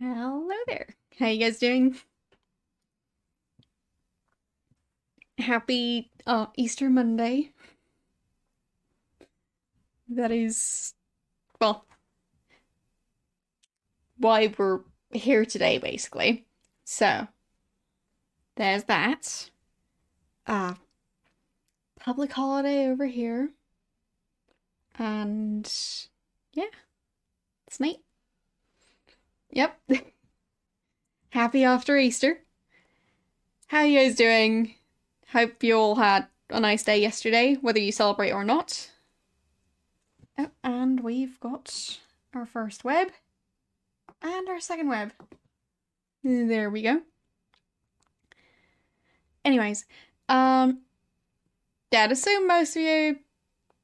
Hello there. How you guys doing? Happy Easter Monday. That is, well, why we're here today, basically. So, there's that. Uh, Public holiday over here. And yeah, it's neat. Yep. Happy after Easter. How you guys doing? Hope you all had a nice day yesterday, whether you celebrate or not. Oh, and we've got our first web and our second web. There we go. Anyways, yeah, I'd assume most of you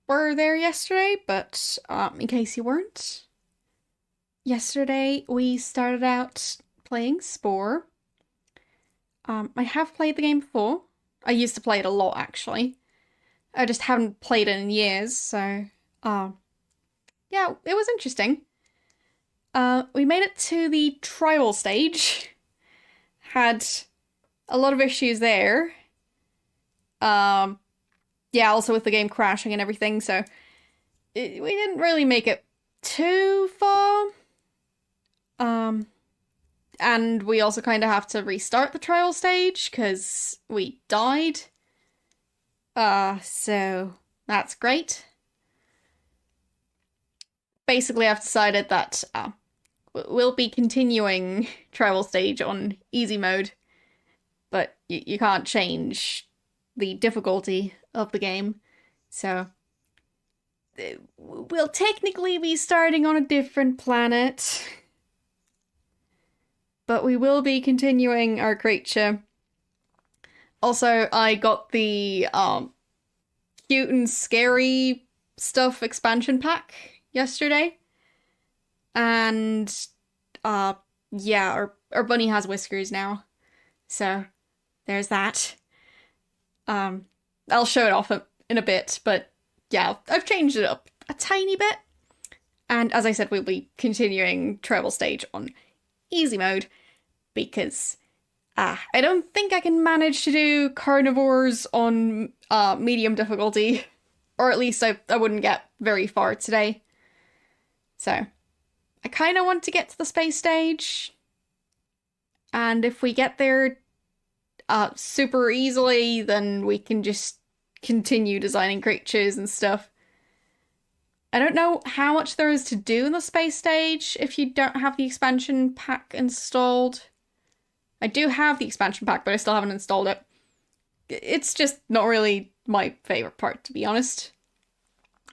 were there yesterday, but in case you weren't, yesterday we started out playing Spore. I have played the game before. I used to play it a lot, actually. I just haven't played it in years, so yeah, it was interesting. We made it to the trial stage. Had a lot of issues there. Yeah, also with the game crashing and everything, so we didn't really make it too far. And we also kind of have to restart the trial stage because we died. So that's great. Basically, I've decided that we'll be continuing trial stage on easy mode, but you can't change the difficulty of the game. So we'll technically be starting on a different planet, but we will be continuing our creature. Also, I got the cute and scary stuff expansion pack yesterday. And yeah, our bunny has whiskers now. So there's that. I'll show it off in a bit, but yeah, I've changed it up a tiny bit. And as I said, we'll be continuing travel stage on easy mode because I don't think I can manage to do carnivores on medium difficulty, or at least I wouldn't get very far today. So I kind of want to get to the space stage, and if we get there super easily, then we can just continue designing creatures and stuff. I don't know how much there is to do in the space stage if you don't have the expansion pack installed. I do have the expansion pack, but I still haven't installed it. It's just not really my favorite part, to be honest.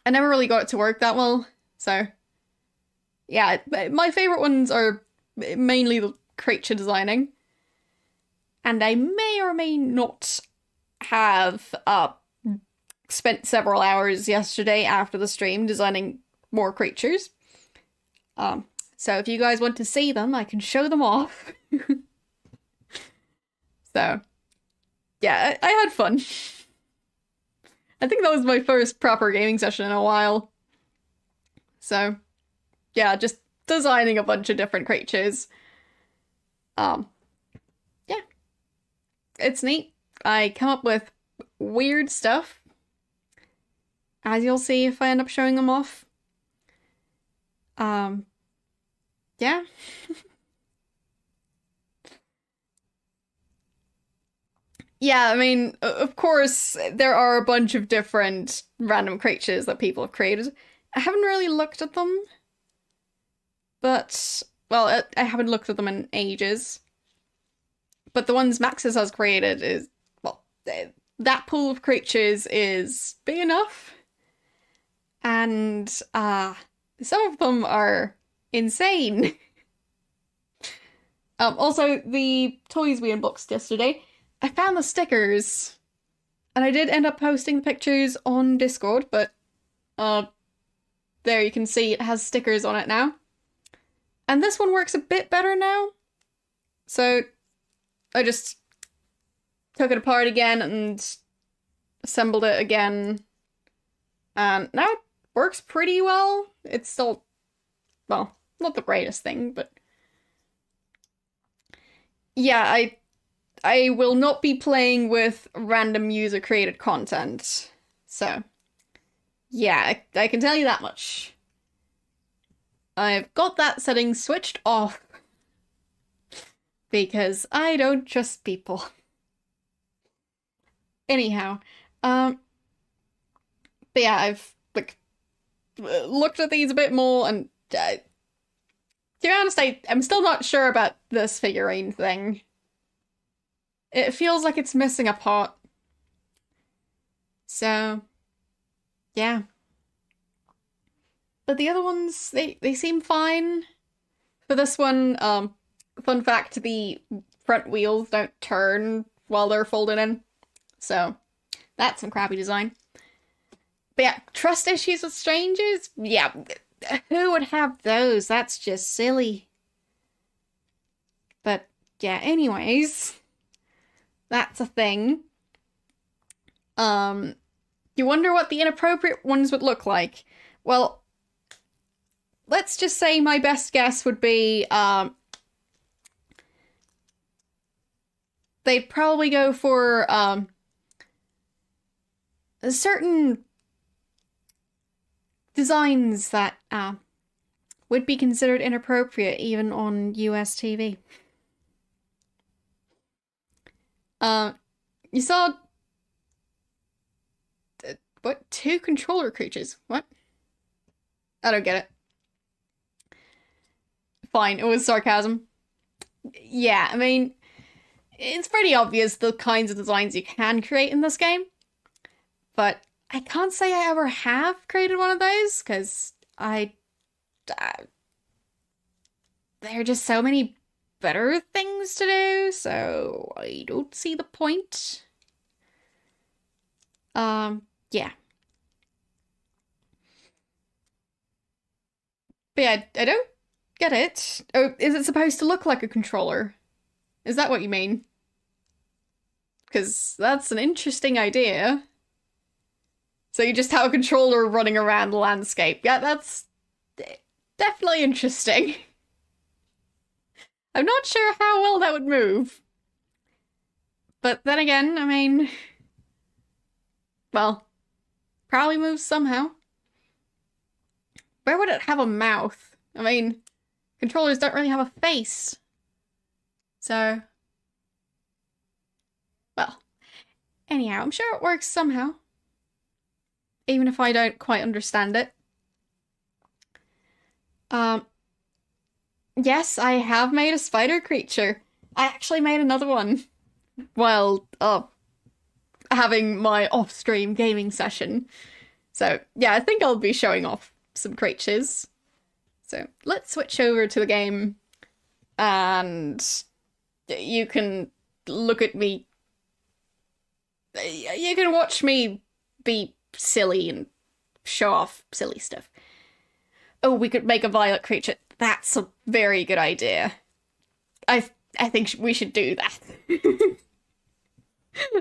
I never really got it to work that well, so yeah, my favorite ones are mainly the creature designing. And I may or may not have spent several hours yesterday after the stream designing more creatures. So if you guys want to see them, I can show them off. So, yeah, I had fun. I think that was my first proper gaming session in a while. So, yeah, just designing a bunch of different creatures. Yeah, it's neat. I come up with weird stuff, as you'll see if I end up showing them off. Yeah. Yeah, I mean, of course, there are a bunch of different random creatures that people have created. I haven't really looked at them, but, well, I haven't looked at them in ages. But the ones Maxis has created is, well, that pool of creatures is big enough. And some of them are insane. Also, the toys we unboxed yesterday, I found the stickers. And I did end up posting the pictures on Discord, but there you can see it has stickers on it now. And this one works a bit better now. So I just took it apart again and assembled it again. And now it works pretty well. It's still, well, not the greatest thing, but yeah, I will not be playing with random user created content. So, yeah, I can tell you that much. I've got that setting switched off because I don't trust people. Anyhow, um, but yeah, I've like looked at these a bit more, and to be honest, I'm still not sure about this figurine thing. It feels like it's missing a part. So, yeah. But the other ones, they seem fine. For this one, fun fact, the front wheels don't turn while they're folded in. So, that's some crappy design. But yeah, trust issues with strangers? Yeah, who would have those? That's just silly. But yeah, anyways, that's a thing. You wonder what the inappropriate ones would look like. Well, let's just say my best guess would be, they'd probably go for, certain designs that, would be considered inappropriate even on US TV. You saw what? Two controller creatures? What? I don't get it. Fine, it was sarcasm. Yeah, I mean, it's pretty obvious the kinds of designs you can create in this game, but I can't say I ever have created one of those because there are just so many better things to do, so I don't see the point. Yeah. But yeah, I don't get it. Oh, is it supposed to look like a controller? Is that what you mean? Because that's an interesting idea. So you just have a controller running around the landscape. Yeah, that's definitely interesting. I'm not sure how well that would move. But then again, I mean, well, probably moves somehow. Where would it have a mouth? I mean, controllers don't really have a face. So, well, anyhow, I'm sure it works somehow. Even if I don't quite understand it. Yes, I have made a spider creature. I actually made another one while, having my off-stream gaming session. So, yeah, I think I'll be showing off some creatures. So, let's switch over to the game, and you can look at me. You can watch me be silly and show off silly stuff. Oh, we could make a violet creature. That's a very good idea. I think we should do that.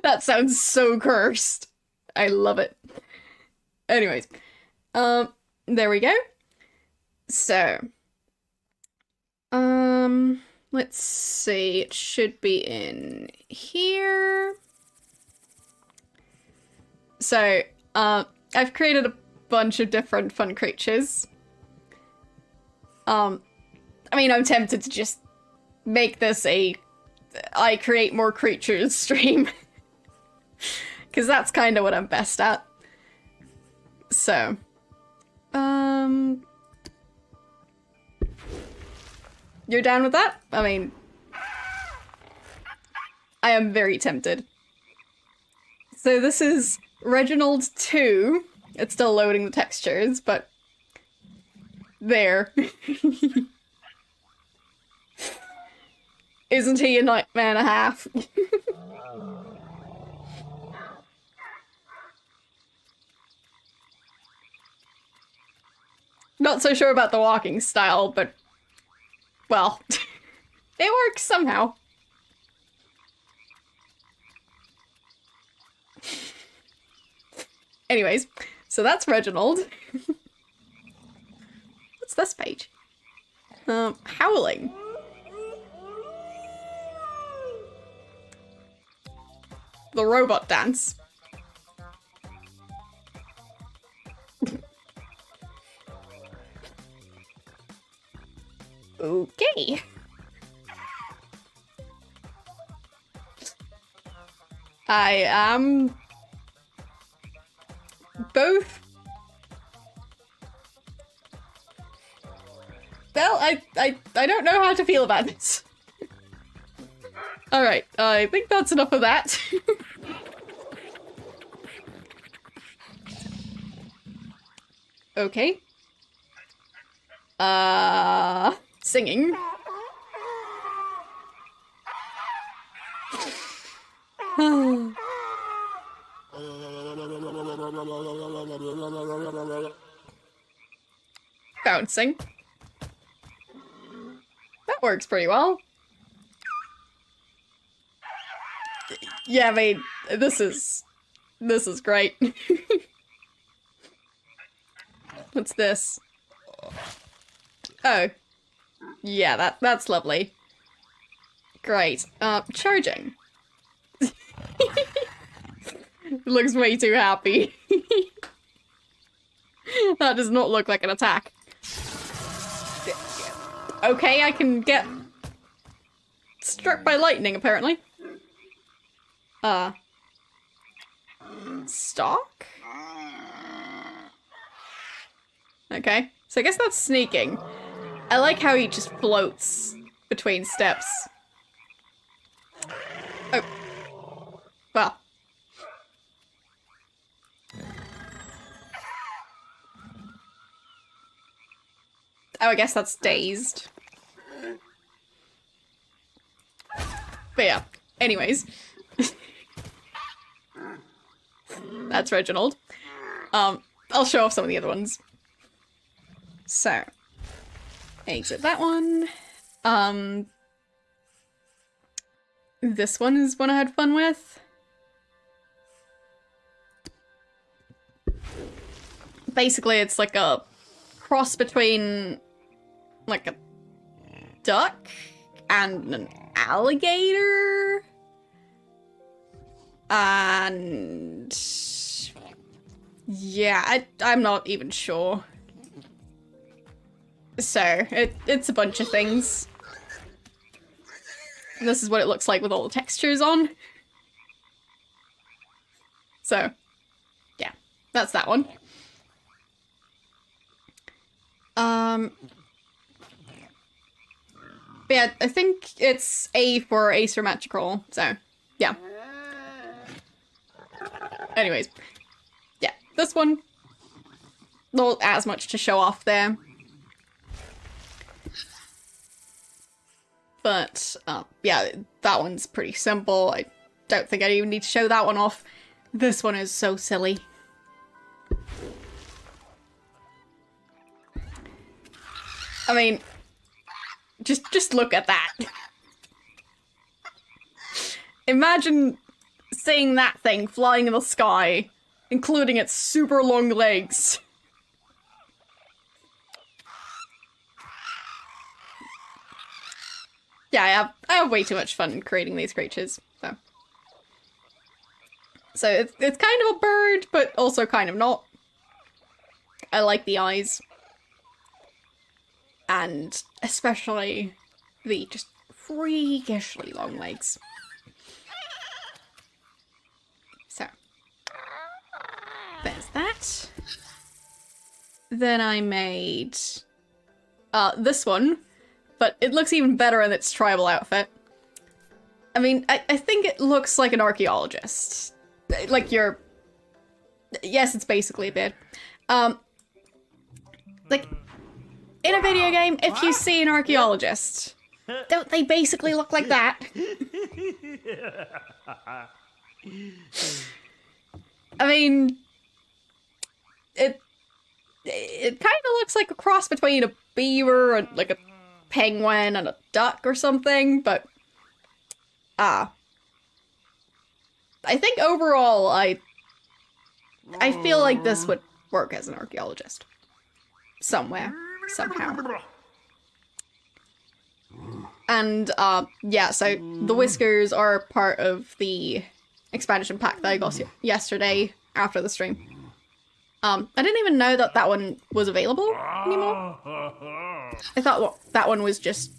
That sounds so cursed. I love it. Anyways, there we go. So, let's see. It should be in here. So, I've created a bunch of different fun creatures. I mean, I'm tempted to just make this a I create more creatures stream. Because that's kind of what I'm best at. So, you're down with that? I mean, I am very tempted. So this is Reginald 2. It's still loading the textures, but there. Isn't he a nightmare and a half? Not so sure about the walking style, but, well, it works somehow. Anyways, so that's Reginald. What's this page? Howling. the robot dance. Okay. I am both. Well, I don't know how to feel about this. Alright, I think that's enough of that. Okay. Singing. Bouncing. That works pretty well. Yeah, I mean, this is great. What's this? Oh. Yeah, that's lovely. Great. Charging. Looks way too happy. That does not look like an attack. Okay, I can get struck by lightning, apparently. Stalk? Okay, so I guess that's sneaking. I like how he just floats between steps. Oh. Well. Oh, I guess that's dazed. But yeah, anyways. That's Reginald. I'll show off some of the other ones. So, exit that one. This one is one I had fun with. Basically, it's like a cross between like a duck and an alligator. And yeah, I'm not even sure. So, it's a bunch of things. This is what it looks like with all the textures on. So, yeah, that's that one. But yeah, I think it's A for asymmetrical, so, yeah. Anyways, yeah, this one, not as much to show off there. But, yeah, that one's pretty simple. I don't think I even need to show that one off. This one is so silly. I mean, just look at that. Imagine seeing that thing flying in the sky, including its super long legs. Yeah, I have way too much fun creating these creatures, so. So it's kind of a bird, but also kind of not. I like the eyes. And especially the just freakishly long legs. So, there's that. Then I made this one. But it looks even better in its tribal outfit. I mean, I think it looks like an archaeologist. Like you're... Yes, it's basically a bit. Like, in a video game, if you see an archaeologist, don't they basically look like that? I mean... It kind of looks like a cross between a beaver and like a penguin and a duck or something, but I think overall I feel like this would work as an archaeologist. Somewhere. Somehow. And yeah, so the whiskers are part of the expansion pack that I got yesterday after the stream. I didn't even know that that one was available anymore. I thought that one was just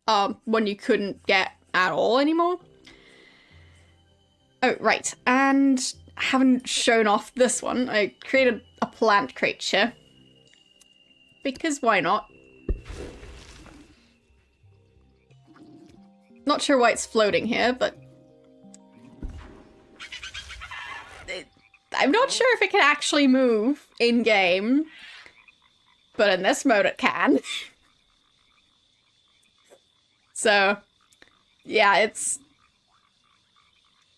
one you couldn't get at all anymore. Oh, right. And I haven't shown off this one. I created a plant creature. Because why not? Not sure why it's floating here, but I'm not sure if it can actually move in-game, but in this mode it can. So, yeah, it's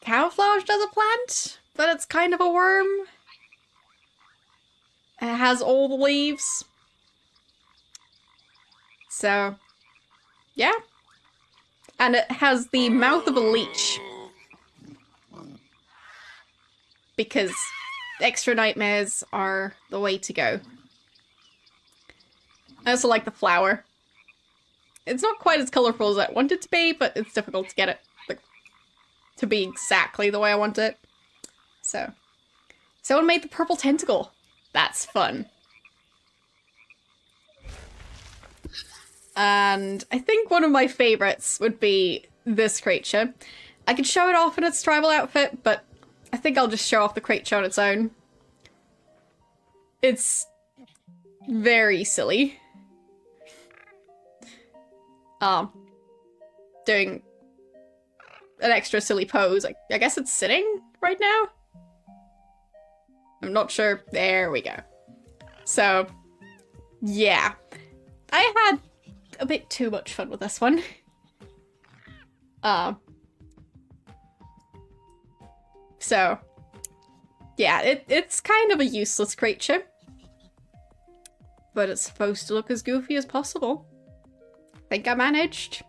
camouflaged as a plant, but it's kind of a worm. It has all the leaves. So, yeah. And it has the mouth of a leech. Because extra nightmares are the way to go. I also like the flower. It's not quite as colourful as I want it to be, but it's difficult to get it to be exactly the way I want it. So, someone made the purple tentacle. That's fun. And I think one of my favourites would be this creature. I could show it off in its tribal outfit, but I think I'll just show off the creature on its own. It's very silly. Doing an extra silly pose. I guess it's sitting right now? I'm not sure. There we go. So, yeah. I had a bit too much fun with this one. So, yeah, it's kind of a useless creature. But it's supposed to look as goofy as possible. I think I managed.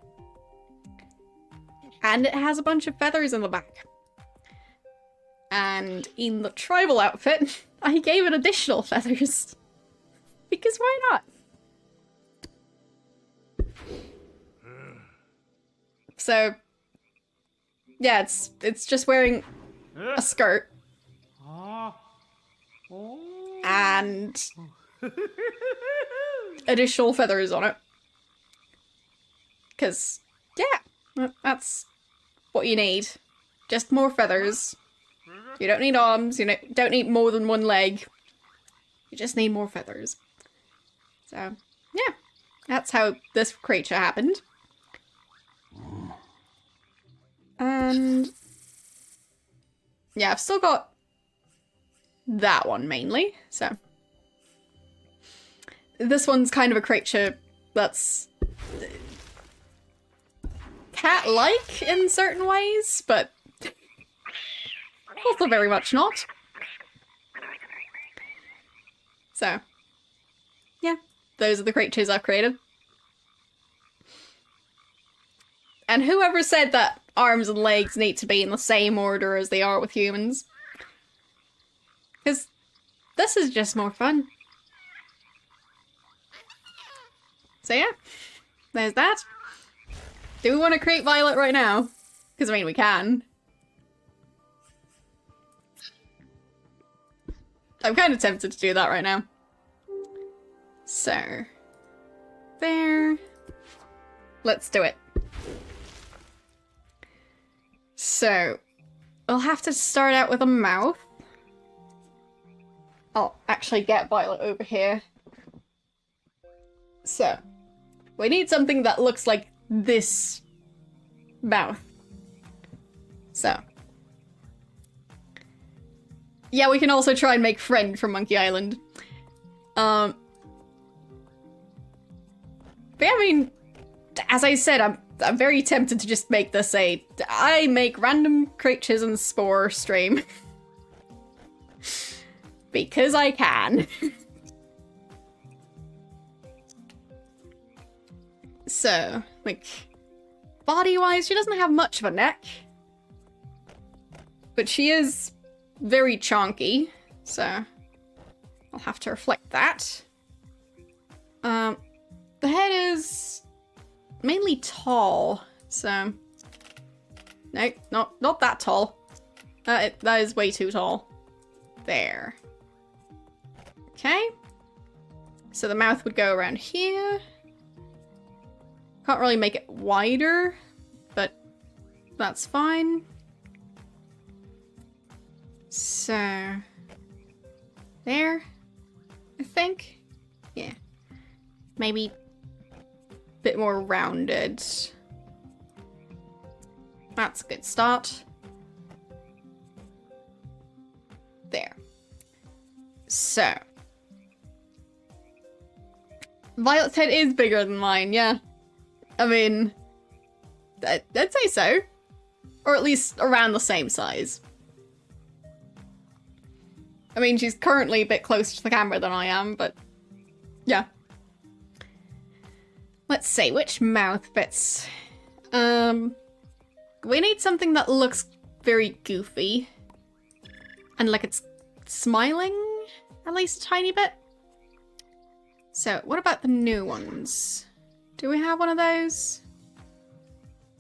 And it has a bunch of feathers in the back. And in the tribal outfit, I gave it additional feathers. Because why not? So, yeah, it's just wearing a skirt. And additional feathers on it. Because, yeah, that's what you need. Just more feathers. You don't need arms, you don't need more than one leg. You just need more feathers. So, yeah, that's how this creature happened. And yeah, I've still got that one mainly, so. This one's kind of a creature that's cat-like in certain ways, but also very much not. So, yeah, those are the creatures I've created. And whoever said that arms and legs need to be in the same order as they are with humans? Because this is just more fun. So yeah, there's that. Do we want to create Violet right now? Because, I mean, we can. I'm kind of tempted to do that right now. So, there. Let's do it. So, we'll have to start out with a mouth. I'll actually get Violet over here. So, we need something that looks like this mouth. So. Yeah, we can also try and make Friend from Monkey Island. But yeah, I mean, as I said, I'm very tempted to just make this I make random creatures in Spore stream. Because I can. So, like, body-wise, she doesn't have much of a neck. But she is very chonky, so I'll have to reflect that. The head is mainly tall, so No, not that tall. That is way too tall. There. Okay. So the mouth would go around here. Can't really make it wider, but that's fine. So, there, I think. Yeah. Maybe a bit more rounded. That's a good start. There. So. Violet's head is bigger than mine, yeah. I mean, I'd say so. Or at least around the same size. I mean, she's currently a bit closer to the camera than I am, but yeah. Let's see, which mouth fits? We need something that looks very goofy. And like it's smiling, at least a tiny bit. So, what about the new ones? Do we have one of those?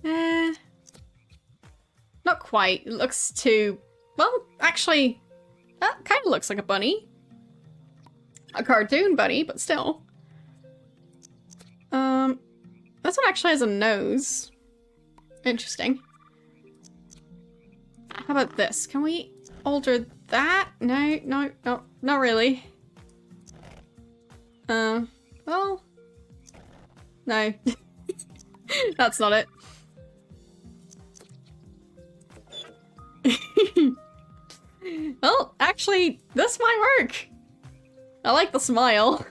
Not quite. It looks too... Well, actually, that kind of looks like a bunny. A cartoon bunny, but still. This one actually has a nose. Interesting. How about this? Can we alter that? No, not really. Well... No. That's not it. Well, actually, this might work. I like the smile.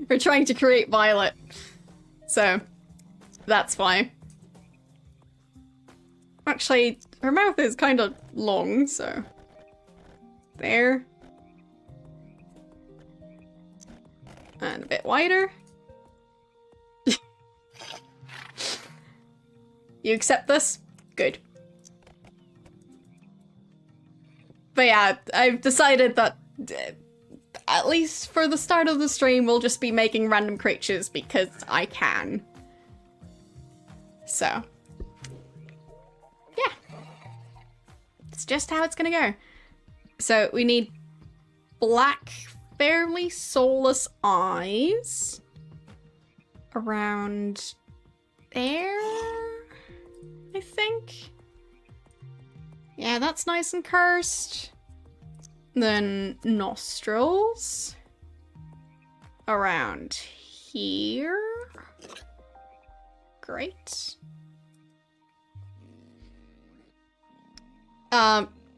We're trying to create Violet. So, that's fine. Actually, her mouth is kind of long, so... There. And a bit wider. You accept this? Good. But yeah, I've decided that at least for the start of the stream, we'll just be making random creatures because I can. So. Yeah. It's just how it's gonna go. So we need black, fairly soulless eyes. Around there, I think. Yeah, that's nice and cursed. Then nostrils. Around here. Great.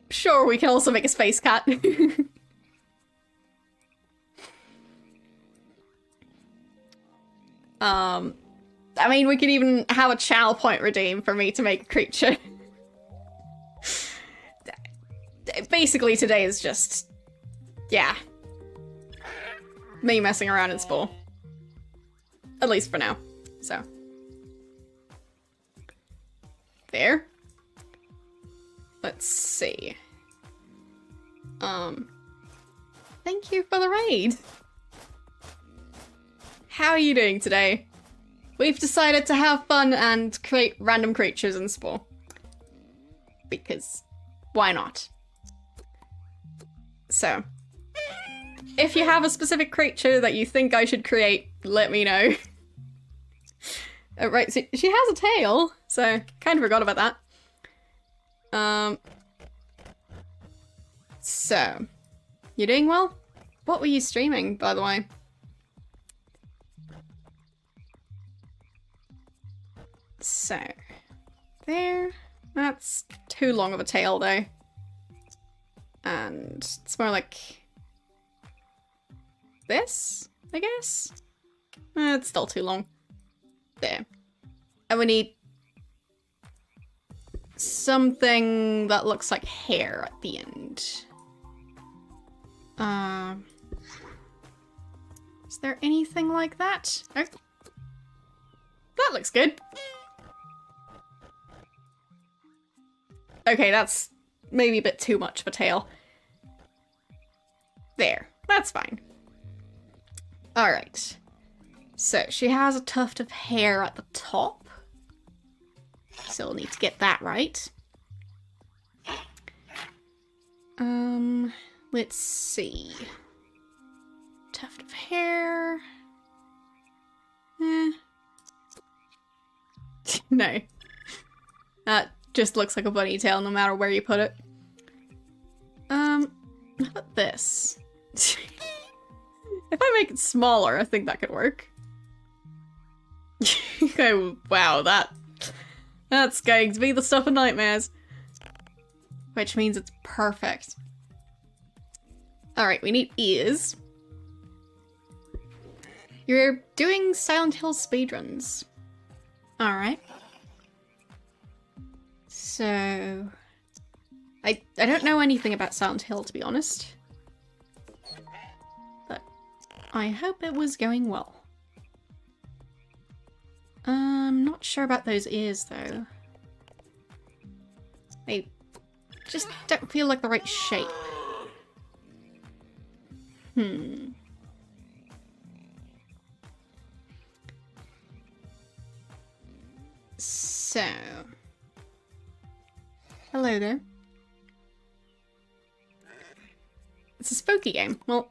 Sure, we can also make a space cat. I mean, we could even have a channel point redeem for me to make a creature. Basically, today is just... yeah. Me messing around in Spore. At least for now. So. There. Let's see. Thank you for the raid. How are you doing today? We've decided to have fun and create random creatures in Spore. Because why not? So, if you have a specific creature that you think I should create, let me know. Right, so she has a tail, so kind of forgot about that. So, you doing well? What were you streaming, by the way? So, there. That's too long of a tail, though. And it's more like this, I guess? It's still too long. There. And we need something that looks like hair at the end. Is there anything like that? Oh. That looks good. Okay, that's maybe a bit too much of a tail. There. That's fine. Alright. So, she has a tuft of hair at the top. So we'll need to get that right. Let's see. Tuft of hair. No. That just looks like a bunny tail no matter where you put it. How about this? If I make it smaller, I think that could work. Oh, wow, that's going to be the stuff of nightmares. Which means it's perfect. Alright, we need ears. You're doing Silent Hill speedruns. Alright. So... I don't know anything about Silent Hill, to be honest. But I hope it was going well. I'm not sure about those ears, though. They just don't feel like the right shape. So... Hello there. It's a spooky game. Well,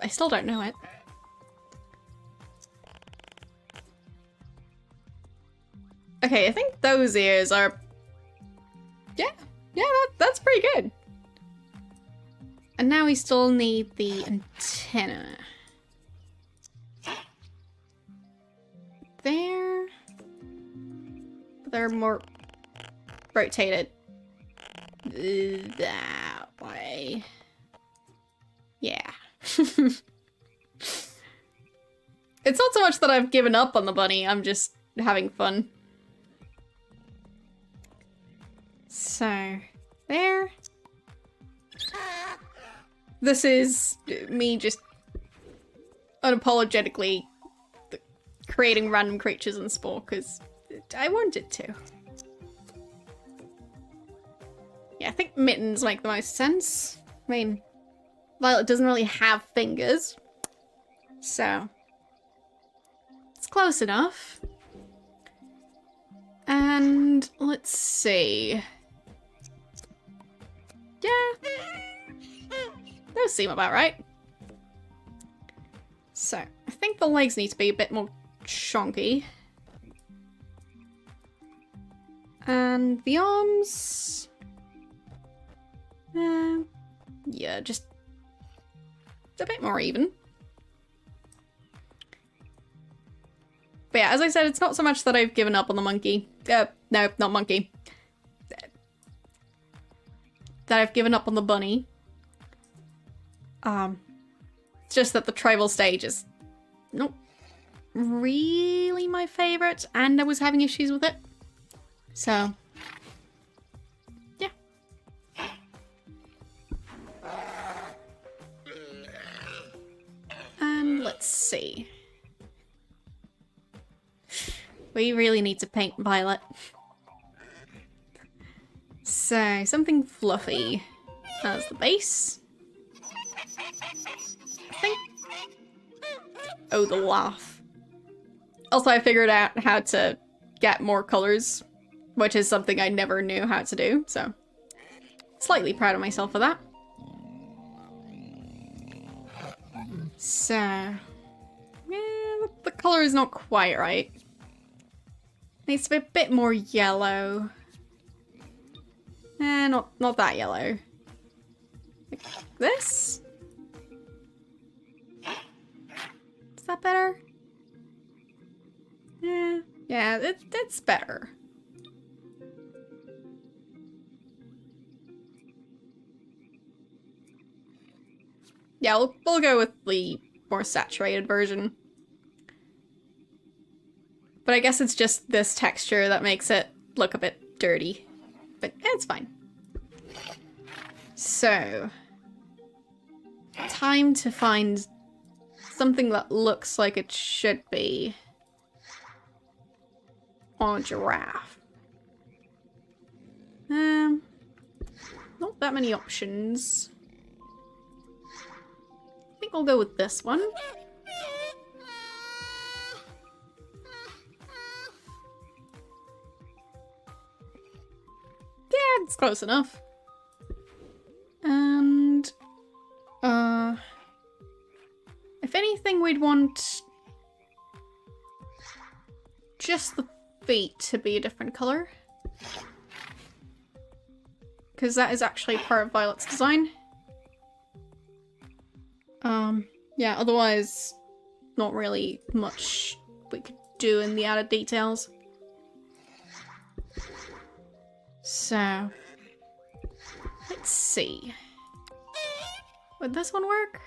I still don't know it. Okay, I think those ears are... Yeah, that's pretty good. And now we still need the antenna. There. They're more rotated that way. Yeah. It's not so much that I've given up on the bunny, I'm just having fun. So, there. This is me just unapologetically creating random creatures in Spore, because I wanted to. Yeah, I think mittens make the most sense. I mean, Violet doesn't really have fingers, so it's close enough. And let's see. Yeah, those seem about right. So, I think the legs need to be a bit more chunky. And the arms... yeah, just a bit more even. But yeah, as I said, it's not so much that I've given up on the monkey. No, not monkey. That I've given up on the bunny. It's just that the tribal stage is not really my favorite, and I was having issues with it. So, yeah. And let's see. We really need to paint Violet. So, something fluffy as the base. I think... Oh, the laugh. Also, I figured out how to get more colors, which is something I never knew how to do, so slightly proud of myself for that. So, yeah, the color is not quite right. Needs to be a bit more yellow. Not that yellow. Like this? Is that better? Yeah, it's better. Yeah, we'll go with the more saturated version. But I guess it's just this texture that makes it look a bit dirty. But it's fine. So, time to find something that looks like it should be on a giraffe. Not that many options. think we'll go with this one. Yeah, it's close enough. And if anything, we'd want just the feet to be a different color, because that is actually part of Violet's design. Yeah, otherwise not really much we could do in the added details. So let's see. Would this one work?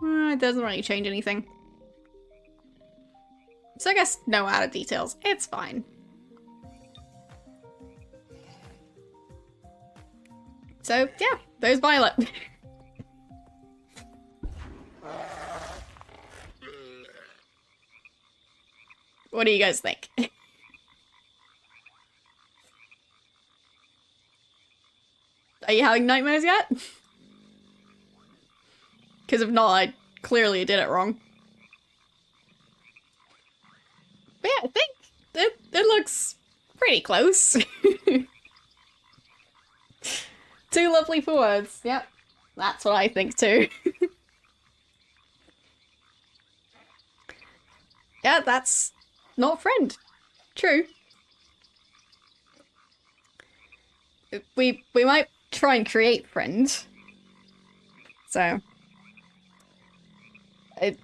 It doesn't really change anything. So I guess no added details. It's fine. So yeah, there's Violet. What do you guys think? Are you having nightmares yet? Because if not, I clearly did it wrong. But yeah, I think it looks pretty close. Too lovely for words. Yep, that's what I think too. Yeah, that's not friend. True. We might try and create friend. So I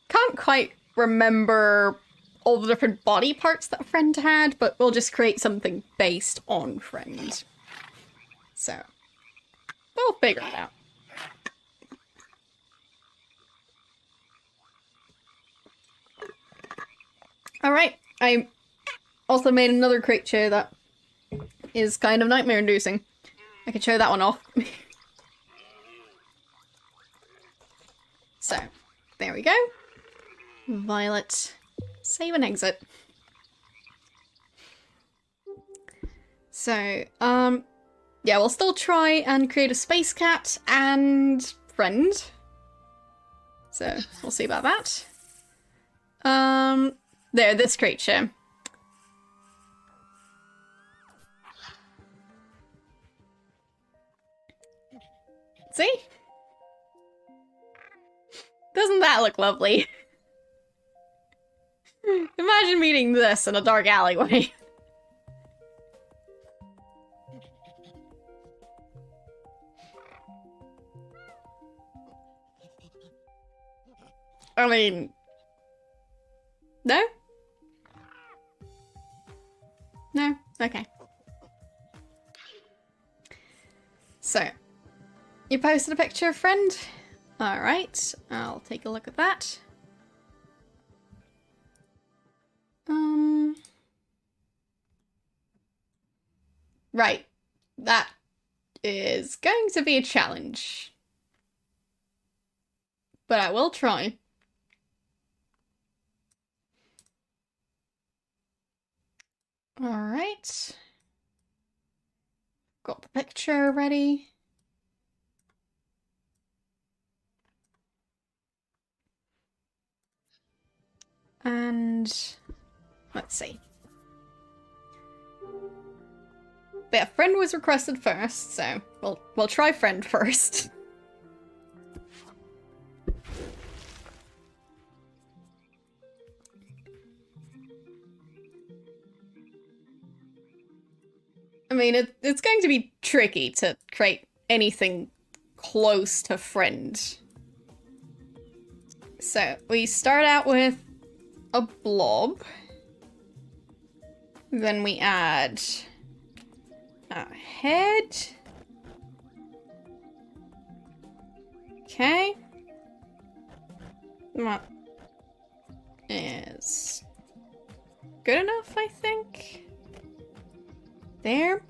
can't quite remember all the different body parts that friend had, but we'll just create something based on friend. So we'll figure it out. Alright, I also made another creature that is kind of nightmare-inducing. I could show that one off. So, there we go. Violet, save and exit. So, yeah, we'll still try and create a space cat and friend. So, we'll see about that. There, this creature. See? Doesn't that look lovely? Imagine meeting this in a dark alleyway. I mean... No? No? Okay. So, you posted a picture of friend? Alright, I'll take a look at that. Right. That is going to be a challenge. But I will try. Alright. Got the picture ready. And let's see. Yeah, friend was requested first, so we'll try friend first. I mean, it's going to be tricky to create anything close to friend. So, we start out with a blob. Then we add a head. Okay. That is good enough, I think. There.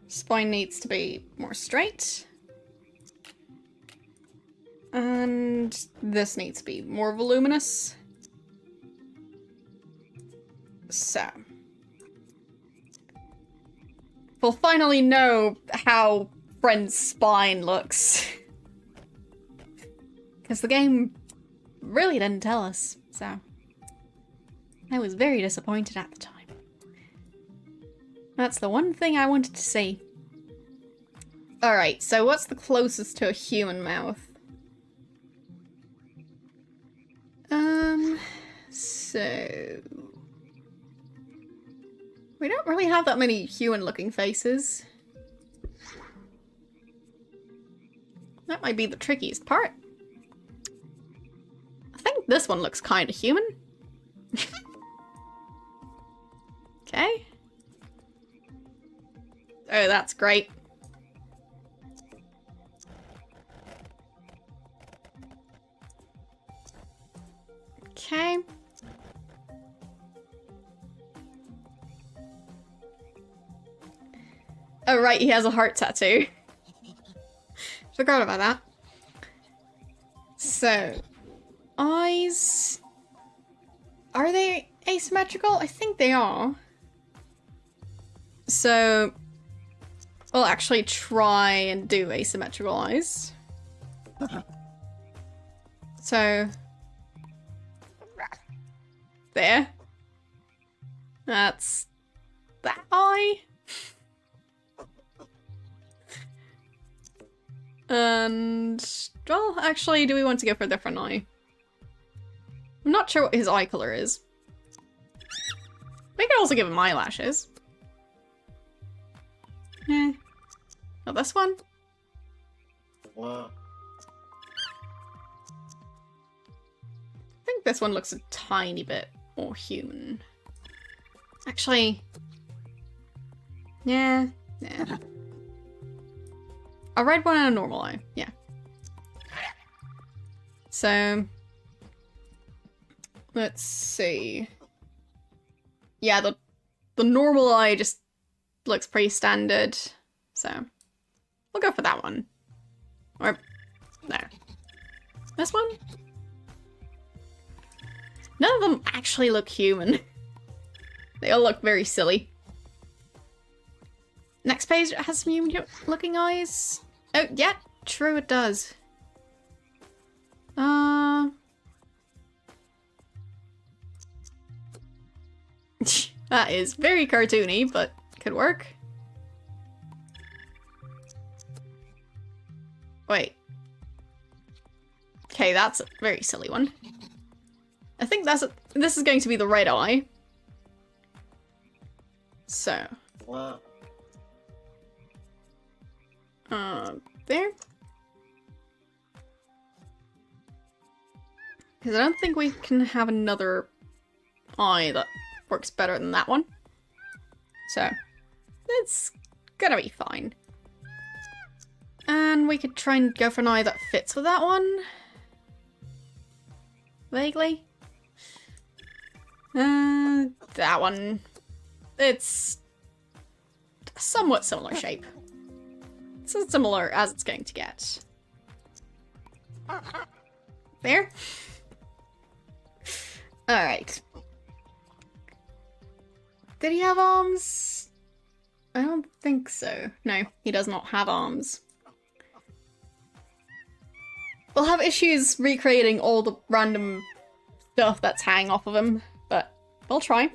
Spine needs to be more straight. And this needs to be more voluminous. So. we'll finally know how Friend's spine looks. Because the game really didn't tell us, so I was very disappointed at the time. That's the one thing I wanted to see. Alright, so what's the closest to a human mouth? So... we don't really have that many human-looking faces. That might be the trickiest part. I think this one looks kind of human. Okay. Oh, that's great. Okay. Oh, right, he has a heart tattoo. Forgot about that. So, eyes... are they asymmetrical? I think they are. So, we'll actually try and do asymmetrical eyes. So... there. That's... that eye. And... well, actually, do we want to go for a different eye? I'm not sure what his eye color is. We could also give him eyelashes. Eh. Oh, this one? Wow. I think this one looks a tiny bit more human. Actually... yeah. Yeah. A red one and a normal eye. Yeah. So... let's see. Yeah, the normal eye just looks pretty standard. So, we'll go for that one. Or, no. This one? None of them actually look human. They all look very silly. Next page has some human-looking eyes. Oh, yeah, true it does. That is very cartoony, but could work. Wait. Okay, that's a very silly one. I think this is going to be the red eye. So. Wow. There. Because I don't think we can have another eye that works better than that one. So, it's gonna be fine. And we could try and go for an eye that fits with that one. Vaguely. That one. It's a somewhat similar shape. It's as similar as it's going to get. There. Alright. Did he have arms? I don't think so. No, he does not have arms. We'll have issues recreating all the random stuff that's hanging off of him, but we'll try.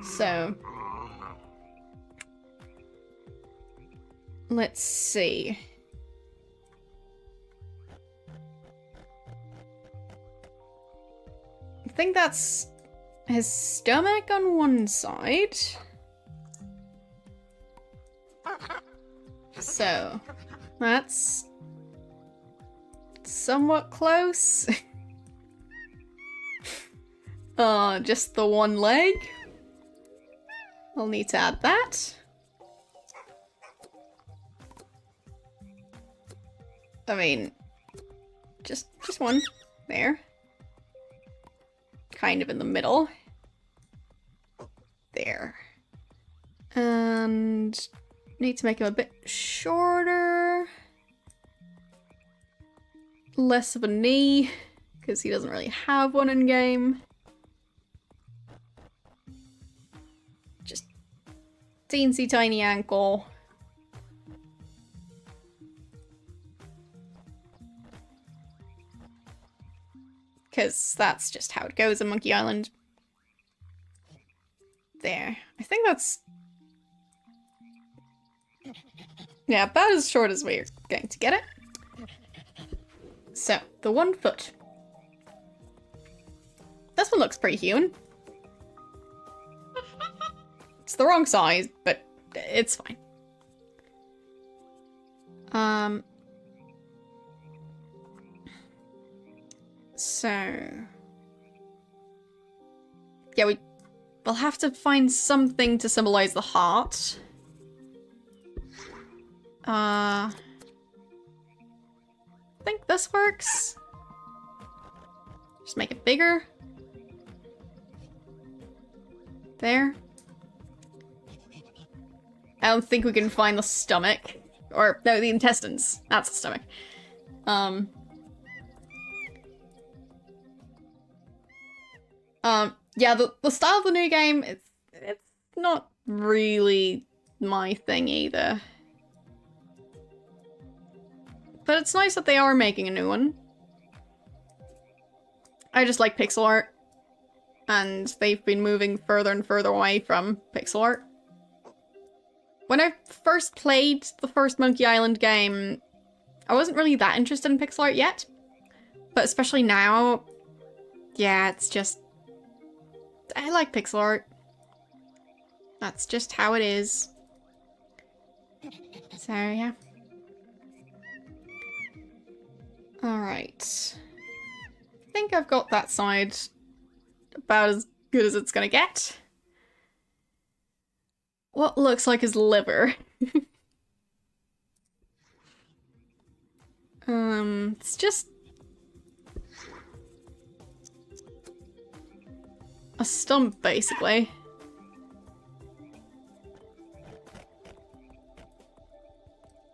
So... let's see. I think that's his stomach on one side. So, that's somewhat close. Just the one leg. I'll need to add that. I mean, just one there. Kind of in the middle. There. And need to make him a bit shorter. Less of a knee, because he doesn't really have one in game. Just teensy tiny ankle. Because that's just how it goes in Monkey Island. There. I think that's... yeah, about as short as we're going to get it. So, the 1 foot. This one looks pretty human. It's the wrong size, but it's fine. So... yeah, we'll have to find something to symbolize the heart. I think this works. Just make it bigger. There. I don't think we can find the stomach. Or, no, the intestines. That's the stomach. Yeah, the style of the new game, it's not really my thing either. But it's nice that they are making a new one. I just like pixel art. And they've been moving further and further away from pixel art. When I first played the first Monkey Island game, I wasn't really that interested in pixel art yet. But especially now, yeah, it's just... I like pixel art. That's just how it is. So, yeah. Alright. I think I've got that side about as good as it's gonna get. What looks like his liver. It's just... a stump, basically.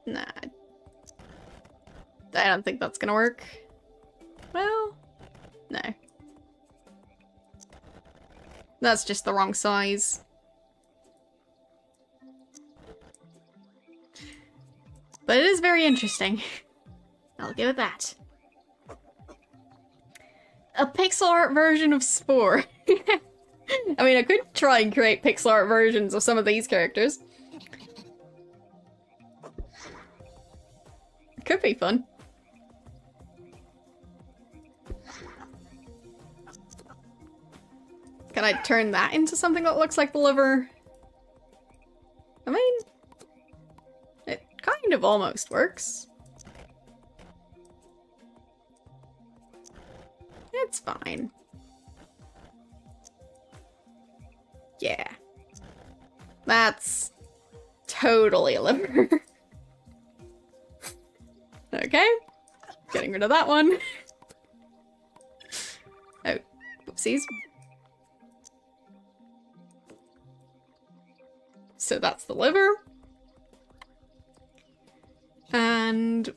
Nah. I don't think that's gonna work. Well, no. That's just the wrong size. But it is very interesting. I'll give it that. A pixel art version of Spore. I mean, I could try and create pixel art versions of some of these characters. It could be fun. Can I turn that into something that looks like the liver? I mean, it kind of almost works. It's fine. Yeah. That's totally a liver. Okay. Getting rid of that one. Oh, whoopsies. So that's the liver. And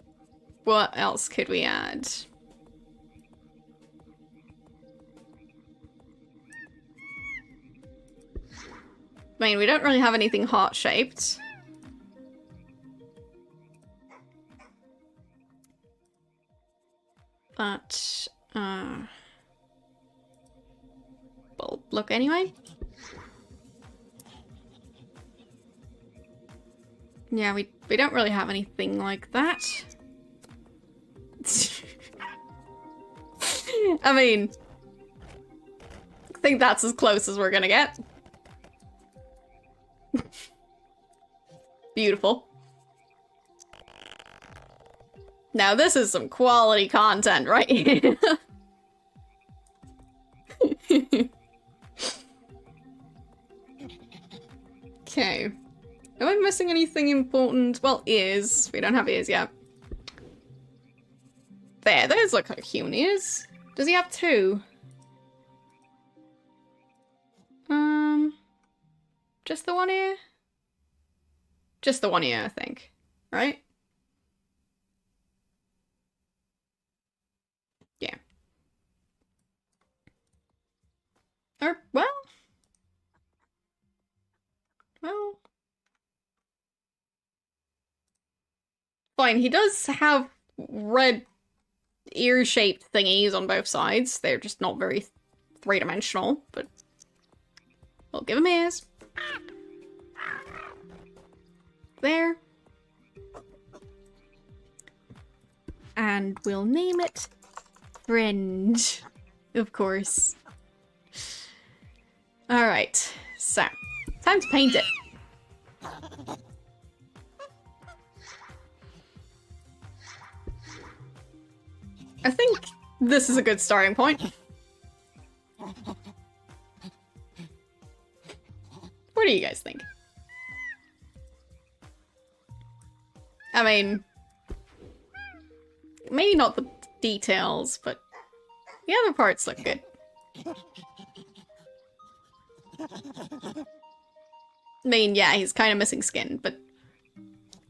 what else could we add? I mean, we don't really have anything heart-shaped. But, we'll look anyway. Yeah, we don't really have anything like that. I mean, I think that's as close as we're gonna get. Beautiful. Now this is some quality content, right? Okay. Am I missing anything important? Well, ears. We don't have ears yet. There, those look like human ears. Does he have two? Just the one ear? Just the one ear, I think. Right? Yeah. Or, well... fine. He does have red ear-shaped thingies on both sides. They're just not very three-dimensional, but we'll give him ears. There. And we'll name it Friend, of course. Alright, so, time to paint it. I think this is a good starting point. What do you guys think? I mean, maybe not the details, but the other parts look good. I mean, yeah, he's kind of missing skin, but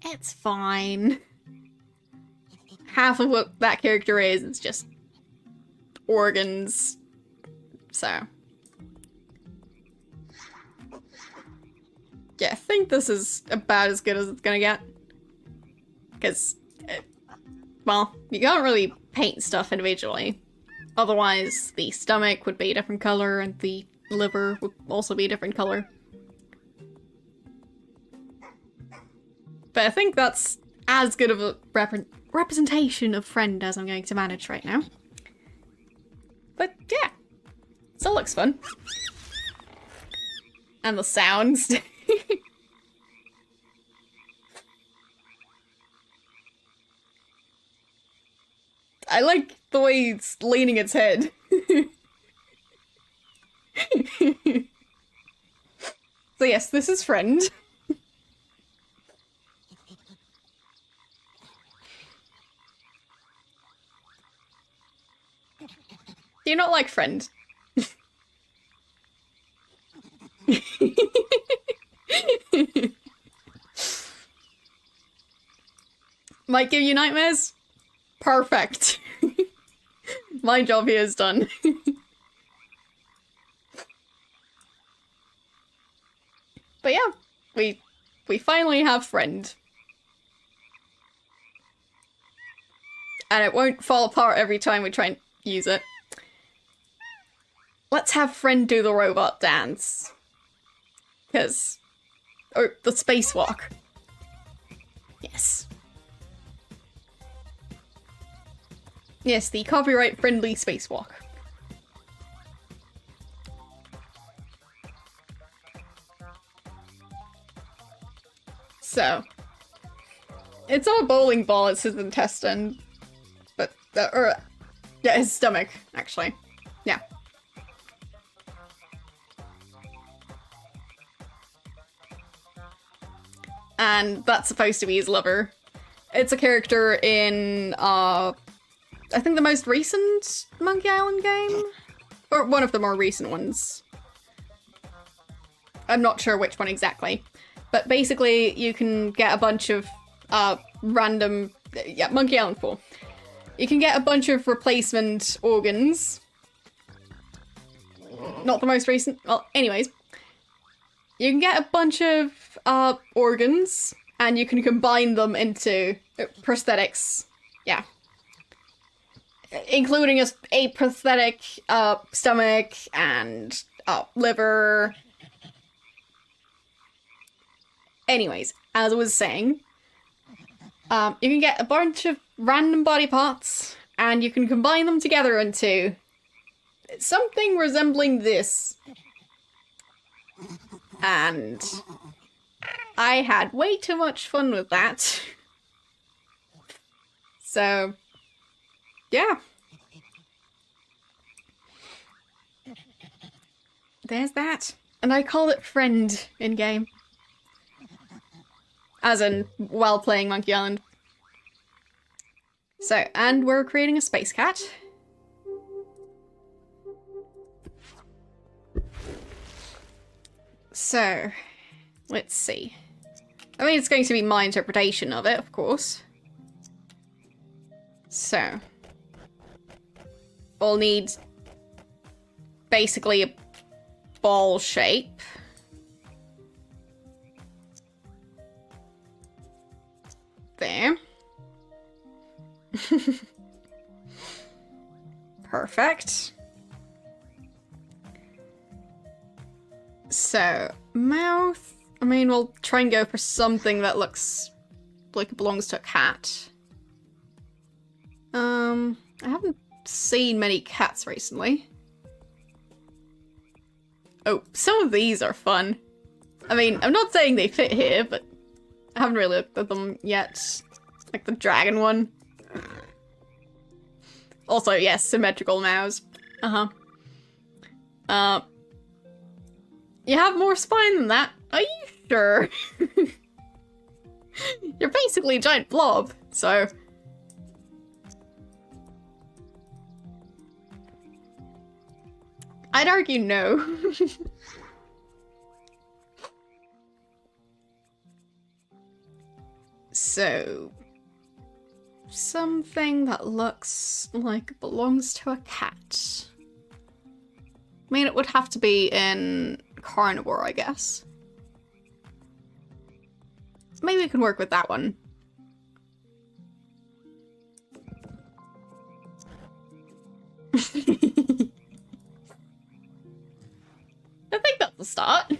it's fine. Half of what that character is just organs, so. Yeah, I think this is about as good as it's gonna get. Because, well, you can't really paint stuff individually. Otherwise, the stomach would be a different color and the liver would also be a different color. But I think that's as good of a representation of Friend as I'm going to manage right now. But yeah, still looks fun. And the sounds. I like the way it's leaning its head. So yes, this is Friend. Do you not like Friend? Might give you nightmares? Perfect. My job here is done. But yeah, we finally have Friend. And it won't fall apart every time we try and use it. Let's have Friend do the robot dance. Or the spacewalk. Yes. Yes, the copyright-friendly spacewalk. So, it's not a bowling ball, it's his intestine. But, yeah, his stomach, actually. Yeah. And that's supposed to be his liver. It's a character in, I think the most recent Monkey Island game? Or one of the more recent ones. I'm not sure which one exactly. But basically, you can get a bunch of random... Yeah, Monkey Island 4. You can get a bunch of replacement organs. Not the most recent. Well, anyways. You can get a bunch of organs, and you can combine them into prosthetics. Yeah. Including a prosthetic stomach and liver. Anyways, as I was saying, you can get a bunch of random body parts, and you can combine them together into something resembling this. And I had way too much fun with that. So, yeah. There's that. And I call it Friend in-game. As in, while playing Monkey Island. So, and we're creating a space cat. So, let's see. I mean, it's going to be my interpretation of it, of course. So, we'll need basically a ball shape. There. Perfect. So, mouth. I mean, we'll try and go for something that looks like it belongs to a cat. I haven't seen many cats recently. Oh, some of these are fun. I mean, I'm not saying they fit here, but I haven't really looked at them yet. Like the dragon one. Also, yes, symmetrical mouse. You have more spine than that? Are you sure? You're basically a giant blob, so... I'd argue no. So... something that looks like it belongs to a cat. I mean, it would have to be in carnivore, I guess. Maybe we can work with that one. I think that's the start.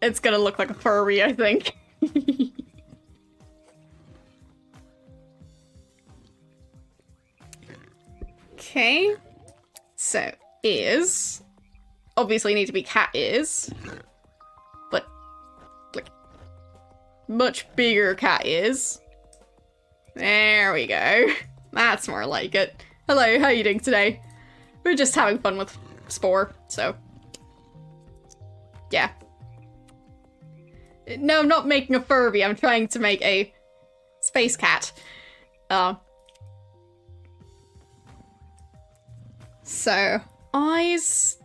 It's gonna look like a furry, I think. Okay. So, ears. Obviously need to be cat ears. But, like, much bigger cat ears. There we go. That's more like it. Hello, how are you doing today? We're just having fun with Spore, so... yeah. No, I'm not making a Furby. I'm trying to make a space cat. So, eyes...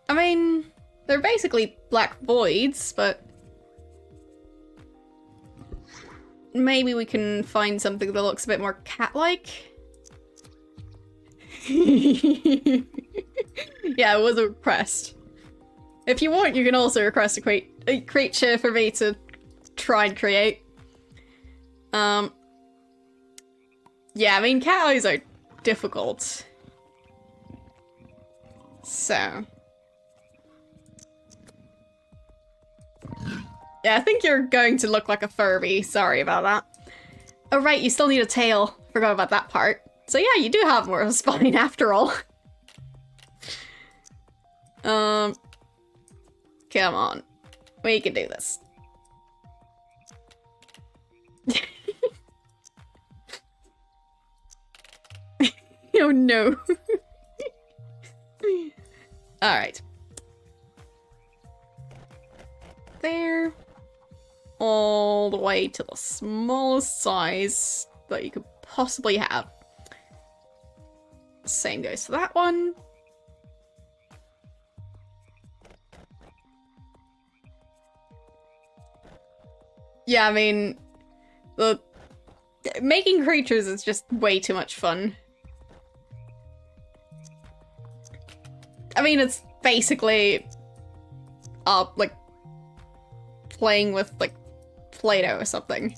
I mean, they're basically black voids, but... maybe we can find something that looks a bit more cat-like? Yeah, it was a request. If you want, you can also request a creature for me to try and create. Yeah, I mean, cat eyes are difficult. So. Yeah, I think you're going to look like a Furby. Sorry about that. Oh, right, you still need a tail. Forgot about that part. So yeah, you do have more of a spine after all. Come on. We can do this. Oh no. Alright. There. All the way to the smallest size that you could possibly have. Same goes for that one. Yeah, I mean, making creatures is just way too much fun. I mean, it's basically, like, playing with, like, Play-Doh or something.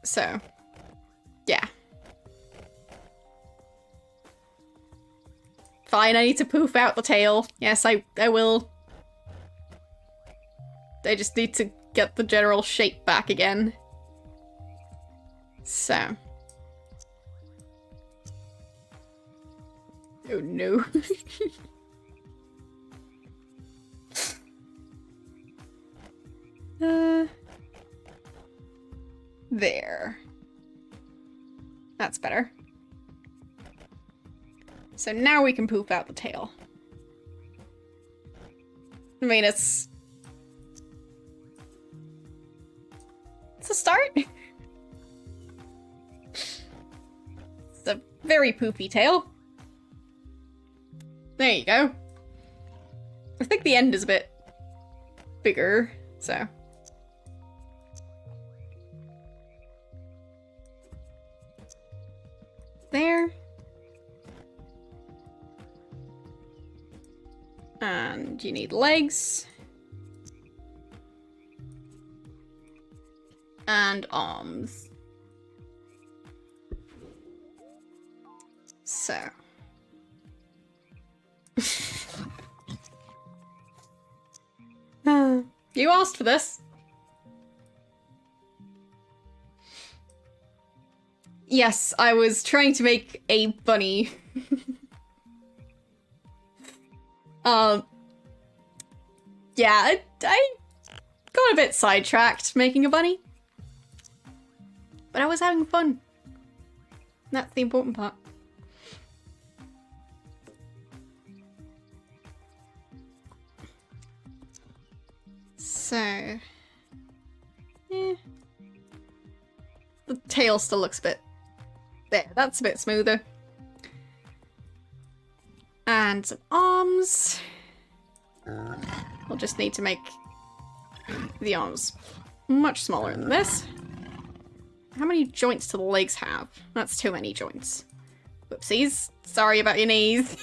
So, yeah. Fine, I need to poof out the tail. Yes, I will. I just need to get the general shape back again. So. Oh no. There. That's better. So now we can poof out the tail. I mean, it's a start. It's a very poofy tail. There you go. I think the end is a bit bigger, so. There. And you need legs. And arms. So. You asked for this. Yes, I was trying to make a bunny. Yeah, I got a bit sidetracked making a bunny. But I was having fun. That's the important part. So, yeah. The tail still looks a bit... There, that's a bit smoother. And some arms. We'll just need to make the arms much smaller than this. How many joints do the legs have? That's too many joints. Whoopsies. Sorry about your knees.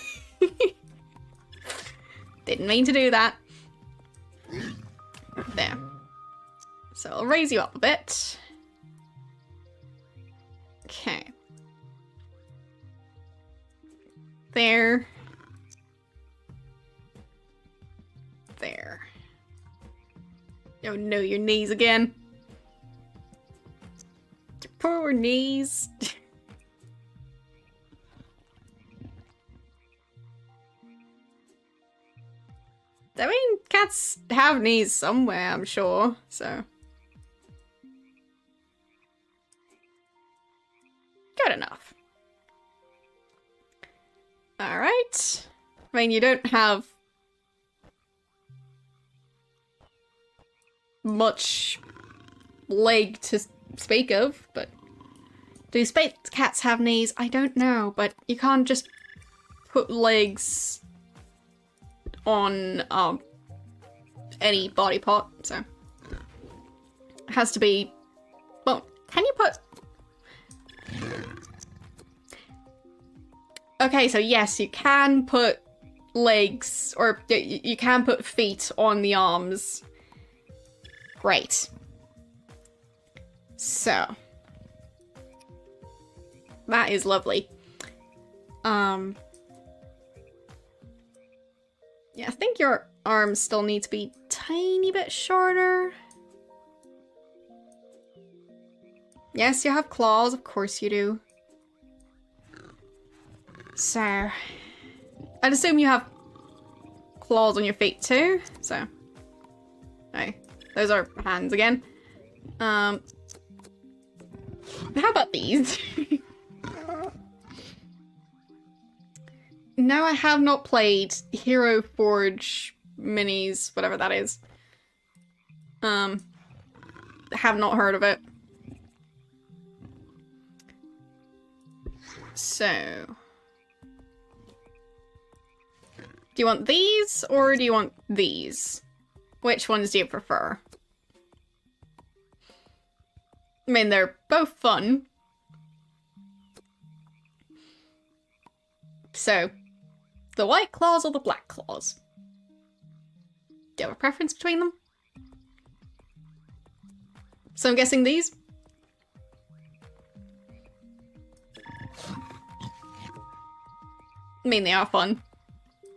Didn't mean to do that. There. So I'll raise you up a bit. Okay. There. There. Oh no, your knees again. Your poor knees. I mean, cats have knees somewhere, I'm sure, so. Good enough. Alright. I mean, you don't have much leg to speak of, but do space cats have knees? I don't know, but you can't just put legs on any body part, so it has to be. Well, can you put? Okay, so yes, you can put legs, or you can put feet on the arms. Great. So that is lovely. Yeah, I think your arms still need to be a tiny bit shorter. Yes, you have claws, of course you do. So, I'd assume you have claws on your feet too, so. No, those are hands again. How about these? No, I have not played Hero Forge Minis, whatever that is. Have not heard of it. So, do you want these or do you want these? Which ones do you prefer? I mean, they're both fun. So, the white claws or the black claws? Do you have a preference between them? So I'm guessing these? I mean, they are fun.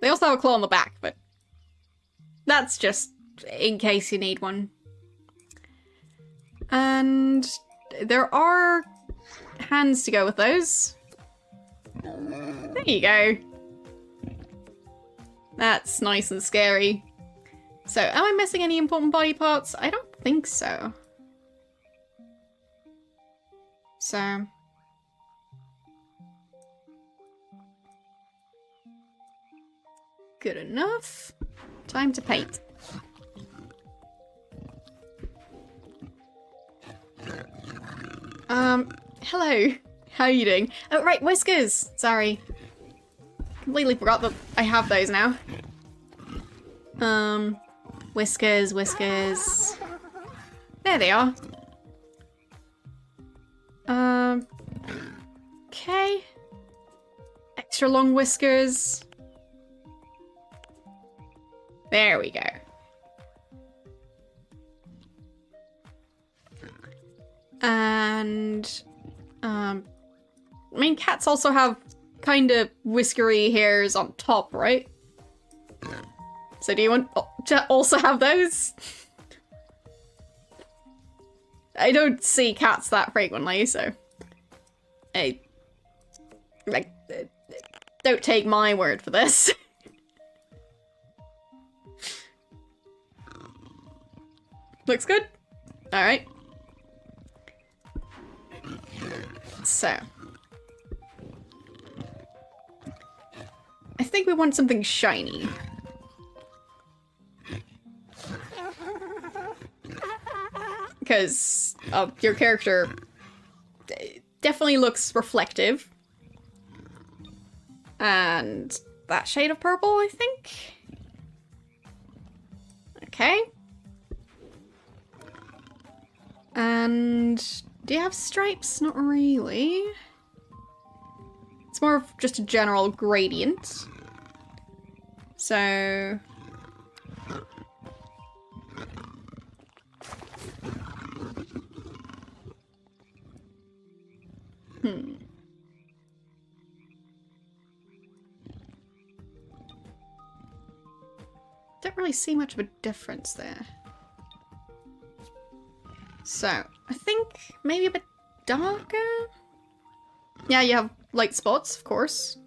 They also have a claw on the back, but that's just in case you need one. And there are hands to go with those. There you go. That's nice and scary. So, am I missing any important body parts? I don't think so. So, good enough. Time to paint. Hello. How are you doing? Oh, right, whiskers! Sorry. Completely forgot that I have those now. Whiskers, whiskers. There they are. Okay. Extra long whiskers. There we go. And, I mean, cats also have kind of whiskery hairs on top, right? So do you want to also have those? I don't see cats that frequently, so... don't take my word for this. Looks good. Alright. So. I think we want something shiny. Because your character definitely looks reflective. And that shade of purple, I think. Okay. And do you have stripes? Not really. It's more of just a general gradient. So... Don't really see much of a difference there. So, I think maybe a bit darker? Yeah, you have light spots, of course.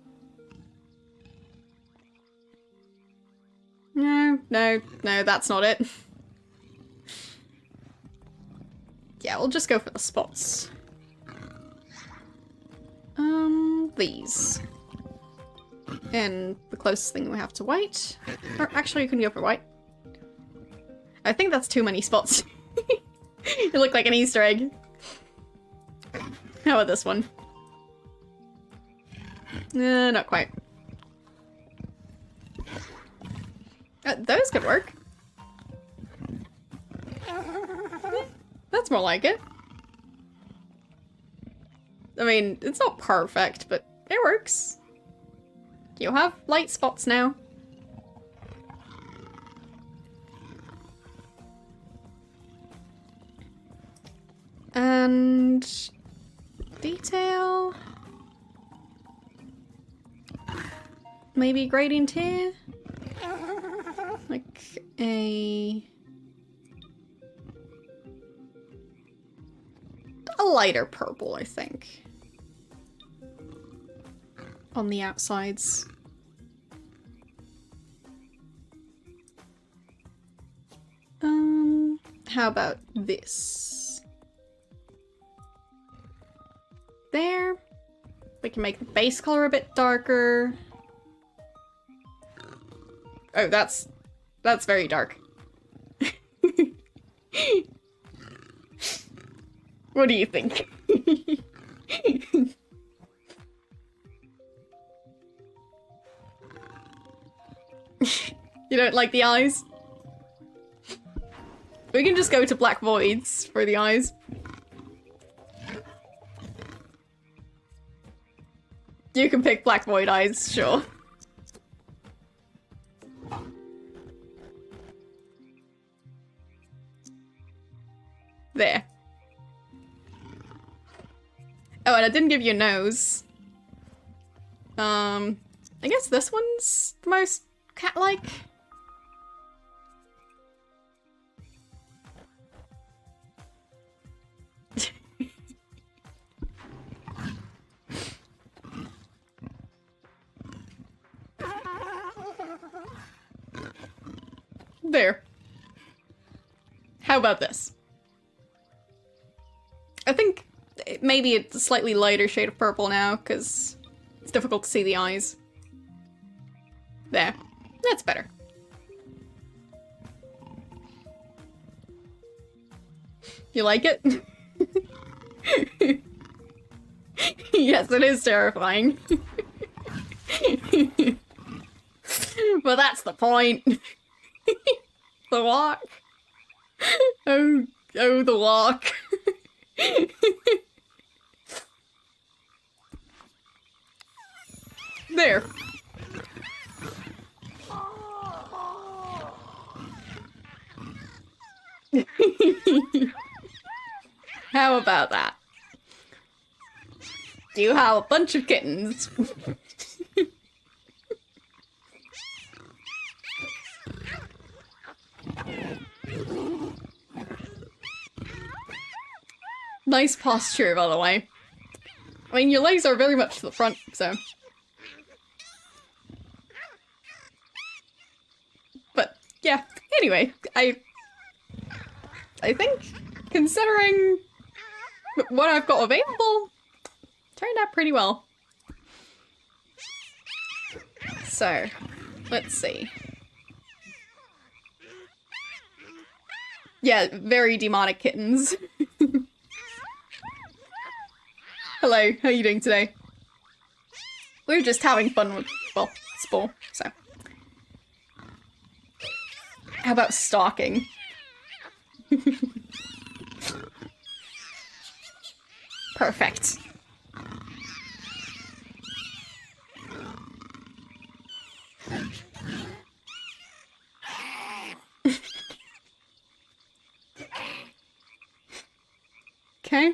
No, that's not it. Yeah, we'll just go for the spots. These. And the closest thing we have to white. Or actually, you can go for white. I think that's too many spots. You look like an Easter egg. How about this one? Not quite. Those could work. That's more like it. I mean, it's not perfect, but it works. You have light spots now. And... detail? Maybe gradient here? Like a lighter purple, I think. On the outsides. How about this? There. We can make the base color a bit darker. Oh, that's very dark. What do you think? You don't like the eyes? We can just go to black voids for the eyes. You can pick black void eyes, sure. There. Oh, and I didn't give you a nose. I guess this one's the most cat-like. There. How about this? I think maybe it's a slightly lighter shade of purple now, because it's difficult to see the eyes. There. That's better. You like it? Yes, it is terrifying. But that's the point. The walk. Oh, the walk. There. How about that? You have a bunch of kittens. Nice posture, by the way. I mean, your legs are very much to the front, so... But, yeah. Anyway, I think, considering what I've got available, turned out pretty well. So, let's see. Yeah, very demonic kittens. Hello, how are you doing today? We're just having fun with, well, Spore, so. How about stalking? Perfect. Okay.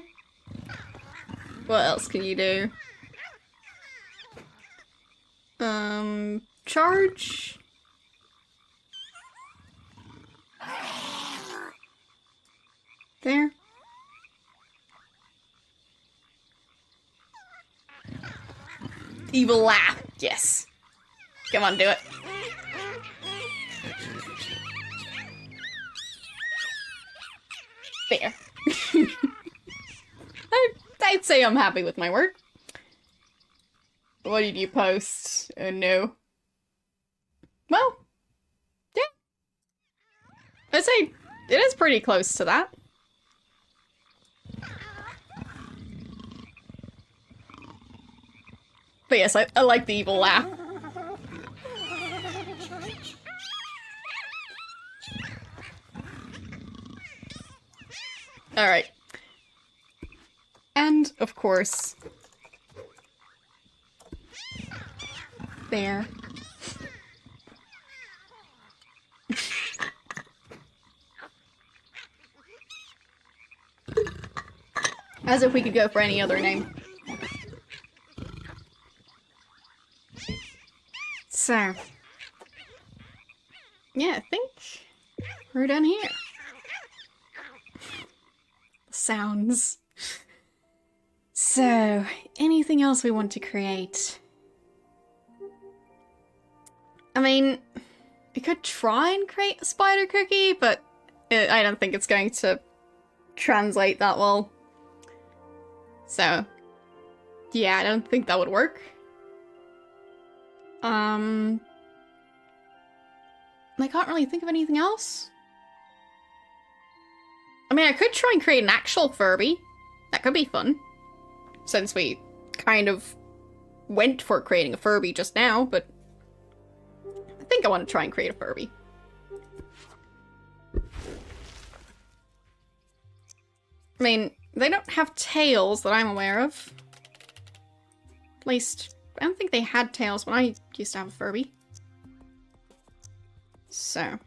What else can you do? Charge? There. Evil laugh. Yes. Come on, do it. There. I'd say I'm happy with my work. What did you post? Oh no. Well, yeah. I'd say it is pretty close to that. But yes, I like the evil laugh. Alright. And, of course... there. As if we could go for any other name. So... yeah, I think we're done here. Sounds. So, anything else we want to create? I mean, we could try and create a spider cookie, but I don't think it's going to translate that well. So, yeah, I don't think that would work. I can't really think of anything else. I mean, I could try and create an actual Furby. That could be fun. Since we kind of went for creating a Furby just now, but I think I want to try and create a Furby. I mean, they don't have tails that I'm aware of. At least, I don't think they had tails when I used to have a Furby. So.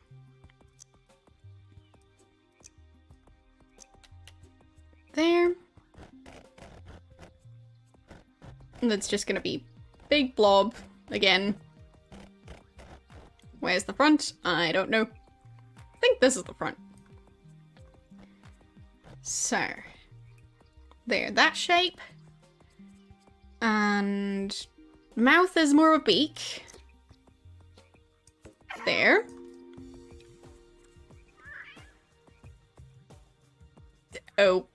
There. And it's just gonna be big blob again. Where's the front? I don't know. I think this is the front. So. There, that shape. And mouth is more of a beak. There. Oh.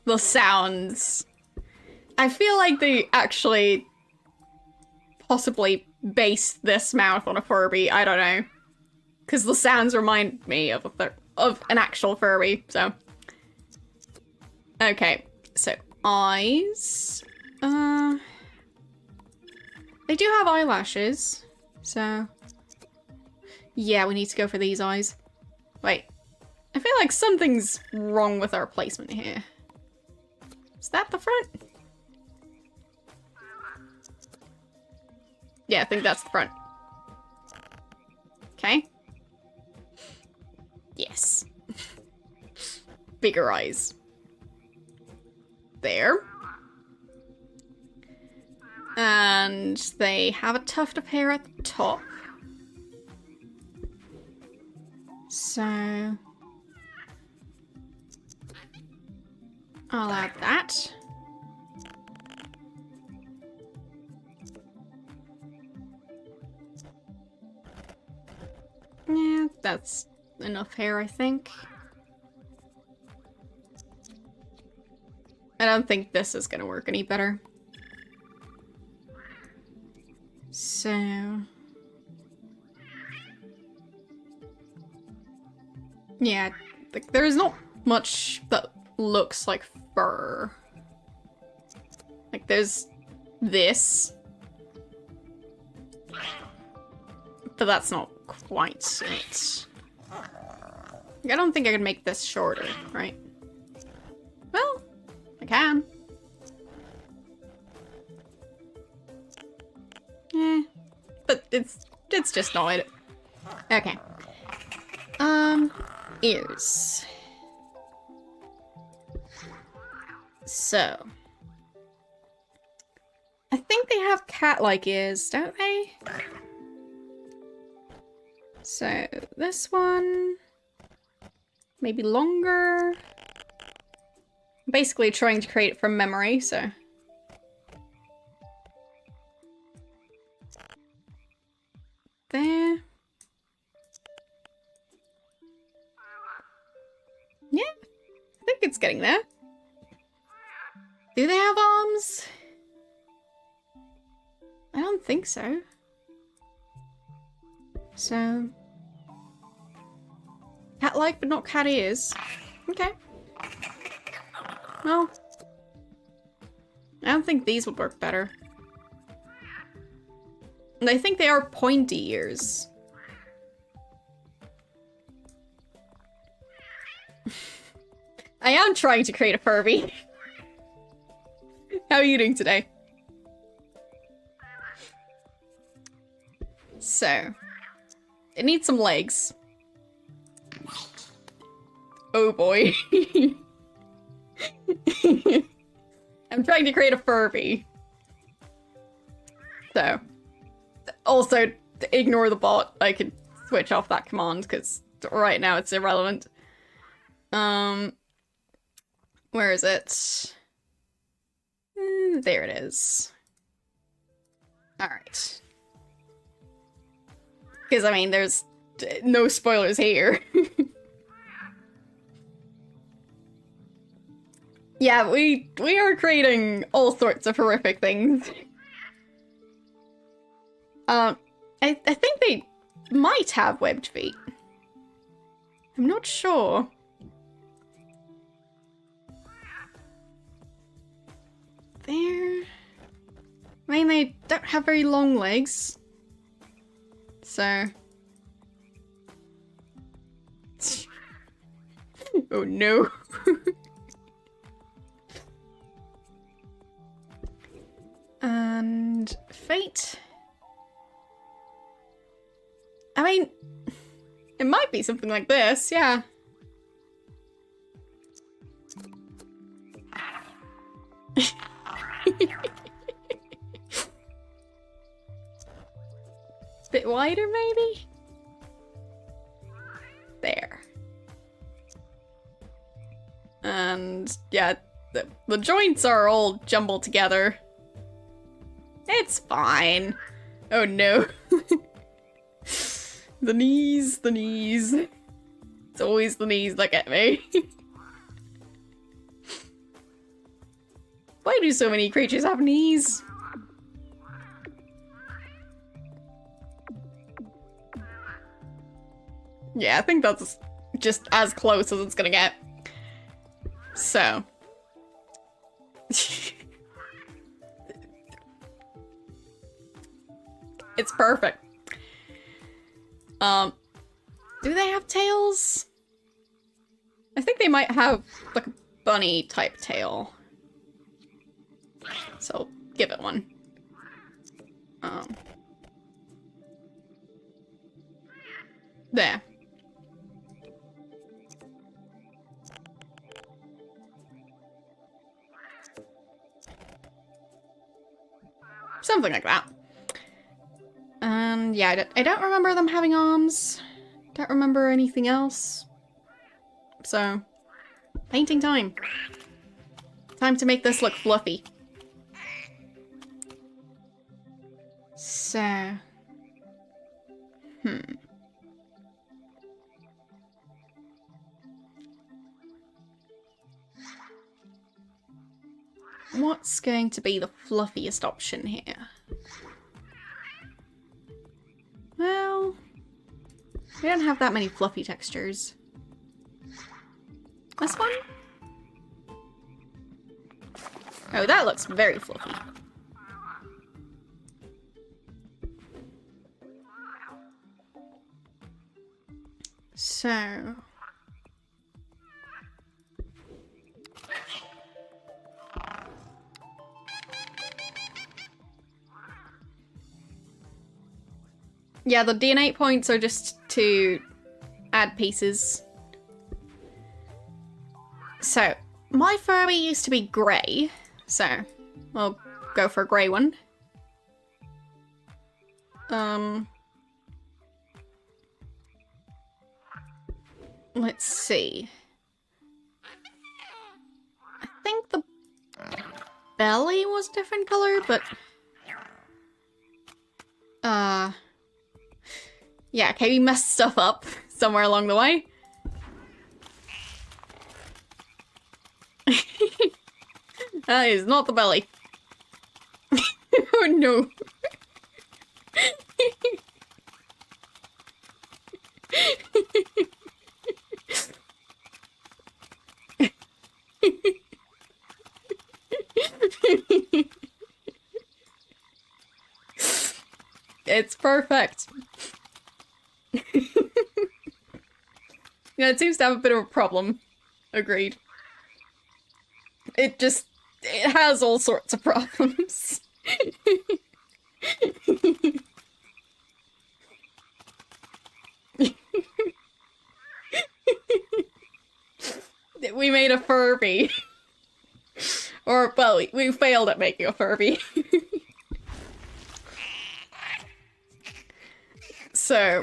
The sounds. I feel like they actually possibly based this mouth on a Furby. I don't know. Because the sounds remind me of an actual Furby, so. Okay, so eyes. They do have eyelashes, so. Yeah, we need to go for these eyes. Wait. I feel like something's wrong with our placement here. Is that the front? Yeah, I think that's the front. Okay. Yes. bigger eyes. There. And they have a tuft of hair at the top. So I'll add that. Yeah, that's enough hair, I think. I don't think this is gonna work any better. So... yeah, like, there's not much that looks like fur. Like, there's this. But that's not quite it. I don't think I can make this shorter, right? Well, I can. Eh, but it's just not it. Okay. Ears. So. I think they have cat-like ears, don't they? So, this one... maybe longer? I'm basically trying to create it from memory, so... there. Yeah, I think it's getting there. Do they have arms? I don't think so. So... cat-like, but not cat ears. Okay. Well... I don't think these would work better. And I think they are pointy ears. I am trying to create a Furby. How are you doing today? So, it needs some legs. Oh boy. I'm trying to create a Furby. So, also, ignore the bot. I could switch off that command because right now it's irrelevant. Where is it? There it is. Alright. Because, I mean, there's no spoilers here. Yeah, we are creating all sorts of horrific things. I think they might have webbed feet. I'm not sure. There. I mean, they don't have very long legs. So. Oh no. And fate. I mean, it might be something like this, yeah. Bit wider, maybe? There. And, yeah, the joints are all jumbled together. It's fine. Oh no. The knees, the knees. It's always the knees that get me. Why do so many creatures have knees? Yeah, I think that's just as close as it's gonna get. So. It's perfect. Do they have tails? I think they might have like a bunny type tail. So I'll give it one. There. Something like that. And yeah, I don't remember them having arms. Don't remember anything else. So, painting time. Time to make this look fluffy. So... What's going to be the fluffiest option here? Well... we don't have that many fluffy textures. This one? Oh, that looks very fluffy. So... yeah, the DNA points are just to add pieces. So, my Furby used to be grey, so we'll go for a grey one. Let's see. I think the belly was a different colour, but... yeah, okay, we messed stuff up somewhere along the way. That is not the belly. Oh no. It's perfect. Yeah, it seems to have a bit of a problem. Agreed. It has all sorts of problems. We made a Furby. Or, well, we failed at making a Furby. So,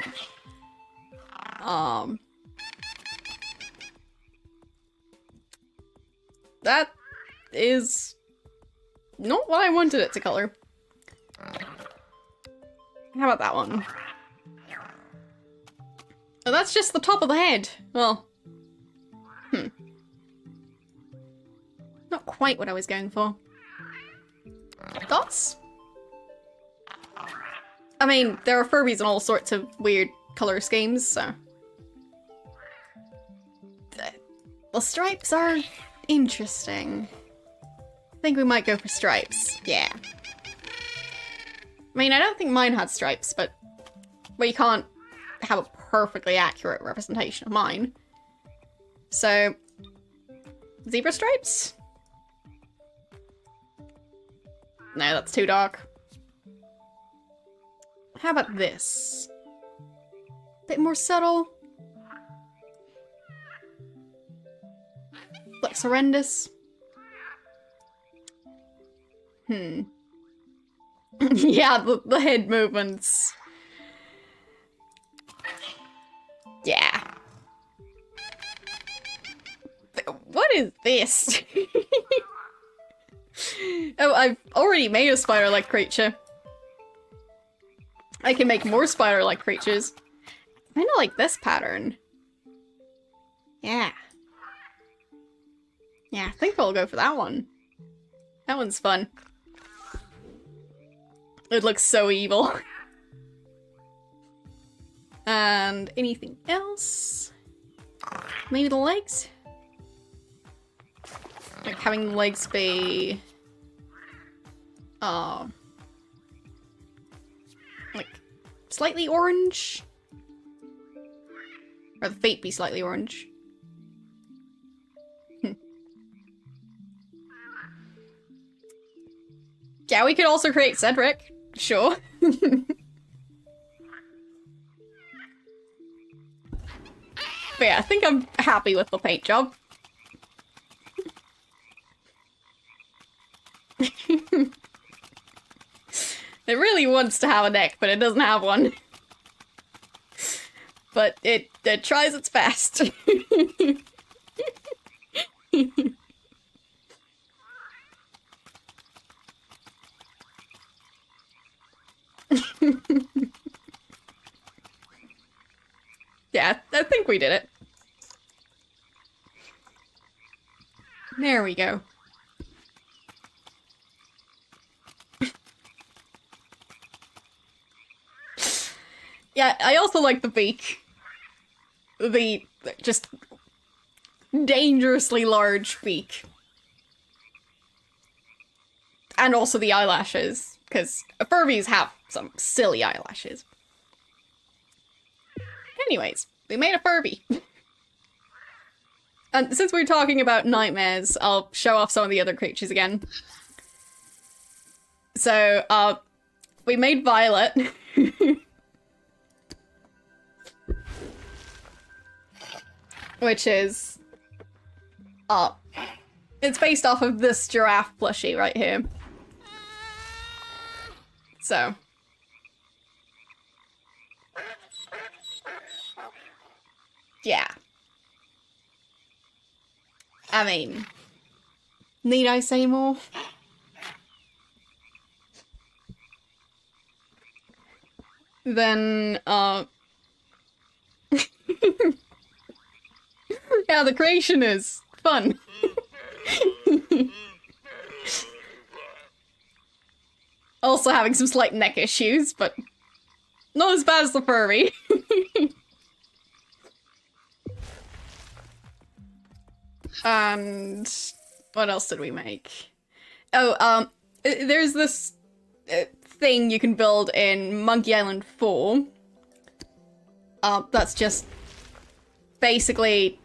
that is not what I wanted it to color. How about that one? Oh, that's just the top of the head. Well, not quite what I was going for. Dots? I mean, there are Furbies in all sorts of weird color schemes, so... the stripes are interesting. I think we might go for stripes. Yeah. I mean, I don't think mine had stripes, but you can't have a perfectly accurate representation of mine. So, zebra stripes? No, that's too dark. How about this? Bit more subtle. Looks horrendous. Yeah, the head movements. Yeah. What is this? Oh, I've already made a spider-like creature. I can make more spider-like creatures. I kinda like this pattern. Yeah. Yeah, I think I'll go for that one. That one's fun. It looks so evil. And anything else? Maybe the legs? Like having the legs be... like slightly orange? Or the feet be slightly orange? Yeah, we could also create Cedric. Sure. But yeah, I think I'm happy with the paint job. really wants to have a neck, but it doesn't have one. But it tries its best. Yeah, I think we did it. There we go. Yeah, I also like the beak. The just dangerously large beak. And also the eyelashes, because Furbies have some silly eyelashes. Anyways, we made a Furby. And since we're talking about nightmares, I'll show off some of the other creatures again. So, we made Violet. Which is... it's based off of this giraffe plushie right here. So... yeah. I mean... need I say more? Then, yeah, the creation is fun. Also having some slight neck issues, but not as bad as the furry. And what else did we make? Oh, there's this thing you can build in Monkey Island 4. That's just basically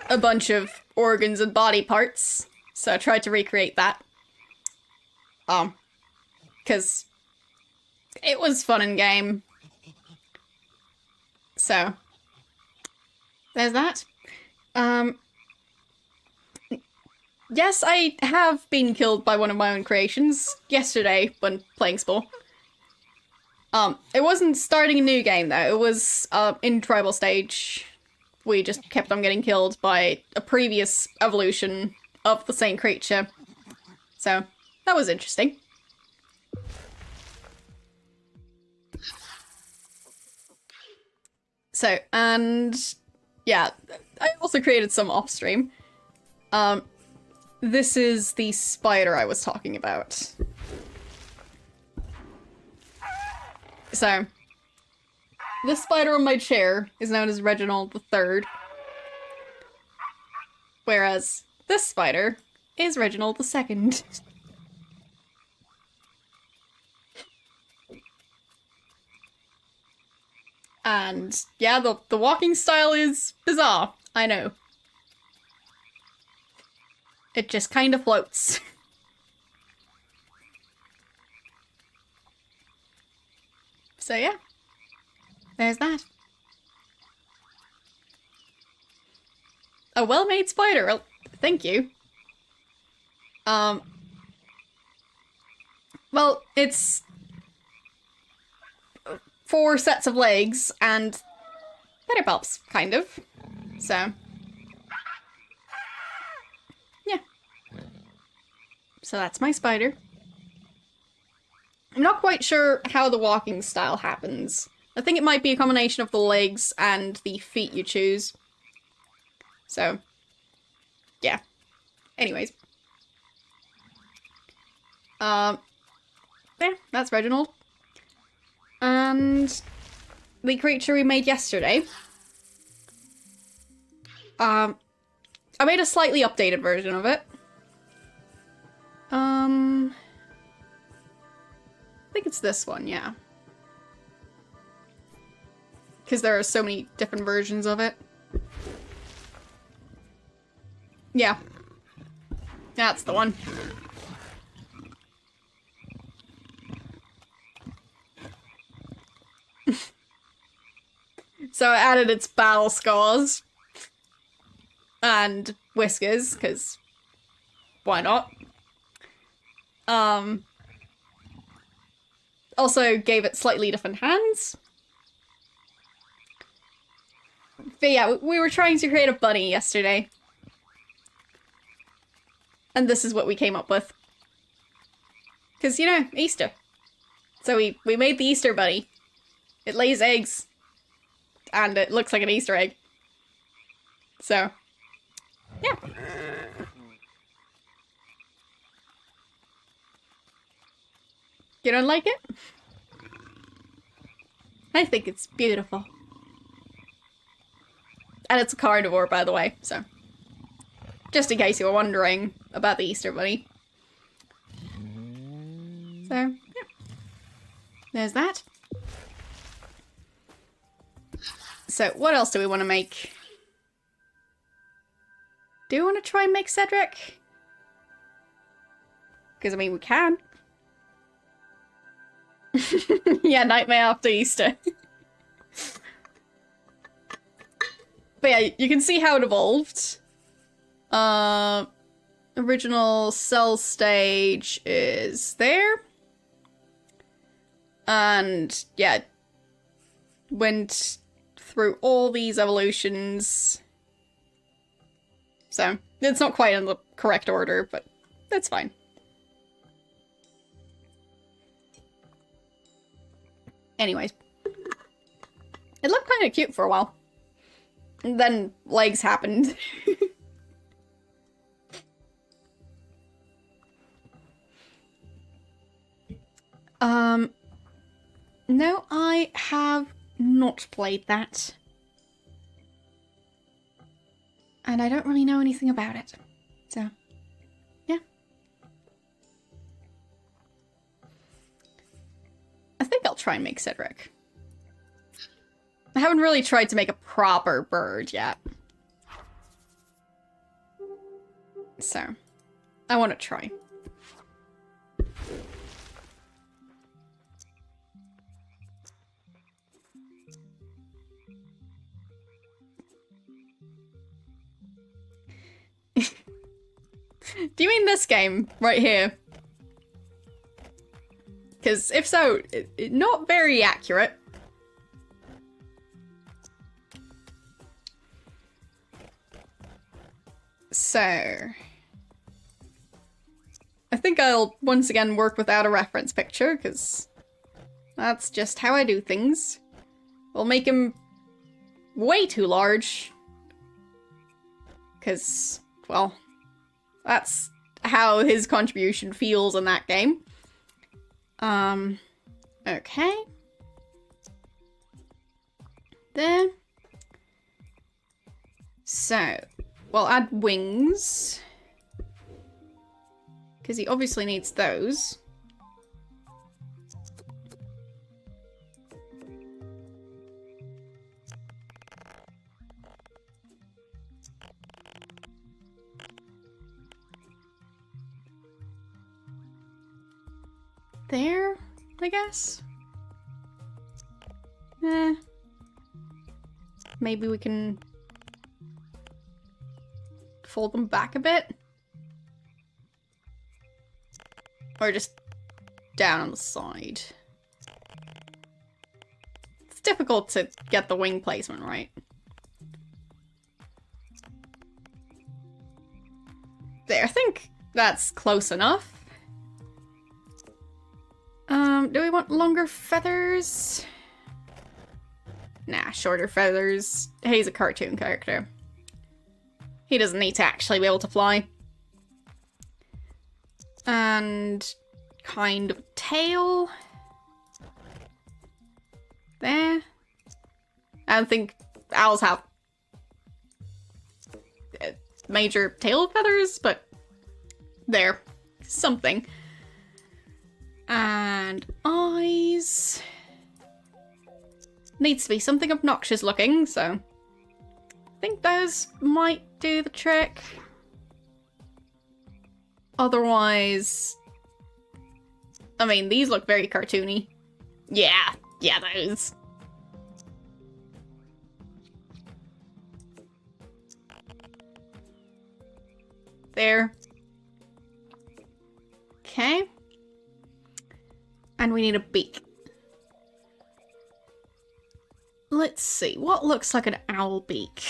a bunch of organs and body parts. So I tried to recreate that. Because it was fun in game. So there's that. Yes, I have been killed by one of my own creations yesterday when playing Spore. It wasn't starting a new game though, it was in tribal stage. We just kept on getting killed by a previous evolution of the same creature. So, that was interesting. So, and yeah, I also created some off stream. This is the spider I was talking about. So, this spider on my chair is known as Reginald III. Whereas this spider is Reginald II. And yeah, the walking style is bizarre, I know. It just kind of floats. So yeah, there's that. A well-made spider, well, thank you. Well, it's 4 sets of legs and better palps, kind of. So, yeah. So that's my spider. I'm not quite sure how the walking style happens. I think it might be a combination of the legs and the feet you choose. So, yeah. Anyways. Yeah, that's Reginald. And the creature we made yesterday. I made a slightly updated version of it. I think it's this one, yeah. Because there are so many different versions of it. Yeah. That's the one. So I added its battle scars. And whiskers, because why not? also gave it slightly different hands. But yeah, we were trying to create a bunny yesterday. And this is what we came up with. Because, you know, Easter. So we made the Easter bunny. It lays eggs. And it looks like an Easter egg. So, yeah. You don't like it? I think it's beautiful. And it's a carnivore, by the way, so. Just in case you were wondering about the Easter bunny. So, yeah. There's that. So, what else do we want to make? Do we want to try and make Cedric? Because, I mean, we can. Yeah, Nightmare After Easter. But yeah, you can see how it evolved. Original cell stage is there. And yeah, went through all these evolutions. So, it's not quite in the correct order, but that's fine. Anyways. It looked kind of cute for a while. And then legs happened. No, I have not played that. And I don't really know anything about it. So, yeah. I think I'll try and make Cedric. I haven't really tried to make a proper bird yet. So, I want to try. Do you mean this game right here? Because if so, not very accurate. So, I think I'll once again work without a reference picture, because that's just how I do things. We'll make him way too large. Because, well, that's how his contribution feels in that game. Okay. There. So, we'll add wings. Because he obviously needs those. There, I guess. Maybe we can fold them back a bit. Or just down on the side. It's difficult to get the wing placement right. There, I think that's close enough. Do we want longer feathers? Nah, shorter feathers. He's a cartoon character. He doesn't need to actually be able to fly. And kind of tail. There. I don't think owls have major tail feathers, but there. Something. And eyes. Needs to be something obnoxious looking, so I think those might do the trick. Otherwise, I mean, these look very cartoony. Yeah, those. There. Okay. And we need a beak. let's see. What looks like an owl beak?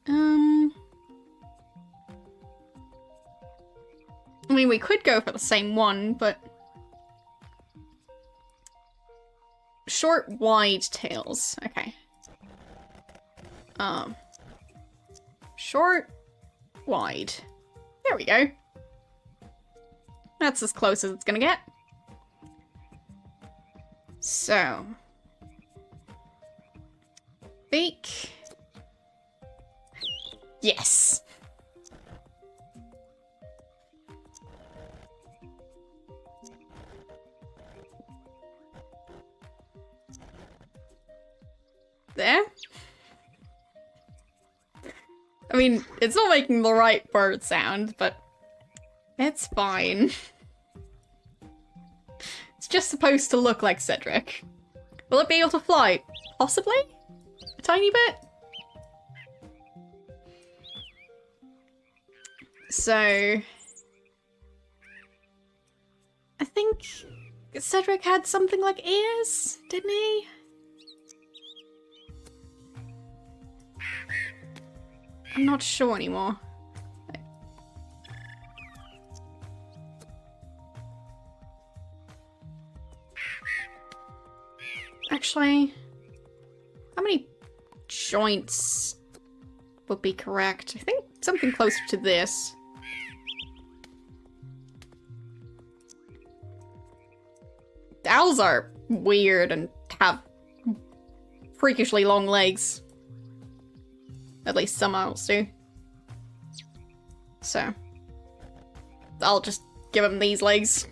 I mean, we could go for the same one, but... Short, wide tails. Okay. Short, wide. There we go. That's as close as it's gonna get. So. Beak. Yes. There. I mean, it's not making the right bird sound, but it's fine. It's just supposed to look like Cedric. Will it be able to fly? Possibly? A tiny bit? So... I think Cedric had something like ears, didn't he? I'm not sure anymore. Actually, how many joints would be correct? I think something closer to this. Owls are weird and have freakishly long legs. At least some owls do. So, I'll just give them these legs.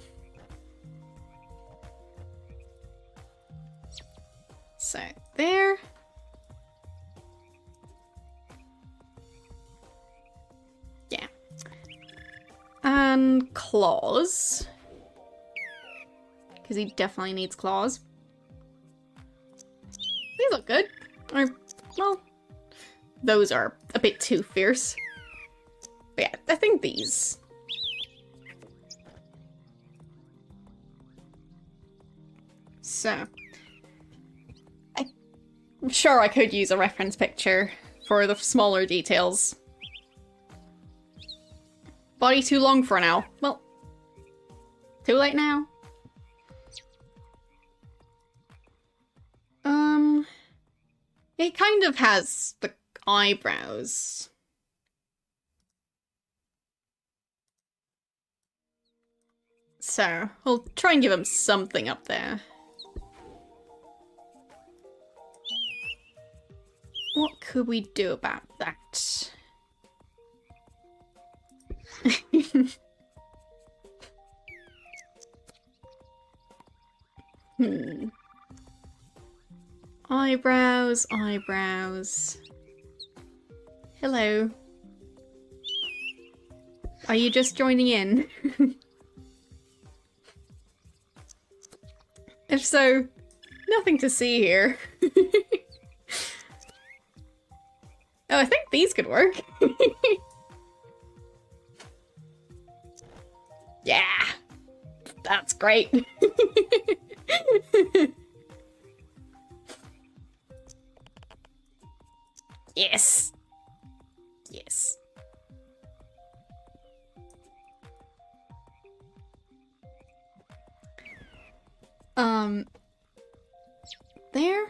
So, there. Yeah. And claws. Because he definitely needs claws. These look good. Or, well... Those are a bit too fierce. But yeah, I think these. So. I'm sure I could use a reference picture for the smaller details. Body too long for an owl. Well, too late now. It kind of has the eyebrows. So, we'll try and give him something up there. What could we do about that? Eyebrows, eyebrows. Hello. Are you just joining in? If so, nothing to see here. Oh, I think these could work. Yeah, that's great. Yes. Yes. There.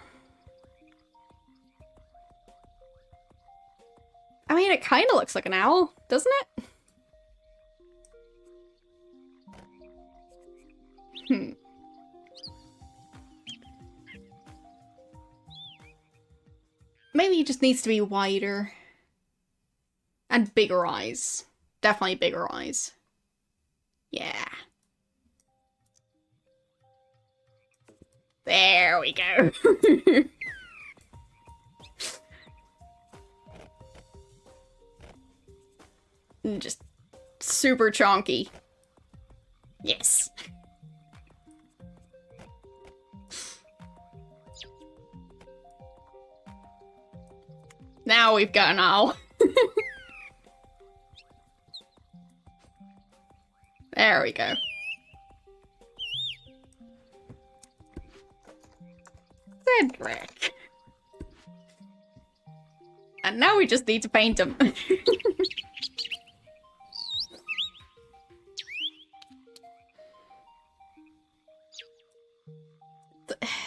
I mean, it kind of looks like an owl, doesn't it? Maybe he just needs to be wider. And bigger eyes. Definitely bigger eyes. Yeah. There we go. Just super chonky. Yes. Now we've got an owl. There we go. Cedric. And now we just need to paint him.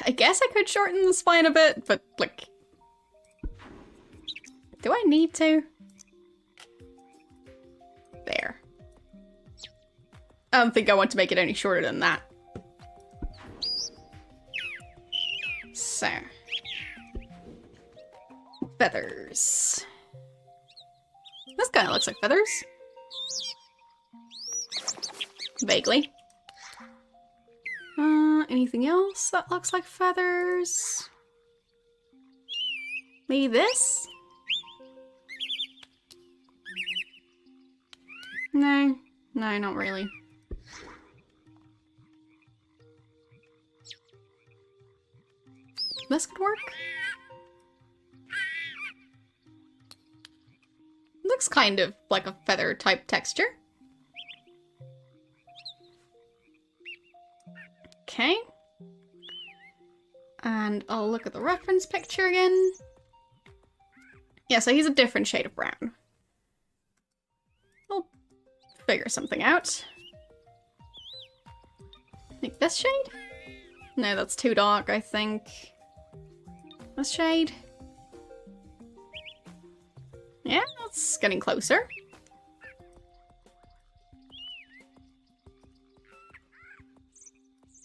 I guess I could shorten the spine a bit, but like... Do I need to? There. I don't think I want to make it any shorter than that. So. Feathers. This kind of looks like feathers. Vaguely. Anything else that looks like feathers? Maybe this? No. No, not really. This could work. Looks kind of like a feather type texture. Okay. And I'll look at the reference picture again. Yeah, so he's a different shade of brown. We'll figure something out. Like this shade? No, that's too dark, I think. This shade? Yeah, that's getting closer.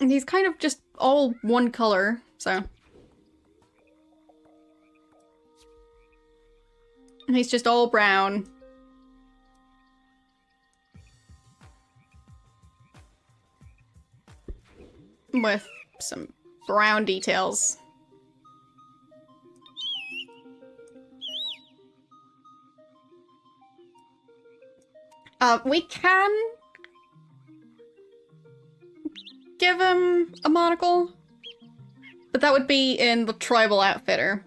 And he's kind of just all one color, so. And he's just all brown. With some brown details. We can give him a monocle, but that would be in the tribal outfitter.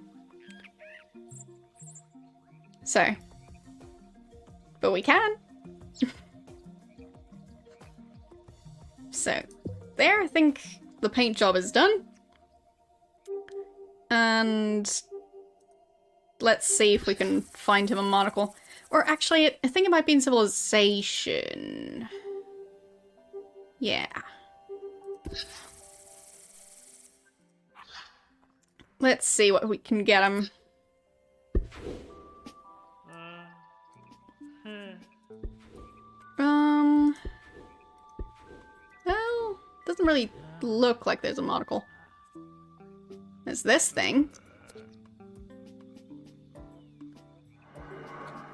So, but we can. So, there, I think the paint job is done. And let's see if we can find him a monocle. Or actually, I think it might be in civilization. Yeah. Let's see what we can get him. Well, doesn't really look like there's a monocle. There's this thing.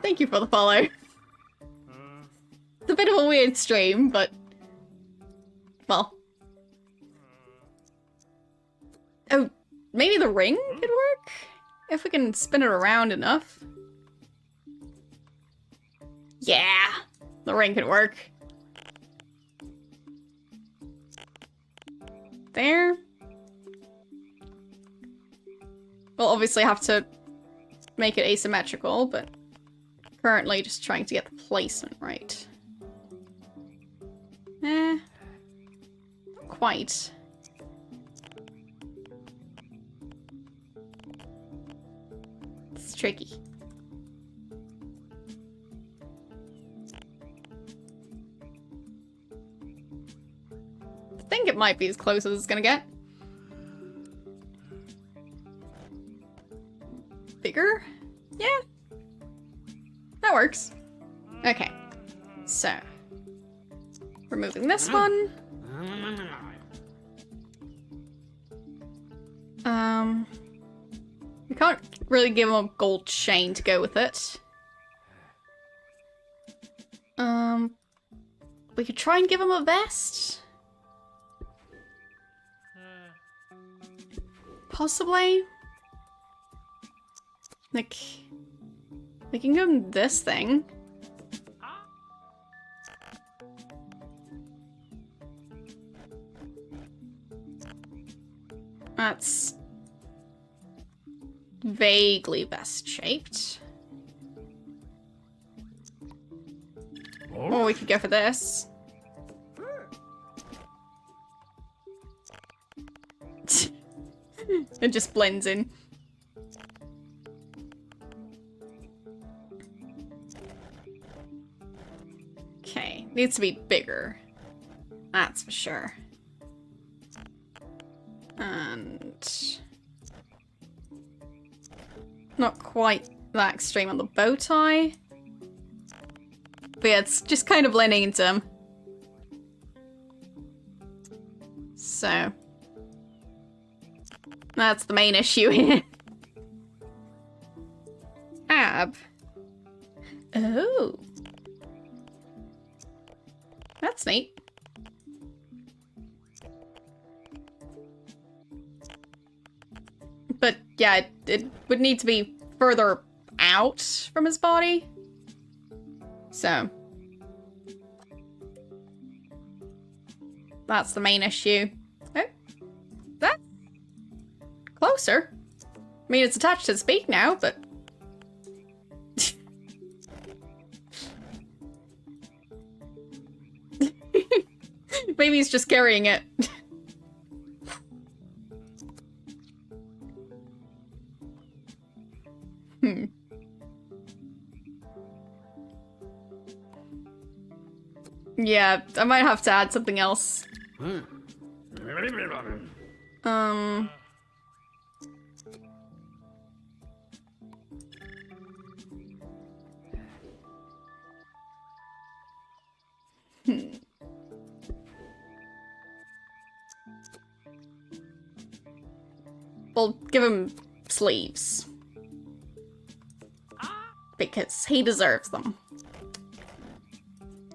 Thank you for the follow. It's a bit of a weird stream, but... well. Oh, maybe the ring could work? If we can spin it around enough. Yeah! The ring could work. There. We'll obviously have to make it asymmetrical, but currently just trying to get the placement right. Not quite. It's tricky. I think it might be as close as it's gonna get. Bigger? Yeah. That works. Okay. So. Removing this one. We can't really give him a gold chain to go with it. We could try and give him a vest. Possibly. Like, we can give him this thing. That's vaguely vest shaped. Or we could go for this. It just blends in. Needs to be bigger. That's for sure. And not quite that extreme on the bow tie. But yeah, it's just kind of blending into them. So that's the main issue here. Ab. Oh. That's neat. But yeah, it would need to be further out from his body. So that's the main issue. Oh, that's closer. I mean, it's attached to his beak now, but maybe he's just carrying it. Yeah, I might have to add something else. We'll give him sleeves. Because he deserves them.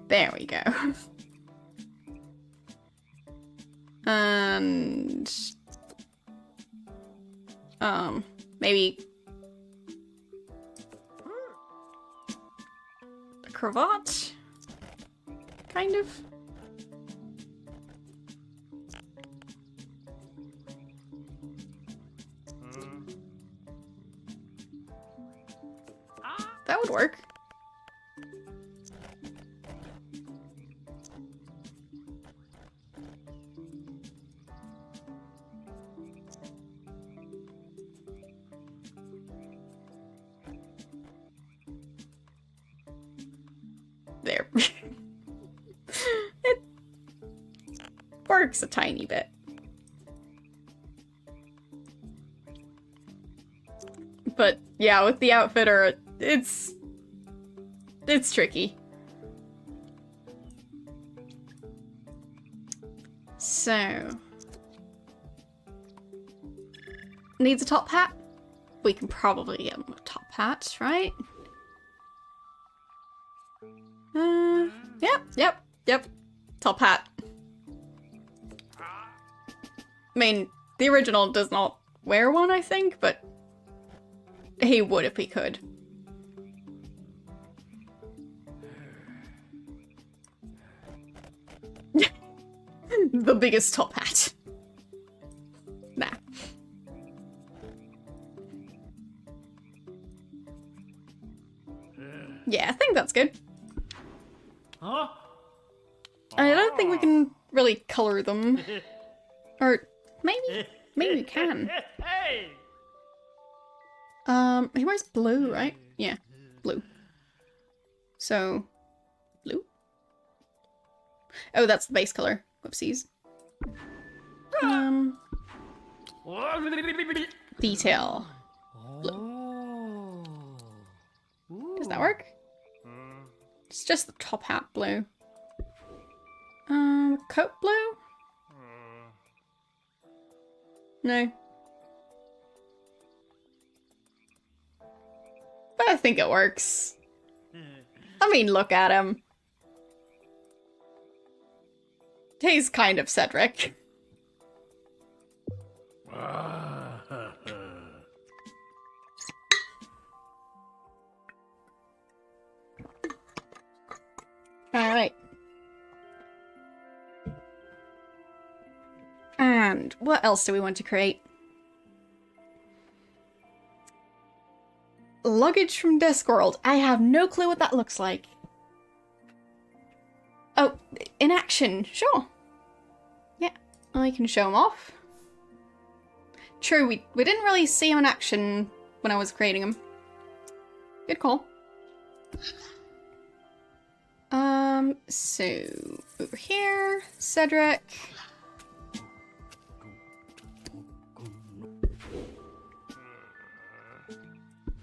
There we go. And maybe a cravat, kind of. That would work. There. It works a tiny bit. But yeah, with the outfitter, it's tricky. So needs a top hat. We can probably get him a top hat, right? Yep. Top hat. I mean, the original does not wear one, I think, but he would if he could. The biggest top hat. Nah. Yeah, I think that's good. Huh? I don't think we can really color them. Or maybe we can. He wears blue, right? Yeah, blue. So, blue? Oh, that's the base color. Whoopsies. Detail. Blue. Does that work? It's just the top hat blue. Coat blue? No. But I think it works. I mean, look at him. He's kind of Cedric. Alright. And what else do we want to create? Luggage from Discworld. I have no clue what that looks like. Oh, in action. Sure. Yeah, I can show him off. True, we didn't really see him in action when I was creating him. Good call. So over here, Cedric.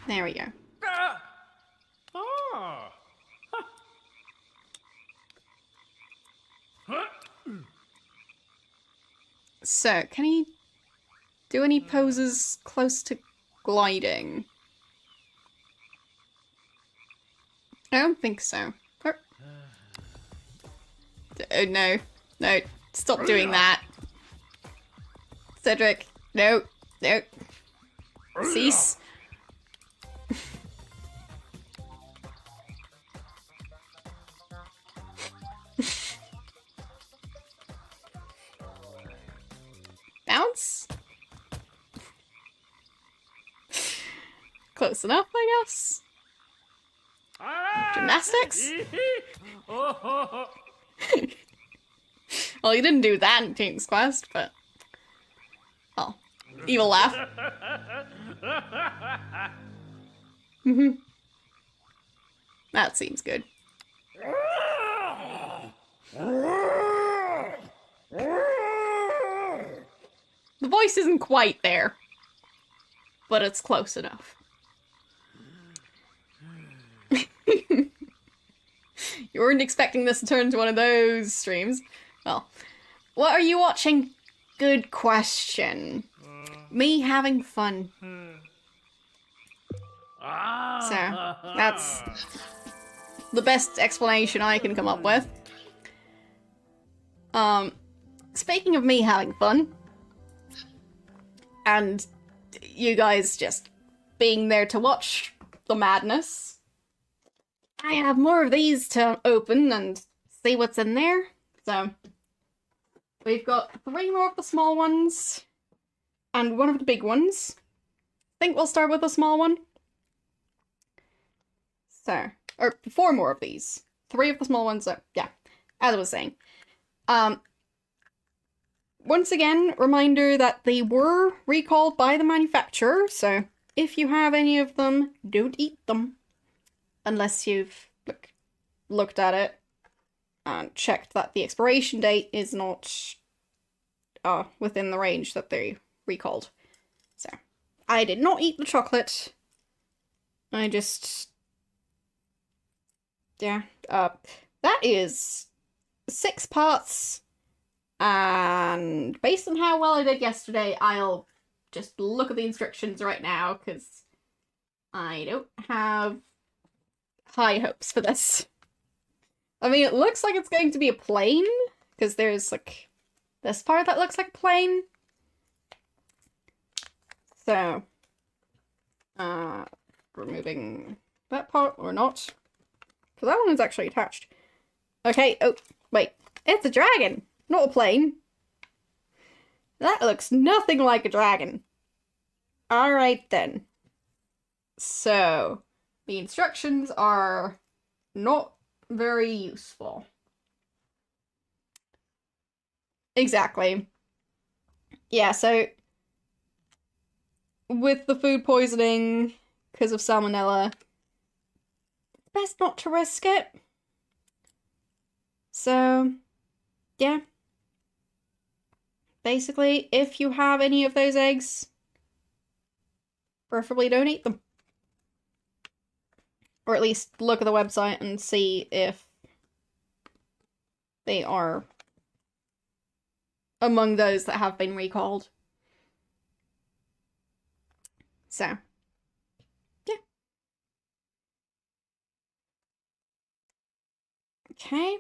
There we go. So, can he do any poses close to gliding? I don't think so. Oh, no. No. Stop doing that. Cedric. No. No. Cease. Bounce? Close enough, I guess. Gymnastics? Well, you didn't do that in King's Quest, but... Oh. Evil laugh. That seems good. The voice isn't quite there, but it's close enough. You weren't expecting this to turn into one of those streams. Well, what are you watching? Good question. Me having fun. So, that's the best explanation I can come up with. Speaking of me having fun, and you guys just being there to watch the madness, I have more of these to open and see what's in there. So, we've got 3 more of the small ones, and 1 of the big ones. I think we'll start with the small one. So, or 4 more of these. 3 of the small ones, so, yeah, as I was saying. Once again, reminder that they were recalled by the manufacturer, so if you have any of them, don't eat them. Unless you've looked at it and checked that the expiration date is not within the range that they recalled. So, I did not eat the chocolate. I just... Yeah. That is 6 parts. And based on how well I did yesterday, I'll just look at the instructions right now, because I don't have high hopes for this. I mean, it looks like it's going to be a plane, because there's, like, this part that looks like a plane. So, removing that part, or not. So that one is actually attached. Okay, oh, wait. It's a dragon, not a plane. That looks nothing like a dragon. Alright then. So, the instructions are not very useful. Exactly. Yeah, so with the food poisoning because of salmonella, best not to risk it. So, yeah. Basically, if you have any of those eggs, preferably don't eat them. Or at least look at the website and see if they are among those that have been recalled. So, yeah. Okay.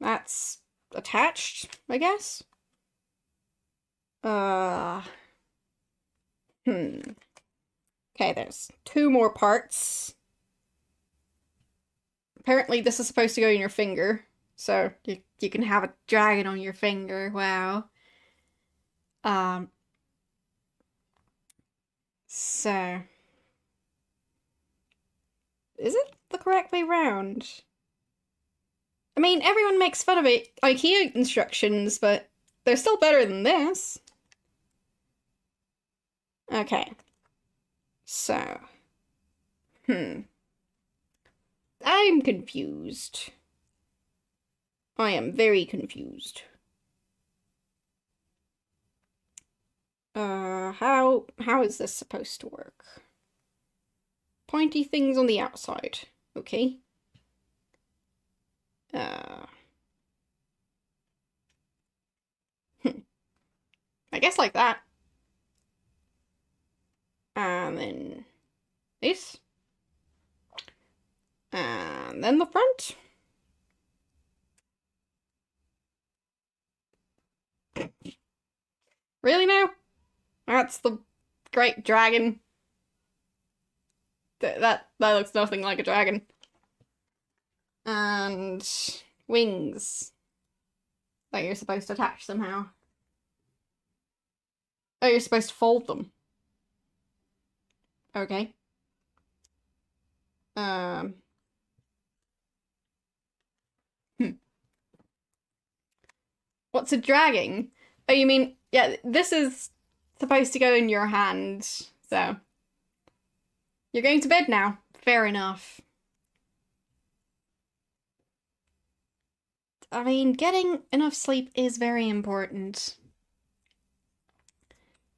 That's attached, I guess. Okay, there's 2 more parts. Apparently this is supposed to go in your finger, so you can have a dragon on your finger. Wow. So, is it the correct way round? I mean, everyone makes fun of it, IKEA instructions, but they're still better than this. Okay. So, I I'm confused. I am very confused. How is this supposed to work? Pointy things on the outside. Okay. I guess like that. And then this. And then the front. Really now? That's the great dragon. That looks nothing like a dragon. And wings that you're supposed to attach somehow. Oh, you're supposed to fold them. Okay. What's a dragging? Oh, you mean, yeah, this is supposed to go in your hand, so. You're going to bed now. Fair enough. I mean, getting enough sleep is very important.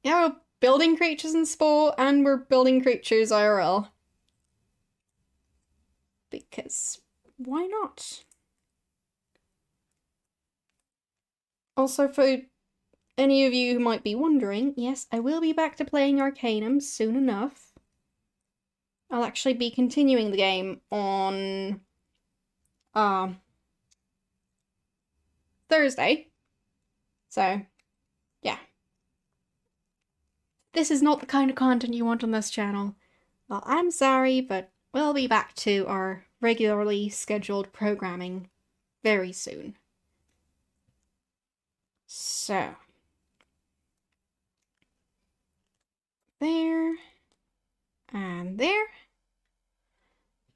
Yeah, we're building creatures in Spore, and we're building creatures IRL. Because why not? Also, for any of you who might be wondering, yes, I will be back to playing Arcanum soon enough. I'll actually be continuing the game on Thursday. So, yeah. This is not the kind of content you want on this channel. Well, I'm sorry, but we'll be back to our regularly scheduled programming very soon. So. There. And there.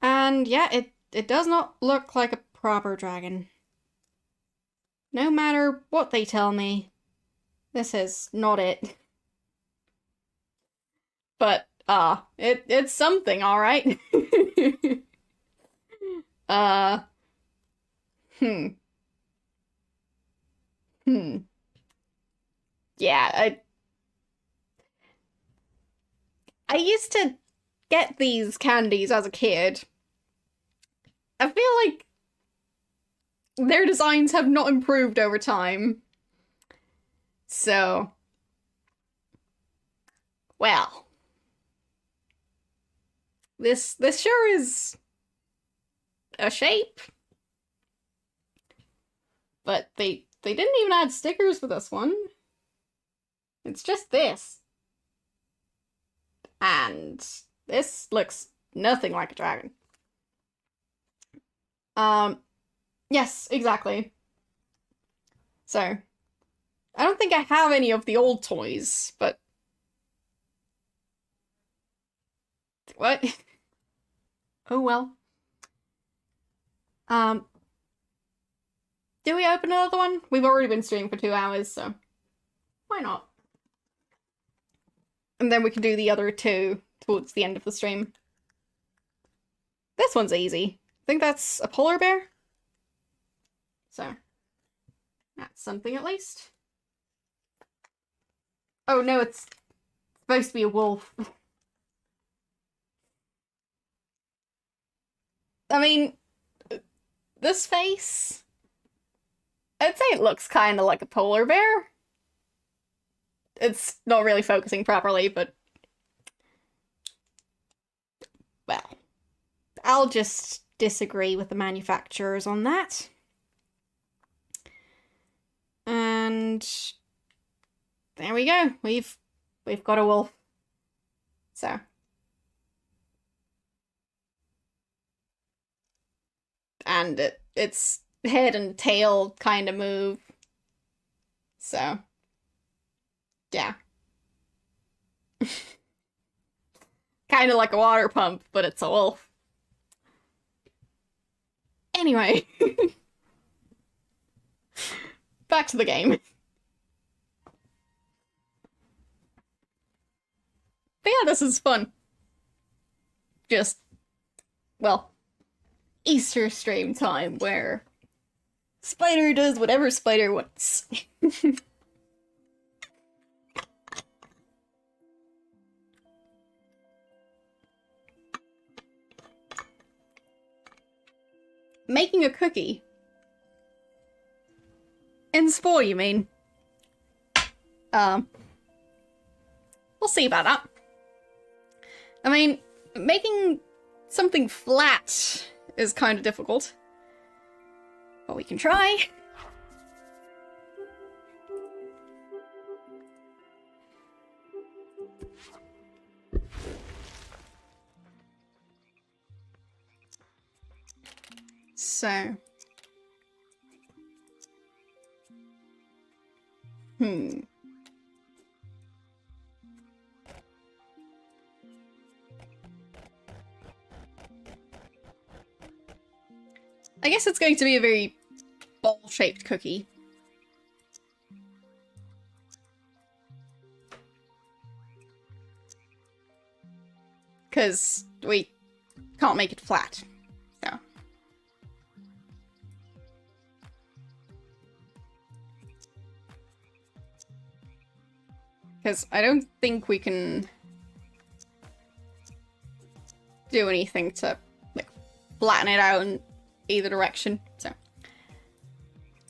And yeah, it does not look like a proper dragon. No matter what they tell me, this is not it. But, it's something, alright. Hmm. Yeah, I used to get these candies as a kid. I feel like their designs have not improved over time. So, well, this sure is a shape. But they didn't even add stickers for this one. It's just this. And this looks nothing like a dragon. Yes, exactly. So, I don't think I have any of the old toys, but... What? Oh well. Do we open another one? We've already been streaming for 2 hours, so... Why not? And then we can do the other two towards the end of the stream. This one's easy. I think that's a polar bear. So, that's something at least. Oh no, it's supposed to be a wolf. I mean, this face... I'd say it looks kind of like a polar bear. It's not really focusing properly, but... Well, I'll just disagree with the manufacturers on that. And... there we go. We've got a wolf. So... and its head and tail kind of move. So... yeah. Kind of like a water pump, but it's a wolf. Anyway. Back to the game. But yeah, this is fun. Just, well, Easter stream time where Spider does whatever Spider wants. Making a cookie. In Spore, you mean? We'll see about that. I mean, making something flat is kind of difficult. But we can try. So. I guess it's going to be a very ball-shaped cookie. Because we can't make it flat. So. Because I don't think we can do anything to, like, flatten it out in either direction, so.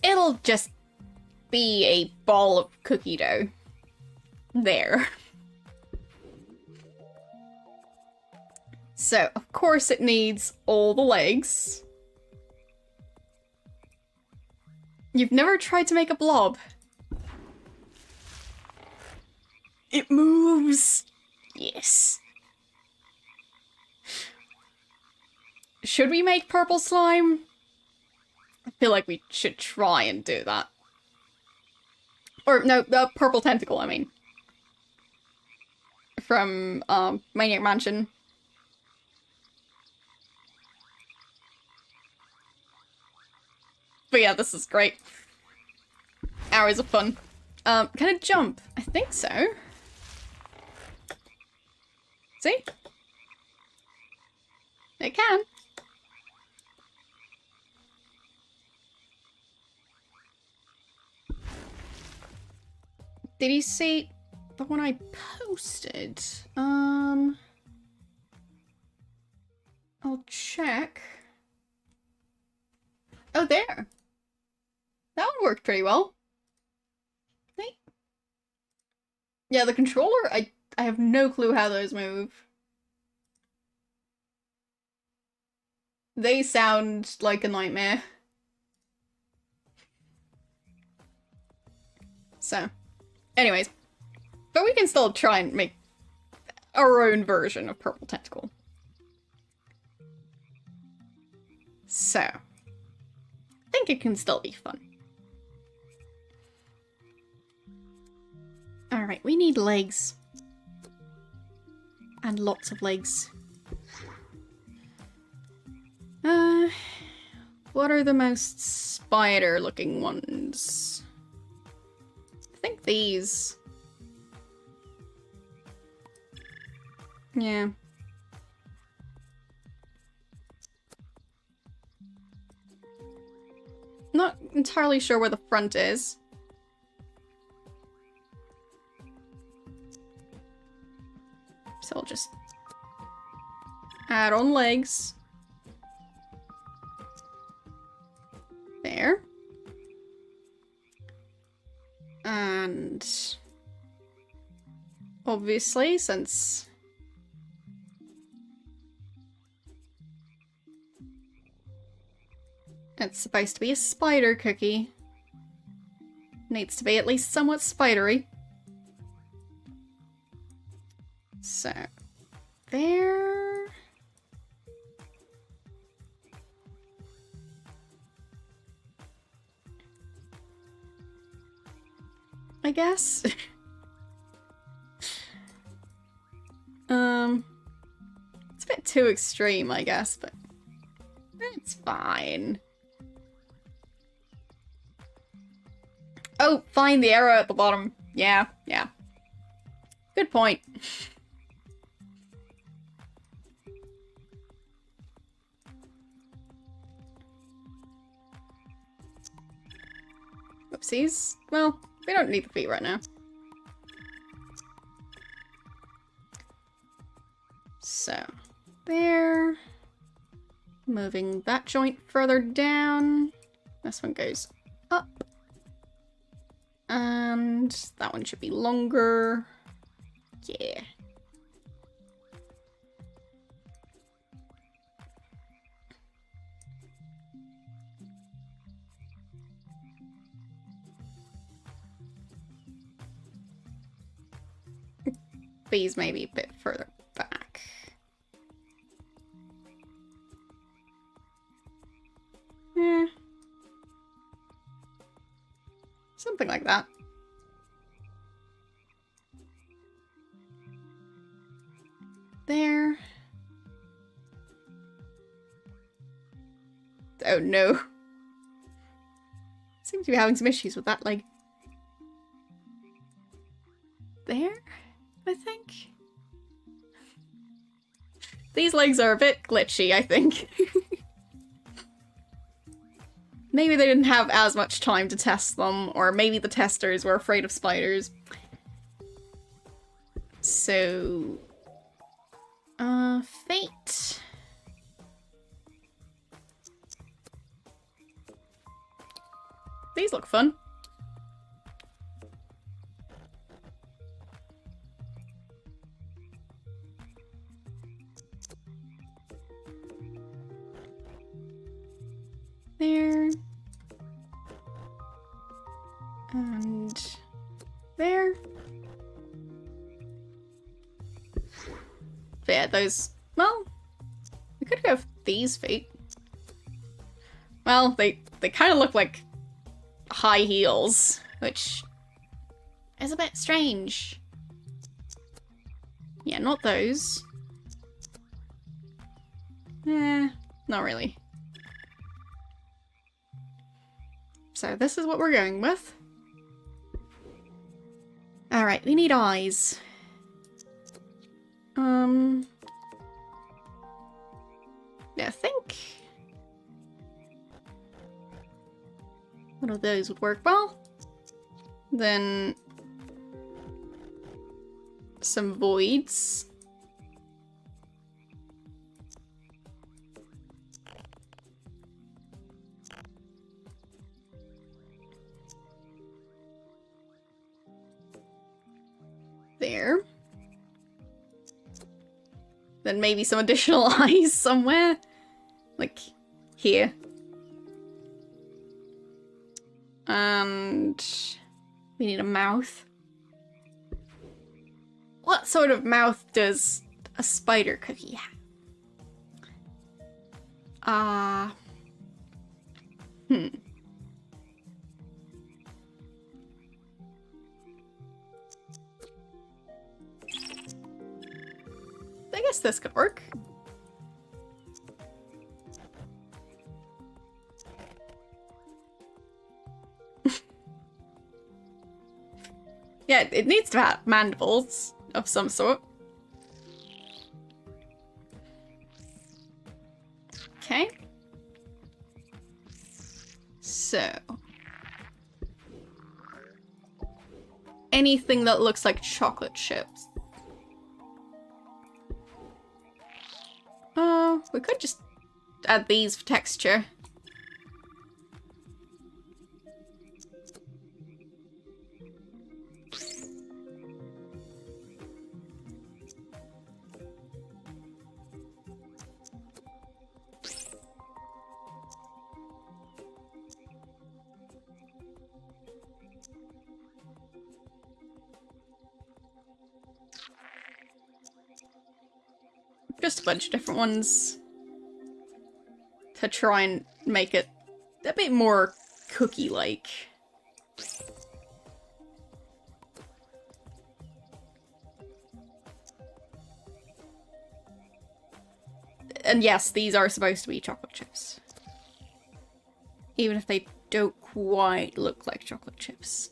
It'll just be a ball of cookie dough. There. So, of course it needs all the legs. You've never tried to make a blob? It moves! Yes. Should we make purple slime? I feel like we should try and do that. Or, no, the purple tentacle, I mean. From, Maniac Mansion. But yeah, this is great. Hours of fun. Can it jump? I think so. See? It can. Did you see the one I posted? I'll check. Oh, there. That one worked pretty well. Hey. Yeah, the controller, I have no clue how those move. They sound like a nightmare. So, anyways. But we can still try and make our own version of Purple Tentacle. So, I think it can still be fun. Alright, we need legs. And lots of legs. What are the most spider-looking ones? I think these. Yeah. Not entirely sure where the front is. So I'll just add on legs. There. And obviously, since it's supposed to be a spider cookie, needs to be at least somewhat spidery. So, there. I guess. It's a bit too extreme, I guess, but it's fine. Oh, find the arrow at the bottom. Yeah, yeah. Good point. Whoopsies. Well, we don't need the feet right now. So, there. Moving that joint further down. This one goes up. And that one should be longer. Yeah. These may be a bit further back. Eh. Something like that. There. Oh no. Seem to be having some issues with that leg. There, I think. These legs are a bit glitchy, I think. Maybe they didn't have as much time to test them, or maybe the testers were afraid of spiders. So... Fate. These look fun. There. And there. But yeah, those, well, we could go with these feet. Well, they kind of look like high heels, which is a bit strange. Yeah, not those. Not really. So this is what we're going with. Alright, we need eyes. Yeah, I think one of those would work well. Then some voids. There. Then maybe some additional eyes somewhere. Like here. And we need a mouth. What sort of mouth does a spider cookie have? I guess this could work. Yeah, it needs to have mandibles of some sort. Okay. So. Anything that looks like chocolate chips. We could just add these for texture. Just a bunch of different ones to try and make it a bit more cookie-like. And yes, these are supposed to be chocolate chips. Even if they don't quite look like chocolate chips.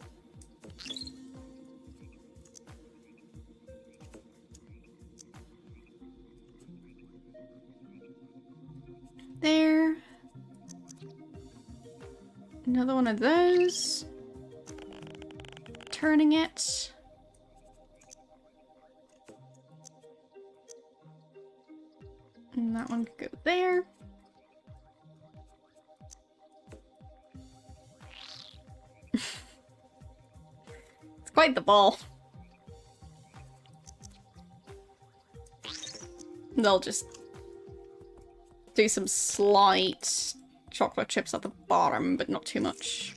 There. Another one of those. turning it. And that one could go there. It's quite the ball. They'll just do some slight chocolate chips at the bottom, but not too much.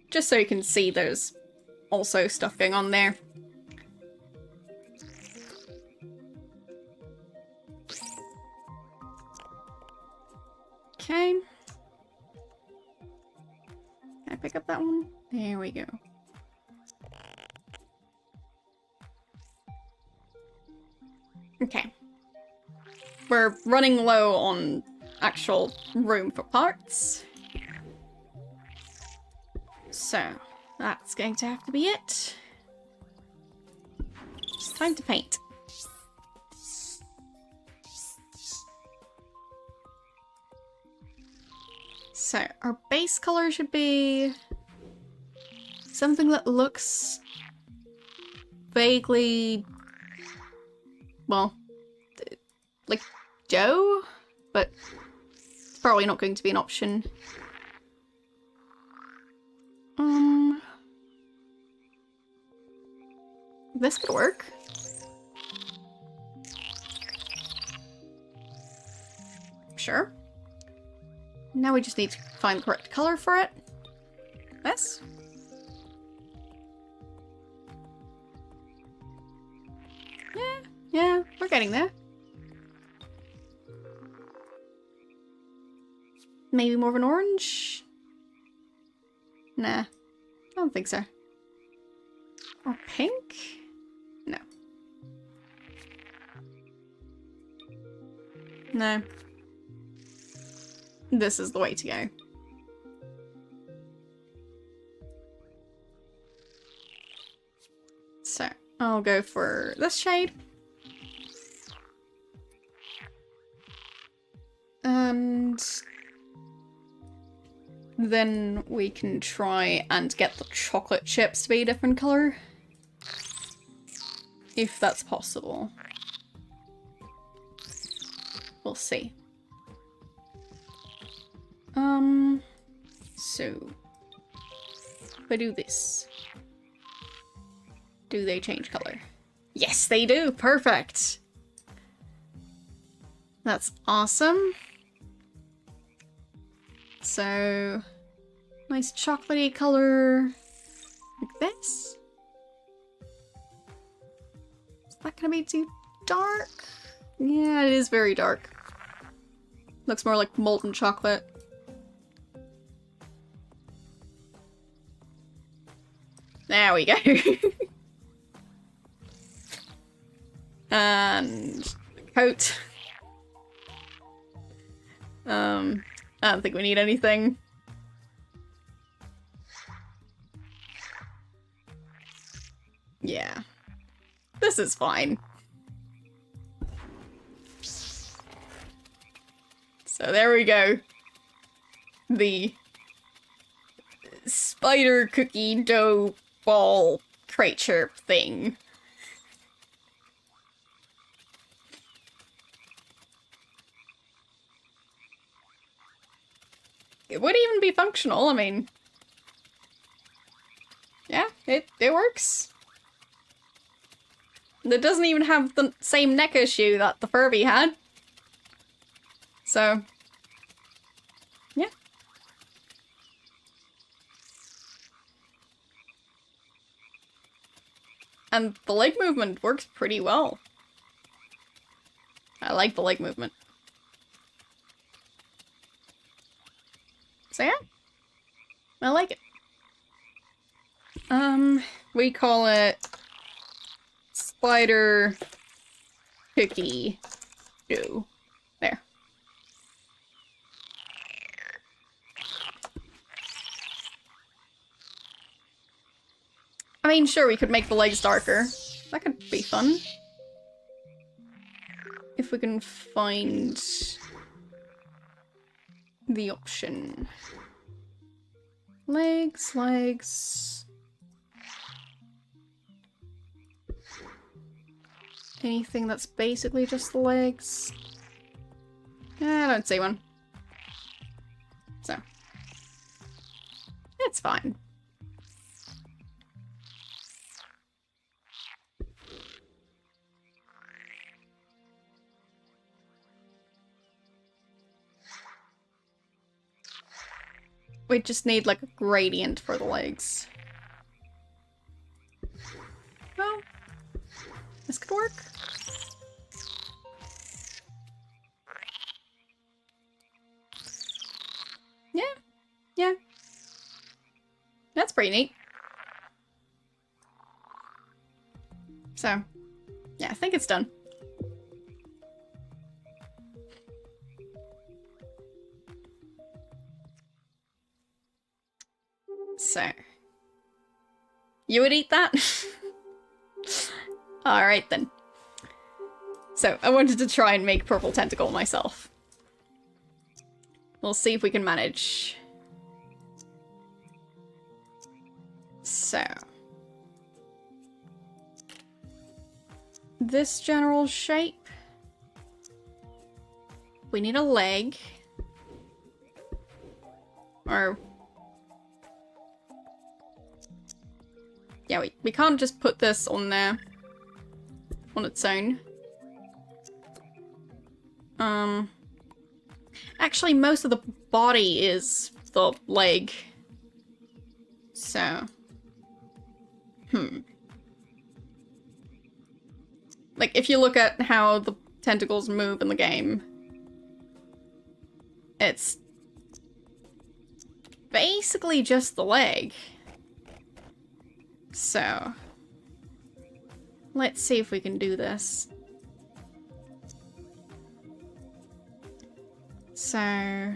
Just so you can see there's also stuff going on there. Okay. Can I pick up that one? There we go. Okay. We're running low on actual room for parts. So, that's going to have to be it. Time to paint. So, our base color should be something that looks vaguely, well, like dough, but it's probably not going to be an option. This could work. Sure. Now we just need to find the correct color for it. This. Yeah, we're getting there. Maybe more of an orange? Nah, I don't think so. Or pink? No. No. This is the way to go. So, I'll go for this shade. And then we can try and get the chocolate chips to be a different color. If that's possible. We'll see. So if I do this, do they change color? Yes, they do! Perfect! That's awesome. So, nice chocolatey color like this. Is that gonna be too dark? Yeah, it is very dark. Looks more like molten chocolate. There we go. And the coat. I don't think we need anything. Yeah. This is fine. So there we go. The spider cookie dough ball creature thing. It would even be functional, I mean. Yeah, it works. It doesn't even have the same neck issue that the Furby had. So, yeah. And the leg movement works pretty well. I like the leg movement. So yeah, I like it. We call it Spider Cookie Dough. There. I mean, sure, we could make the legs darker. That could be fun. If we can find the option. Legs, legs. Anything that's basically just the legs? I don't see one. So. It's fine. We just need like a gradient for the legs. Well, this could work. Yeah, yeah. That's pretty neat. So, yeah, I think it's done. So, you would eat that? Alright then. So, I wanted to try and make purple tentacle myself. We'll see if we can manage. So. This general shape. We need a leg. Or... yeah, we can't just put this on there. On its own. Actually, most of the body is the leg. So. Like, if you look at how the tentacles move in the game, it's basically just the leg. So, let's see if we can do this. So,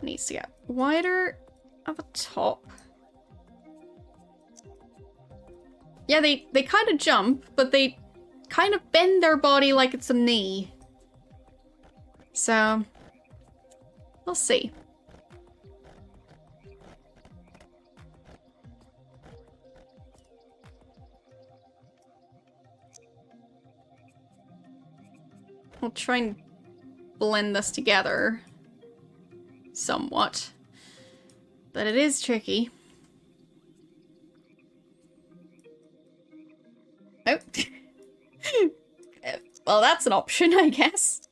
needs to get wider at the top. Yeah, they kind of jump, but they kind of bend their body like it's a knee. So, we'll see. We'll try and blend this together somewhat, but it is tricky. Oh. Well, that's an option, I guess.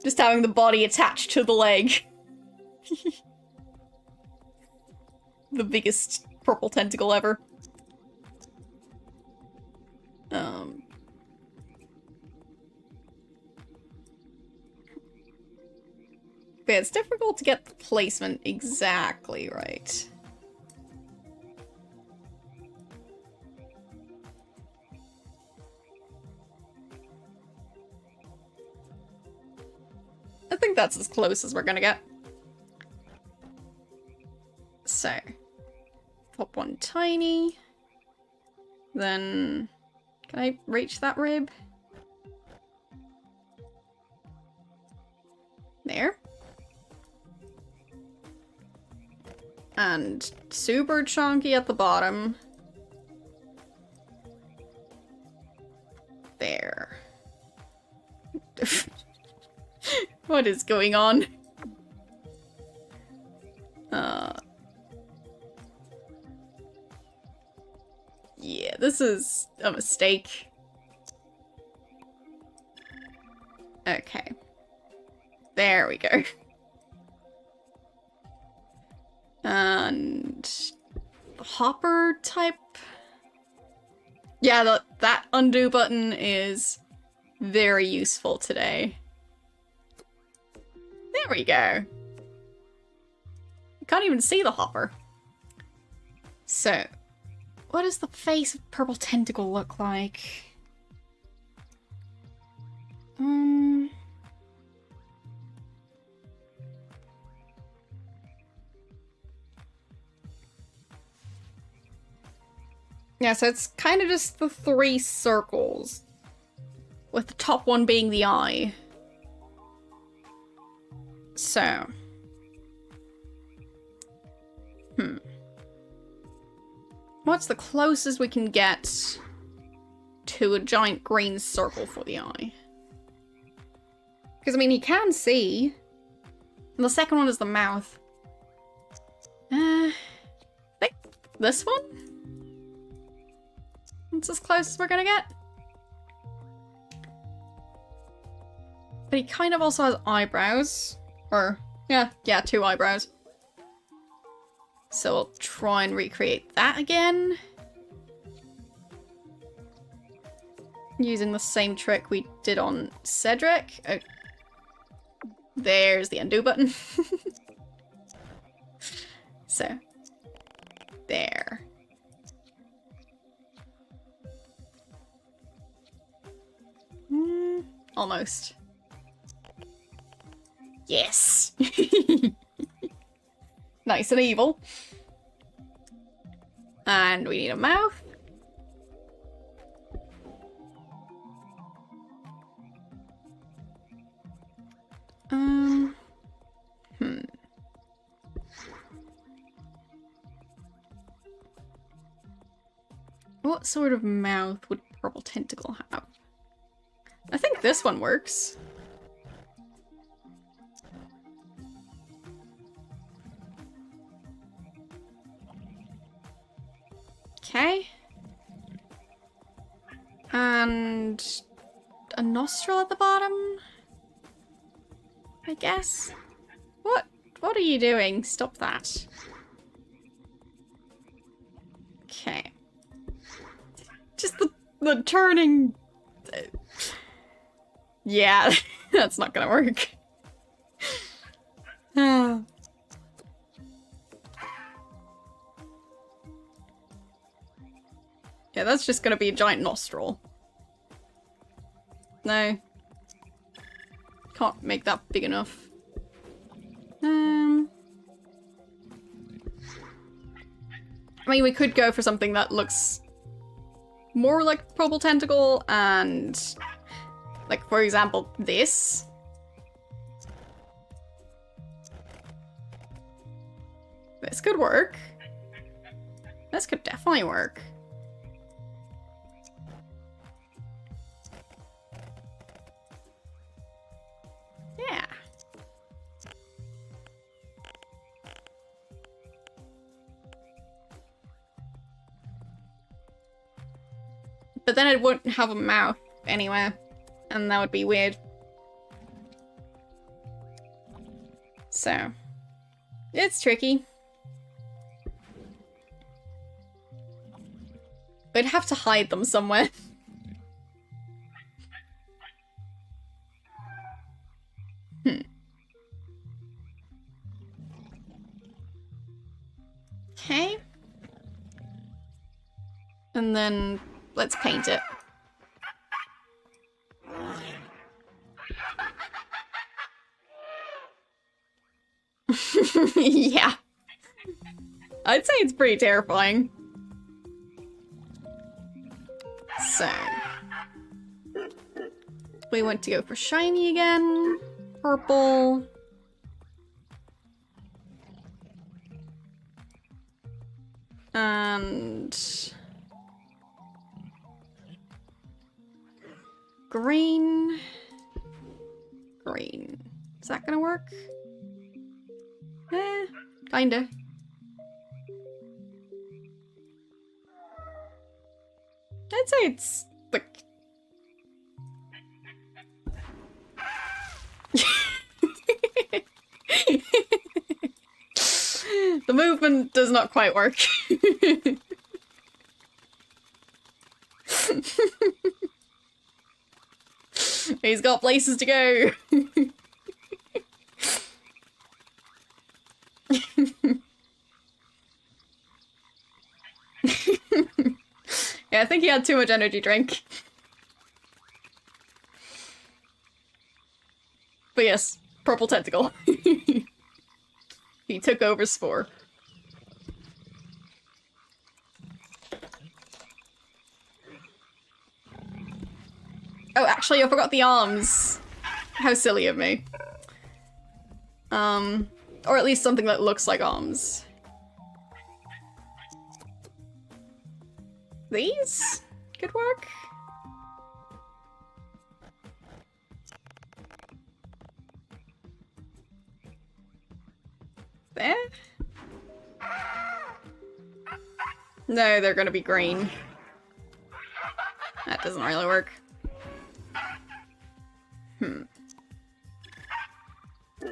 Just having the body attached to the leg. The biggest purple tentacle ever. But it's difficult to get the placement exactly right. I think that's as close as we're gonna get. So, pop one tiny. Then, can I reach that rib? There. And super chunky at the bottom. There. What is going on? Yeah, this is a mistake. Okay. There we go. And the hopper type. Yeah, that undo button is very useful today. There we go. You can't even see the hopper. So, what does the face of purple tentacle look like? Yeah, so it's kind of just the 3 circles, with the top one being the eye. So. What's the closest we can get to a giant green circle for the eye? Because, I mean, he can see. And the second one is the mouth. I think this one? That's as close as we're gonna get. But he kind of also has eyebrows. Or, yeah, 2 eyebrows. So we'll try and recreate that again. Using the same trick we did on Cedric. Oh, there's the undo button. So, there. Almost. Yes! Nice and evil. And we need a mouth. What sort of mouth would Purple Tentacle have? I think this one works. Okay. And a nostril at the bottom? I guess. What are you doing? Stop that. Okay. Just the turning. Yeah, that's not gonna work. Yeah, that's just gonna be a giant nostril. No. Can't make that big enough. I mean, we could go for something that looks more like Purple Tentacle and, like, for example, this. This could work. This could definitely work. Yeah. But then it wouldn't have a mouth anywhere, and that would be weird. So, it's tricky. We'd have to hide them somewhere. Okay. And then let's paint it. Yeah. I'd say it's pretty terrifying. So. We want to go for shiny again. Purple. And green. Green. Is that gonna work? Kinda. I'd say it's like the movement does not quite work. He's got places to go. Yeah, I think he had too much energy drink. But yes, Purple Tentacle. He took over Spore. Oh, actually, I forgot the arms. How silly of me. Or at least something that looks like arms. These could work. There? No, they're gonna be green. That doesn't really work.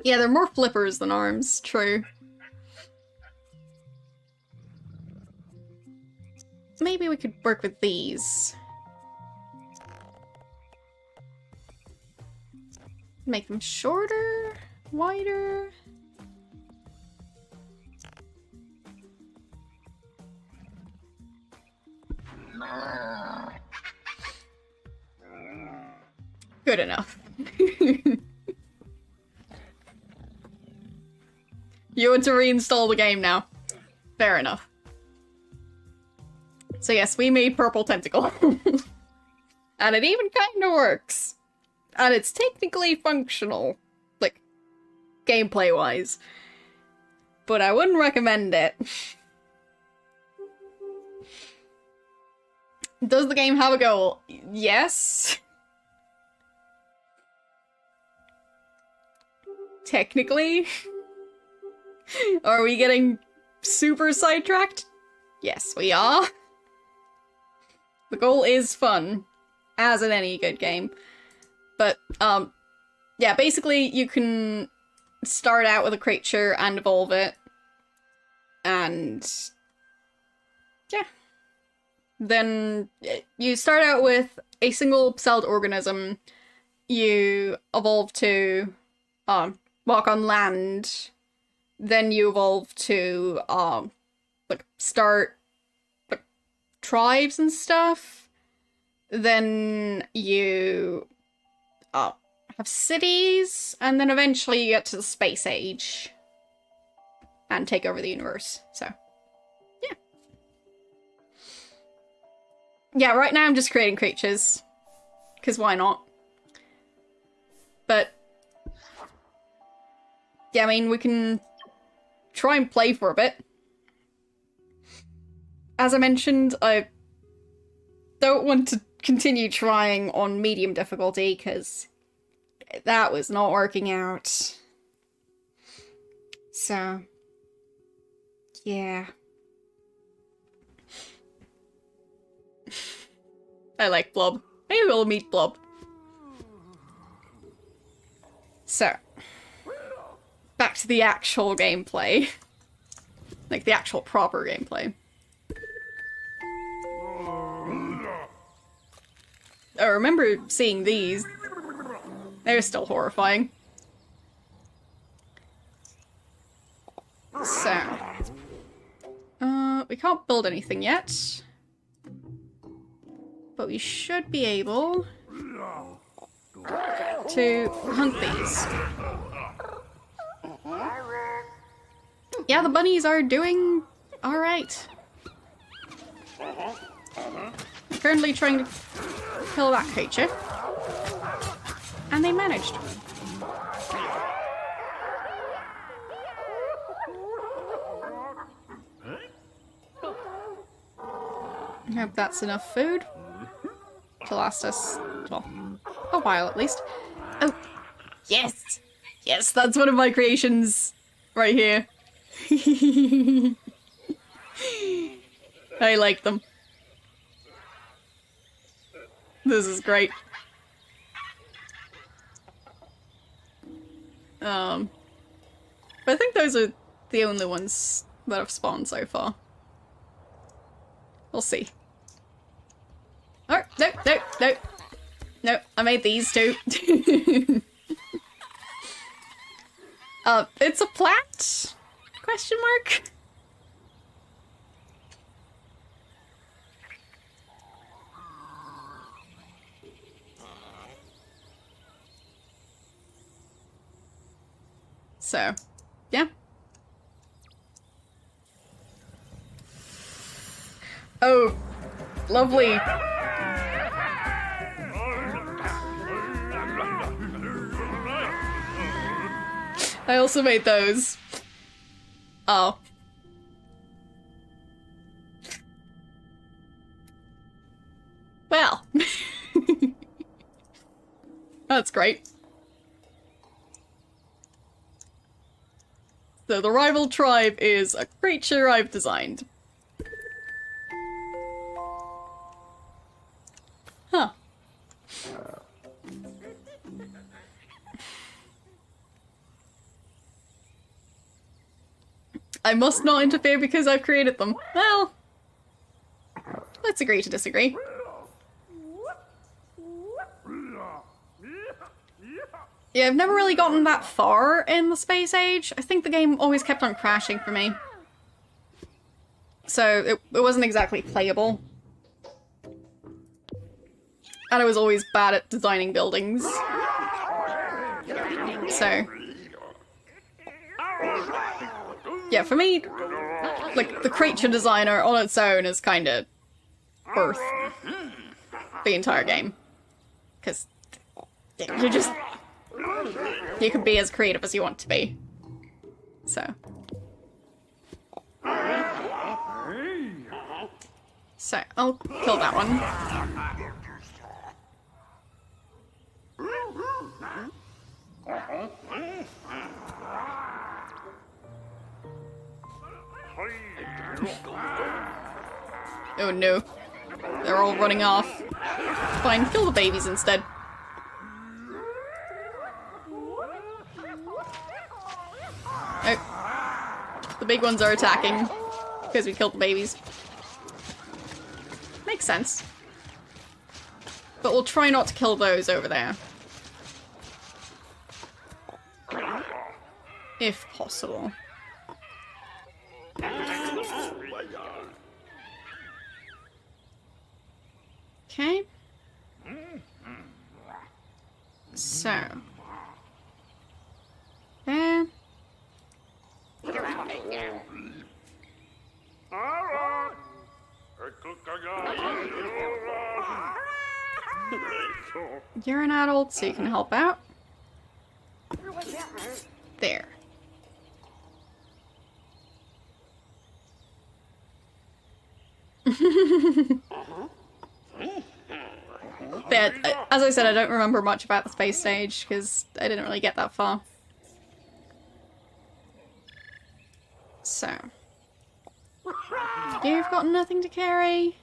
Yeah, they're more flippers than arms, true. Maybe we could work with these. Make them shorter, wider. Good enough. You want to reinstall the game now. Fair enough. So yes, we made Purple Tentacle. And it even kind of works. And it's technically functional. Like, gameplay-wise. But I wouldn't recommend it. Does the game have a goal? Yes. Technically. Are we getting super sidetracked? Yes, we are. The goal is fun, as in any good game. But, yeah, basically you can start out with a creature and evolve it. And, yeah. Then you start out with a single-celled organism. You evolve to, walk on land. Then you evolve to, like, start, like, tribes and stuff. Then you, have cities. And then eventually you get to the space age. And take over the universe, so, yeah. Yeah, right now I'm just creating creatures. Because why not? But, yeah, I mean, we can try and play for a bit. As I mentioned, I don't want to continue trying on medium difficulty, because that was not working out. So, yeah. I like Blob. Maybe we'll meet Blob. So, back to the actual gameplay. Like, the actual proper gameplay. I remember seeing these. They're still horrifying. So, we can't build anything yet. But we should be able to hunt these. Yeah, the bunnies are doing alright. Currently trying to kill that creature. And they managed. I hope that's enough food to last us, well, a while at least. Oh, yes! Yes, that's one of my creations right here. I like them. This is great. But I think those are the only ones that have spawned so far. We'll see. Oh, no, no, no. No, I made these two. It's a plant? Question mark? So, yeah. Oh, lovely. I also made those. Oh. Well. That's great. So the rival tribe is a creature I've designed. Huh. I must not interfere because I've created them. Well, let's agree to disagree. Yeah, I've never really gotten that far in the space age. I think the game always kept on crashing for me. So it wasn't exactly playable. And I was always bad at designing buildings. So... yeah, for me, like, the creature designer on its own is kind of worth the entire game. Because you're just... you can be as creative as you want to be. So. So, I'll kill that one. Oh no. They're all running off. Fine, kill the babies instead. Oh. The big ones are attacking because we killed the babies. Makes sense. But we'll try not to kill those over there. If possible. Okay. So. There. You're an adult, so you can help out. There. But as I said, I don't remember much about the space stage because I didn't really get that far. So. You've got nothing to carry.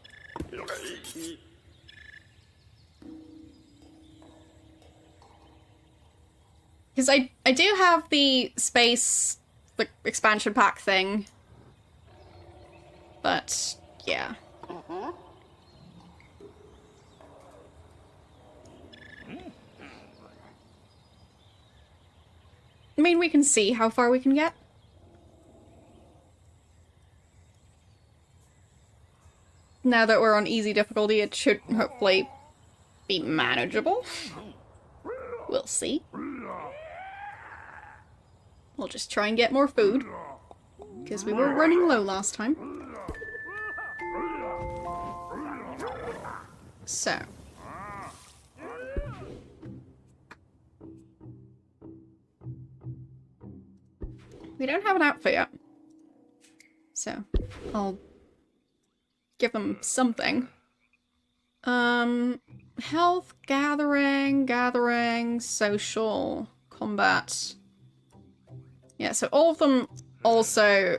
Because I do have the space, the expansion pack thing. But, yeah. I mean, we can see how far we can get. Now that we're on easy difficulty, it should hopefully be manageable. We'll see. We'll just try and get more food, because we were running low last time. So. We don't have an outfit yet. So, I'll give them something. Health, gathering, social, combat. Yeah, so all of them also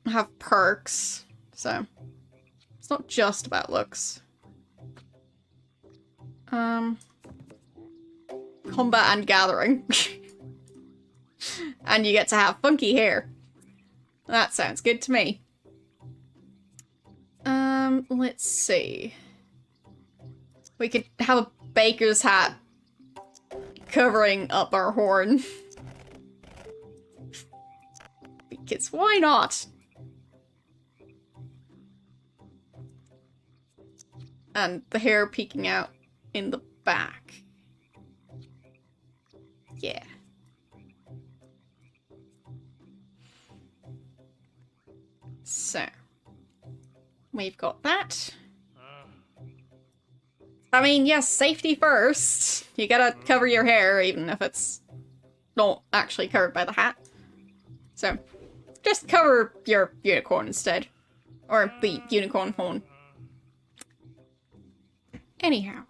have perks, so it's not just about looks. Combat and gathering. And you get to have funky hair. That sounds good to me. Let's see. We could have a baker's hat covering up our horn. Because why not? And the hair peeking out in the back. Yeah. So, we've got that. I mean, yes, safety first. You gotta cover your hair, even if it's not actually covered by the hat. So, just cover your unicorn instead. Or the unicorn horn. Anyhow.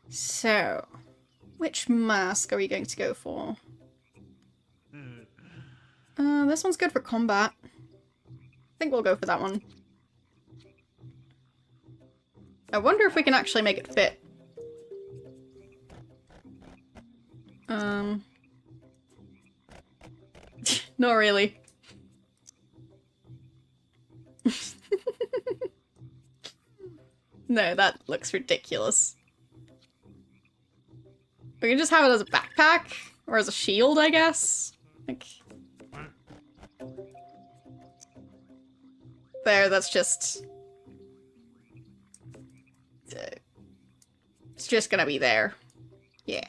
So, which mask are we going to go for? This one's good for combat. I think we'll go for that one. I wonder if we can actually make it fit. Not really. No, that looks ridiculous. We can just have it as a backpack, or as a shield, I guess. Like... There, that's just... It's just gonna be there. Yeah.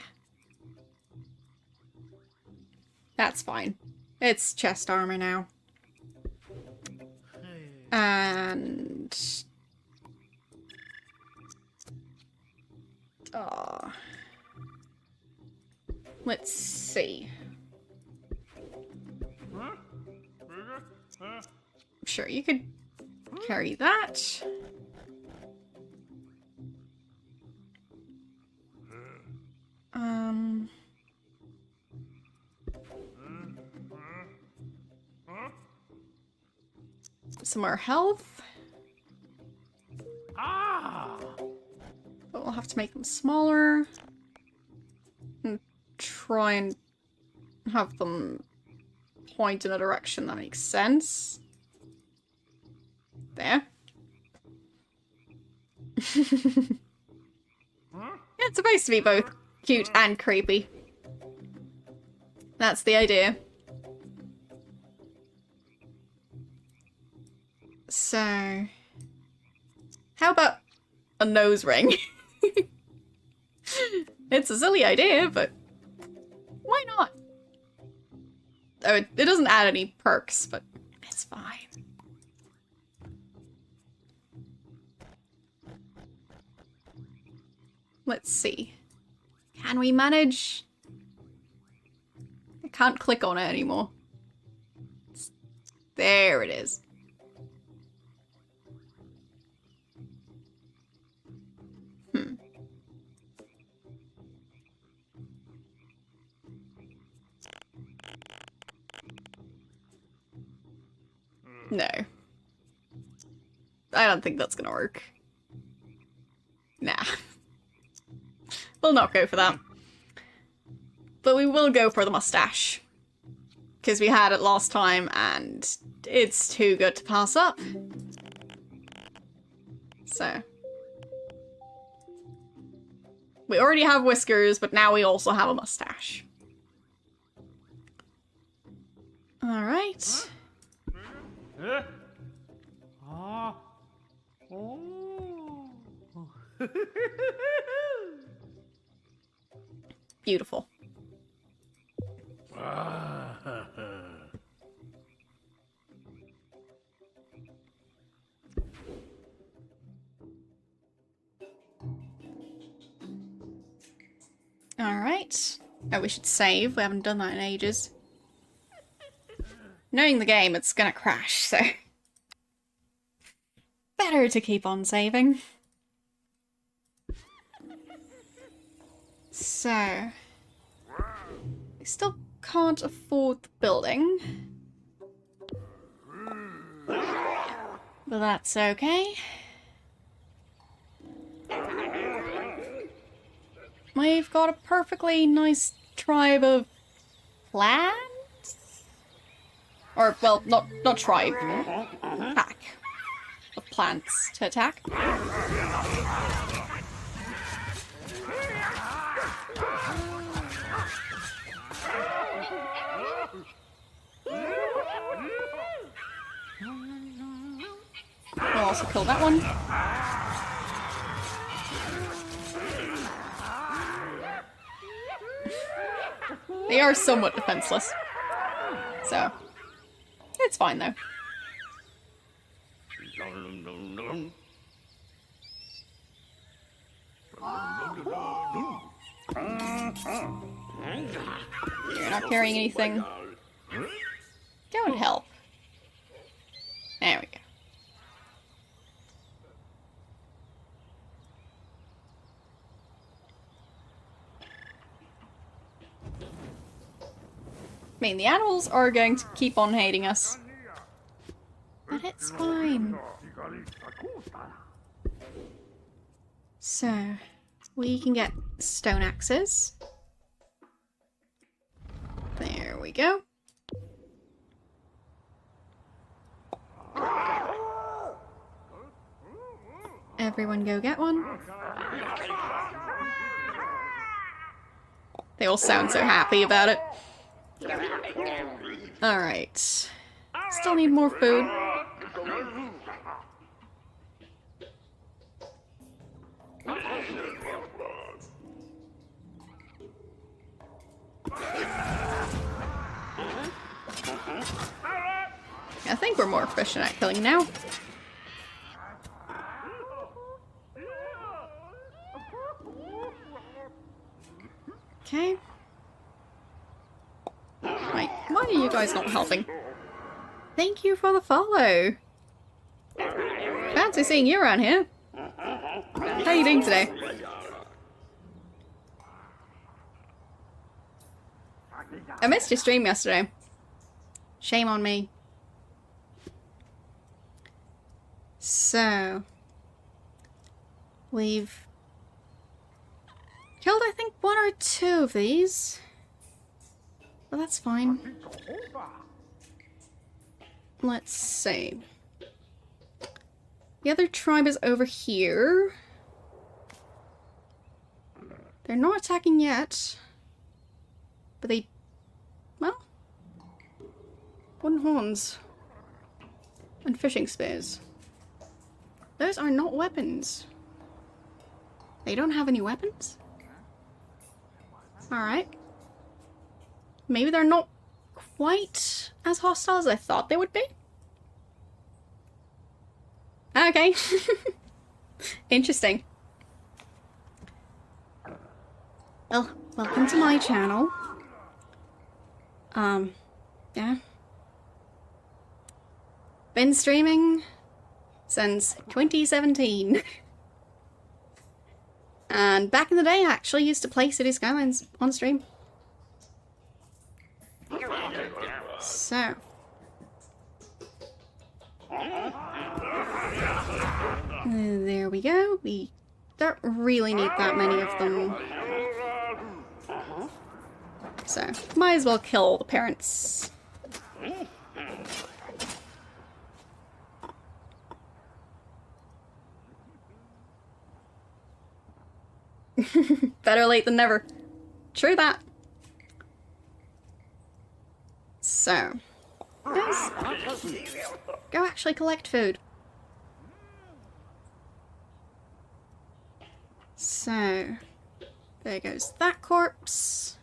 That's fine. It's chest armor now. And... Let's see. Sure, you could carry that. Some more health. But we'll have to make them smaller. And try and have them point in a direction that makes sense. There. It's supposed to be both cute and creepy. That's the idea. So... How about a nose ring? It's a silly idea, but why not? Oh, it doesn't add any perks, but it's fine. Let's see. Can we manage? I can't click on it anymore. There it is. No. I don't think that's gonna work. Nah. We'll not go for that. But we will go for the mustache. Because we had it last time and it's too good to pass up. So. We already have whiskers, but now we also have a mustache. Alright. Beautiful. Alright. Oh, we should save. We haven't done that in ages. Knowing the game, it's gonna crash, so... Better to keep on saving. So... We still can't afford the building. But that's okay. We've got a perfectly nice tribe of plants? Or, well, not tribe. Pack of plants to attack. We'll also kill that one. They are somewhat defenseless. So, it's fine though. You're not carrying anything. Go and help. There we go. I mean, the animals are going to keep on hating us. But it's fine. So, we can get stone axes. There we go. Everyone go get one. They all sound so happy about it. Alright. Still need more food. I think we're more efficient at killing now. Okay. Right, why are you guys not helping? Thank you for the follow. Fancy seeing you around here. How are you doing today? I missed your stream yesterday. Shame on me. So, we've killed, I think, 1 or 2 of these. But that's fine. Let's see. The other tribe is over here. They're not attacking yet. But they... well... wooden horns. And fishing spears. Those are not weapons. They don't have any weapons? Alright. Maybe they're not quite as hostile as I thought they would be. Okay. Interesting. Well, welcome to my channel. Yeah. Been streaming since 2017. And back in the day, I actually used to play City Skylines on stream. So. There we go. We don't really need that many of them. So, might as well kill all the parents. Better late than never. True that. So, guys, go actually collect food. So, there goes that corpse.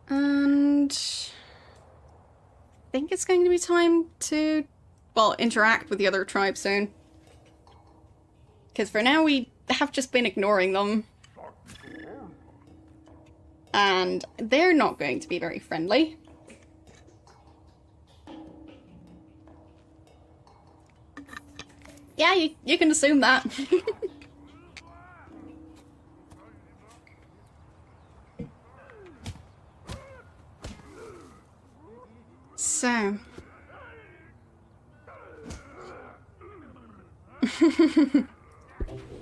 And I think it's going to be time to, well, interact with the other tribe soon. Because for now we have just been ignoring them. And they're not going to be very friendly. Yeah, you can assume that. So.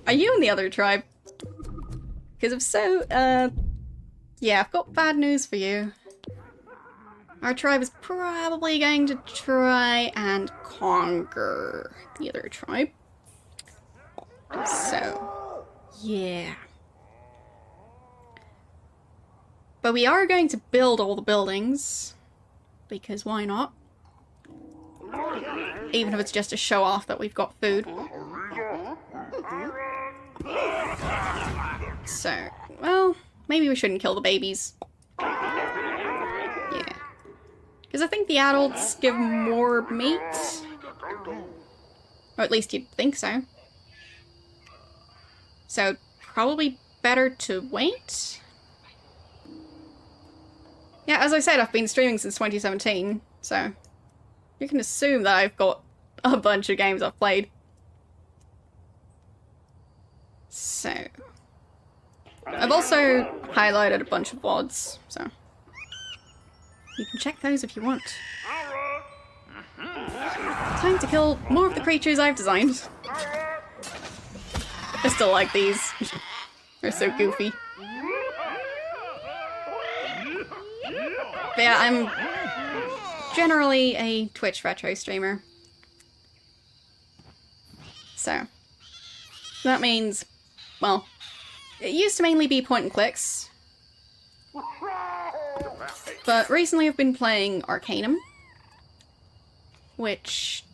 Are you in the other tribe? Because if so, yeah, I've got bad news for you. Our tribe is probably going to try and conquer the other tribe. So, yeah. But we are going to build all the buildings, because why not? Even if it's just to show off that we've got food. So, well, maybe we shouldn't kill the babies. Yeah. Because I think the adults give more meat. Or at least you'd think so. So, probably better to wait. Yeah, as I said, I've been streaming since 2017, so you can assume that I've got a bunch of games I've played. So, I've also highlighted a bunch of VODs, so you can check those if you want. Time to kill more of the creatures I've designed. I still like these. They're so goofy. But yeah, I'm generally a Twitch retro streamer. So, that means, well, it used to mainly be point and clicks. But recently I've been playing Arcanum, which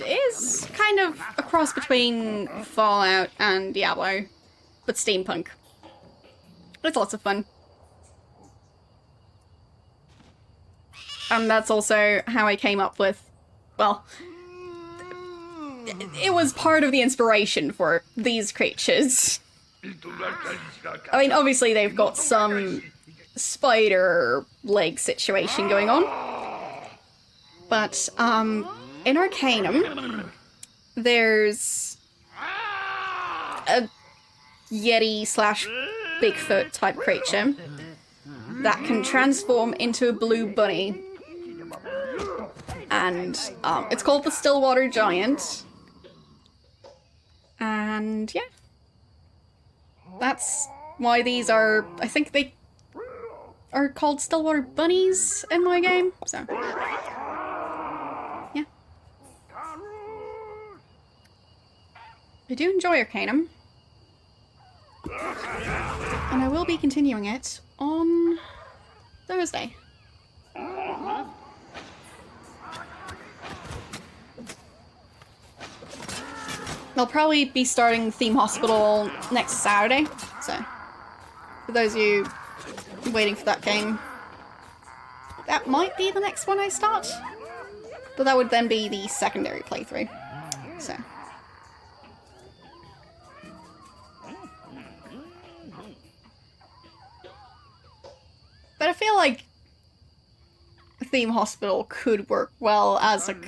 is kind of a cross between Fallout and Diablo, but steampunk. It's lots of fun. And that's also how I came up with, well, it was part of the inspiration for these creatures. I mean, obviously they've got some spider leg situation going on. But, in Arcanum, there's a Yeti / Bigfoot type creature that can transform into a blue bunny. And, it's called the Stillwater Giant. And, yeah. That's why these are, I think they are called Stillwater Bunnies in my game, so. Yeah. I do enjoy Arcanum. And I will be continuing it on Thursday. I'll probably be starting Theme Hospital next Saturday, so for those of you waiting for that game, that might be the next one I start, but that would then be the secondary playthrough, so. But I feel like Theme Hospital could work well as, like,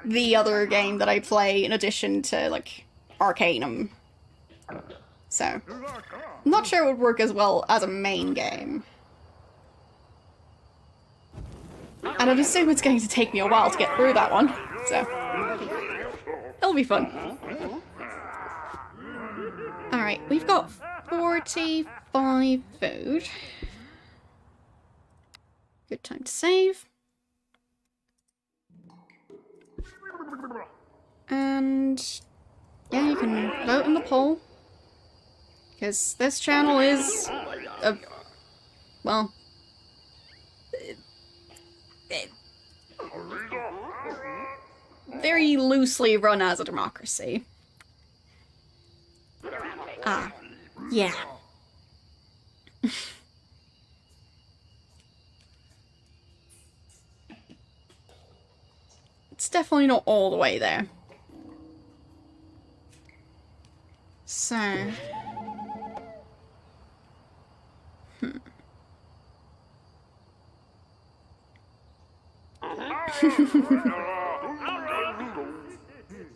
the other game that I play in addition to, like, Arcanum. So, I'm not sure it would work as well as a main game. And I'd assume it's going to take me a while to get through that one, so it'll be fun. Alright, we've got 45 food. Good time to save. And yeah, you can vote in the poll, because this channel is a, well, very loosely run as a democracy. Ah, yeah. It's definitely not all the way there. So...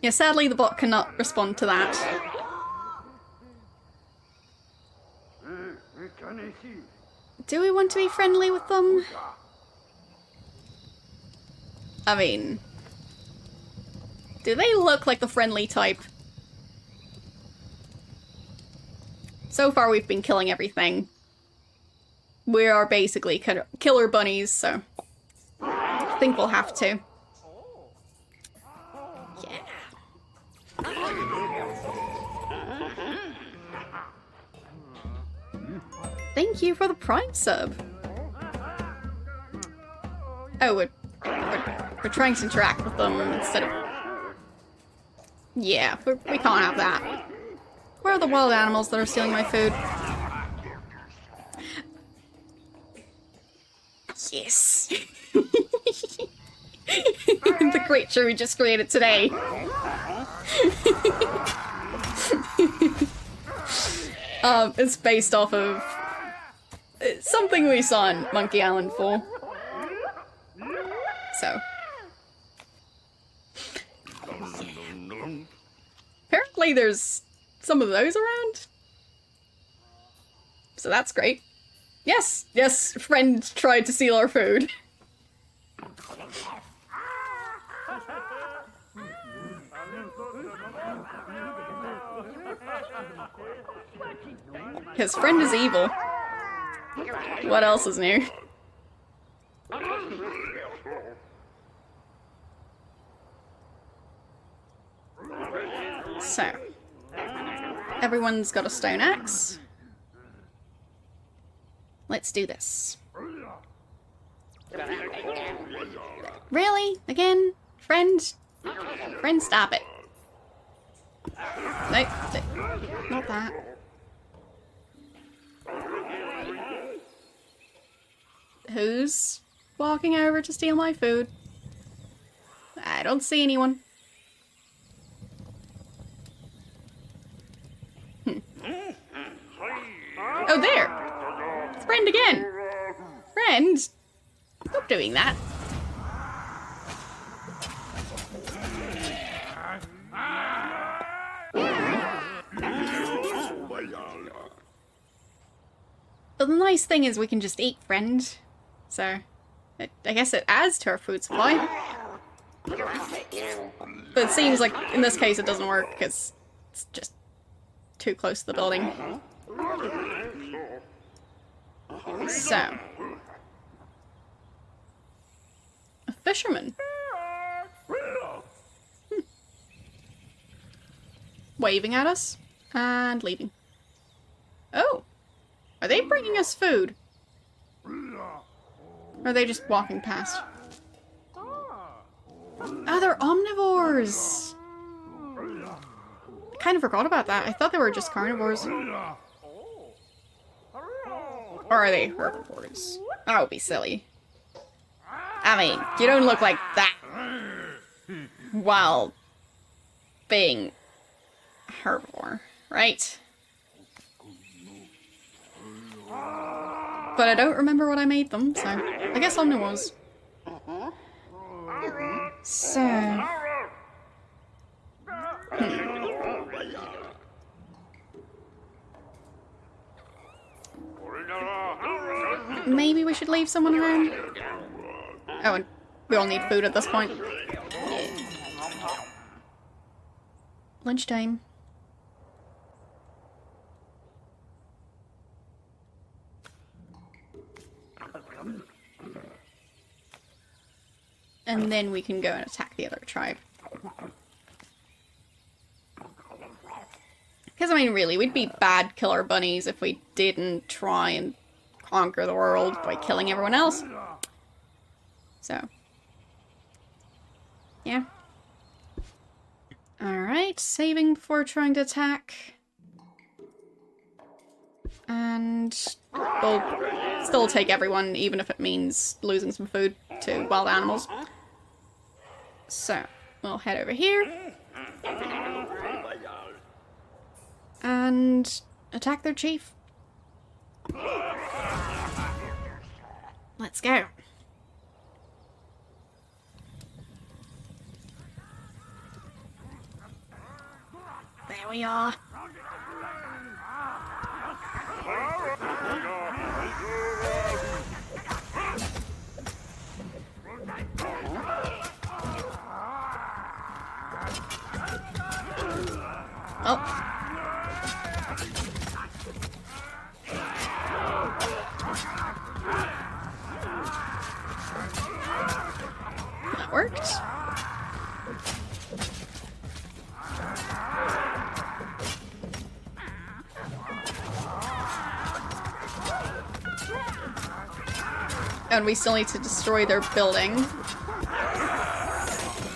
yeah, sadly the bot cannot respond to that. Do we want to be friendly with them? I mean... do they look like the friendly type? So far we've been killing everything. We are basically killer bunnies, so... I think we'll have to. Yeah. Thank you for the Prime sub. Oh, we're trying to interact with them instead of... yeah, we can't have that. Where are the wild animals that are stealing my food? Yes! The creature we just created today. It's based off of something we saw in Monkey Island 4. So. Apparently there's some of those around. So that's great. Yes, yes, friend tried to steal our food. His friend is evil. What else is new? So, everyone's got a stone axe. Let's do this. Really? Again? Friend? Friend, stop it. No, not that. Who's walking over to steal my food? I don't see anyone. Oh, there! It's friend again! Friend? Stop doing that. But the nice thing is we can just eat friend. So, I guess it adds to our food supply. But it seems like in this case it doesn't work because it's just too close to the building. So, a fisherman. Waving at us and leaving. Oh, are they bringing us food? Or are they just walking past? Oh, they're omnivores! I kind of forgot about that. I thought they were just carnivores. Or are they herbivores? That would be silly. I mean, you don't look like that while being herbivore, right? But I don't remember what I made them, so I guess omnivores. So... Maybe we should leave someone around? Oh, and we all need food at this point. Yeah. Lunchtime. And then we can go and attack the other tribe. Because, I mean, really, we'd be bad killer bunnies if we didn't try and conquer the world by killing everyone else. So. Yeah. Alright, saving before trying to attack. And we'll still take everyone, even if it means losing some food to wild animals. So, we'll head over here. And attack their chief. Let's go. There we are. Oh. That worked. And we still need to destroy their building.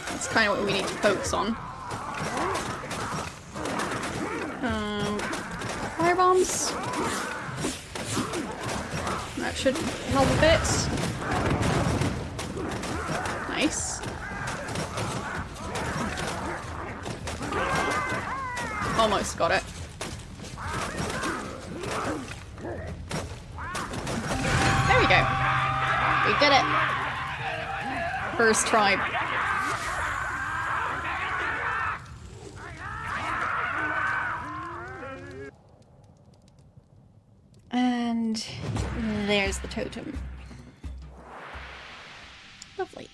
That's kind of what we need to focus on. Fire bombs. That should help a bit. Nice. Almost got it. go. We did it. First tribe. And there's the totem. Lovely.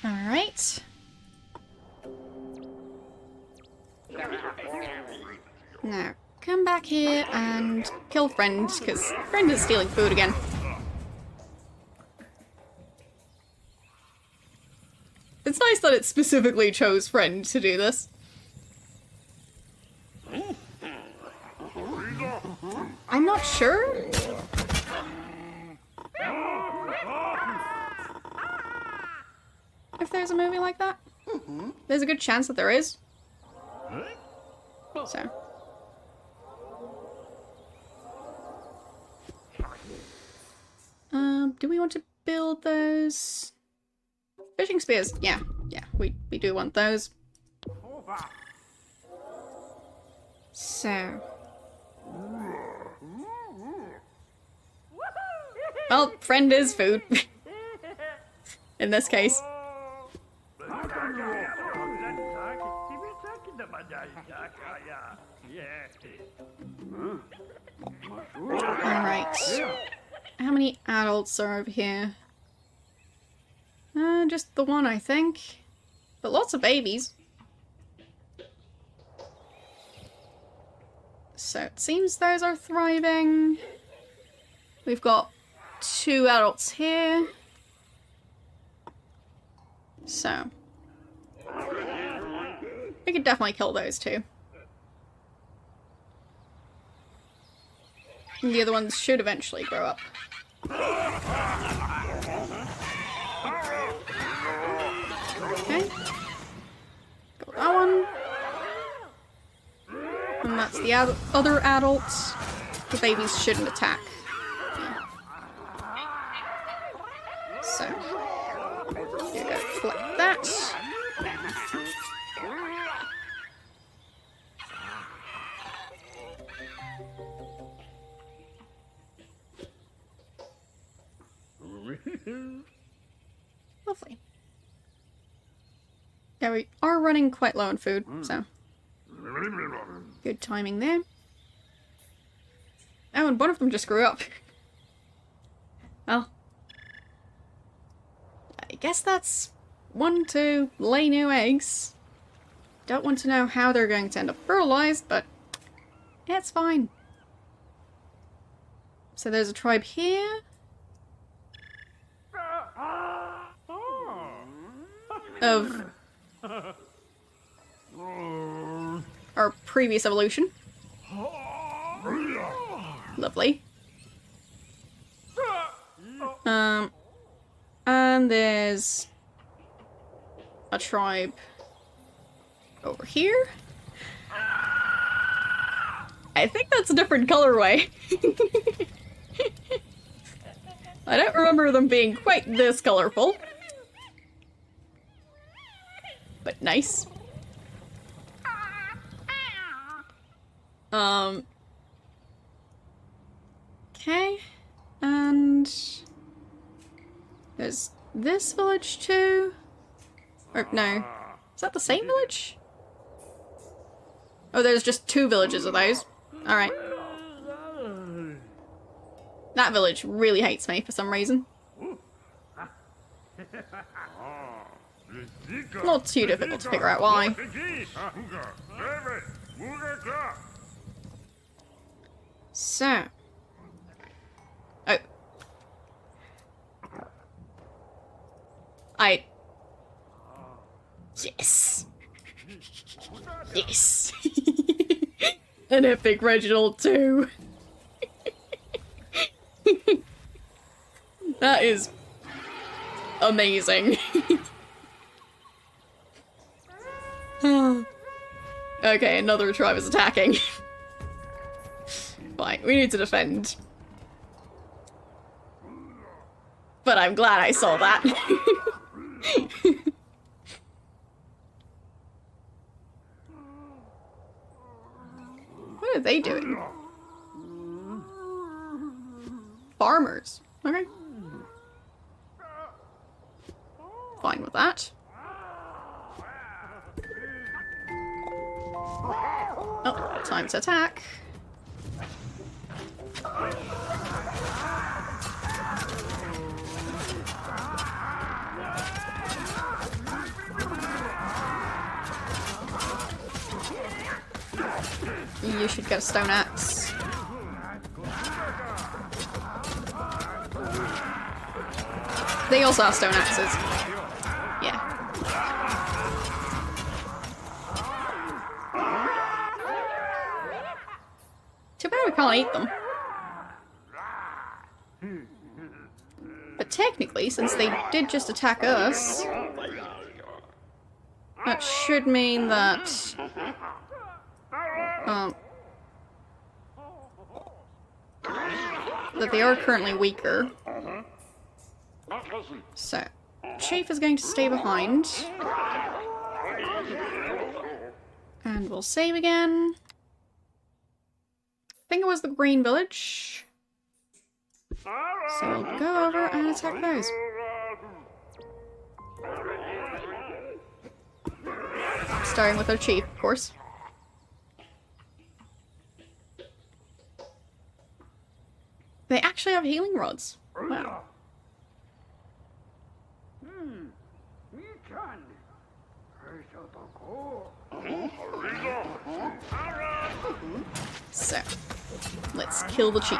Alright. Now, come back here and kill Friend, because Friend is stealing food again. It's nice that it specifically chose Friend to do this. I'm not sure. If there's a movie like that. There's a good chance that there is. So. Do we want to build those? Fishing spears? Yeah, we do want those. So. Well, Friend is food. In this case. Alright. How many adults are over here? Just the one, I think. But lots of babies. So it seems those are thriving. We've got 2 adults here. So. We could definitely kill those 2. And the other ones should eventually grow up. Okay. Got that one. And that's the other adults. The babies shouldn't attack. Yeah. So. Here we go. Collect that. Lovely. Yeah, we are running quite low on food, so good timing there. Oh, and one of them just grew up. Well, I guess that's one to lay new eggs. Don't want to know how they're going to end up fertilized, but it's fine. So there's a tribe here. Of our previous evolution. Lovely. And there's a tribe over here. I think that's a different colorway. I don't remember them being quite this colorful. But nice. Okay. And there's this village too. Or no. Is that the same village? Oh, there's just 2 villages of those. Alright. That village really hates me for some reason. Not too difficult to figure out why. So. Oh. Yes. Yes. An epic Reginald too. That is amazing. Okay, another tribe is attacking. Fine, we need to defend. But I'm glad I saw that. What are they doing? Farmers. Okay. Fine with that. Oh, time to attack. You should get a stone axe. They also have stone axes. Yeah. Too bad we can't eat them. But technically, since they did just attack us, that should mean that... that they are currently weaker. So, Chief is going to stay behind. And we'll save again. I think it was the green village. So we'll go over and attack those. Starting with our Chief, of course. They actually have healing rods. Wow. So, let's kill the Chief.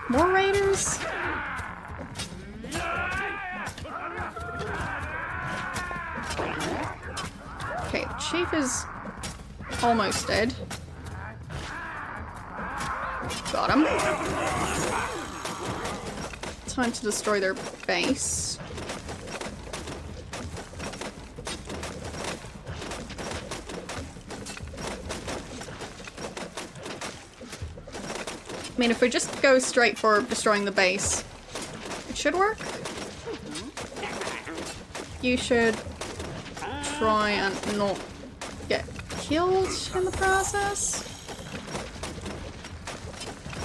More raiders? Okay, the Chief is almost dead. Got him. Time to destroy their base. I mean, if we just go straight for destroying the base, it should work. You should try and not get killed in the process.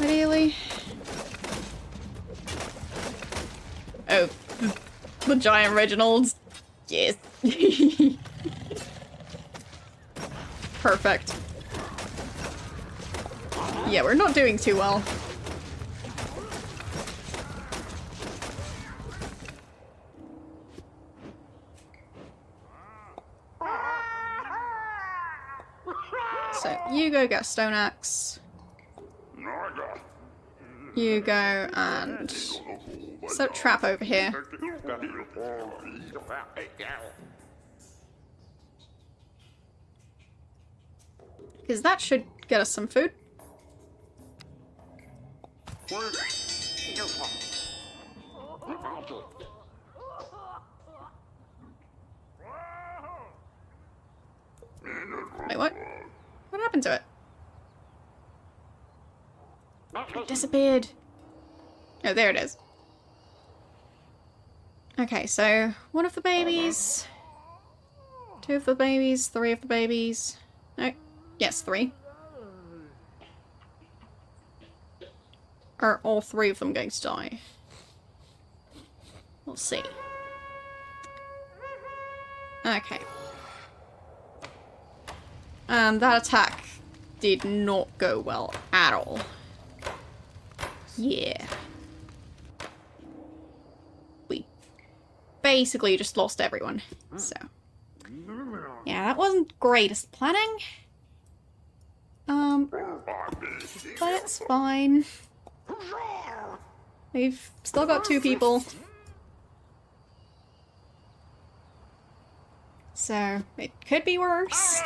Ideally. Oh, the giant originals. Yes. Perfect. Yeah, we're not doing too well. So, you go get a stone axe. You go and set a trap over here. Because that should get us some food. Wait, what? What happened to it? It disappeared. Oh, there it is. Okay, so one of the babies, two of the babies, three of the babies. No, yes, three. Are all three of them going to die? We'll see. Okay. And that attack did not go well at all. Yeah. We basically just lost everyone. So. Yeah, that wasn't greatest planning. But it's fine. We've still got 2 people. So, it could be worse.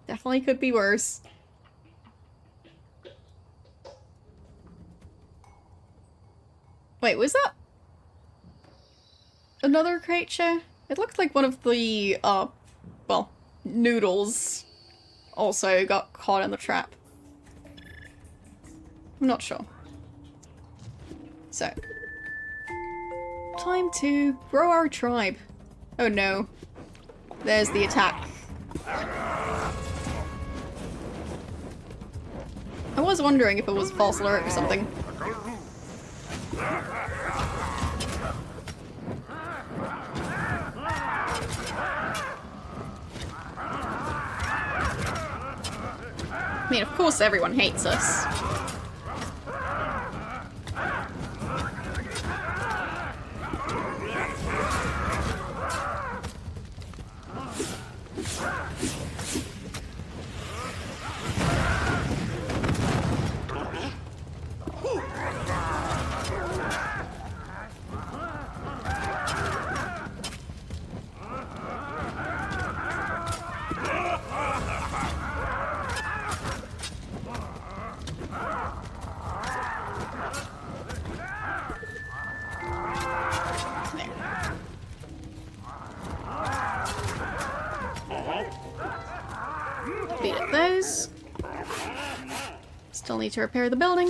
Definitely could be worse. Wait, was that another creature? It looked like one of the well, Noodles also got caught in the trap. I'm not sure. So. Time to grow our tribe. Oh no. There's the attack. I was wondering if it was a false alert or something. I mean, of course everyone hates us. Beat up those. Still need to repair the building.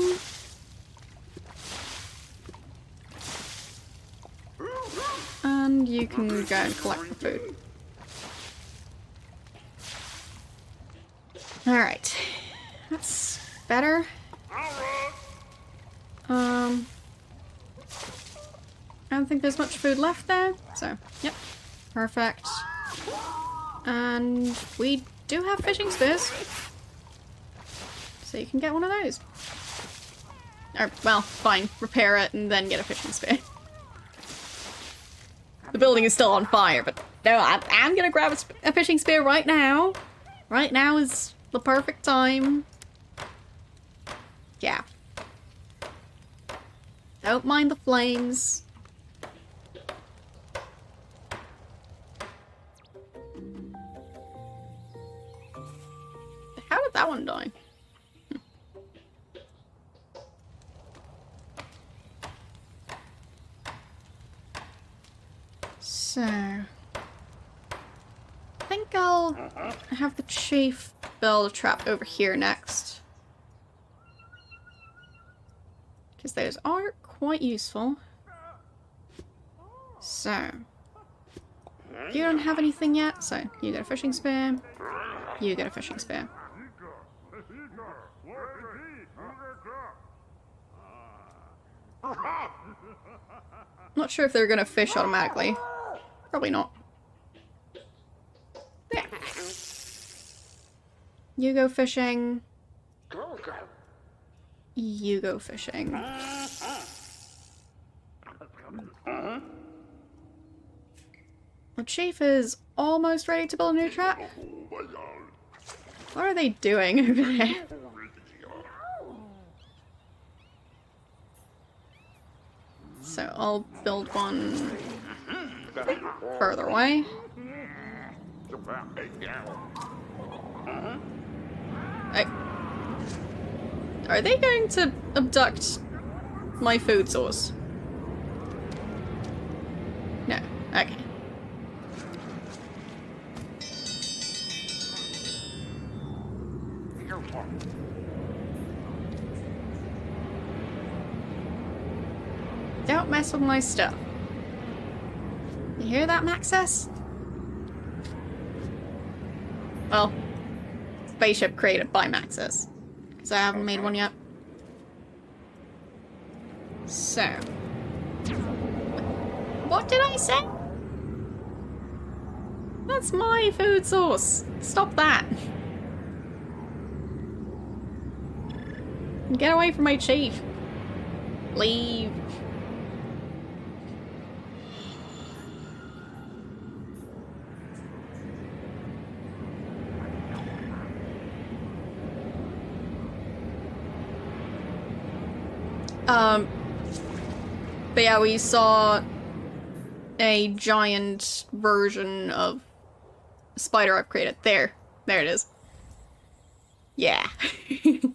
And you can go and collect the food. Alright. That's better. I don't think there's much food left there, so, yep. Perfect. And we do have fishing spears. So you can get one of those. Or, well, fine. Repair it and then get a fishing spear. The building is still on fire, but no, I'm gonna grab a fishing spear right now. Right now is the perfect time. Yeah. Don't mind the flames. How did that one die? So, I think I'll have the chief build a trap over here next. Because those are quite useful. So, you don't have anything yet, so you get a fishing spear, you get a fishing spear. Not sure if they're gonna fish automatically. Probably not. There. You go fishing. You go fishing. The chief is almost ready to build a new trap. What are they doing over there? So I'll build one further away. Are they going to abduct my food source? No. Okay. Don't mess with my stuff. You hear that, Maxis? Well, spaceship created by Maxis. Because I haven't made one yet. So. What did I say? That's my food source. Stop that. Get away from my chief. Leave. But yeah, we saw a giant version of a spider I've created. There it is. Yeah. Seems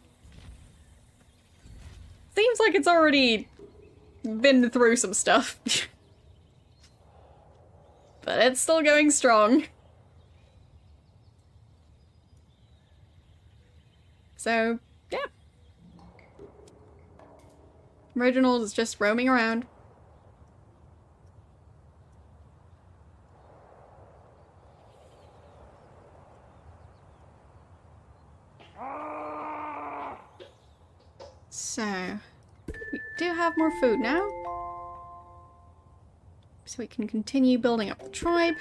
like it's already been through some stuff. But it's still going strong. So, yeah. Reginald is just roaming around. So, we do have more food now. So we can continue building up the tribe.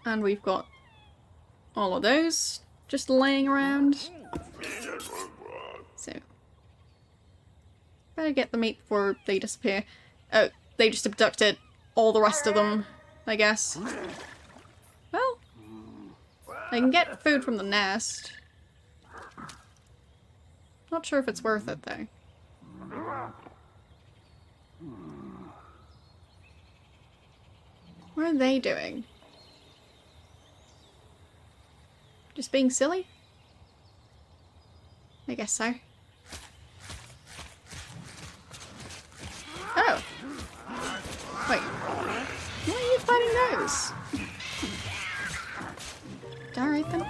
And we've got all of those just laying around. So, better get the meat before they disappear. Oh, they just abducted all the rest of them, I guess. Well, I can get food from the nest. Not sure if it's worth it, though. What are they doing? Just being silly? I guess so. Oh! Wait. Why are you fighting those? Alright then.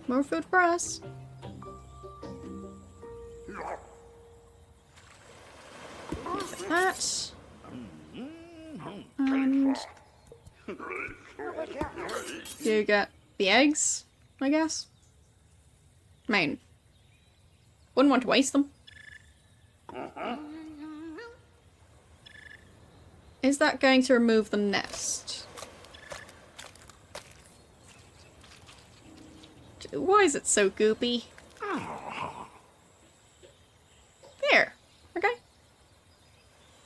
More food for us. Like that. And you get the eggs, I guess. I mean, wouldn't want to waste them. Is that going to remove the nest? Why is it so goopy? There. Okay.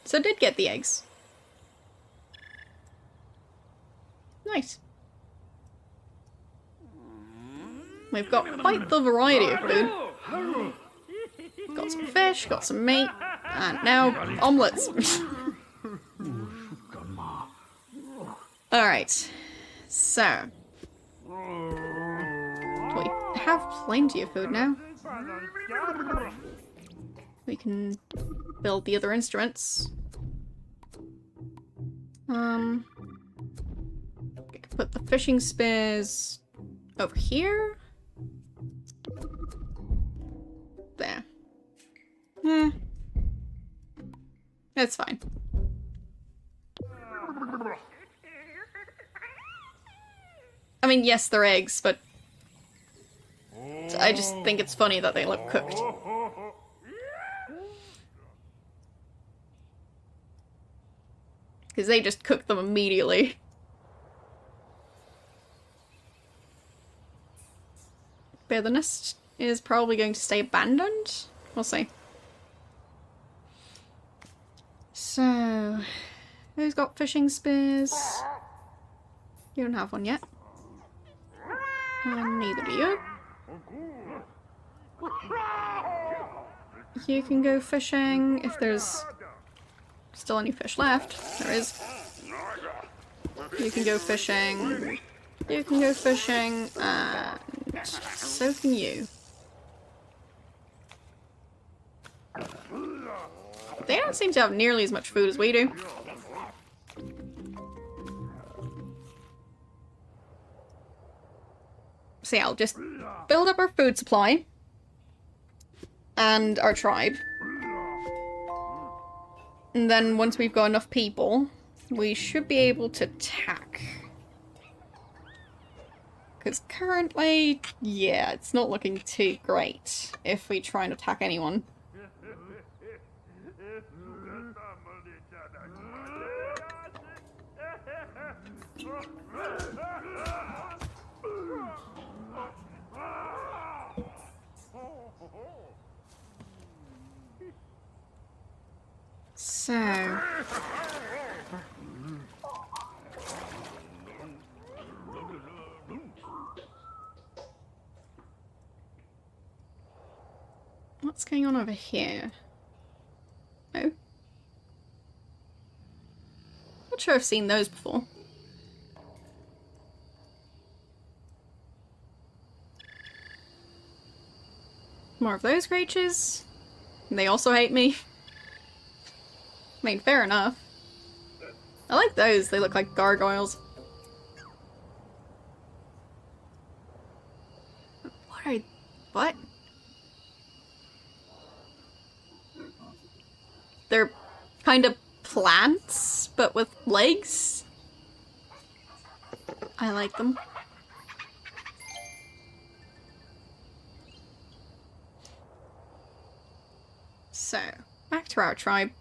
So it did get the eggs. Nice. We've got quite the variety of food. Got some fish, got some meat, and now omelets. Alright. So. We have plenty of food now. We can build the other instruments. We can put the fishing spears over here. There. That's fine. I mean, yes, they're eggs, but I just think it's funny that they look cooked. Because they just cook them immediately. But the nest is probably going to stay abandoned. We'll see. So, who's got fishing spears? You don't have one yet. And neither do you. You can go fishing if there's still any fish left. There is. You can go fishing. You can go fishing, and so can you. They don't seem to have nearly as much food as we do. So yeah, I'll just build up our food supply and our tribe. And then once we've got enough people, we should be able to attack. Because currently, yeah, it's not looking too great if we try and attack anyone. So... what's going on over here? Oh. Not sure I've seen those before. More of those creatures. They also hate me. I mean, fair enough. I like those. They look like gargoyles. What? They're kind of plants, but with legs. I like them. So, back to our tribe.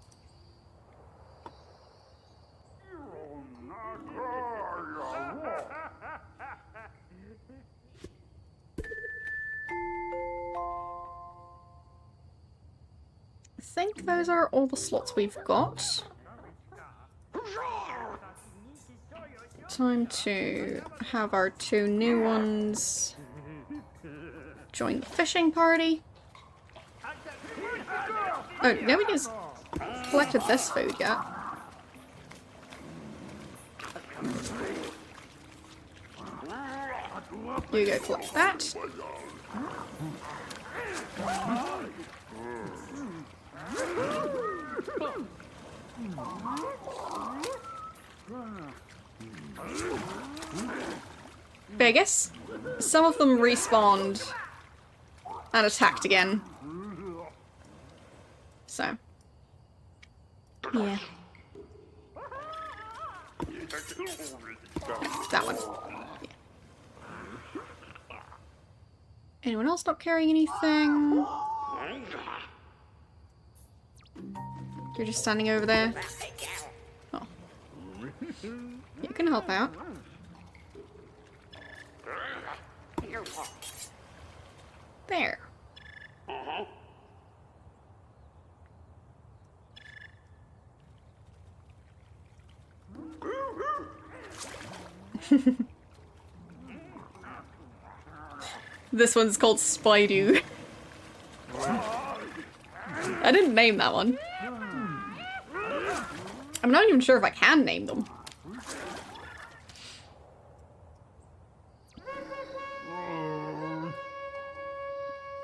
I think those are all the slots we've got. Time to have our 2 new ones join the fishing party. Oh, nobody's collected this food yet. You go collect that. Vegas. Some of them respawned and attacked again. So, yeah. That one. Yeah. Anyone else not carrying anything? You're just standing over there. Oh. You can help out. There. This one's called Spidey. I didn't name that one. I'm not even sure if I can name them.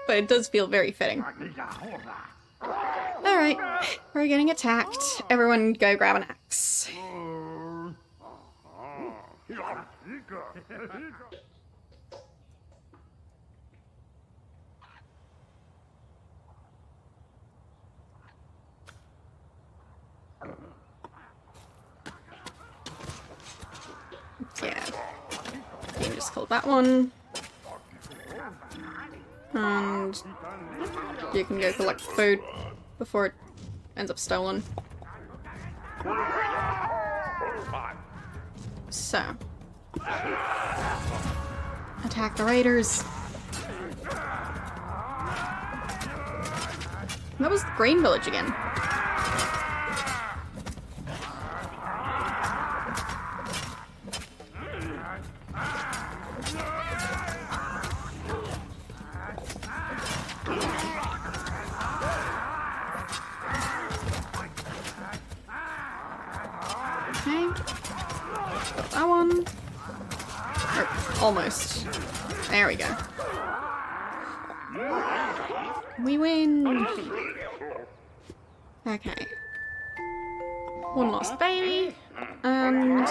But it does feel very fitting. Alright, we're getting attacked. Everyone go grab an axe. Yeah. You just killed that one. And you can go collect food before it ends up stolen. So. Attack the raiders. That was the Green Village again. That one. Or almost. There we go. We win. Okay. One lost baby. And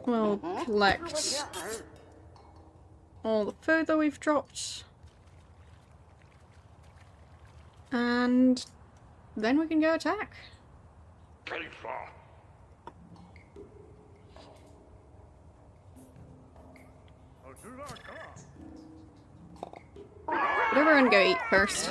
we'll collect all the food that we've dropped. And then we can go attack. Let everyone go eat first.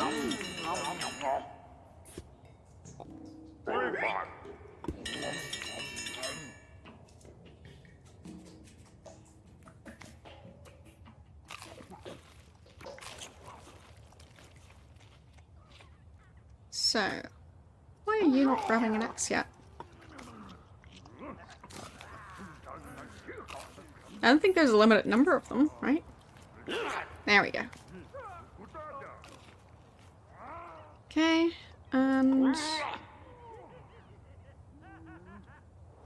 So, why are you not grabbing an axe yet? I don't think there's a limited number of them, right? There we go. Okay, and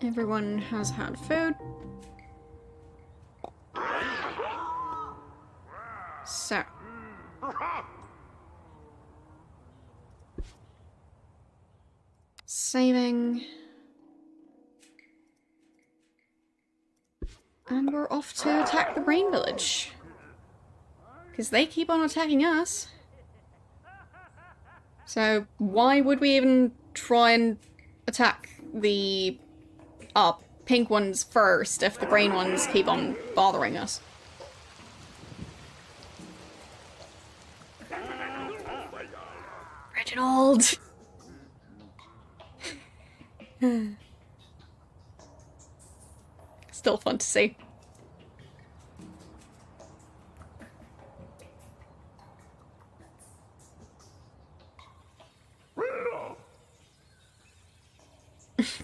everyone has had food. So. Saving. And we're off to attack the Brain Village. Because they keep on attacking us. So why would we even try and attack the pink ones first if the green ones keep on bothering us? Reginald! Still fun to see.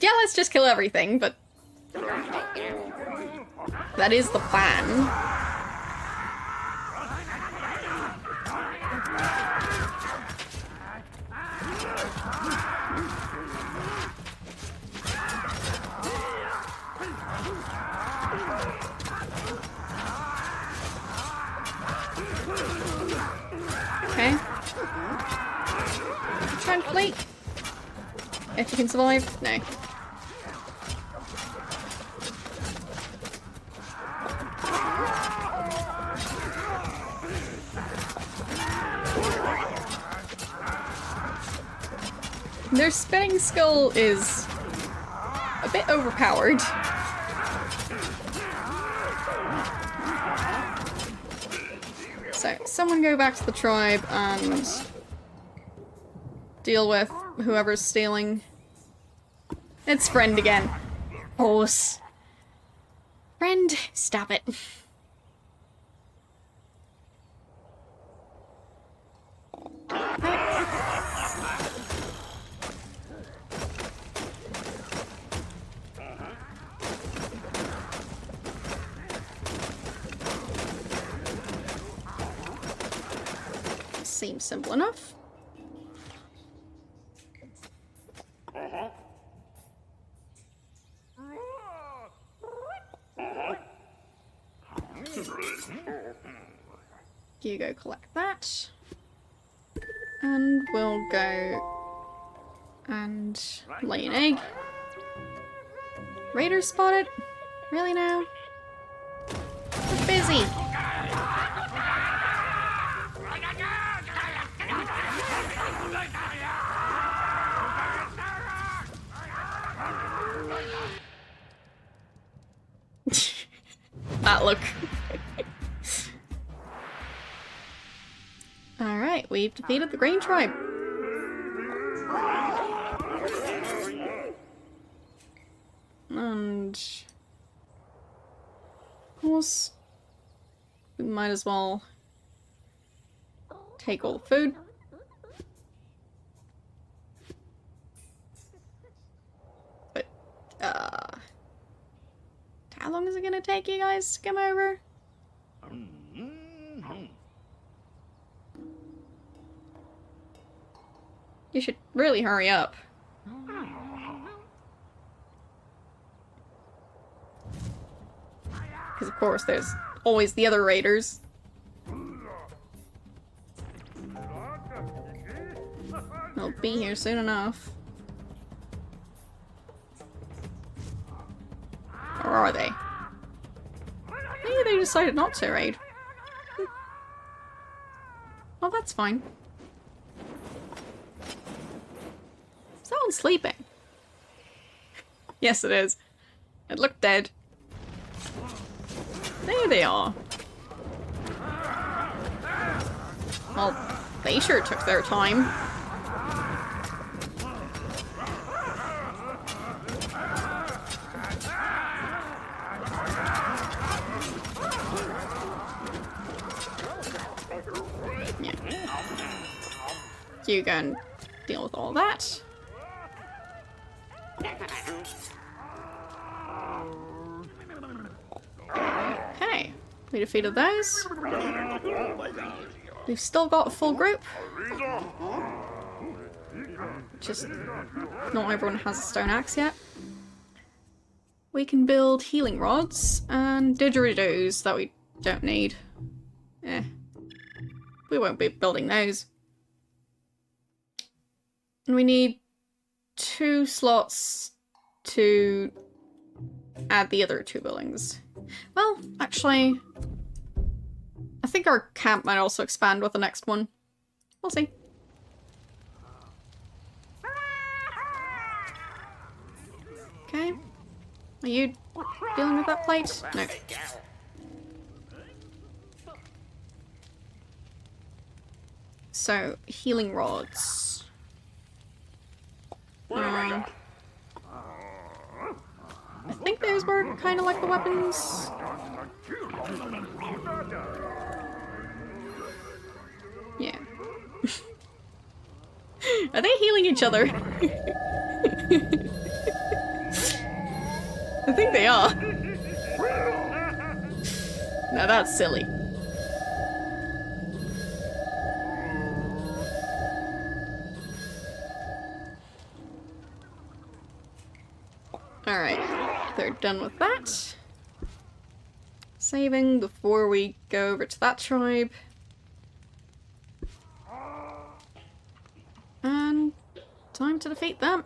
Yeah, let's just kill everything, but that is the plan. Okay. Try and fleet. If you can survive. No. Their spinning skill is a bit overpowered. So, someone go back to the tribe and deal with whoever's stealing. It's Friend again. Horse. Friend, stop it. Seems simple enough. You go collect that. And we'll go and lay an egg. Raiders spotted? Really now? We're busy. That look. Alright, we've defeated the Green Tribe. And of course, we might as well take all the food. But, how long is it gonna take you guys to come over? You should really hurry up. Because of course there's always the other raiders. They'll be here soon enough. Or are they? Maybe they decided not to raid. Well, that's fine. Someone's sleeping. Yes, it is. It looked dead. There they are. Well, they sure took their time. You go and deal with all that. Okay, we defeated those. We've still got a full group. Just not everyone has a stone axe yet. We can build healing rods and didgeridoos that we don't need. we won't be building those. And we need 2 slots to add the other 2 buildings. Well, actually, I think our camp might also expand with the next one. We'll see. Okay. Are you dealing with that plate? No. So, healing rods. I think those were kind of like the weapons. Yeah. Are they healing each other? I think they are. Now that's silly. Alright, they're done with that. Saving before we go over to that tribe. And time to defeat them.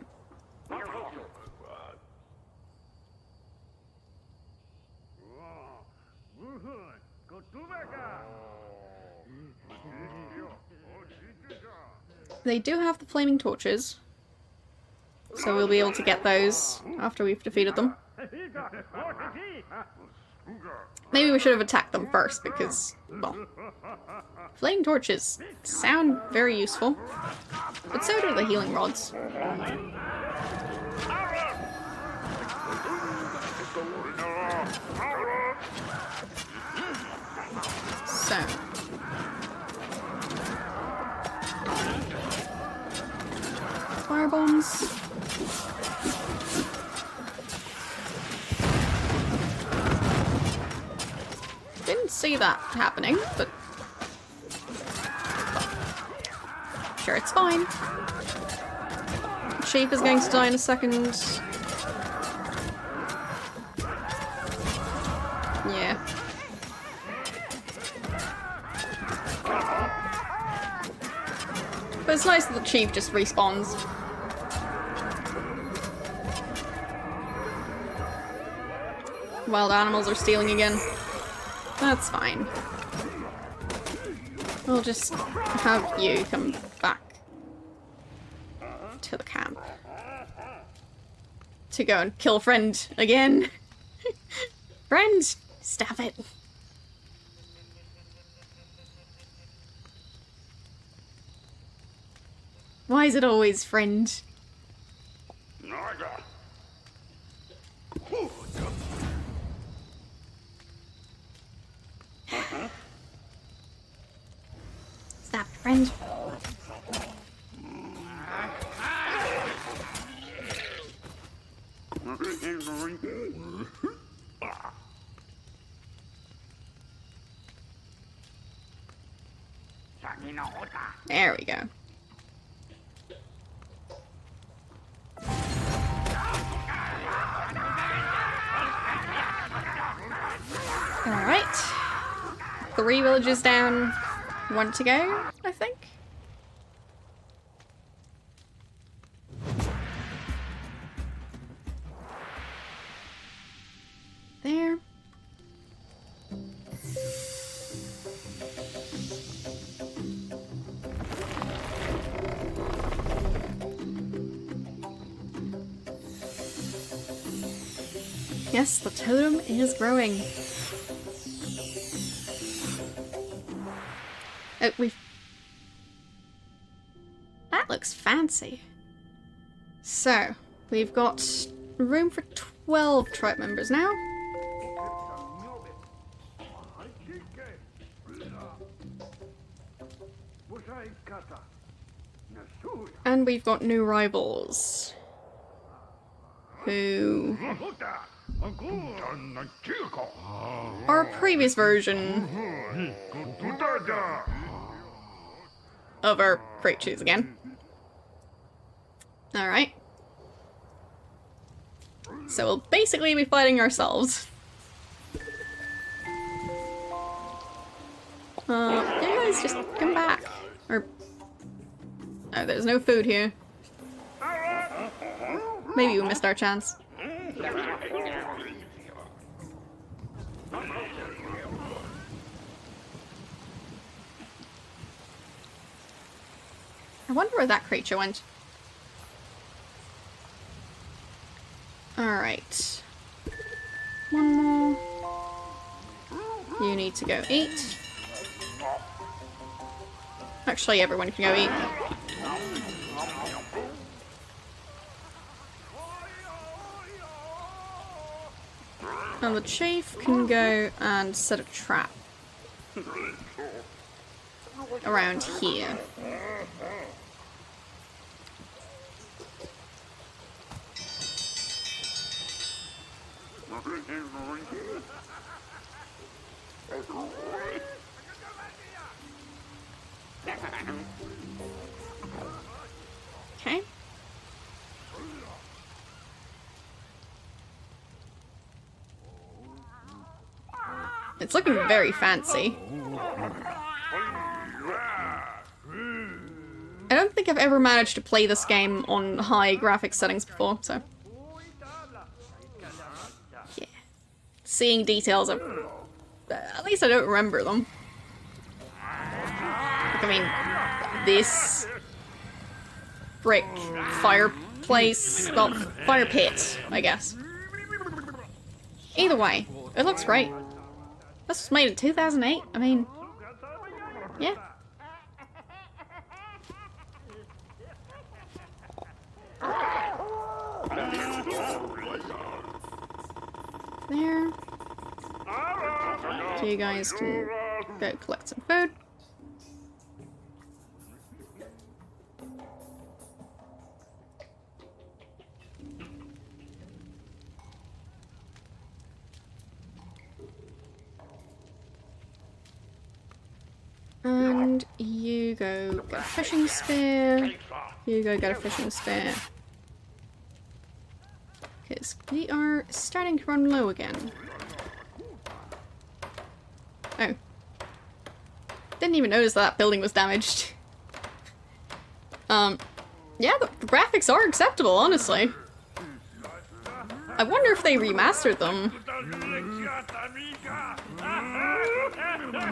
They do have the flaming torches, so we'll be able to get those after we've defeated them. Maybe we should have attacked them first because, well, flaming torches sound very useful, but so do the healing rods. So. Fire bombs. Didn't see that happening, but sure, it's fine. Chief is going to die in a second. Yeah. But it's nice that the Chief just respawns. Wild animals are stealing again. That's fine. We'll just have you come back to the camp. To go and kill friend again. Friend! Stop it. Why is it always friend? Stop, friend. There we go. Alright. 3 villages down. 1 to go, I think. There. Yes, the totem is growing. That looks fancy. So, we've got room for 12 tribe members now. And we've got new rivals. Who are a previous version of our creatures again. Alright. So we'll basically be fighting ourselves. You guys guys? Just come back. Or... Oh, there's no food here. Maybe we missed our chance. I wonder where that creature went. Alright. One more. You need to go eat. Actually, everyone can go eat. And the chief can go and set a trap around here. Okay. It's looking very fancy. I don't think I've ever managed to play this game on high graphics settings before, so... yeah. Seeing details of... at least I don't remember them. Like, I mean, this... brick fireplace... well, fire pit, I guess. Either way, it looks great. This was made in 2008, I mean... yeah. There. So you guys can go collect some food. And you go get a fishing spear. You go get a fishing spear. Because we are starting to run low again. Oh. Didn't even notice that building was damaged. Yeah, the graphics are acceptable, honestly. I wonder if they remastered them.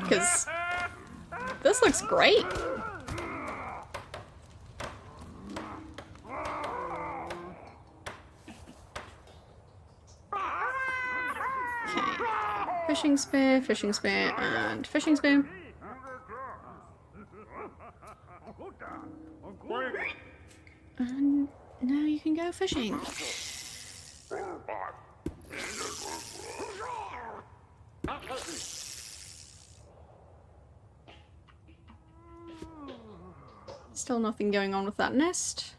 Because this looks great. Okay. Fishing spear, and fishing spear. And now you can go fishing. Still nothing going on with that nest.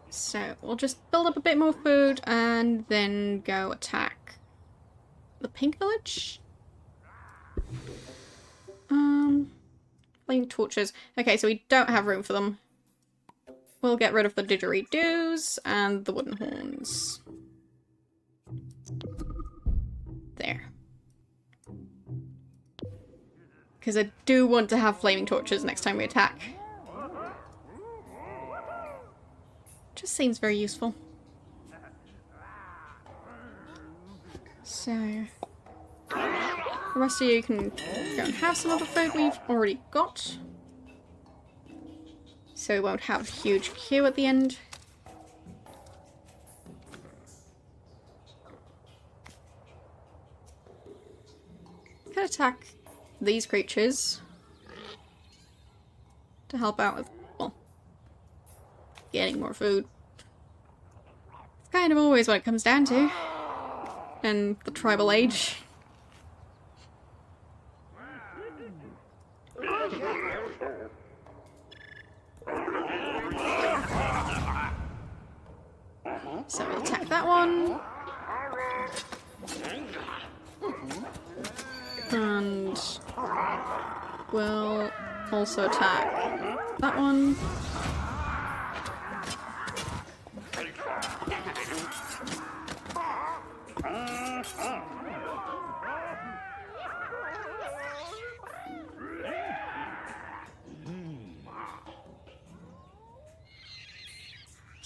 So we'll just build up a bit more food and then go attack the pink village. Flame torches. Okay, so we don't have room for them. We'll get rid of the didgeridoos and the wooden horns. There. Because I do want to have flaming torches next time we attack. Just seems very useful. So... the rest of you can go and have some of the food we've already got. So we won't have a huge queue at the end. Could attack these creatures to help out with, well, getting more food. It's kind of always what it comes down to in the tribal age. So we'll attack that one. And we'll also attack that one.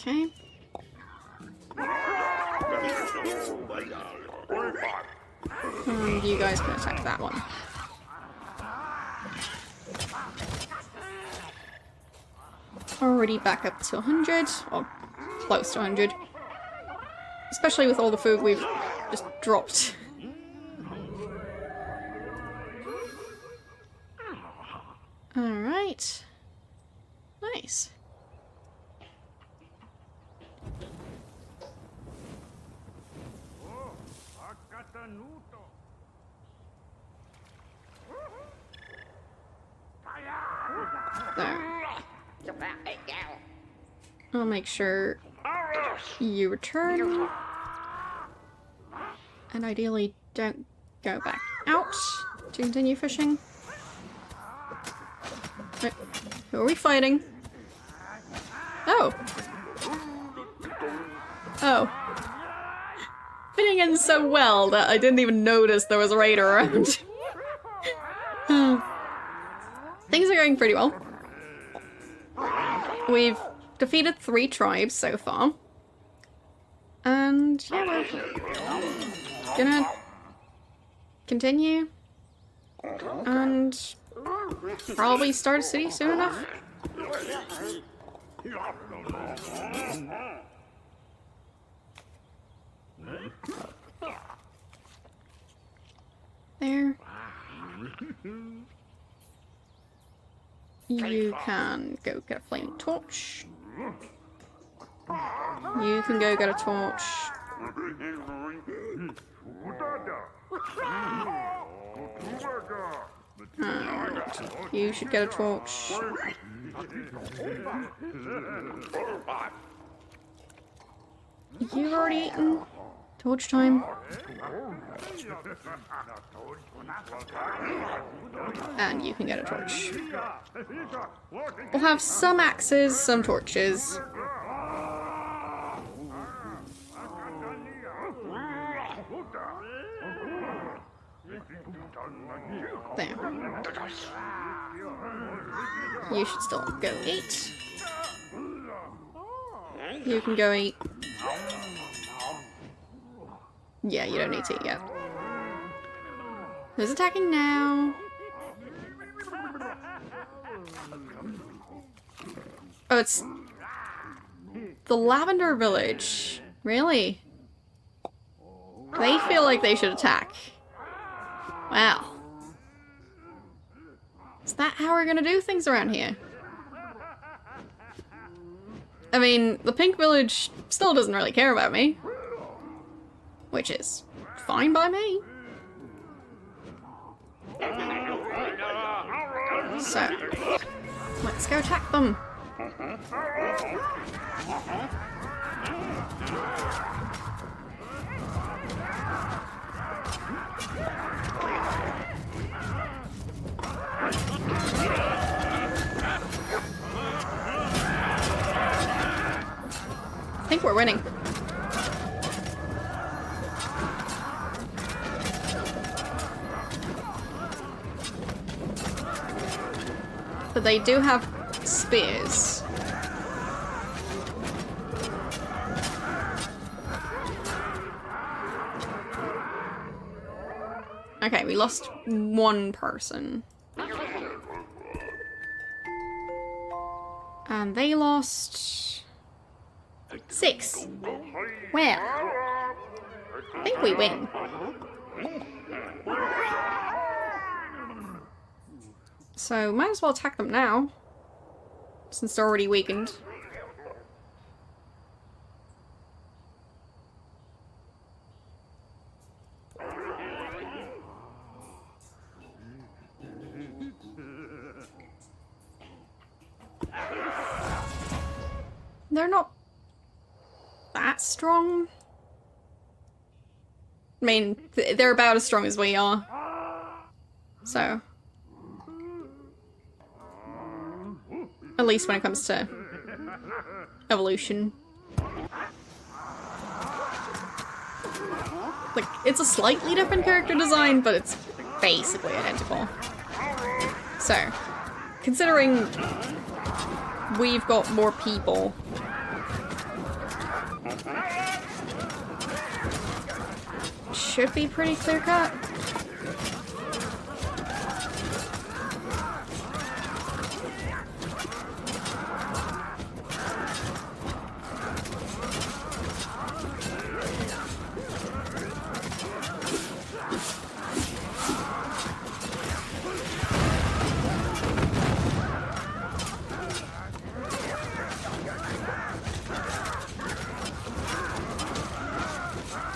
Okay. And you guys can attack that one. Already back up to 100, or close to 100. Especially with all the food we've just dropped. Alright. Nice. There. I'll make sure you return. And ideally don't go back out to continue fishing. Wait, who are we fighting? Oh. Oh. Fitting in so well that I didn't even notice there was a raider around. Things are going pretty well. We've defeated 3 tribes so far. And yeah, we're gonna continue. And probably start a city soon enough. There. You can go get a flaming torch. You can go get a torch. And you should get a torch. You've already eaten. Torch time. And you can get a torch. We'll have some axes, some torches. There. You should still go eat. You can go eat. Yeah, you don't need to eat yet. Who's attacking now? Oh, it's the Lavender Village. Really? They feel like they should attack. Wow. Is that how we're gonna do things around here? I mean, the Pink Village still doesn't really care about me. Which is fine by me. So, let's go attack them. I think we're winning. But they do have spears. Okay, we lost 1 person. And they lost 6. Well, I think we win. So, might as well attack them now, since they're already weakened. They're not that strong. I mean, they're about as strong as we are. So... at least when it comes to evolution. Like, it's a slightly different character design, but it's basically identical. So, considering we've got more people, should be pretty clear cut.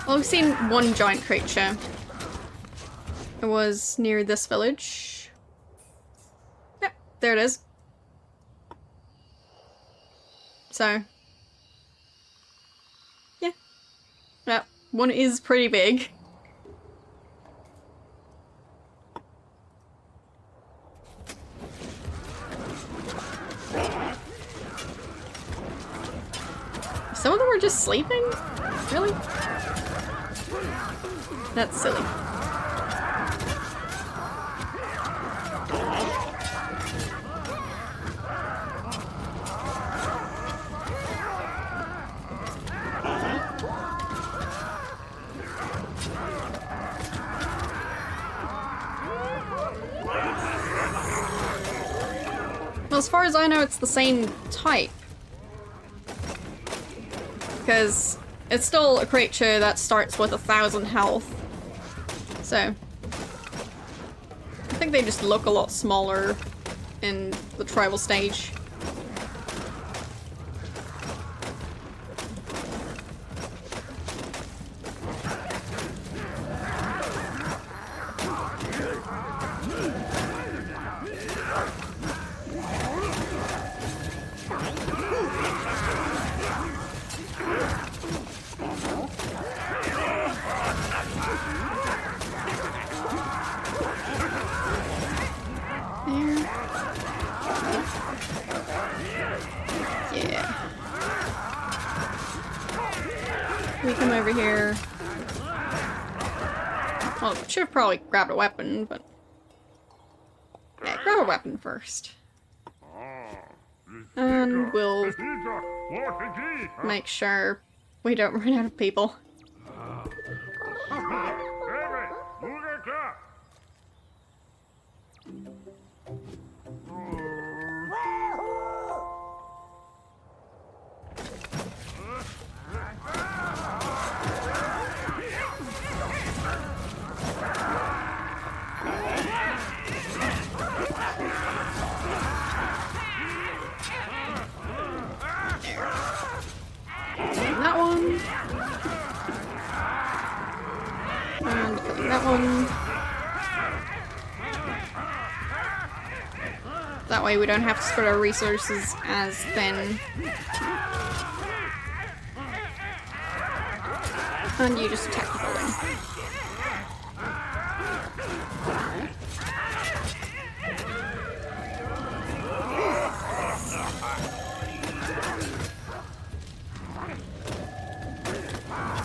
Well, we've seen one giant creature. It was near this village. Yep, there it is. So, yeah. That one is pretty big. Some of them are just sleeping? Really? That's silly. Well, as far as I know, it's the same type. Because it's still a creature that starts with 1,000 health. So, I think they just look a lot smaller in the tribal stage. We come over here. Well, should have probably grabbed a weapon, but yeah, grab a weapon first. And we'll make sure we don't run out of people. That one. And killing that one. That way we don't have to spread our resources as thin. And you just attack the building.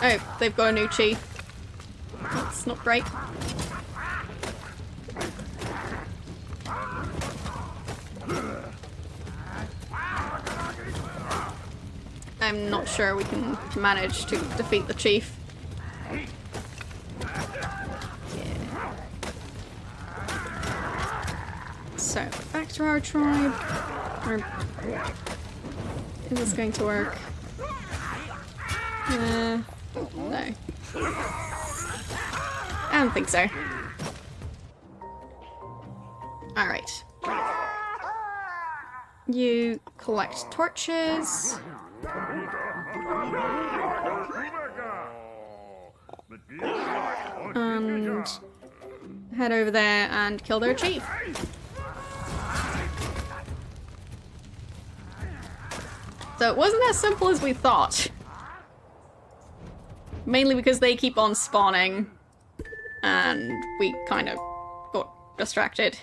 Oh, they've got a new chief. That's not great. I'm not sure we can manage to defeat the chief. Yeah. So, back to our tribe. Or is this going to work? No. I don't think so. Alright. You collect torches. And head over there and kill their chief. So it wasn't as simple as we thought. Mainly because they keep on spawning. And we kind of got distracted.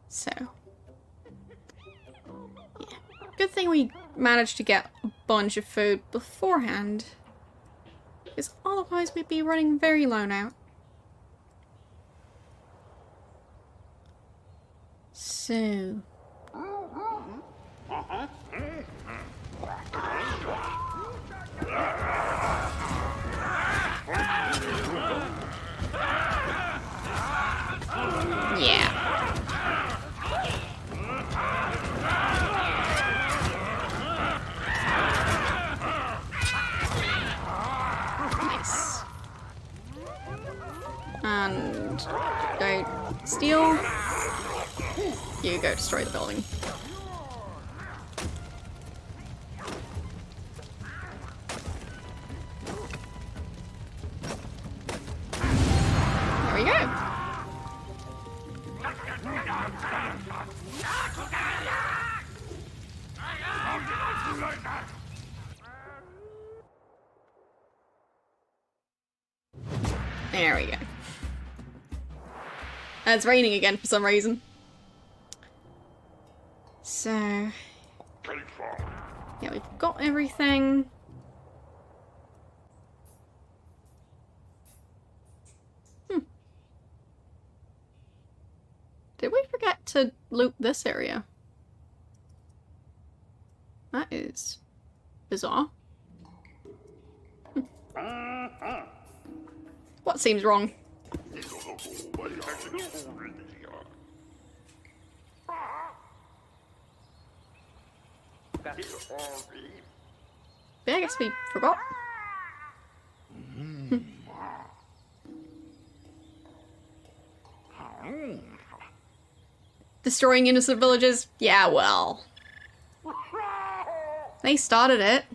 So. Yeah. Good thing we managed to get a bunch of food beforehand. because otherwise we'd be running very low now. So... yeah. Nice. And go steal. You go destroy the building. There we go. There we go. It's raining again for some reason. So... yeah, we've got everything. Did we forget to loot this area? That is bizarre. What seems wrong? But I guess we forgot. Destroying innocent villages? Yeah, well. They started it.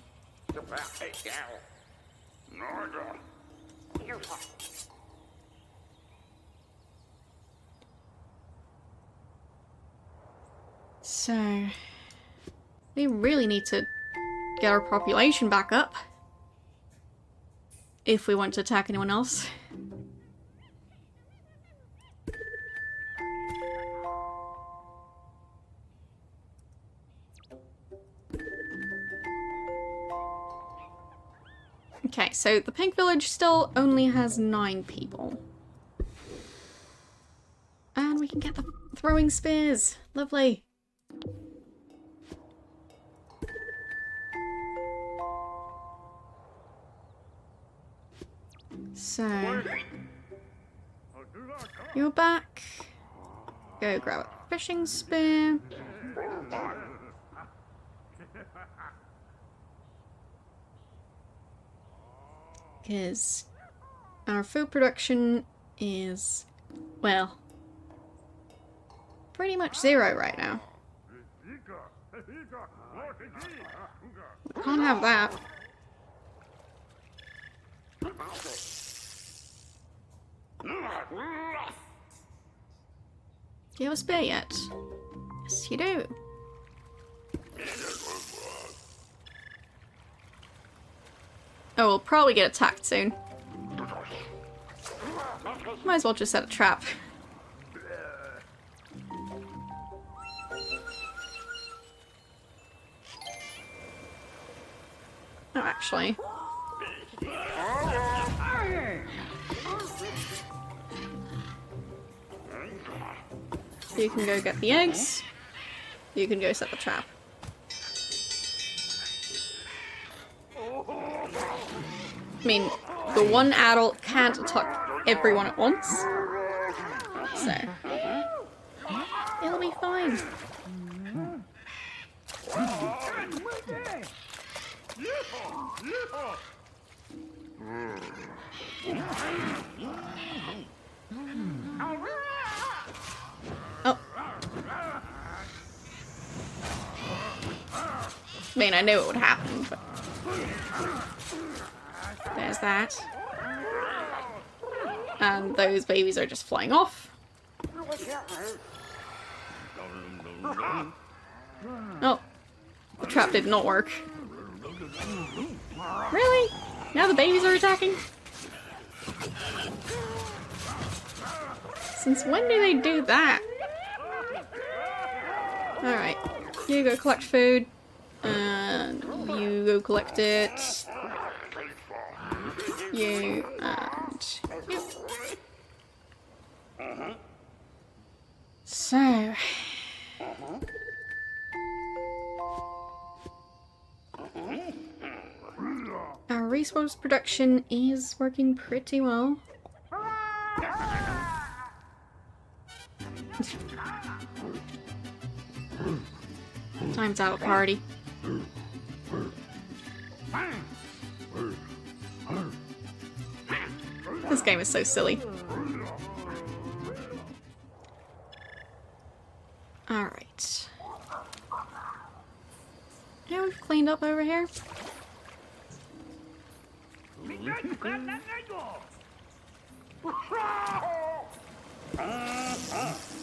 So... we really need to get our population back up. If we want to attack anyone else. Okay, so the pink village still only has 9 people. And we can get the throwing spears. Lovely. So... you're back. Go grab a fishing spear. Because our food production is, well, pretty much 0 right now. We can't have that. Do you have a spear yet? Yes, you do. Oh, we'll probably get attacked soon. Might as well just set a trap. Oh, actually. You can go get the eggs. You can go set the trap. I mean, the one adult can't attack everyone at once. So, it'll be fine. Oh. I mean, I knew it would happen, but... there's that. And those babies are just flying off. Oh. The trap did not work. Really? Now the babies are attacking? Since when do they do that? Alright. You go collect food. And you go collect it. you, and you. So... our resource production is working pretty well. Time's out, party. This game is so silly. Alright. Yeah, we've cleaned up over here.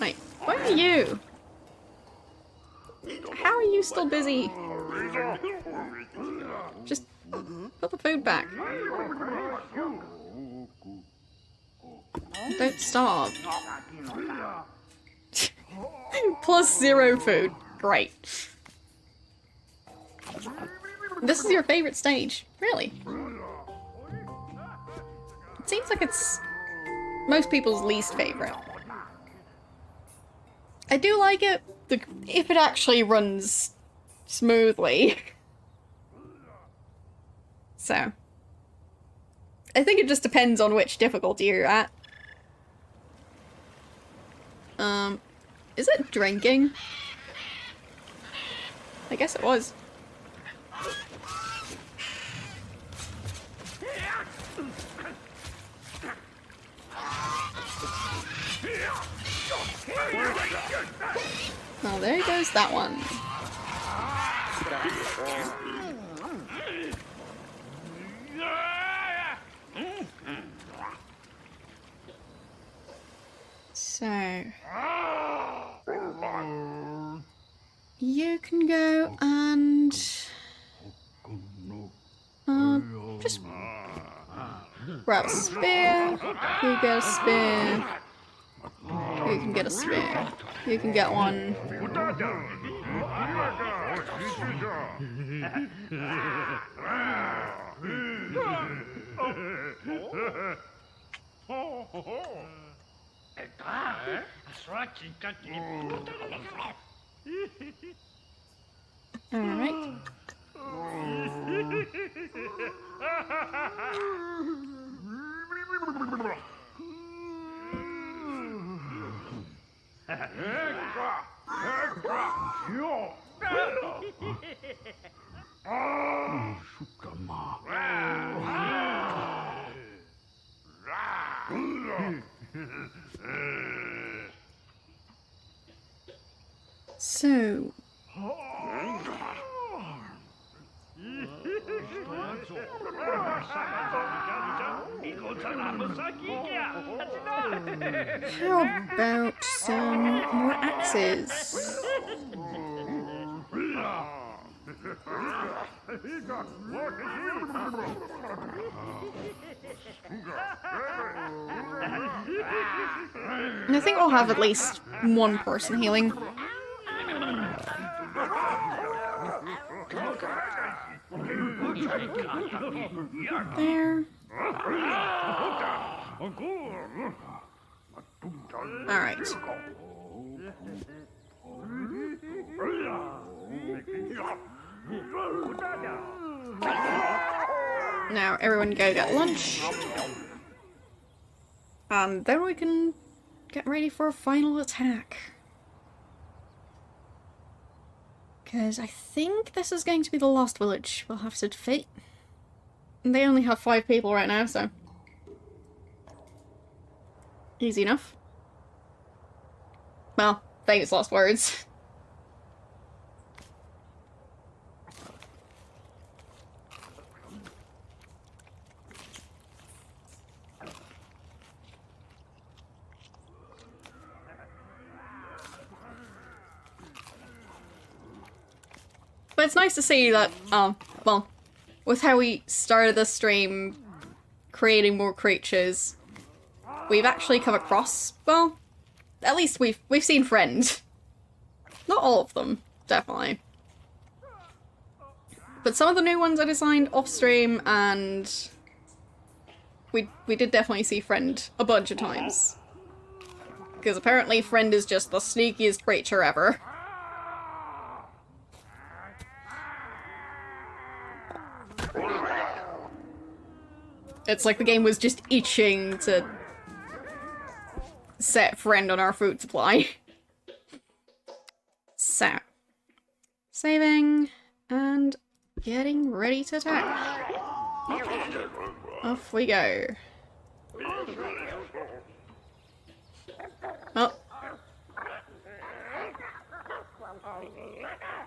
Wait, what are you? How are you still busy? Just put the food back. Don't starve. +0 food. Great. This is your favorite stage. Really? It seems like it's most people's least favorite. I do like it if it actually runs smoothly. So, I think it just depends on which difficulty you're at. Is it drinking? I guess it was. Oh, there goes that one. So... you can go and... just... grab a spear. You get a spear. You can get a spear. You can get one. Alright. So... how about some more axes? And I think we'll have at least one person healing. There. Alright. Now everyone go get lunch. And then we can get ready for a final attack. Because I think this is going to be the last village we'll have to defeat. And they only have 5 people right now, so... easy enough. Well, famous last words. But it's nice to see that, well, with how we started the stream, creating more creatures, we've actually come across, well, at least we've seen friends. Not all of them, definitely. But some of the new ones I designed off stream, and we did definitely see Friend a bunch of times. Because apparently Friend is just the sneakiest creature ever. It's like the game was just itching to set Friend on our food supply. So, saving and getting ready to attack. Off we go. Oh.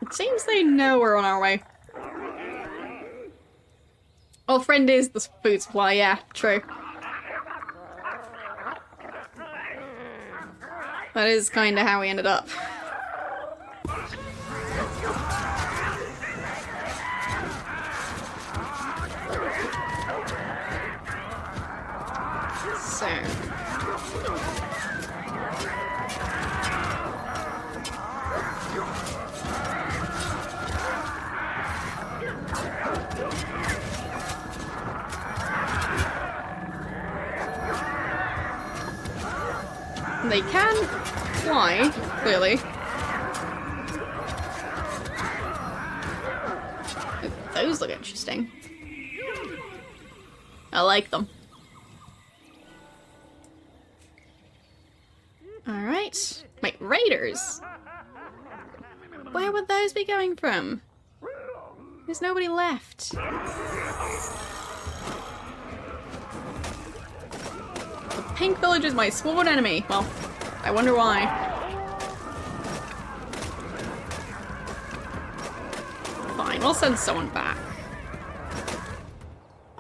It seems they know we're on our way. Oh, Friend is the food supply, yeah, true. That is kind of how we ended up. So. They can fly, clearly. Those look interesting. I like them. Alright. Wait, raiders? Where would those be going from? There's nobody left. The pink village is my sworn enemy. Well, I wonder why. Fine, we'll send someone back.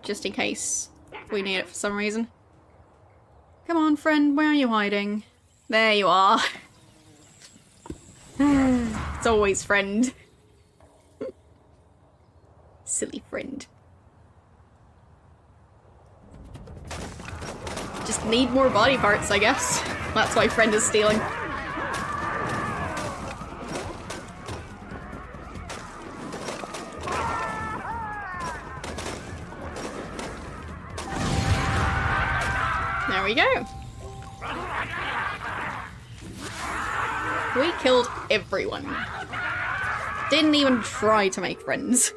Just in case we need it for some reason. Come on, Friend, where are you hiding? There you are. It's always Friend. Silly Friend. Just need more body parts, I guess. That's why Friend is stealing. There we go. We killed everyone. Didn't even try to make friends.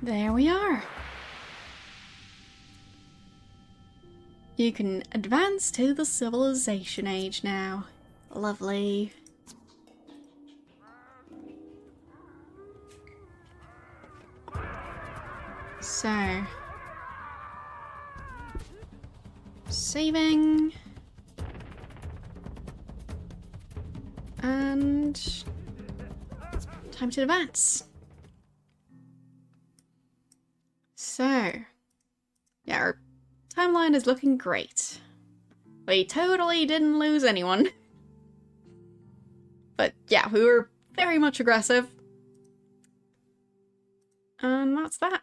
There we are. You can advance to the civilization age now. Lovely. So, saving, and time to advance. So, yeah, our timeline is looking great. We totally didn't lose anyone. But yeah, we were very much aggressive. And that's that.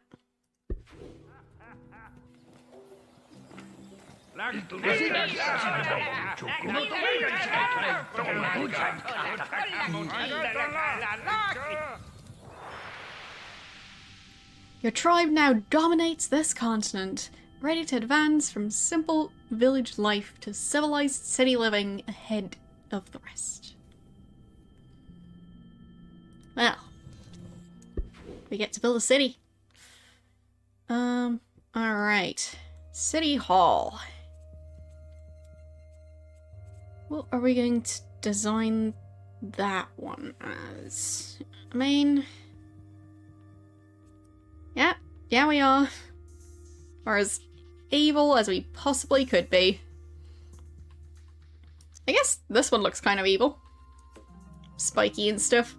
Your tribe now dominates this continent, ready to advance from simple village life to civilized city living ahead of the rest. Well, we get to build a city. Alright. City Hall. What are we going to design that one as? I mean... Yeah, we are. Or as evil as we possibly could be. I guess this one looks kind of evil. Spiky and stuff.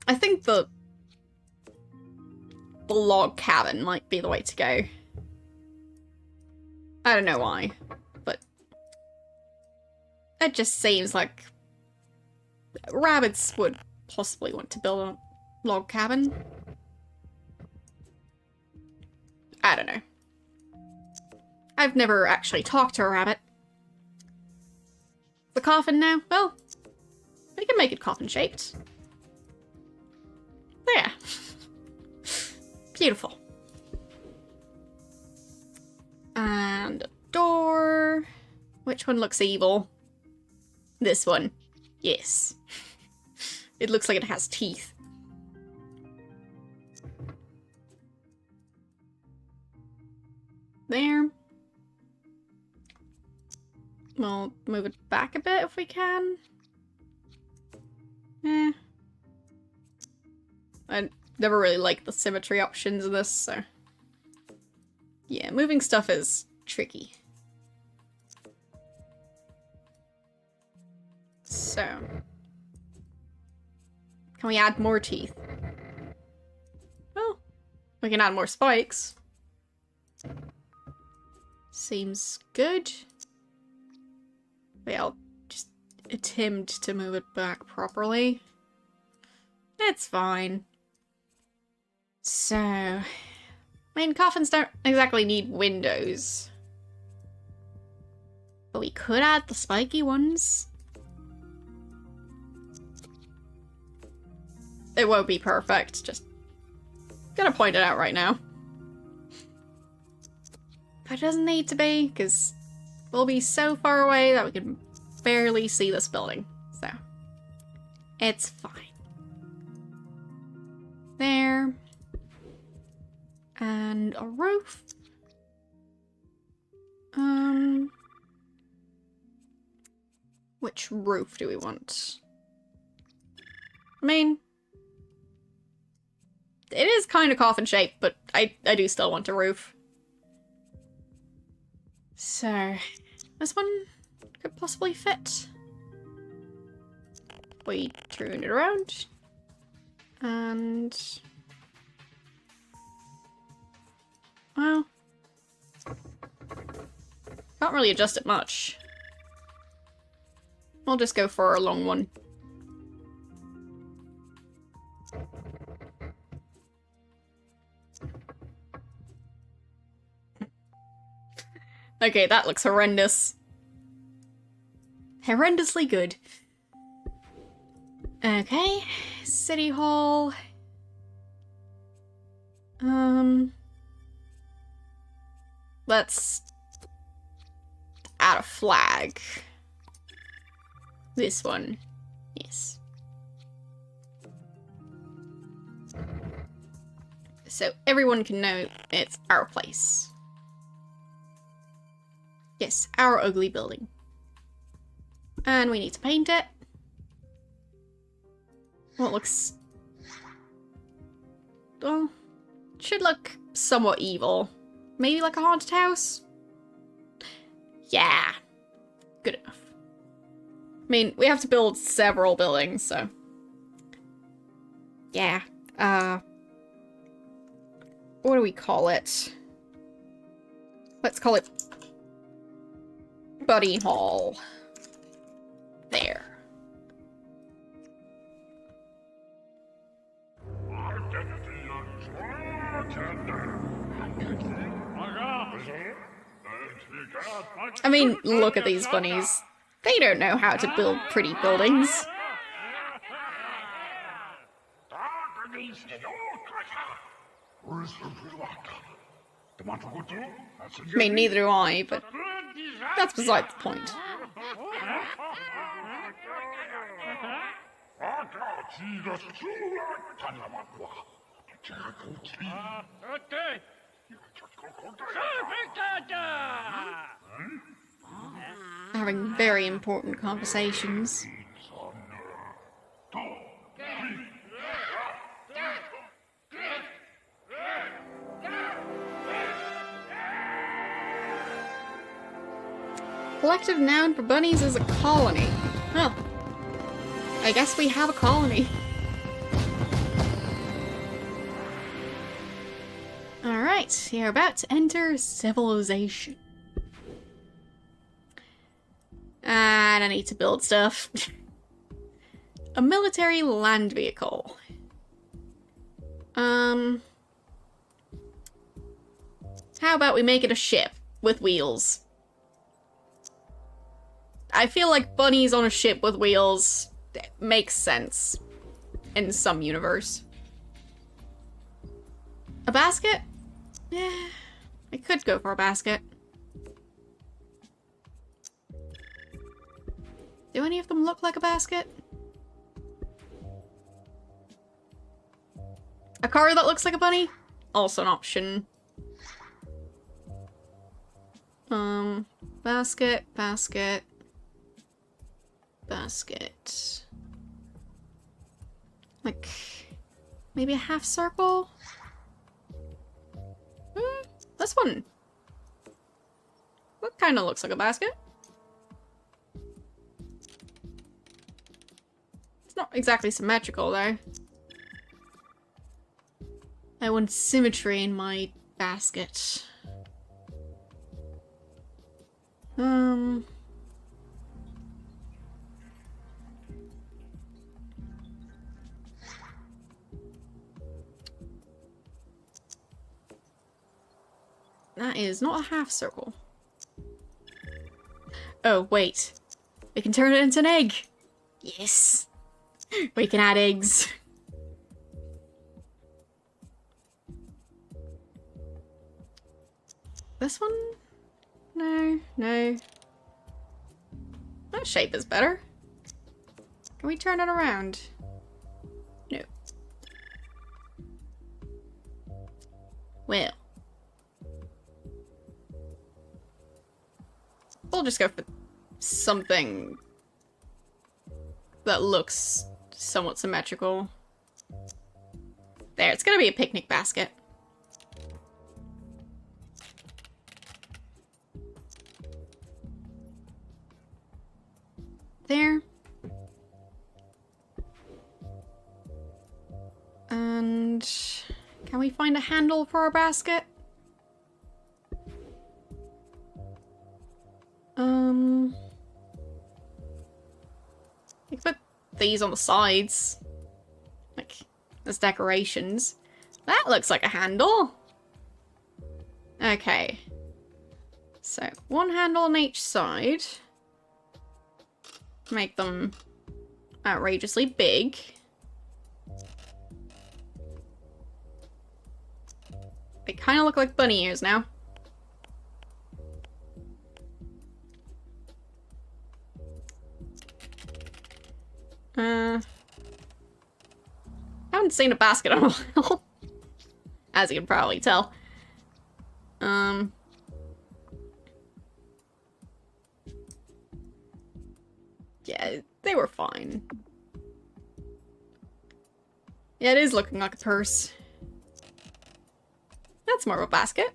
I think the log cabin might be the way to go. I don't know why, but it just seems like rabbits would possibly want to build a log cabin. I don't know. I've never actually talked to a rabbit. The coffin now? Well, can make it coffin-shaped. There. Beautiful. And a door. Which one looks evil? This one. Yes. It looks like it has teeth. There. We'll move it back a bit if we can. I never really liked the symmetry options of this, so... yeah, moving stuff is tricky. So... can we add more teeth? Well, we can add more spikes. Seems good. Wait, I'll just attempt to move it back properly. It's fine. So... I mean, coffins don't exactly need windows. But we could add the spiky ones. It won't be perfect, just gonna point it out right now. But it doesn't need to be, because we'll be so far away that we can barely see this building. So, it's fine. There. And a roof. Which roof do we want? I mean, it is kind of coffin-shaped, but I do still want a roof. So, this one could possibly fit. We turn it around. And... well... can't really adjust it much. I'll just go for a long one. Okay, that looks horrendous. Horrendously good. Okay, City Hall. Let's add a flag. This one. Yes. So everyone can know it's our place. Yes, our ugly building. And we need to paint it. Well, it looks... well, should look somewhat evil. Maybe like a haunted house? Yeah. Good enough. I mean, we have to build several buildings, so... yeah. What do we call it? Let's call it... Buddy Hall. There. I mean, look at these bunnies. They don't know how to build pretty buildings. I mean, neither do I, but that's beside the point. Having very important conversations. Collective noun for bunnies is a colony. Well, I guess we have a colony. Alright, you're about to enter civilization. And I need to build stuff. A military land vehicle. How about we make it a ship with wheels? I feel like bunnies on a ship with wheels it makes sense in some universe. A basket? Yeah, I could go for a basket. Do any of them look like a basket? A car that looks like a bunny? Also an option. Basket, basket, basket. Like, maybe a half circle? This one. What kind of looks like a basket? It's not exactly symmetrical, though. I want symmetry in my basket. That is not a half circle. Oh, wait. We can turn it into an egg. Yes. We can add eggs. This one? No, no. That shape is better. Can we turn it around? No. Well. We'll just go for something that looks somewhat symmetrical. There, it's gonna be a picnic basket. There. And can we find a handle for our basket? We could put these on the sides. Like, as decorations. That looks like a handle. Okay. So, one handle on each side. Make them outrageously big. They kind of look like bunny ears now. I haven't seen a basket in a while. As you can probably tell. Yeah, they were fine. Yeah, it is looking like a purse. That's more of a basket.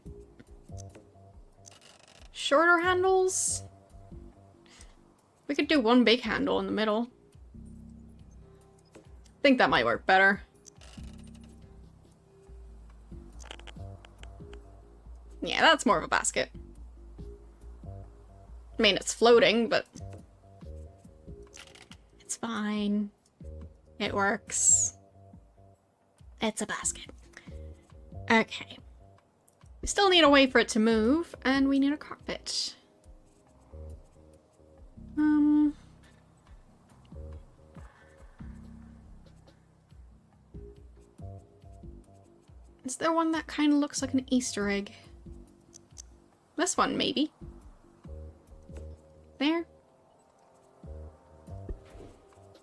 Shorter handles? We could do one big handle in the middle. I think that might work better. Yeah, that's more of a basket. I mean, it's floating, but it's fine. It works. It's a basket. Okay. We still need a way for it to move, and we need a carpet. Is there one that kind of looks like an Easter egg? This one, maybe. There.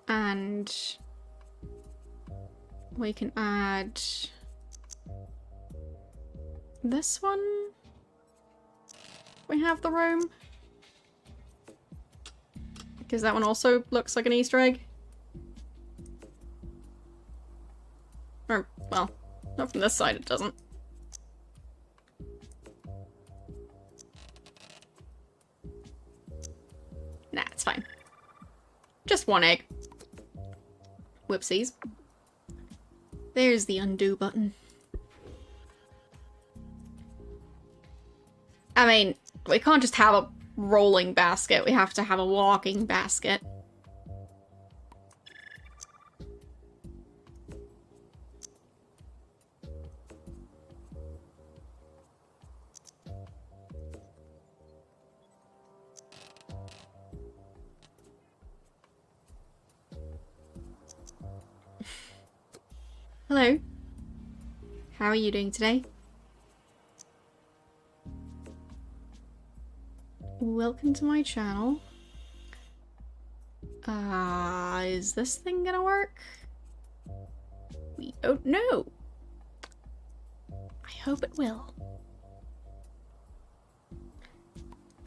And we can add this one. We have the room. Because that one also looks like an Easter egg. Or, well, not from this side, it doesn't. Nah, it's fine. Just one egg. Whoopsies. There's the undo button. I mean, we can't just have a rolling basket. We have to have a walking basket. Hello. How are you doing today? Welcome to my channel. Is this thing gonna work? We don't know. I hope it will.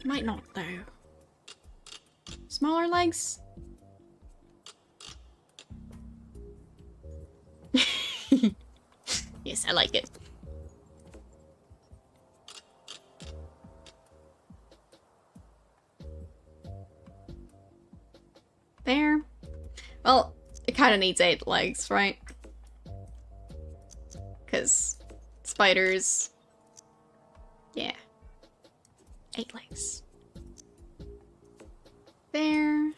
Might not, though. Smaller legs? Yes, I like it. There. Well, it kind of needs 8 legs, right? Because spiders... Yeah. 8 legs. There.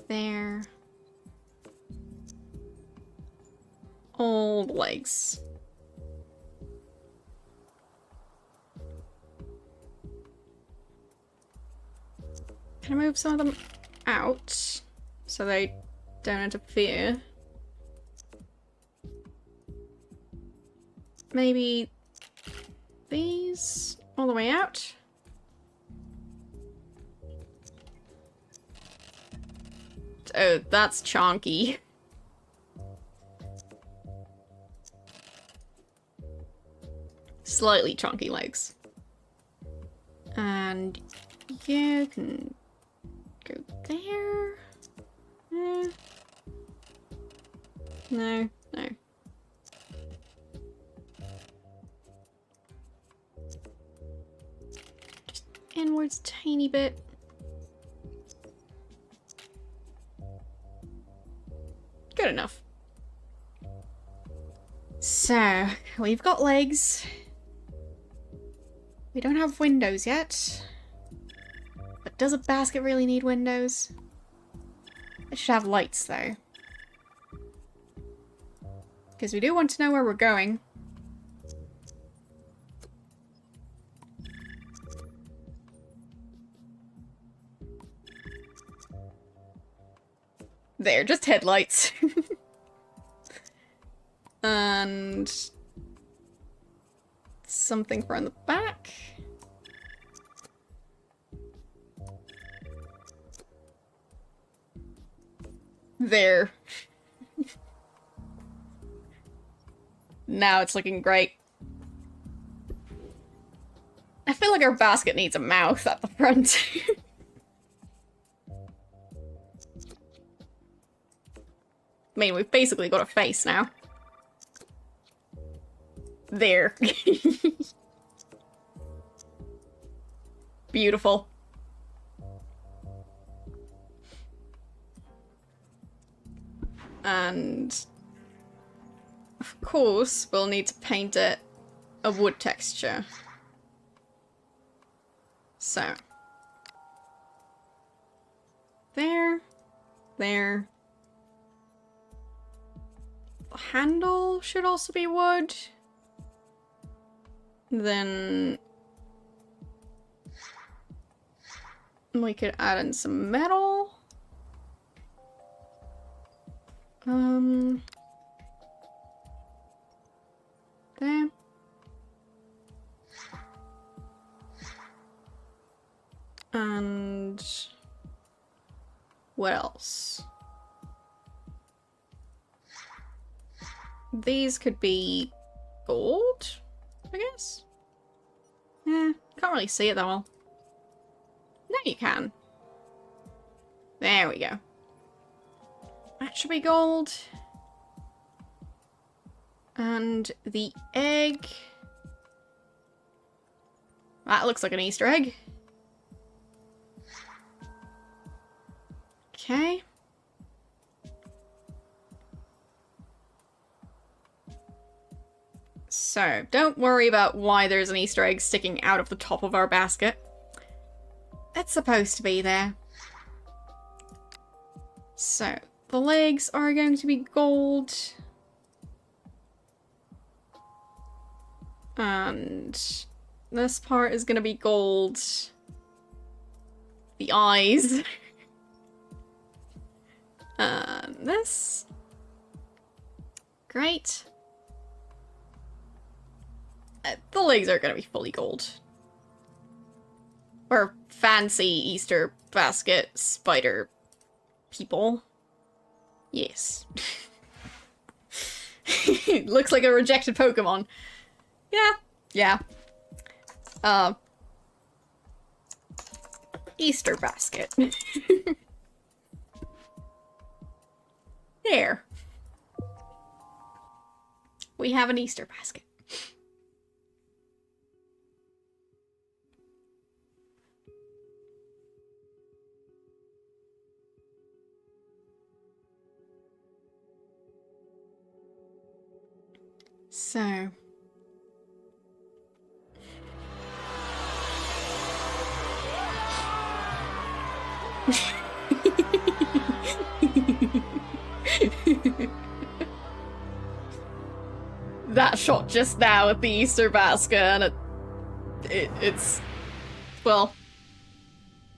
There. All the legs. Can I move some of them out so they don't interfere? Maybe these all the way out? Oh, that's chonky. Slightly chonky legs. And you can go there. No, no. Just inwards a tiny bit. Good enough. So, we've got legs. We don't have windows yet. But does a basket really need windows? It should have lights, though. Because we do want to know where we're going. There, just headlights. And something for on the back. There. Now it's looking great. I feel like our basket needs a mouth at the front. I mean, we've basically got a face now. There. Beautiful. And of course, we'll need to paint it a wood texture. So. There. There. The handle should also be wood. Then we could add in some metal. There. And what else? These could be gold, I guess? Yeah, can't really see it that well. No, you can. There we go. That should be gold. And the egg. That looks like an Easter egg. Okay. So, don't worry about why there's an Easter egg sticking out of the top of our basket. It's supposed to be there. So, the legs are going to be gold. And this part is going to be gold. The eyes. And this. Great. The legs are going to be fully gold. Or fancy Easter basket spider people. Yes. Looks like a rejected Pokemon. Yeah. Easter basket. There. We have an Easter basket. So. That shot just now at the Easter basket, and it's, well,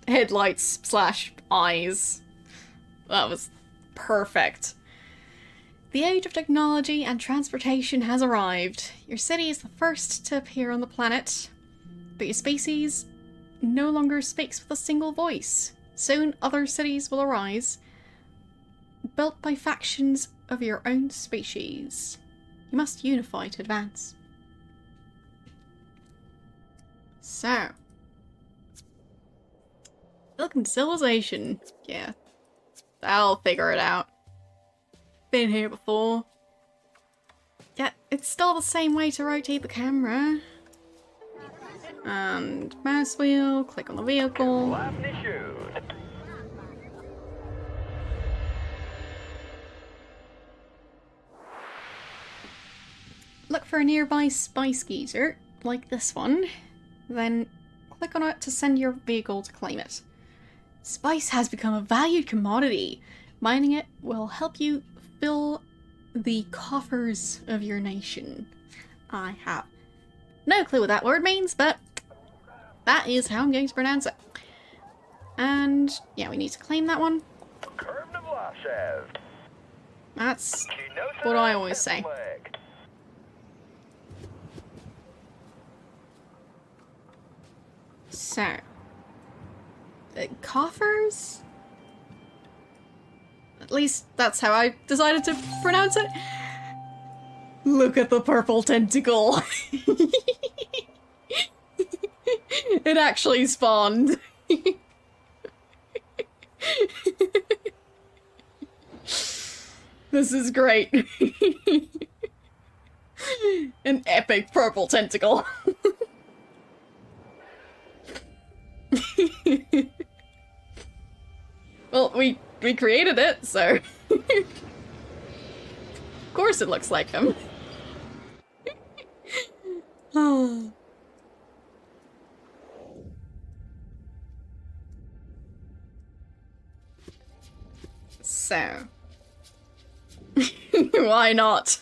headlights / eyes. That was perfect. The age of technology and transportation has arrived. Your city is the first to appear on the planet, but your species no longer speaks with a single voice. Soon other cities will arise, built by factions of your own species. You must unify to advance. So. Welcome to civilization. Yeah. I'll figure it out. Been here before. Yeah, it's still the same way to rotate the camera. And mouse wheel, click on the vehicle. Look for a nearby spice geyser, like this one, then click on it to send your vehicle to claim it. Spice has become a valued commodity. Mining it will help you fill the coffers of your nation. I have no clue what that word means, but that is how I'm going to pronounce it. And yeah, we need to claim that one. That's what I always say. So, coffers? At least that's how I decided to pronounce it. Look at the purple tentacle. It actually spawned. This is great. An epic purple tentacle. Well, we created it, so of course it looks like him. So why not?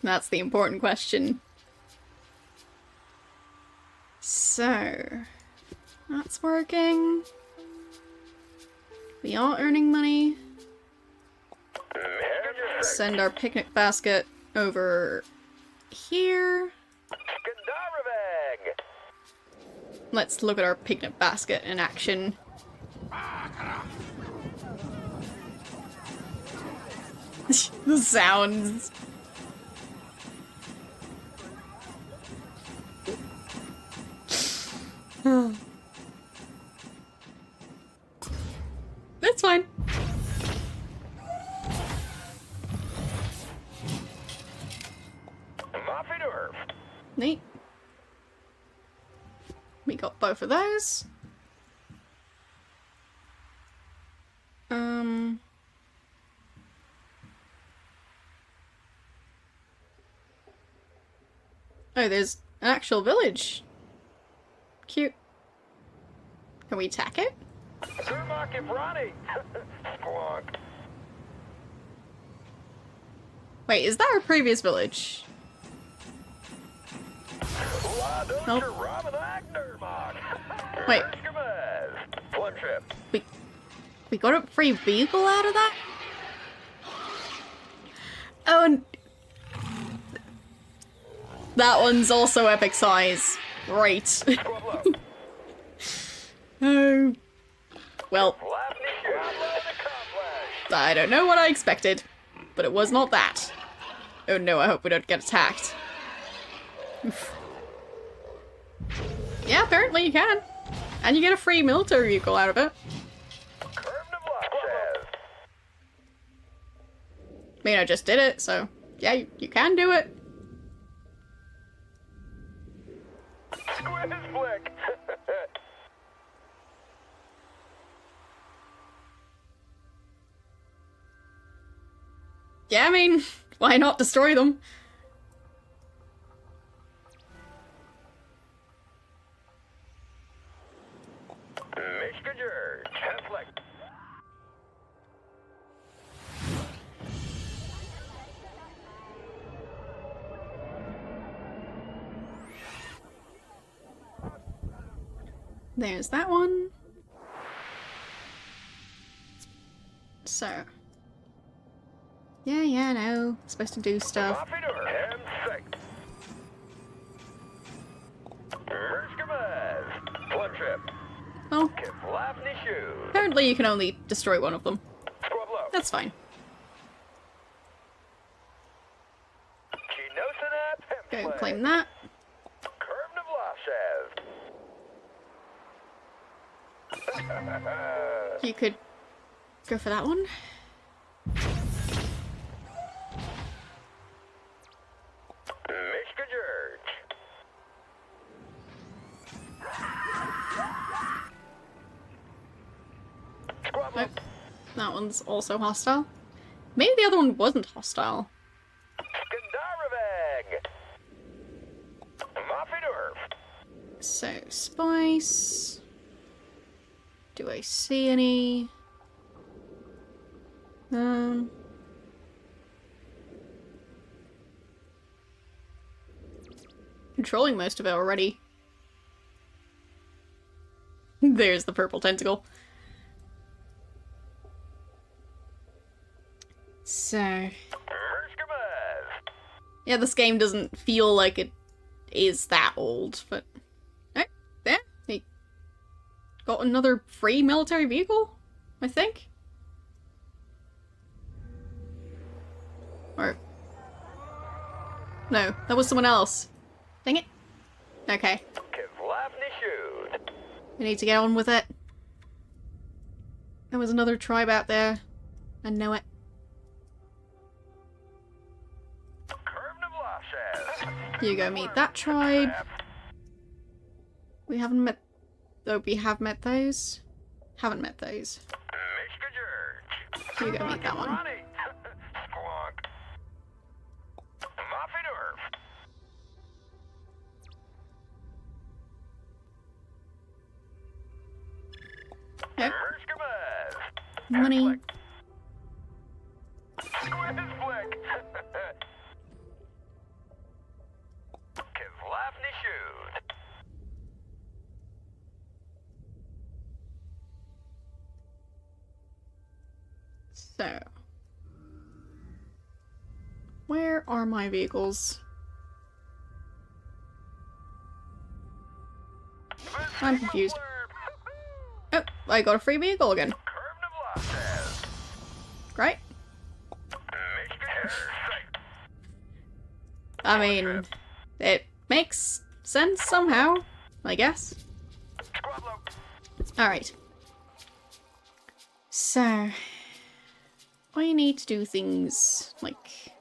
That's the important question. So, that's working. We are earning money. Send our picnic basket over here. Let's look at our picnic basket in action. The sounds. That's fine. Neat. We got both of those. Oh, there's an actual village. Cute. Can we attack it? Wait, is that our previous village? Nope. Wait. We got a free vehicle out of that? Oh, and that one's also epic size. Great. Oh. Well, I don't know what I expected, but it was not that. Oh no, I hope we don't get attacked. Oof. Yeah, apparently you can. And you get a free military vehicle out of it. I mean, I just did it, so yeah, you can do it. Yeah, I mean, why not destroy them? There's that one. So. Yeah, no. Supposed to do stuff. Oh. Apparently you can only destroy one of them. That's fine. Go claim that. You could go for that one. Nope. That one's also hostile. Maybe the other one wasn't hostile. So, spice. Do I see any? Controlling most of it already. There's the purple tentacle. So... yeah, this game doesn't feel like it is that old, but... right, there. He got another free military vehicle, I think? Or... no, that was someone else. Dang it. Okay. We need to get on with it. There was another tribe out there. I know it. You go meet that tribe. We haven't met... though we have met those. Haven't met those. You go meet that one. Yep. Money. So, where are my vehicles? I'm confused. Oh, I got a free vehicle again. Great. I mean, it makes sense somehow, I guess. Alright. So, I need to do things like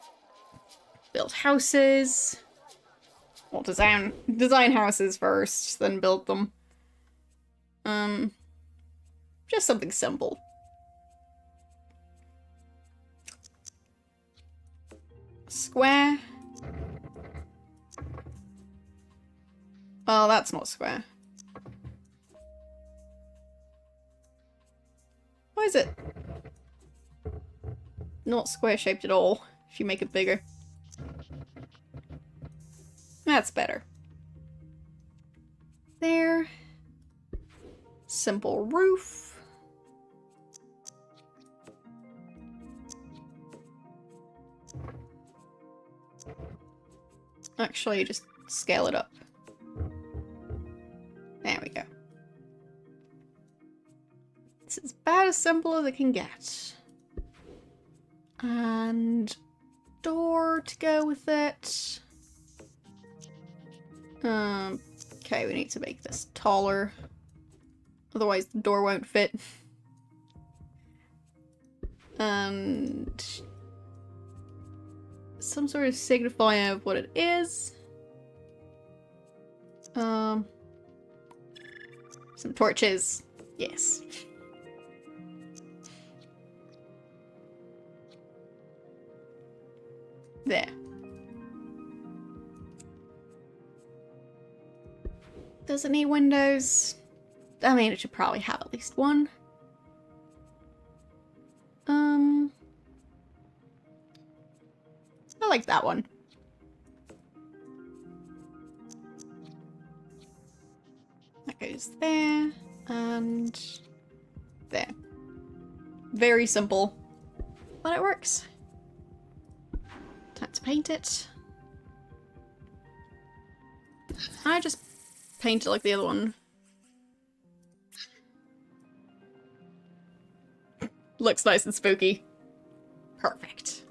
build houses. Well, design houses first, then build them. Just something simple. Square. Oh, that's not square. Why is it not square shaped at all if you make it bigger? That's better. There. Simple roof. Actually, just scale it up. There we go. It's about as simple as it can get. And door to go with it. Okay, we need to make this taller. Otherwise the door won't fit. And some sort of signifier of what it is. Some torches. Yes. There. Does it need windows? I mean, it should probably have at least one. I like that one. That goes there, and there. Very simple, but it works. Time to paint it. I just paint it like the other one. Looks nice and spooky. Perfect.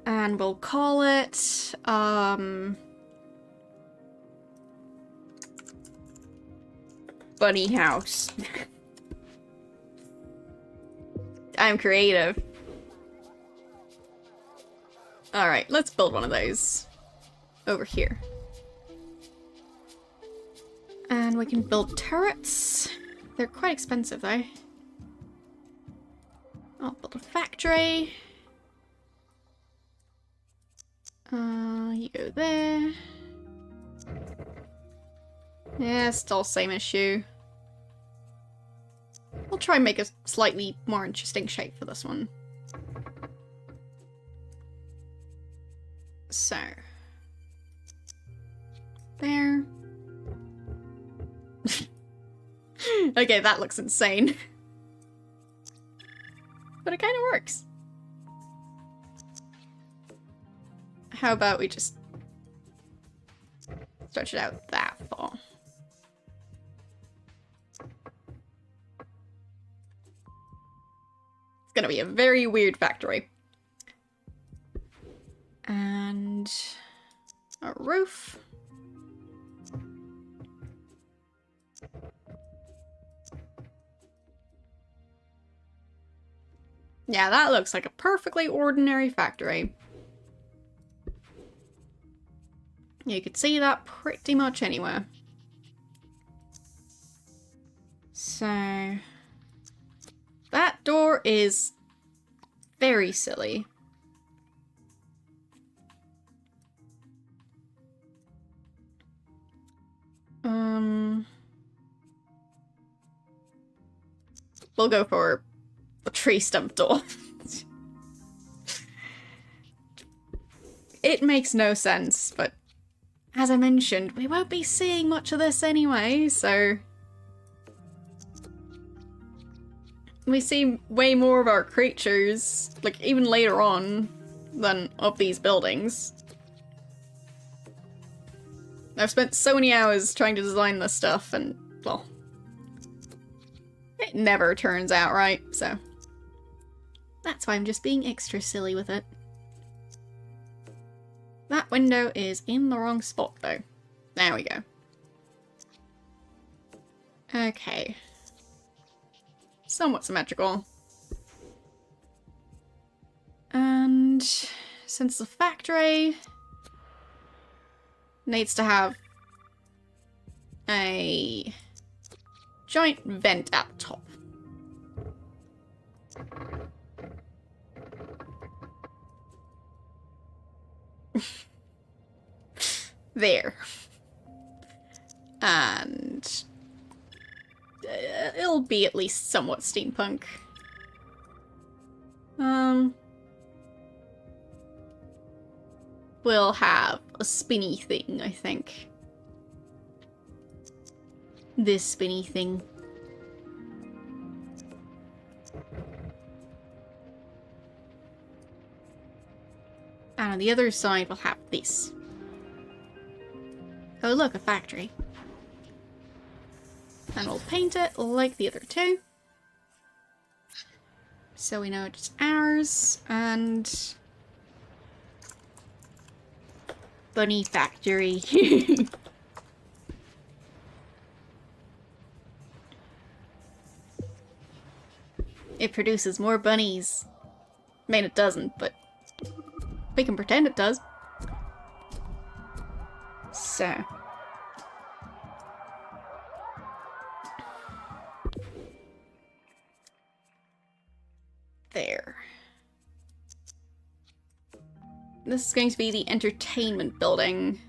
And we'll call it, Bunny House. I'm creative. Alright, let's build one of those over here. And we can build turrets. They're quite expensive though. I'll build a factory. You go there. Yeah, still same issue. We'll try and make a slightly more interesting shape for this one. So. There. Okay, that looks insane. But it kind of works. How about we just stretch it out that far? It's gonna be a very weird factory. And a roof. Yeah, that looks like a perfectly ordinary factory. You could see that pretty much anywhere. So that door is very silly. We'll go for a tree stump door. It makes no sense, but as I mentioned, we won't be seeing much of this anyway, so we see way more of our creatures, like even later on, than of these buildings. I've spent so many hours trying to design this stuff and, well, it never turns out right, so that's why I'm just being extra silly with it. That window is in the wrong spot, though. There we go. Okay. Somewhat symmetrical. And since the factory needs to have a giant vent at the top. There. And it'll be at least somewhat steampunk. We'll have a spinny thing, I think. This spinny thing. And on the other side, we'll have this. Oh, look, a factory. And we'll paint it like the other two. So we know it's ours, and... Bunny factory. It produces more bunnies. I mean, it doesn't, but we can pretend it does. So. There. This is going to be the entertainment building.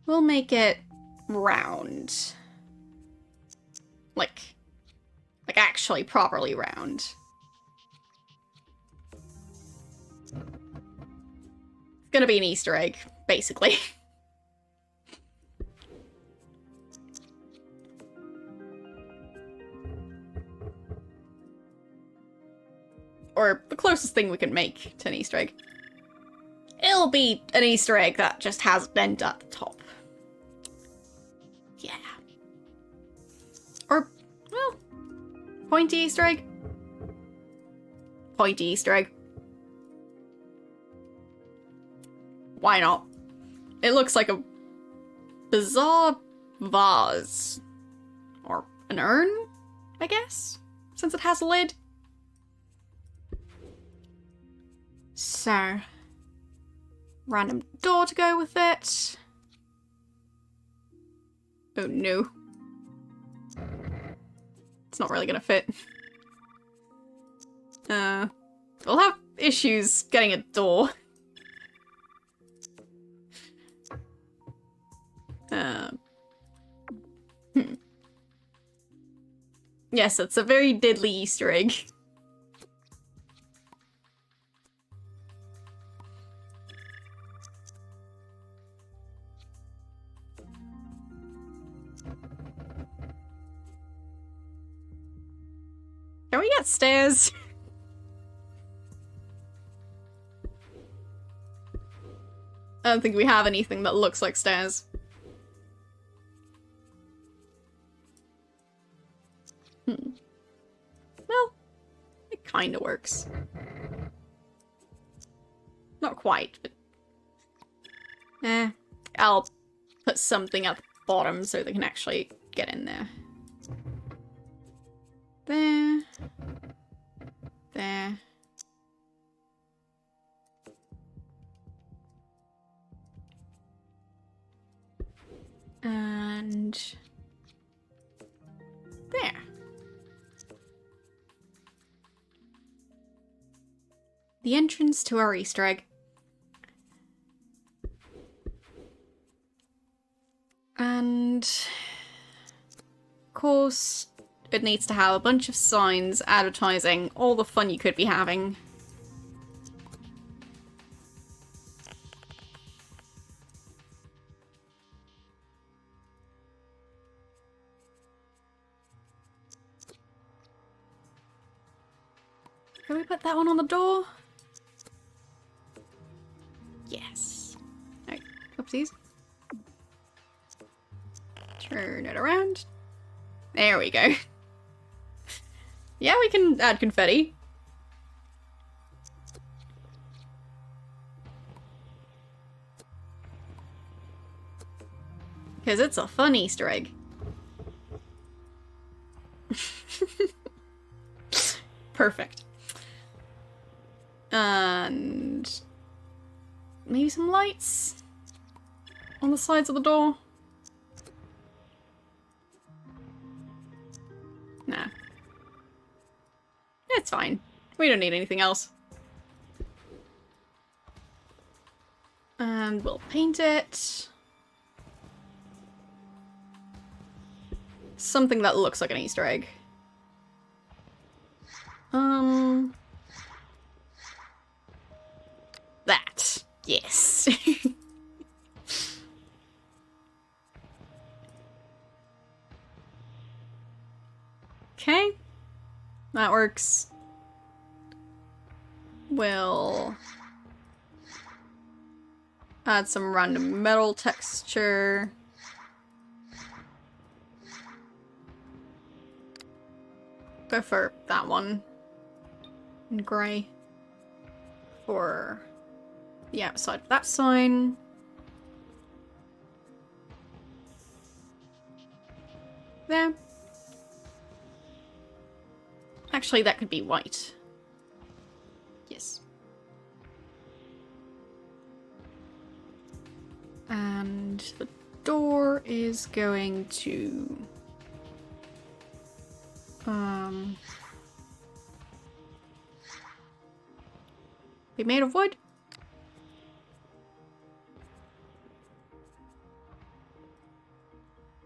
We'll make it round. Like actually properly round. It's gonna be an Easter egg, basically. Or the closest thing we can make to an Easter egg. It'll be an Easter egg that just has an end at the top. Yeah. Or, well, pointy Easter egg. Pointy Easter egg. Why not? It looks like a bizarre vase. Or an urn, I guess? Since it has a lid. So, random door to go with it. Oh no. It's not really gonna fit. We'll have issues getting a door. Yes, it's a very diddly Easter egg. Can we get stairs? I don't think we have anything that looks like stairs. Well, it kinda works. Not quite, but... I'll put something at the bottom so they can actually get in there. There. There. And... there. The entrance to our Easter egg. And... of course, it needs to have a bunch of signs advertising all the fun you could be having. Can we put that one on the door? Yes. Oh, oopsies. Turn it around. There we go. Yeah, we can add confetti. Because it's a fun Easter egg. Perfect. And maybe some lights on the sides of the door. Nah. It's fine. We don't need anything else. And we'll paint it. Something that looks like an Easter egg. That. Yes. Okay. That works. We'll Add some random metal texture. Go for that one. In grey. For the outside of that sign. There. Actually, that could be white. Yes. And the door is going to... be made of wood?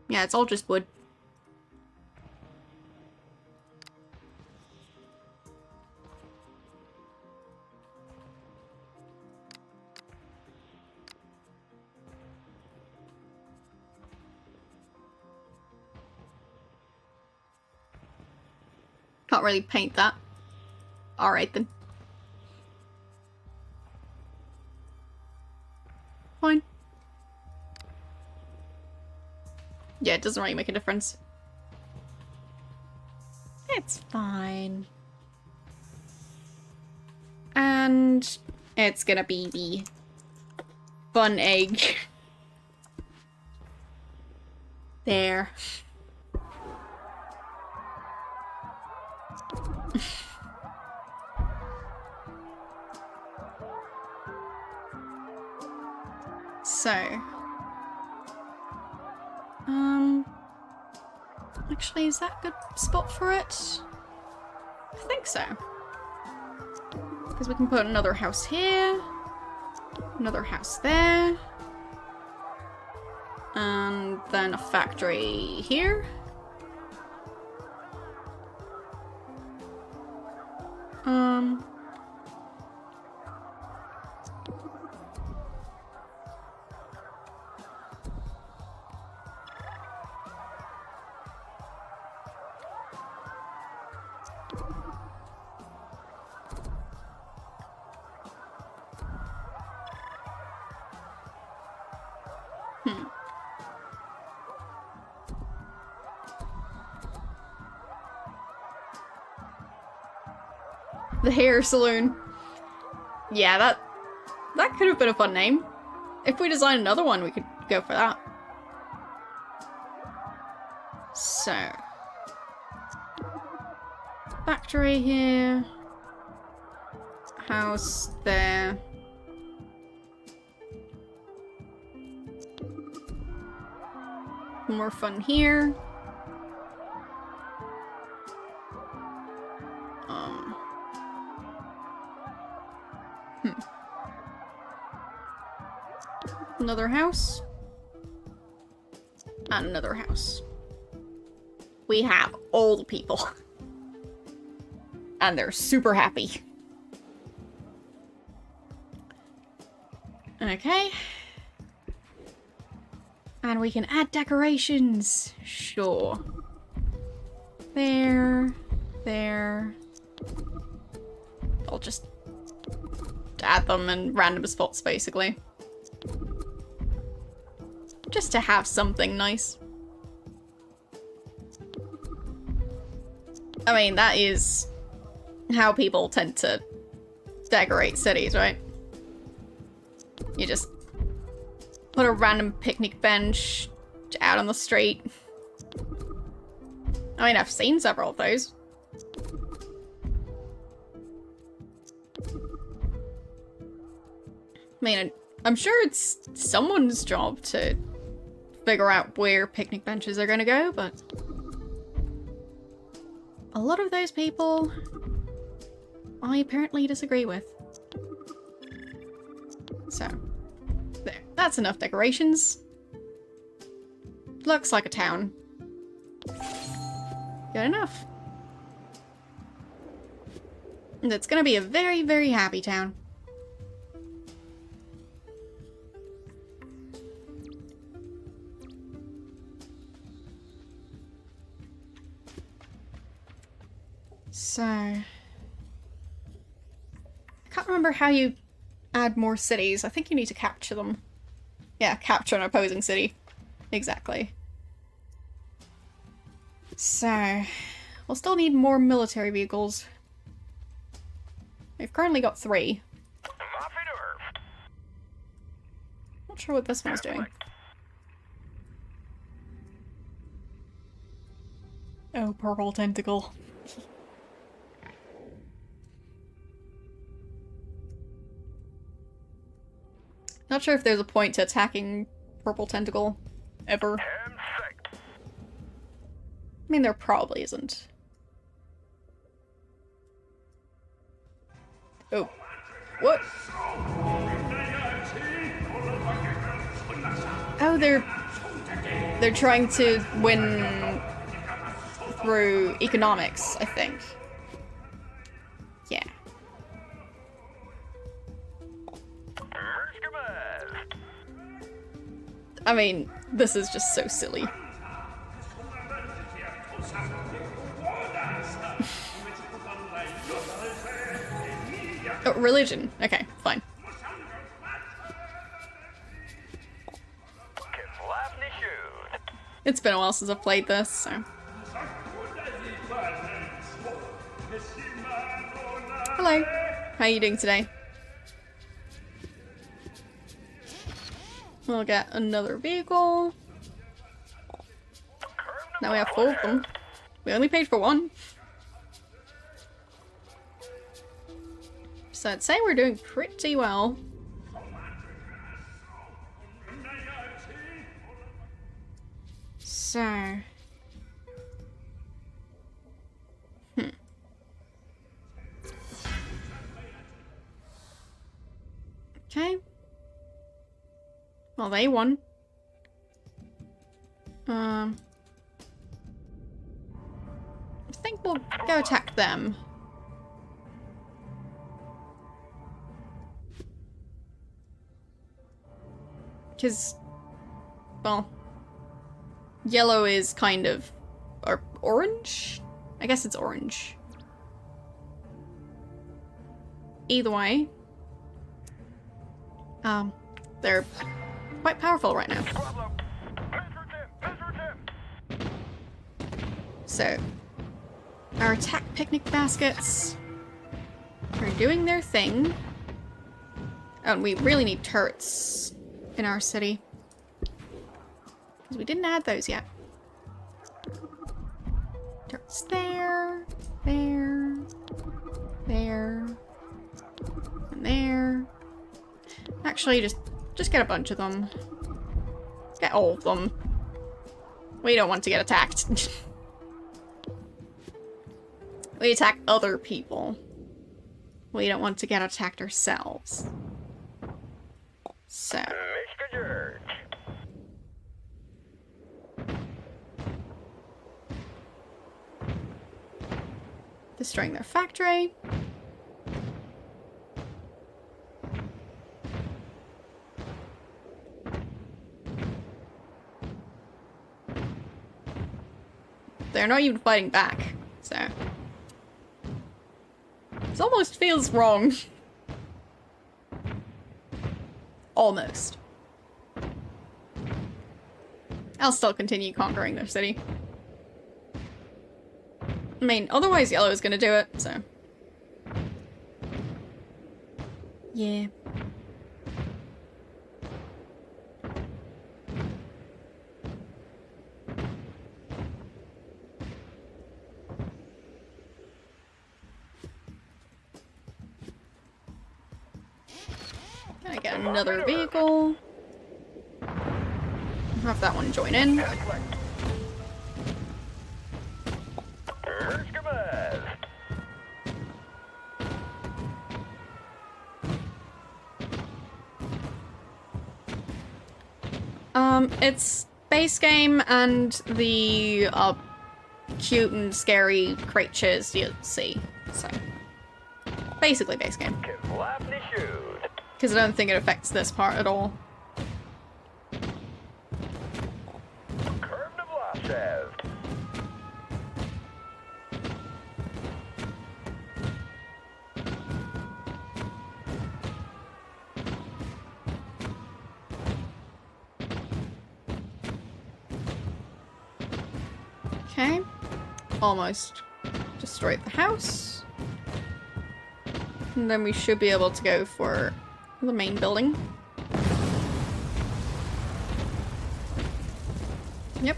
Yeah, it's all just wood. Can't really paint that. Alright then. Fine. Yeah, it doesn't really make a difference. It's fine. And it's gonna be the fun egg. There. So, actually, is that a good spot for it? I think so. Because we can put another house here, another house there, and then a factory here. The hair salon. Yeah, that could have been a fun name. If we design another one, we could go for that. So, factory here, house there. More fun here. Another house. And another house. We have old people. And they're super happy. Okay. And we can add decorations. Sure. There. There. I'll just add them in random spots, basically. Just to have something nice. I mean, that is how people tend to decorate cities, right? You just put a random picnic bench out on the street. I mean, I've seen several of those. I mean, I'm sure it's someone's job to figure out where picnic benches are gonna go, but a lot of those people I apparently disagree with. So, there. That's enough decorations. Looks like a town. Good enough. And it's gonna be a very, very happy town. So, I can't remember how you add more cities. I think you need to capture them. Yeah, capture an opposing city. Exactly. So, we'll still need more military vehicles. We've currently got 3. Not sure what this one's doing. Oh, purple tentacle. Not sure if there's a point to attacking purple tentacle ever. I mean, there probably isn't. Oh. What? Oh, they're trying to win through economics, I think. Yeah. I mean, this is just so silly. Oh, religion. Okay, fine. It's been a while since I've played this, so... Hello. How are you doing today? We'll get another vehicle. Now we have 4 of them. We only paid for 1. So I'd say we're doing pretty well. So... Okay. Well, they won. I think we'll go attack them. Because, well, yellow is kind of, or orange? I guess it's orange. Either way, they're quite powerful right now. So, our attack picnic baskets are doing their thing. Oh, and we really need turrets in our city. Because we didn't add those yet. Turrets there, there, there, and there. Actually, just get a bunch of them. Get all of them. We don't want to get attacked. We attack other people. We don't want to get attacked ourselves. So. Destroying their factory. They're not even fighting back, so. This almost feels wrong. Almost. I'll still continue conquering their city. I mean, otherwise yellow is gonna do it, so. Yeah. Can I get another vehicle? Have that one join in. It's base game and the cute and scary creatures you see. So basically base game. Because I don't think it affects this part at all. Okay. Almost destroyed the house. And then we should be able to go for the main building. Yep.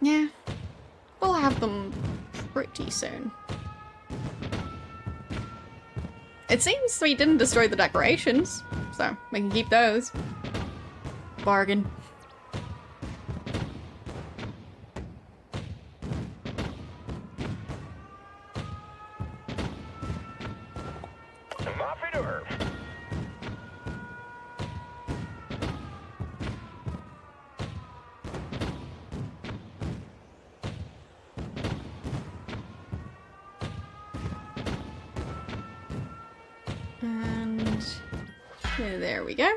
Yeah. We'll have them pretty soon. It seems we didn't destroy the decorations, so we can keep those. Bargain. And there we go.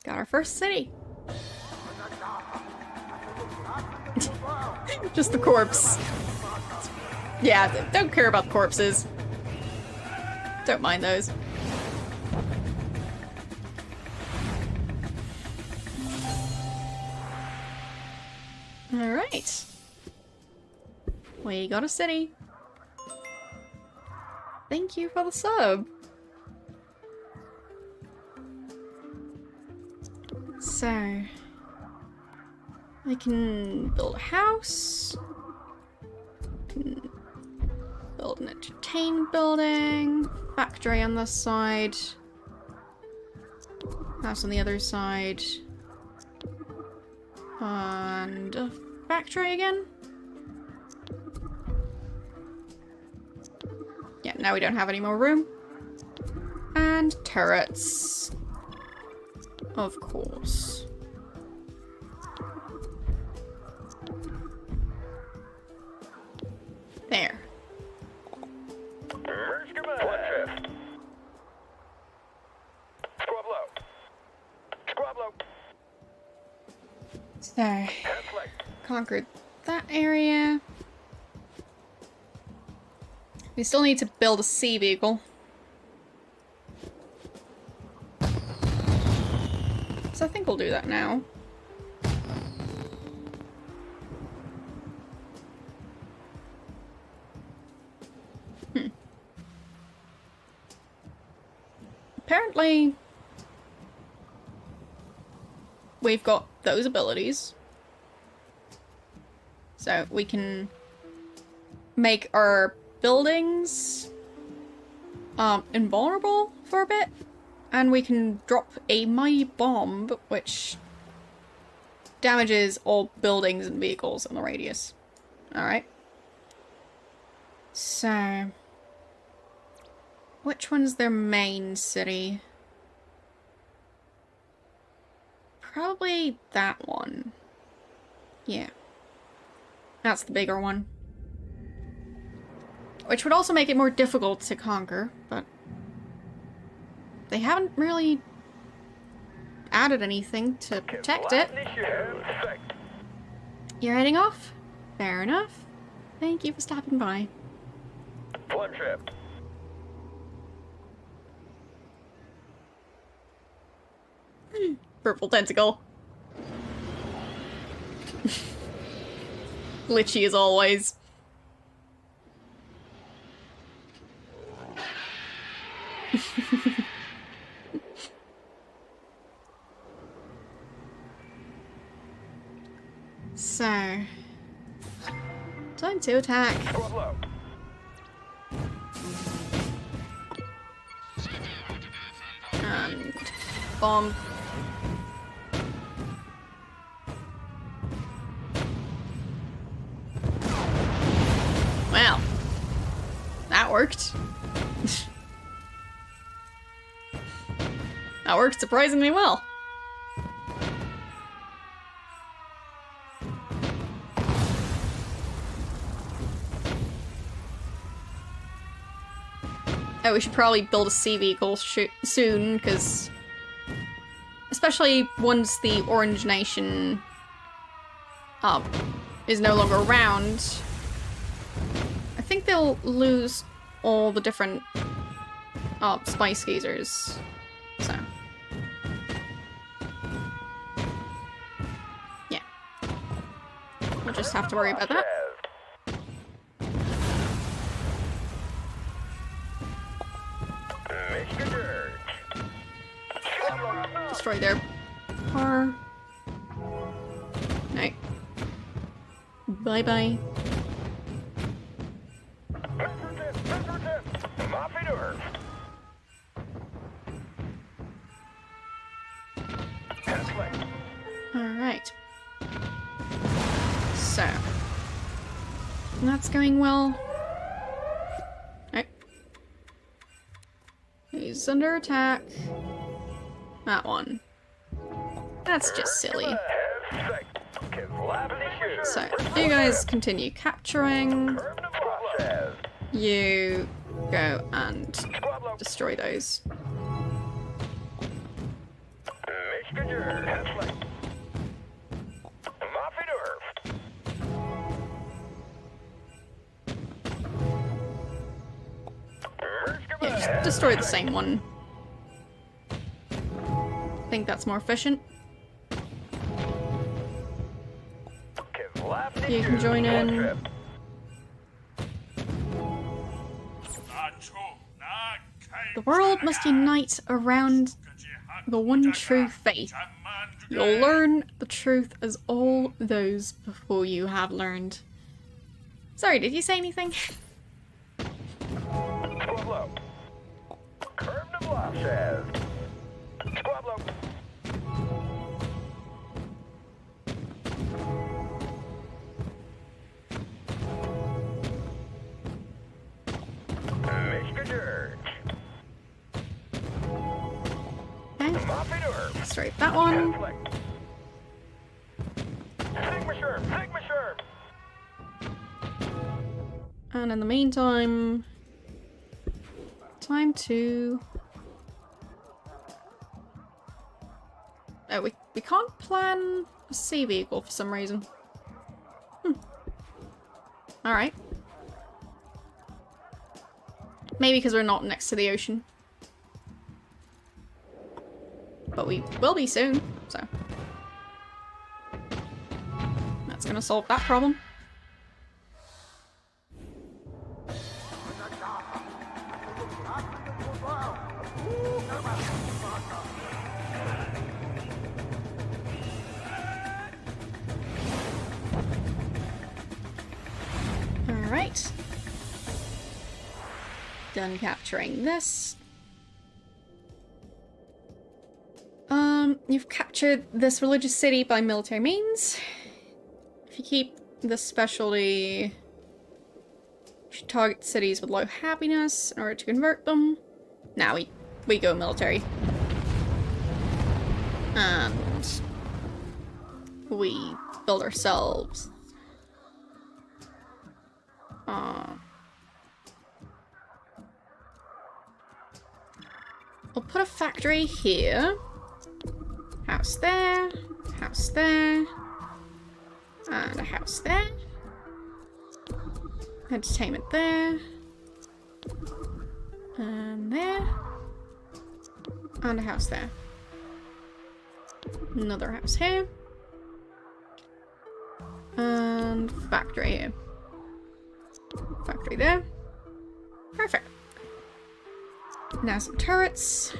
Got our first city. Just the corpse. Yeah, don't care about the corpses. Don't mind those. Alright. We got a city. Thank you for the sub. So, I can build a house. Can build an entertainment building. Factory on this side. House on the other side. And a factory again. Yeah, now we don't have any more room. And turrets. Of course. There. So, conquered that area. We still need to build a sea vehicle. So I think we'll do that now. Apparently, we've got those abilities. So we can make our buildings invulnerable for a bit. And we can drop a My Bomb, which damages all buildings and vehicles in the radius. Alright. So, which one's their main city? Probably that one. Yeah. That's the bigger one. Which would also make it more difficult to conquer, but they haven't really added anything to protect it. You're heading off? Fair enough. Thank you for stopping by. One trip. Purple tentacle. Glitchy as always. So, time to attack. And bomb. Well, that worked. That worked surprisingly well. Oh, we should probably build a sea vehicle soon, because especially once the Orange Nation is no longer around, think they'll lose all the different spice geezers. So. Yeah. We'll just have to worry about that. Destroy their car. No. Bye-bye. Alright. So. That's going well. Right. He's under attack. That one. That's just silly. So, you guys continue capturing. You go and destroy those. Yeah, just destroy the same one. I think that's more efficient. You can join in. The world must unite around the one true faith. You'll learn the truth as all those before you have learned. Sorry, did you say anything? Destroy that one. And in the meantime, time to... Oh, we can't plan a sea vehicle for some reason. Alright. Maybe because we're not next to the ocean. But we will be soon, so. That's gonna solve that problem. Alright. Done capturing this. You've captured this religious city by military means. If you keep this specialty, you should target cities with low happiness in order to convert them. Now we go military. And we build ourselves. We'll put a factory here. House there. House there. And a house there. Entertainment there. And there. And a house there. Another house here. And factory here. Factory there. Perfect. Now some turrets.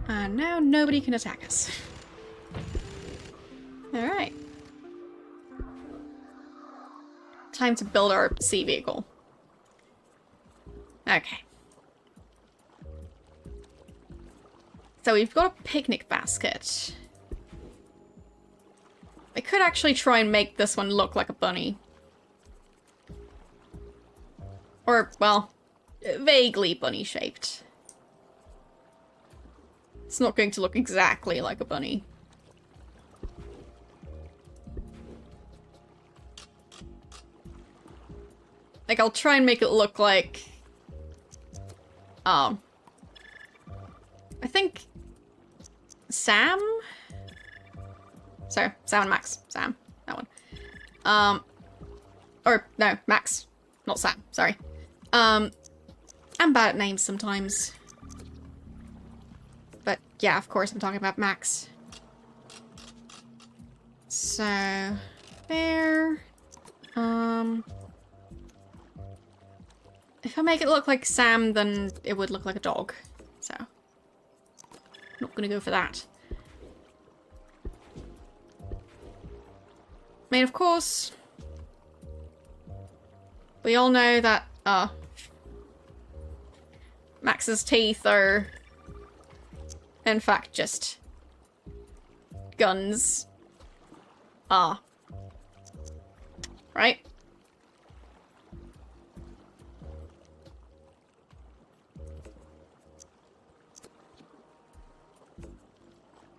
And now nobody can attack us. Alright. Time to build our sea vehicle. Okay. So we've got a picnic basket. I could actually try and make this one look like a bunny. Or, well, vaguely bunny-shaped. It's not going to look exactly like a bunny. Like, I'll try and make it look like... I think Sam? Sorry, Sam and Max. Sam, that one. Or, no, Max. Not Sam, sorry. I'm bad at names sometimes. But, yeah, of course I'm talking about Max. So, there. If I make it look like Sam, then it would look like a dog. So, not gonna go for that. I mean, of course, we all know that, Max's teeth are, in fact, just guns. Right?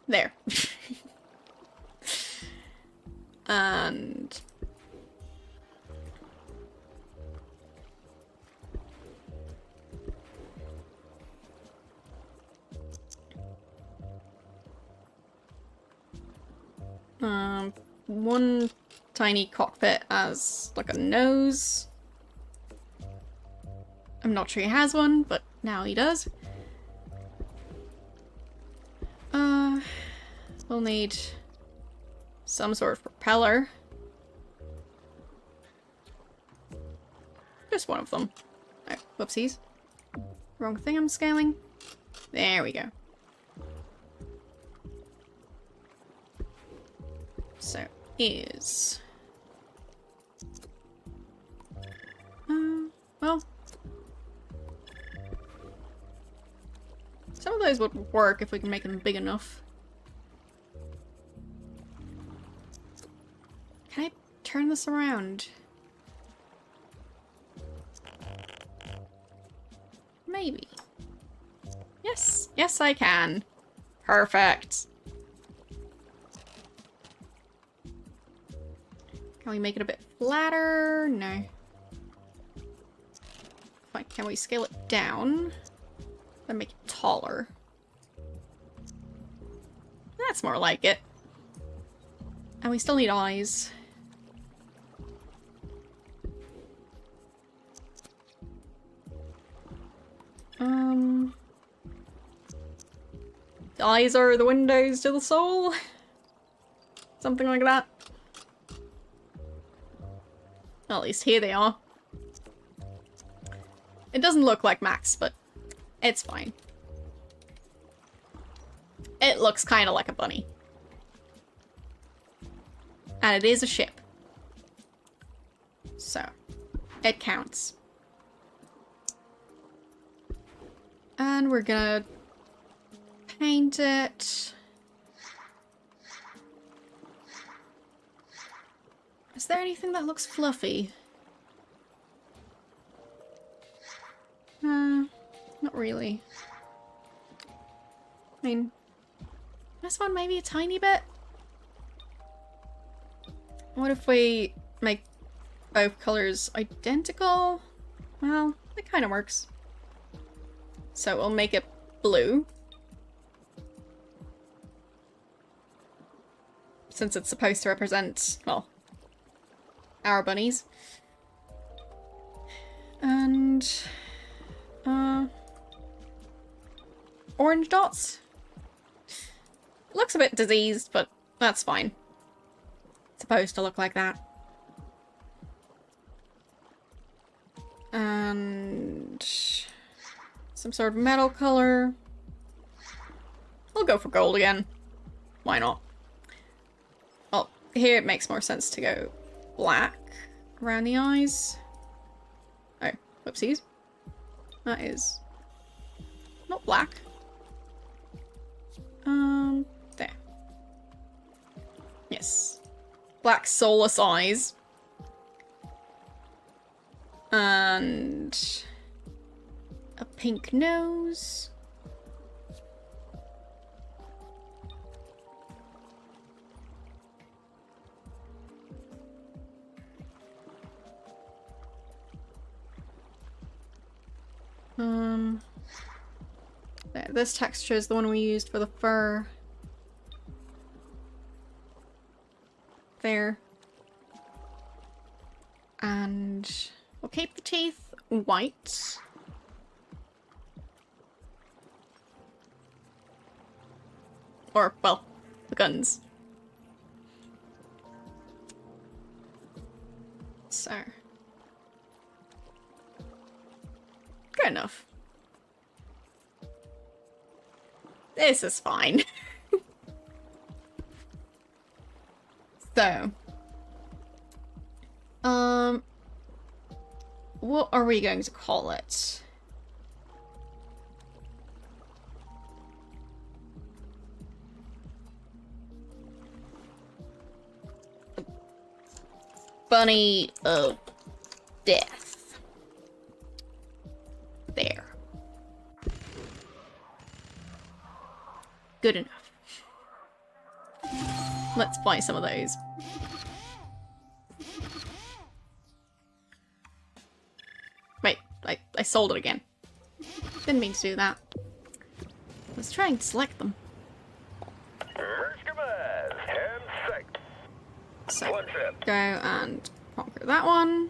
There. And one tiny cockpit as like a nose. I'm not sure he has one, but now he does. We'll need some sort of propeller. Just one of them. Oh, whoopsies. Wrong thing I'm scaling. There we go. So, is... well... some of those would work if we can make them big enough. Can I turn this around? Maybe. Yes, yes I can. Perfect. Can we make it a bit flatter? No. Fine, can we scale it down? Then make it taller. That's more like it. And we still need eyes. The eyes are the windows to the soul. Something like that. Well, at least here they are. It doesn't look like Max, but it's fine. It looks kind of like a bunny. And it is a ship. So, it counts. And we're gonna paint it. Is there anything that looks fluffy? Not really. I mean, this one maybe a tiny bit. What if we make both colors identical? Well, it kind of works. So we'll make it blue. Since it's supposed to represent, well, our bunnies. And, orange dots. Looks a bit diseased, but that's fine. It's supposed to look like that. And some sort of metal color. We'll go for gold again. Why not? Well, here it makes more sense to go black around the eyes. Oh, whoopsies. That is not black. There. Yes. Black soulless eyes. And a pink nose. This texture is the one we used for the fur. there. And we'll keep the teeth white. Or, well, the guns. So. Good enough. This is fine. So. What are we going to call it? Bunny of Death. There. Good enough. Let's buy some of those. Wait, I sold it again. Didn't mean to do that. I was trying to select them. So, go and conquer that one.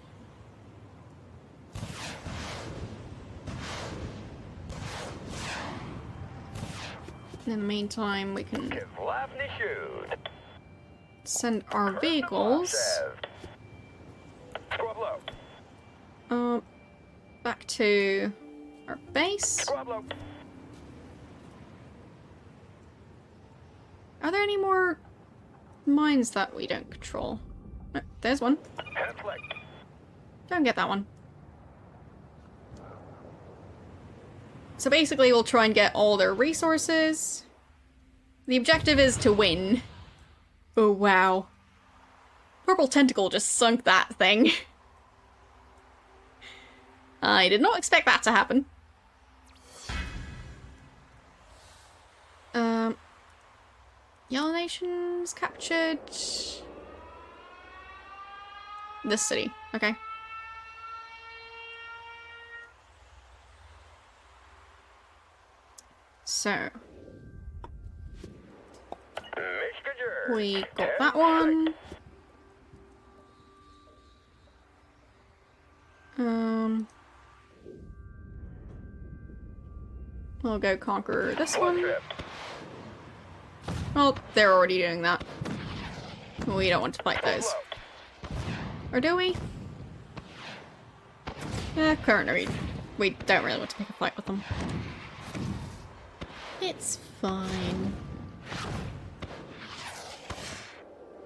In the meantime, we can send our vehicles back to our base. Are there any more mines that we don't control? Oh, there's one. Don't get that one. So basically we'll try and get all their resources. The objective is to win. Oh wow. Purple Tentacle just sunk that thing. I did not expect that to happen. Yellow Nation's captured this city. Okay. So we got that one. We'll go conquer this one. Well, they're already doing that. We don't want to fight those. Or do we? Currently, we don't really want to pick a fight with them. It's fine.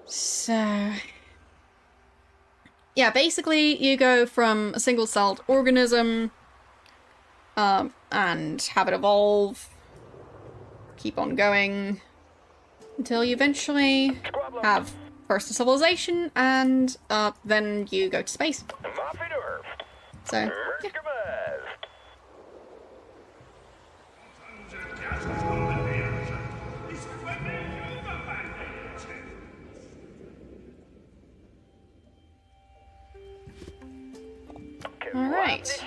So... yeah, basically you go from a single-celled organism and have it evolve, keep on going, until you eventually have first a civilization, and then you go to space. So, yeah. Alright.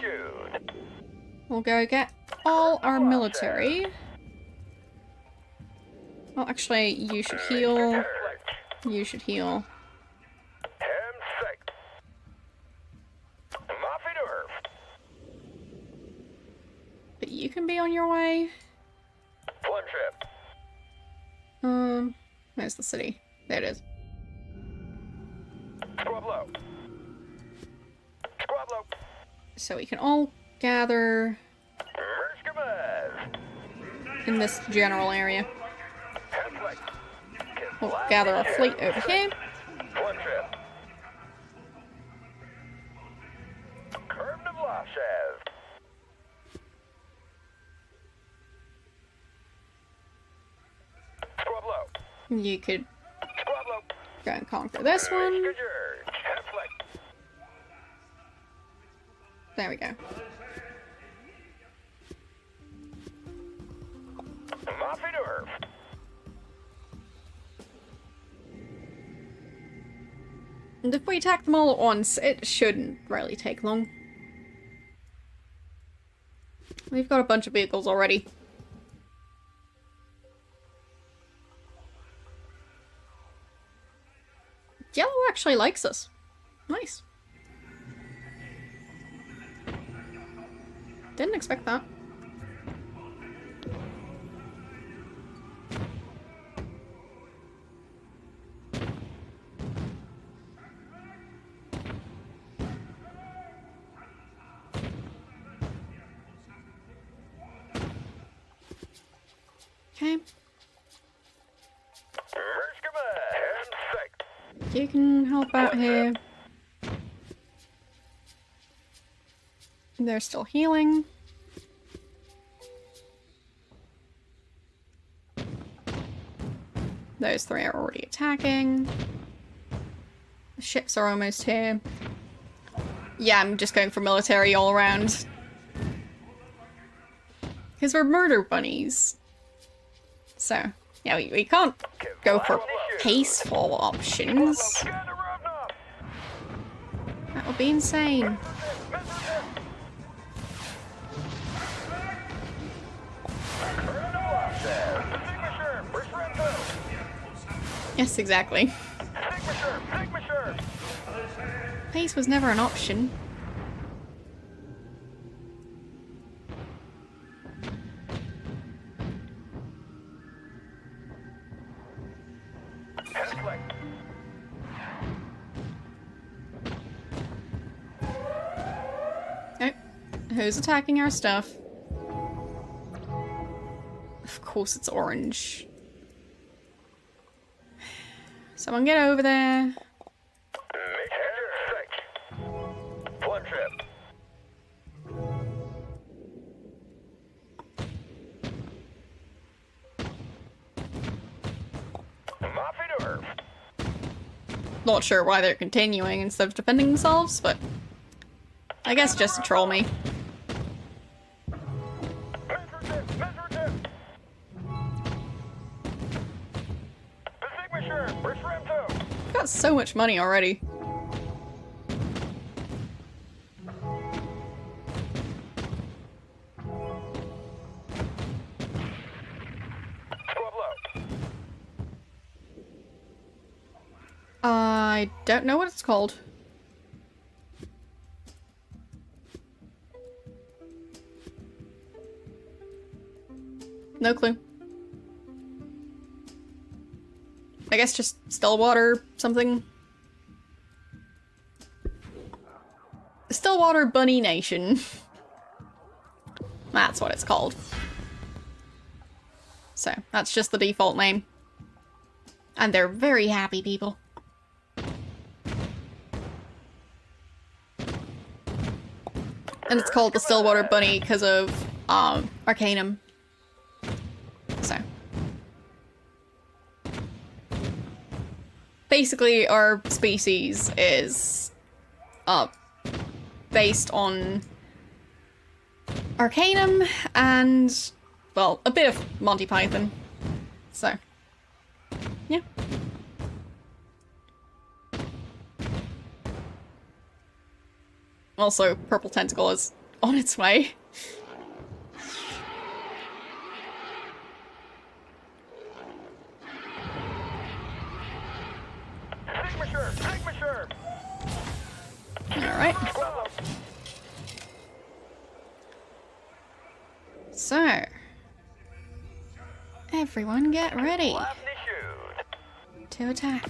We'll go get all our military. Well, actually, you should heal. You should heal. But you can be on your way. Where's the city? There it is. So we can all gather in this general area. We'll gather our fleet over here. You could go and conquer this one. There we go. And if we attack them all at once, it shouldn't really take long. We've got a bunch of vehicles already. actually likes us. Nice. Didn't expect that. Okay. You can help out here. They're still healing. Those three are already attacking. The ships are almost here. Yeah, I'm just going for military all around. Because we're murder bunnies. So, yeah, we can't go for peaceful options. That would be insane. Yes, exactly. Peace was never an option. Nope. Who's attacking our stuff? Of course it's orange. Someone get over there. One trip. Not sure why they're continuing instead of defending themselves, but I guess just to troll me. I've got so much money already. I don't know what it's called. No clue. I guess just Stillwater something. Stillwater Bunny Nation. That's what it's called. So, that's just the default name. And they're very happy people. And it's called the Stillwater Bunny because of Arcanum. So. Basically, our species is based on Arcanum and, well, a bit of Monty Python. So, yeah. Also, Purple Tentacle is on its way. Alright. So, everyone get ready to attack.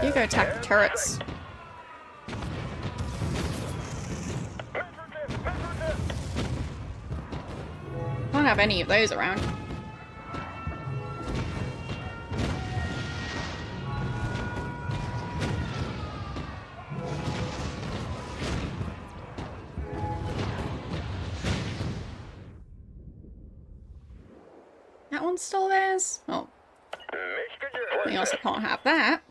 You go attack the turrets. I don't have any of those around. That one's still theirs? Oh. We also can't have that.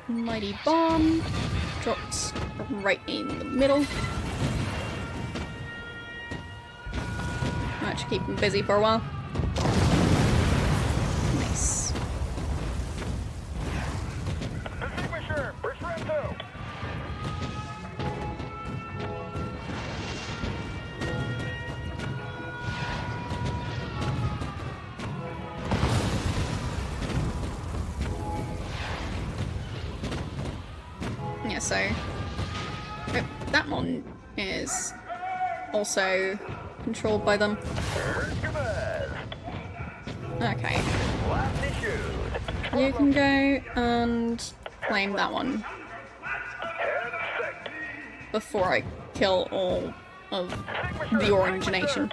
Mighty Bomb dropped a right in the middle. That should keep him busy for a while. Nice. Extinguisher! Restretto! Yeah, so that one is also controlled by them. Okay. You can go and claim that one before I kill all of the Orange Nation.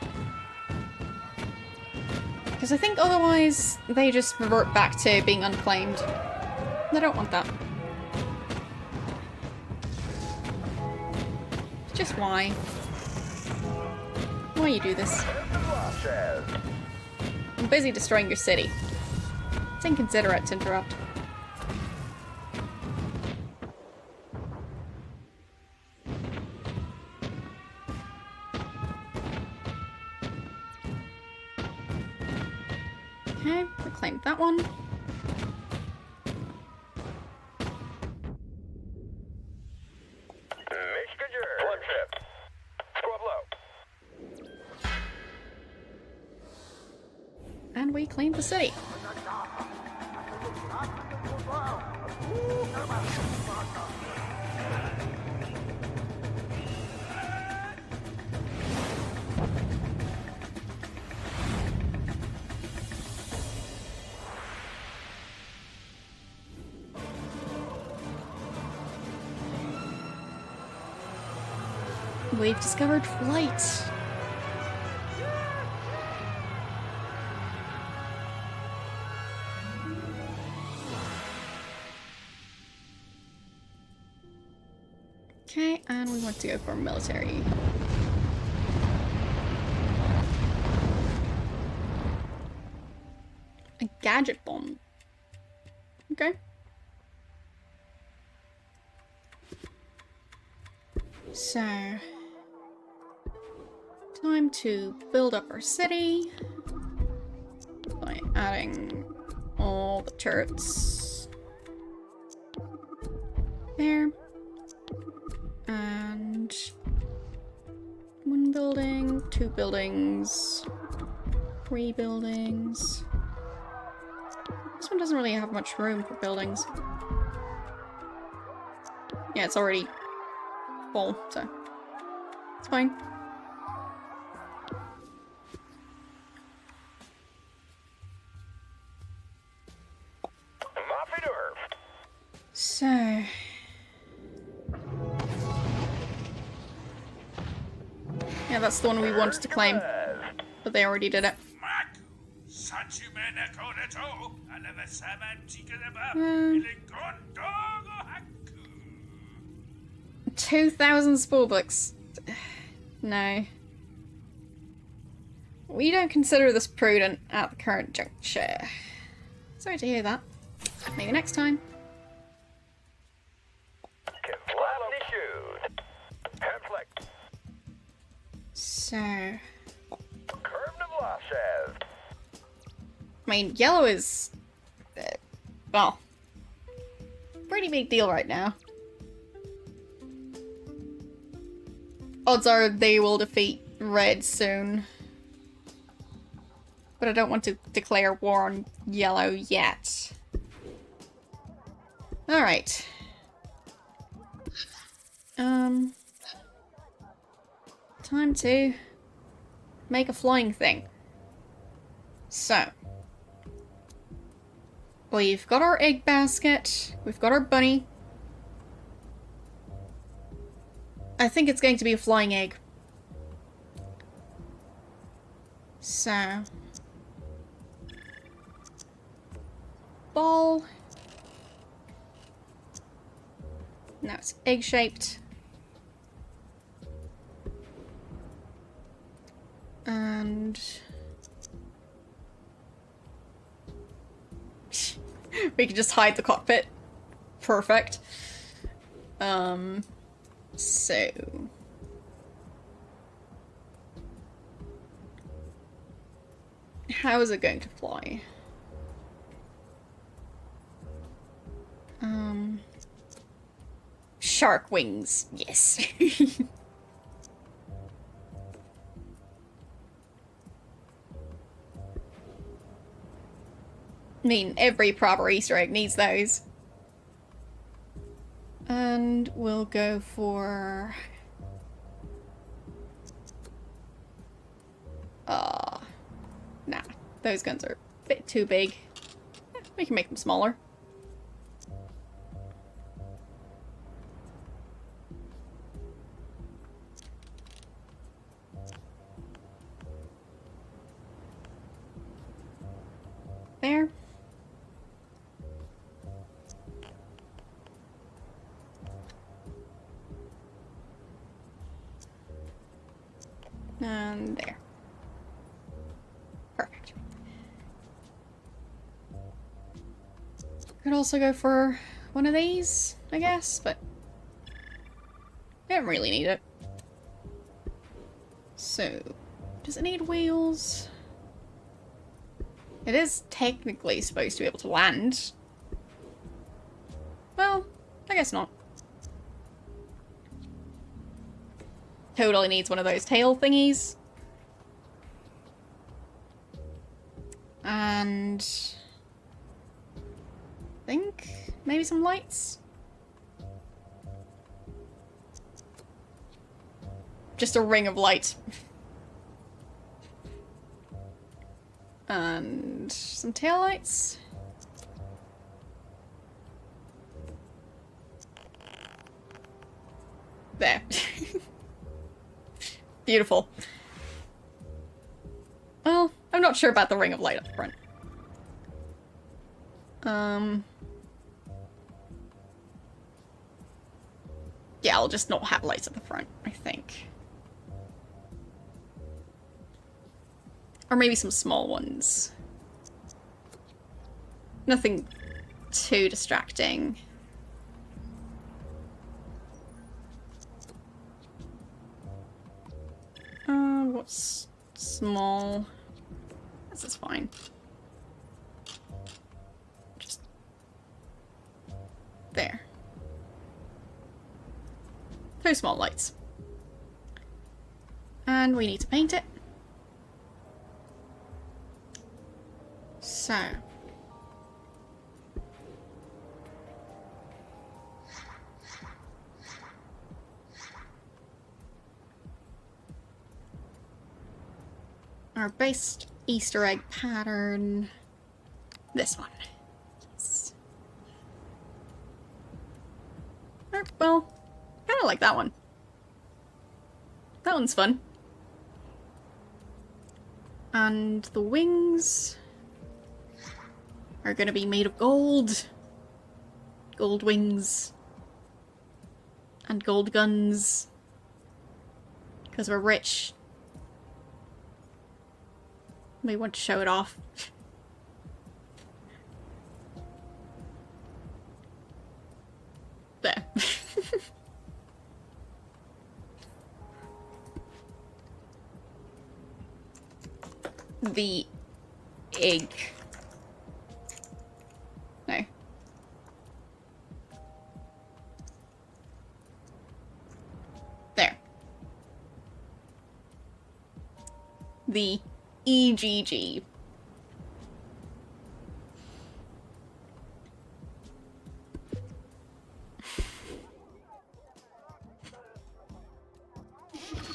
Because I think otherwise they just revert back to being unclaimed. I don't want that. Just why? Why you do this? I'm busy destroying your city. It's inconsiderate to interrupt. Okay, reclaim that one. One trip. Squad low. And we claimed the city. We've discovered flight. Okay, and we want to go for military. A gadget bomb. Okay. So, time to build up our city by adding all the turrets there. And one building, two buildings, three buildings. This one doesn't really have much room for buildings. Yeah, it's already full, so it's fine. So yeah, that's the one we wanted to claim, but they already did it. 2,000 spore books. No. We don't consider this prudent at the current juncture. Sorry to hear that. Maybe next time. So... I mean, yellow is... well... pretty big deal right now. Odds are they will defeat red soon. But I don't want to declare war on yellow yet. Alright. Time to make a flying thing. So. We've got our egg basket. We've got our bunny. I think it's going to be a flying egg. So. Ball. Now it's egg-shaped. And... we can just hide the cockpit. Perfect. So... how is it going to fly? Shark wings, yes. I mean, every proper Easter egg needs those. And we'll go for... nah, those guns are a bit too big. We can make them smaller. There. And there. Perfect. Could also go for one of these, I guess, but I don't really need it. So, does it need wheels? It is technically supposed to be able to land. Well, I guess not. Totally needs one of those tail thingies. And... I think maybe some lights? Just a ring of light. And some taillights. There. Beautiful. Well, I'm not sure about the ring of light up front. Yeah, I'll just not have lights at the front, I think. Or maybe some small ones. Nothing too distracting. What's small? This is fine. Just there. 2 small lights. And we need to paint it. So. Our base Easter egg pattern. This one. Yes. Well, kind of like that one. That one's fun. And the wings are going to be made of gold. Gold wings. And gold guns. Because we're rich. We want to show it off. There. The egg. No. There. The EGG.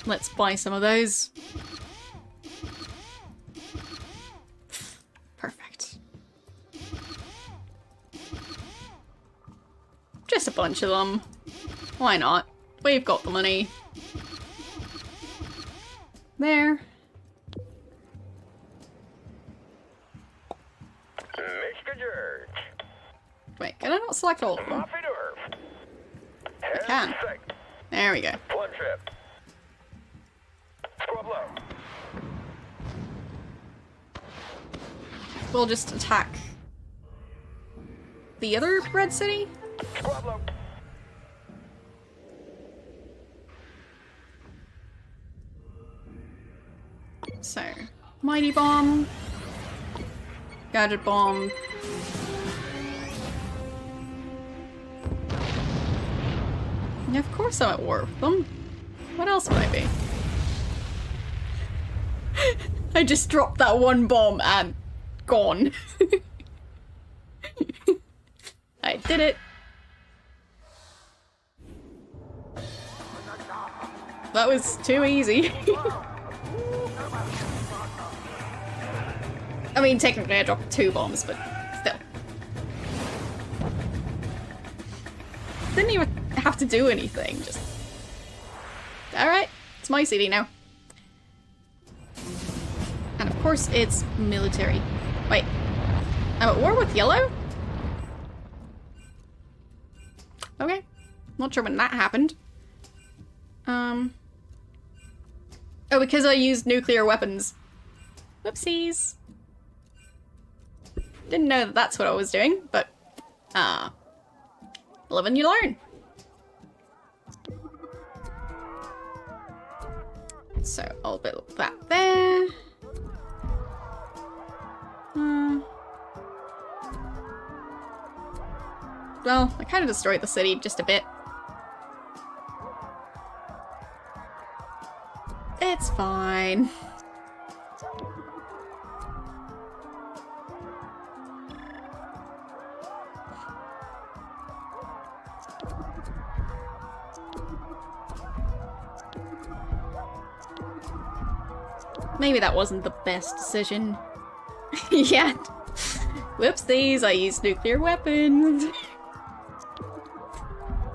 Let's buy some of those. Perfect. Just a bunch of them. Why not? We've got the money. There. Wait, can I not select all of them? I can. There we go. One trip. Scrub low. We'll just attack the other red city? Scrub low. Mighty bomb. Gadget bomb. Yeah, of course I'm at war with them. What else would I be? I just dropped that one bomb and gone. I did it. That was too easy. I mean, technically I dropped 2 bombs, but still. Didn't even have to do anything, just... Alright, it's my city now. And of course it's military. Wait, I'm at war with yellow? Okay, not sure when that happened. Oh, because I used nuclear weapons. Whoopsies. Didn't know that that's what I was doing, but, live and you learn. So, I'll build that there. Well, I kind of destroyed the city just a bit. It's fine. Maybe that wasn't the best decision. Yeah. Whoopsies, I used nuclear weapons.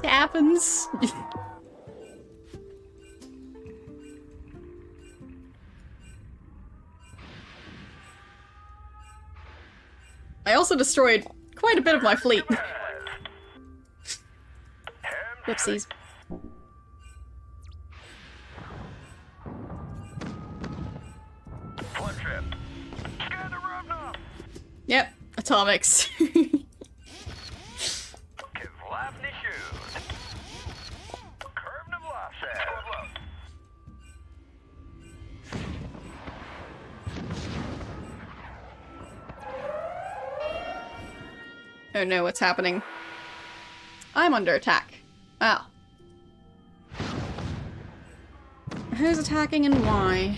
It happens. I also destroyed quite a bit of my fleet. Whoopsies. Yep, atomics. Oh no, what's happening? I'm under attack. Oh. Who's attacking and why?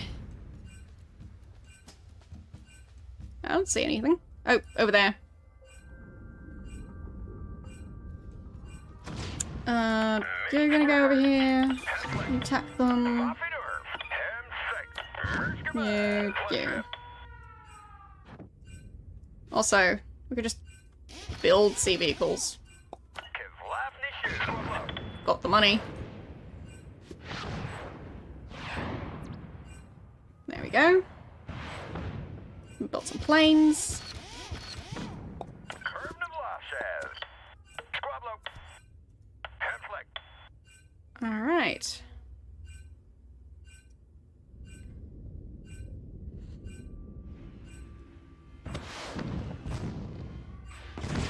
I don't see anything. Oh, over there. You're gonna go over here. Attack them. Yeah. Also, we could just build sea vehicles. Got the money. There we go. Built some planes. Alright.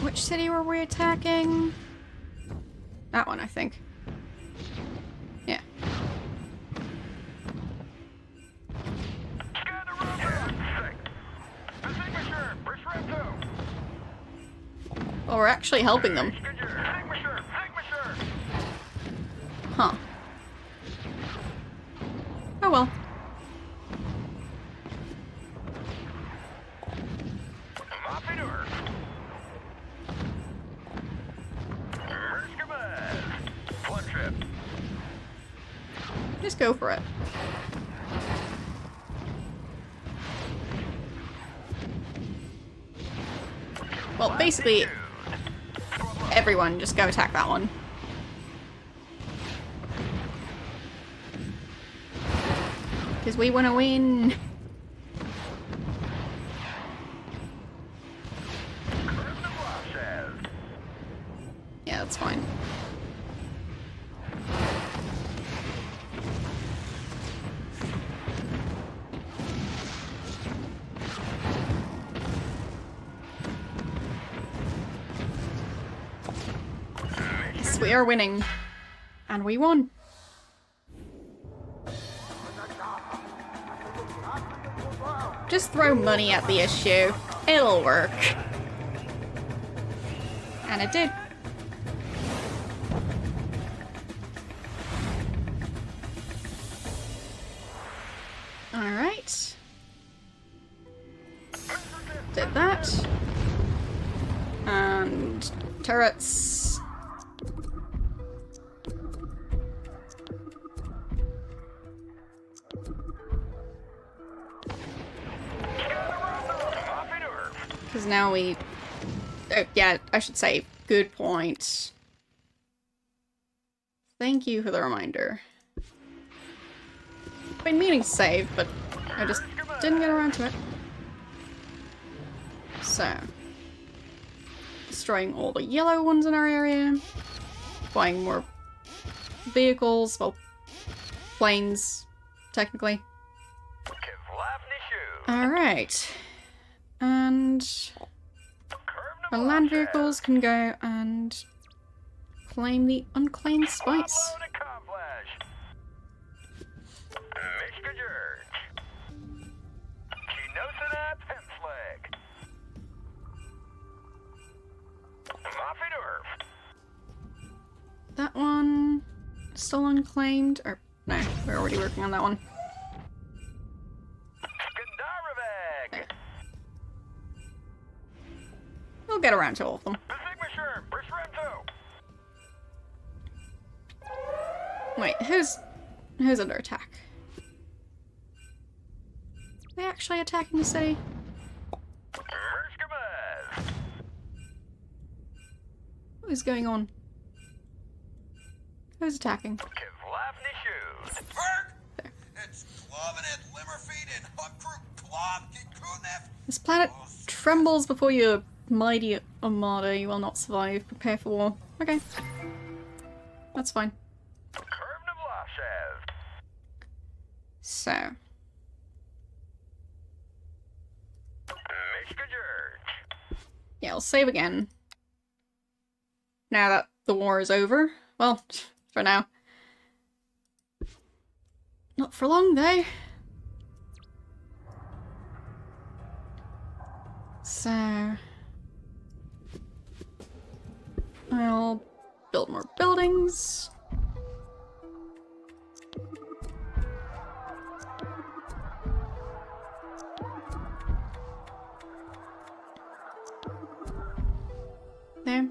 Which city were we attacking? That one, I think. Yeah. Well, we're actually helping them. Huh. Oh well. Just go for it. Well, basically, everyone just go attack that one. Because we want to win. Yeah, that's fine. Yes, we are winning. And we won. Just throw money at the issue. It'll work. And it did. Alright. Did that. And turrets. Because now we... Oh, yeah, I should say, good point. Thank you for the reminder. I've been meaning to save, but I just didn't get around to it. So... destroying all the yellow ones in our area. Buying more vehicles, well, planes, technically. Alright. And our land vehicles can go and claim the unclaimed spice. That one still unclaimed, or no, we're already working on that one. There. We'll get around to all of them. Wait, who's under attack? Are they actually attacking the city? What is going on? Who's attacking? There. This planet trembles before your mighty armada. You will not survive. Prepare for war. Okay. That's fine. So. Yeah, I'll save again. Now that the war is over. Well, for now. Not for long, though. So... I'll build more buildings. There.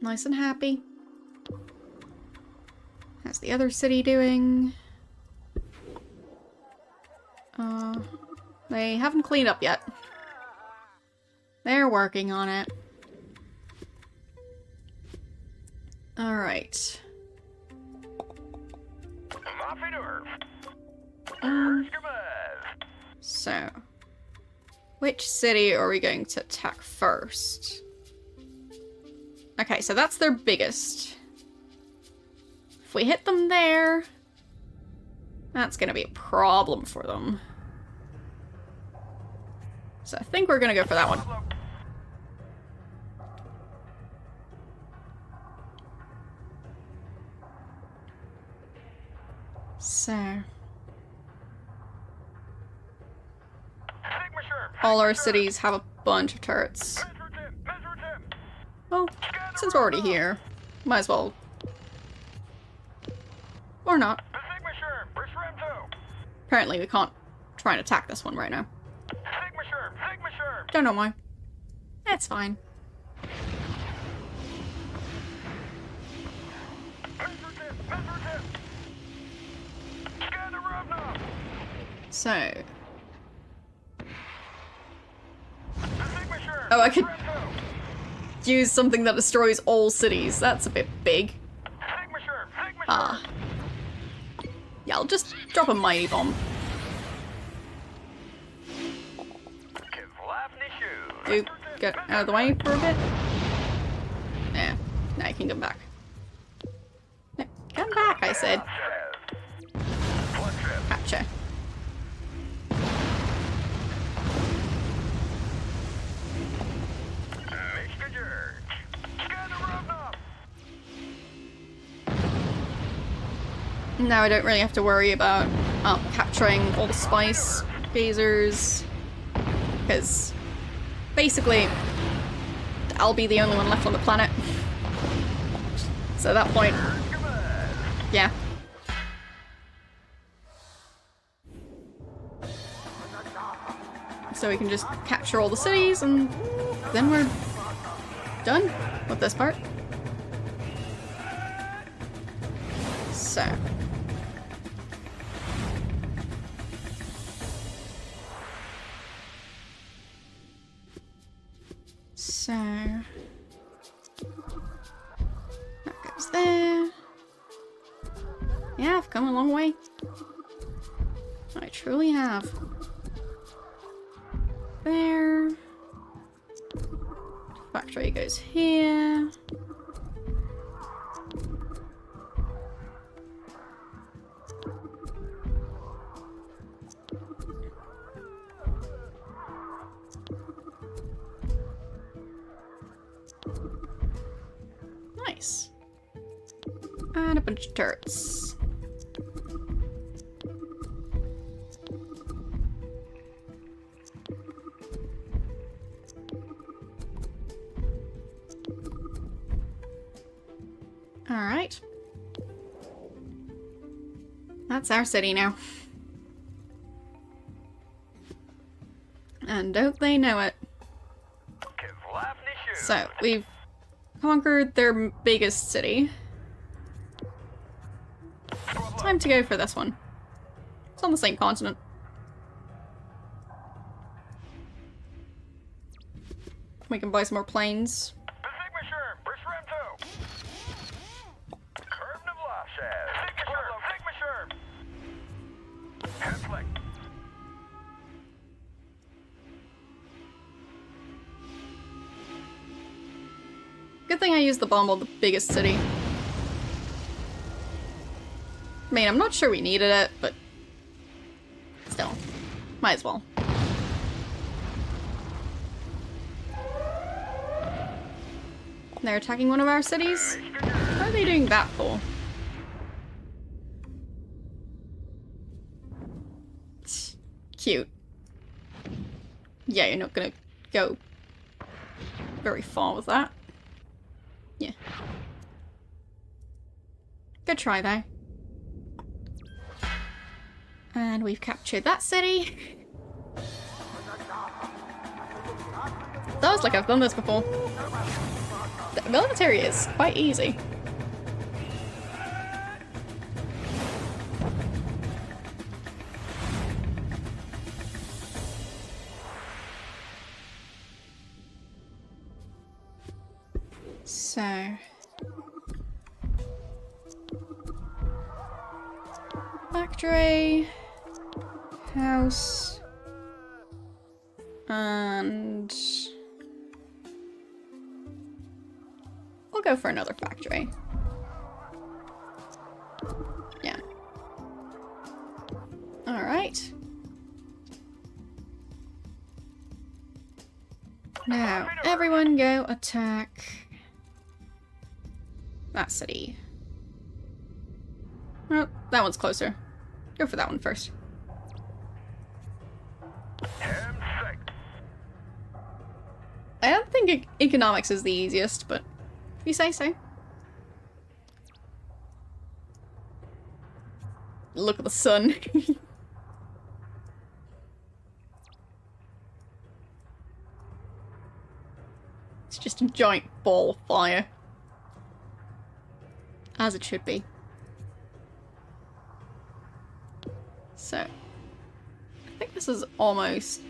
Nice and happy. How's the other city doing? They haven't cleaned up yet. They're working on it. Alright. So, which city are we going to attack first? Okay, so that's their biggest. If we hit them there, that's gonna be a problem for them. So I think we're gonna go for that one. So... all our cities have a bunch of turrets. Well, since we're already here, might as well. Or not. Apparently we can't try and attack this one right now. Don't know why. That's fine. So... oh, I could use something that destroys all cities. That's a bit big. Ah. Yeah, I'll just drop a mighty bomb. Oop, get out of the way for a bit. Yeah, now you can come back. No, come back, I said. Gotcha. Now I don't really have to worry about capturing all the spice phasers, because basically I'll be the only one left on the planet. So at that point, yeah. So we can just capture all the cities and then we're done with this part. So. That goes there. Yeah, I've come a long way. I truly have. There. Factory goes here. Nice. And a bunch of turrets. Alright. That's our city now. And don't they know it? So, we've conquered their biggest city. Time to go for this one. It's on the same continent. We can buy some more planes. Good thing I used the bomb on the biggest city. I mean, I'm not sure we needed it, but still, might as well. They're attacking one of our cities? What are they doing that for? Cute. Yeah, you're not gonna go very far with that. Yeah. Good try, though. And we've captured that city. Sounds like I've done this before. The military is quite easy. So... factory... house... and... we'll go for another factory. Yeah. Alright. Now, everyone go attack that city. Well, that one's closer. Go for that one first. I don't think economics is the easiest, but if you say so. Look at the sun. It's just a giant ball of fire. As it should be. So, I think this is almost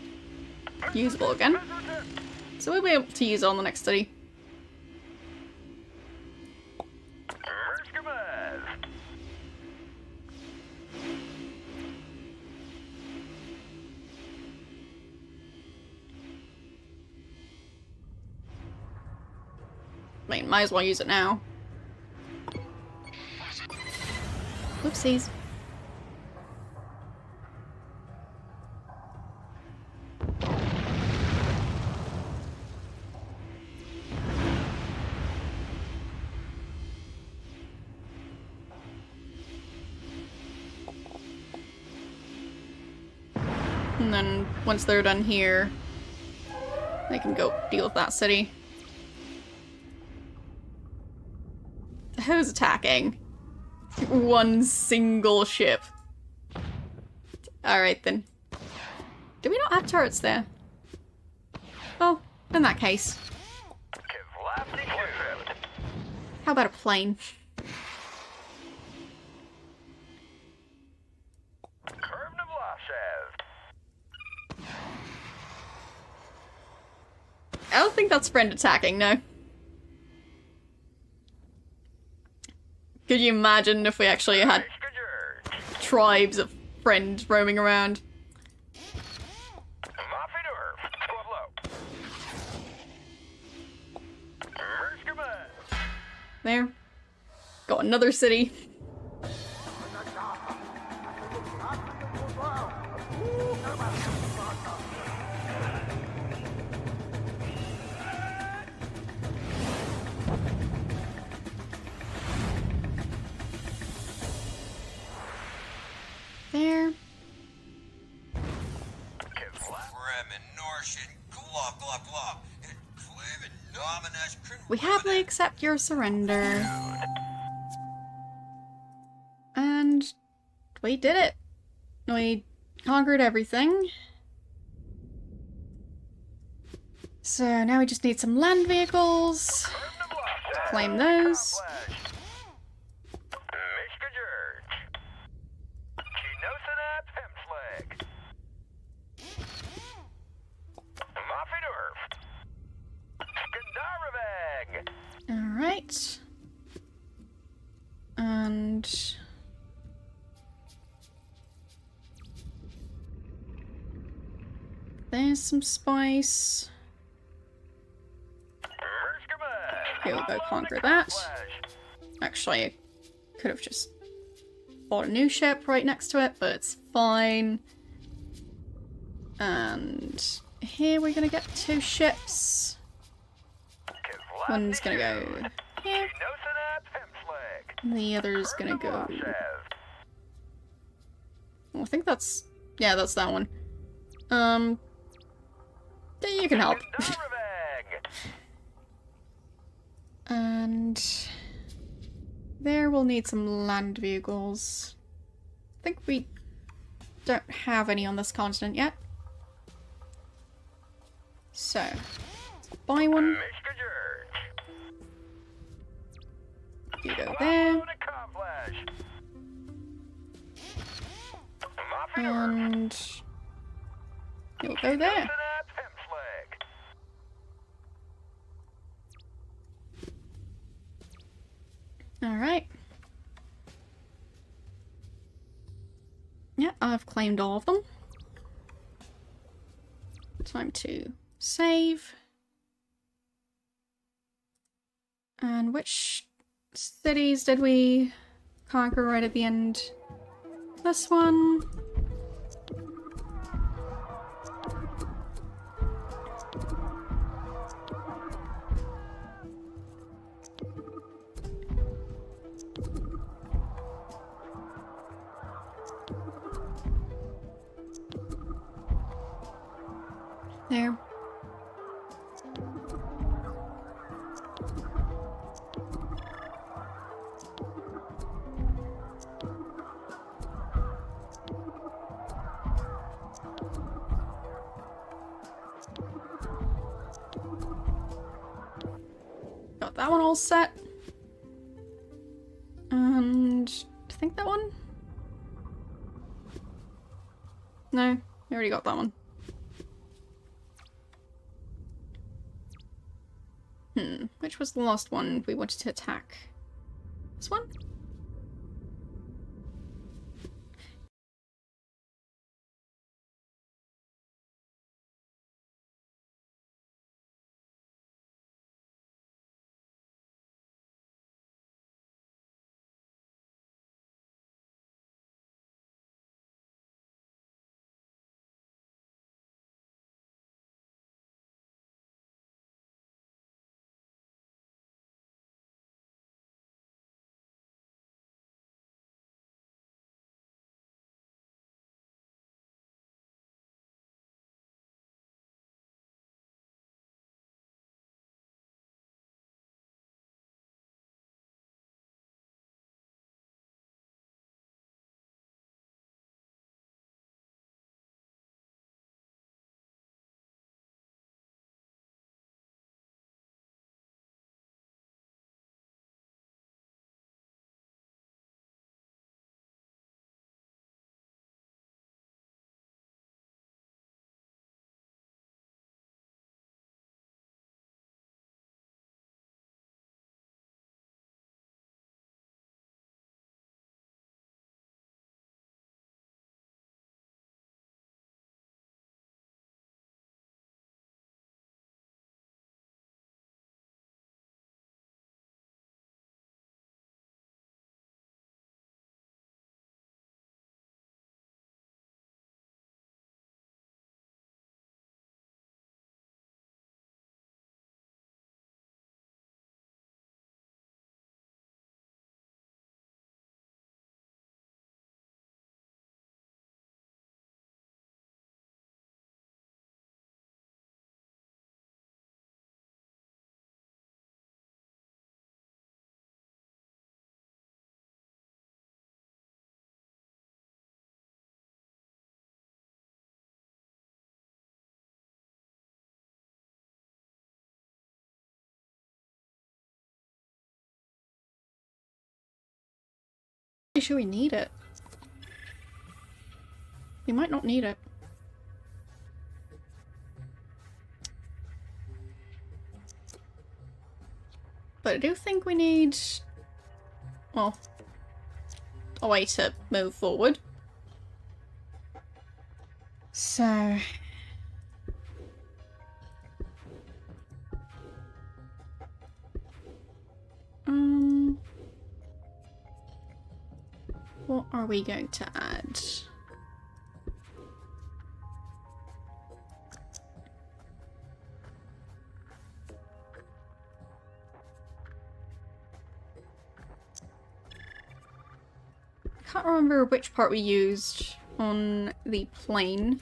usable again. So we'll be able to use it on the next study. I mean, might as well use it now. Whoopsies. And then once they're done here, they can go deal with that city. Who's attacking? One single ship. Alright then. Do we not have turrets there? Well, in that case. How about a plane? I don't think that's friend attacking, no. Could you imagine if we actually had tribes of friends roaming around? There. Got another city. There. We happily accept your surrender. And we did it. We conquered everything. So now we just need some land vehicles. Claim those. Alright. And there's some spice. Here we go, conquer that. Actually, I could have just bought a new ship right next to it, but it's fine. And here we're gonna get 2 ships. One's gonna go here. And the other's gonna go... Well, I think that's... Yeah, that's that one. Yeah, you can help. And... there we'll need some land vehicles. I think we don't have any on this continent yet. So, let's buy one. You go there. And you'll go there. Alright. Yeah, I've claimed all of them. Time to save. And which cities did we conquer right at the end? This one. There. Got that one all set. And I think that one? No, we already got that one. Which was the last one we wanted to attack? This one? really sure we need it. We might not need it. But I do think we need, well, a way to move forward. So... what are we going to add? I can't remember which part we used on the plane.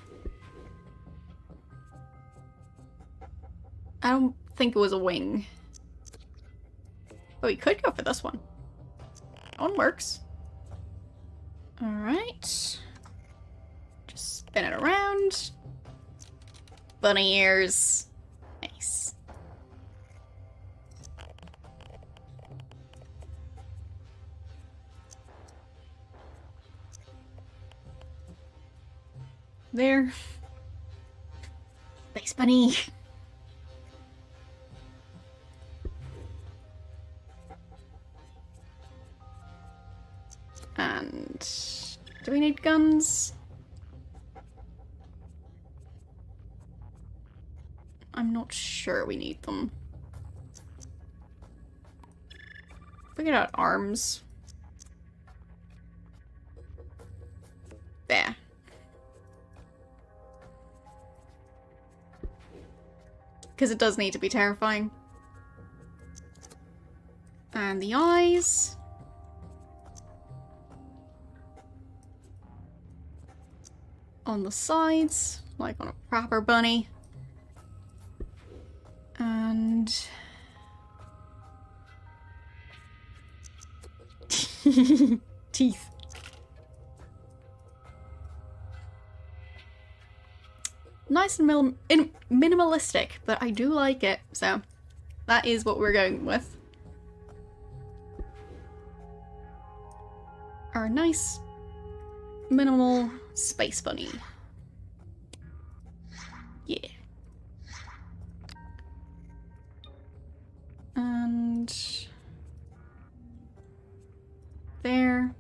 I don't think it was a wing. But we could go for this one. That one works. Alright. Just spin it around. Bunny ears. Nice. There. Space bunny. And do we need guns? I'm not sure we need them. We get out arms. There. Because it does need to be terrifying. And the eyes. On the sides, like on a proper bunny. And... teeth. Nice and minimalistic, but I do like it, so that is what we're going with. Our nice, minimal space bunny. Yeah. And... there.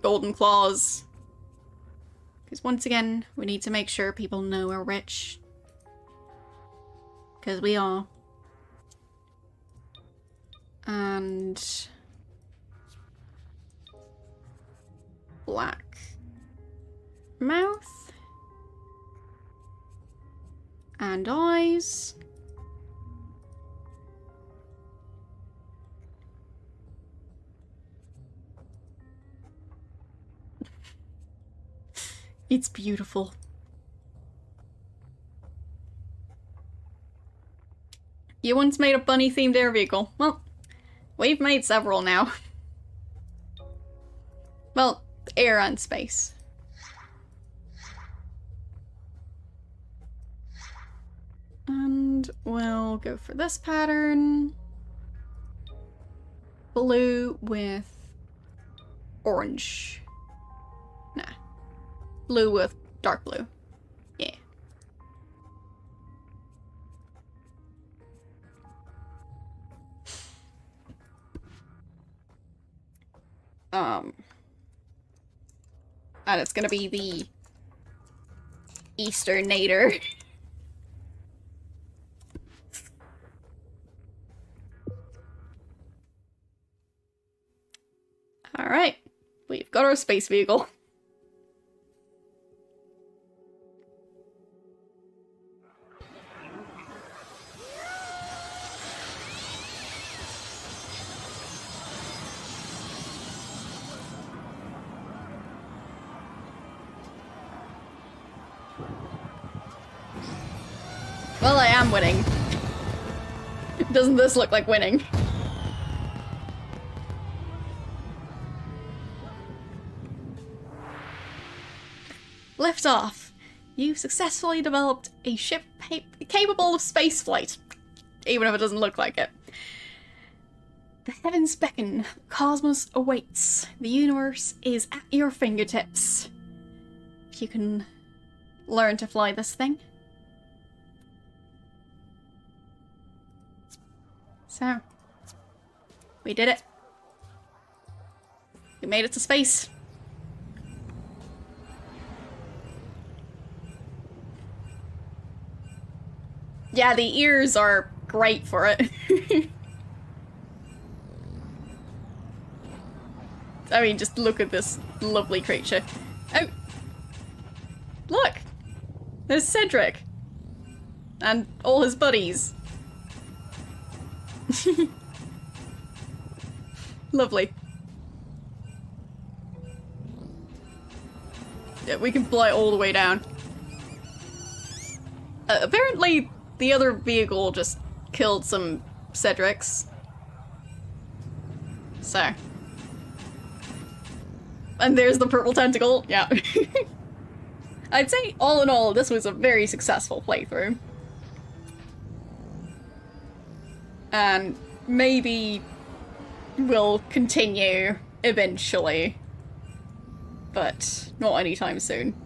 Golden claws. Because once again, we need to make sure people know we're rich. Because we are. And... black mouth. And eyes. It's beautiful. You once made a bunny-themed air vehicle. Well, we've made several now. Well, air and space. And we'll go for this pattern. Blue with orange. Nah. Blue with dark blue. Yeah. And it's gonna be the Easternator. Alright. We've got our space vehicle. Well, I am winning. Doesn't this look like winning? Lift off. You've successfully developed a ship capable of spaceflight. Even if it doesn't look like it. The heavens beckon, cosmos awaits, the universe is at your fingertips. If you can learn to fly this thing. So, we did it. We made it to space. Yeah, the ears are great for it. I mean, just look at this lovely creature. Oh! Look! There's Cedric! And all his buddies. Lovely. Yeah, we can fly all the way down. Apparently, the other vehicle just killed some Cedrics. So. And there's the purple tentacle, yeah. I'd say, all in all, this was a very successful playthrough. And maybe we'll continue eventually. But not anytime soon.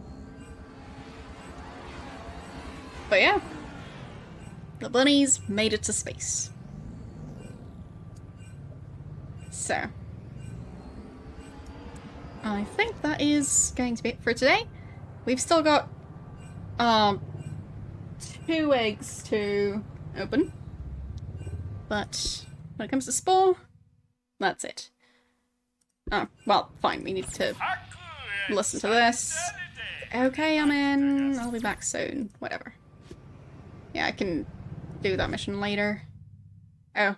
But yeah. The bunnies made it to space. So. I think that is going to be it for today. We've still got 2 eggs to open. But when it comes to Spore, that's it. Oh, well, fine, we need to listen to this. Okay, I'm in. I'll be back soon. Whatever. Yeah, I can do that mission later. Oh.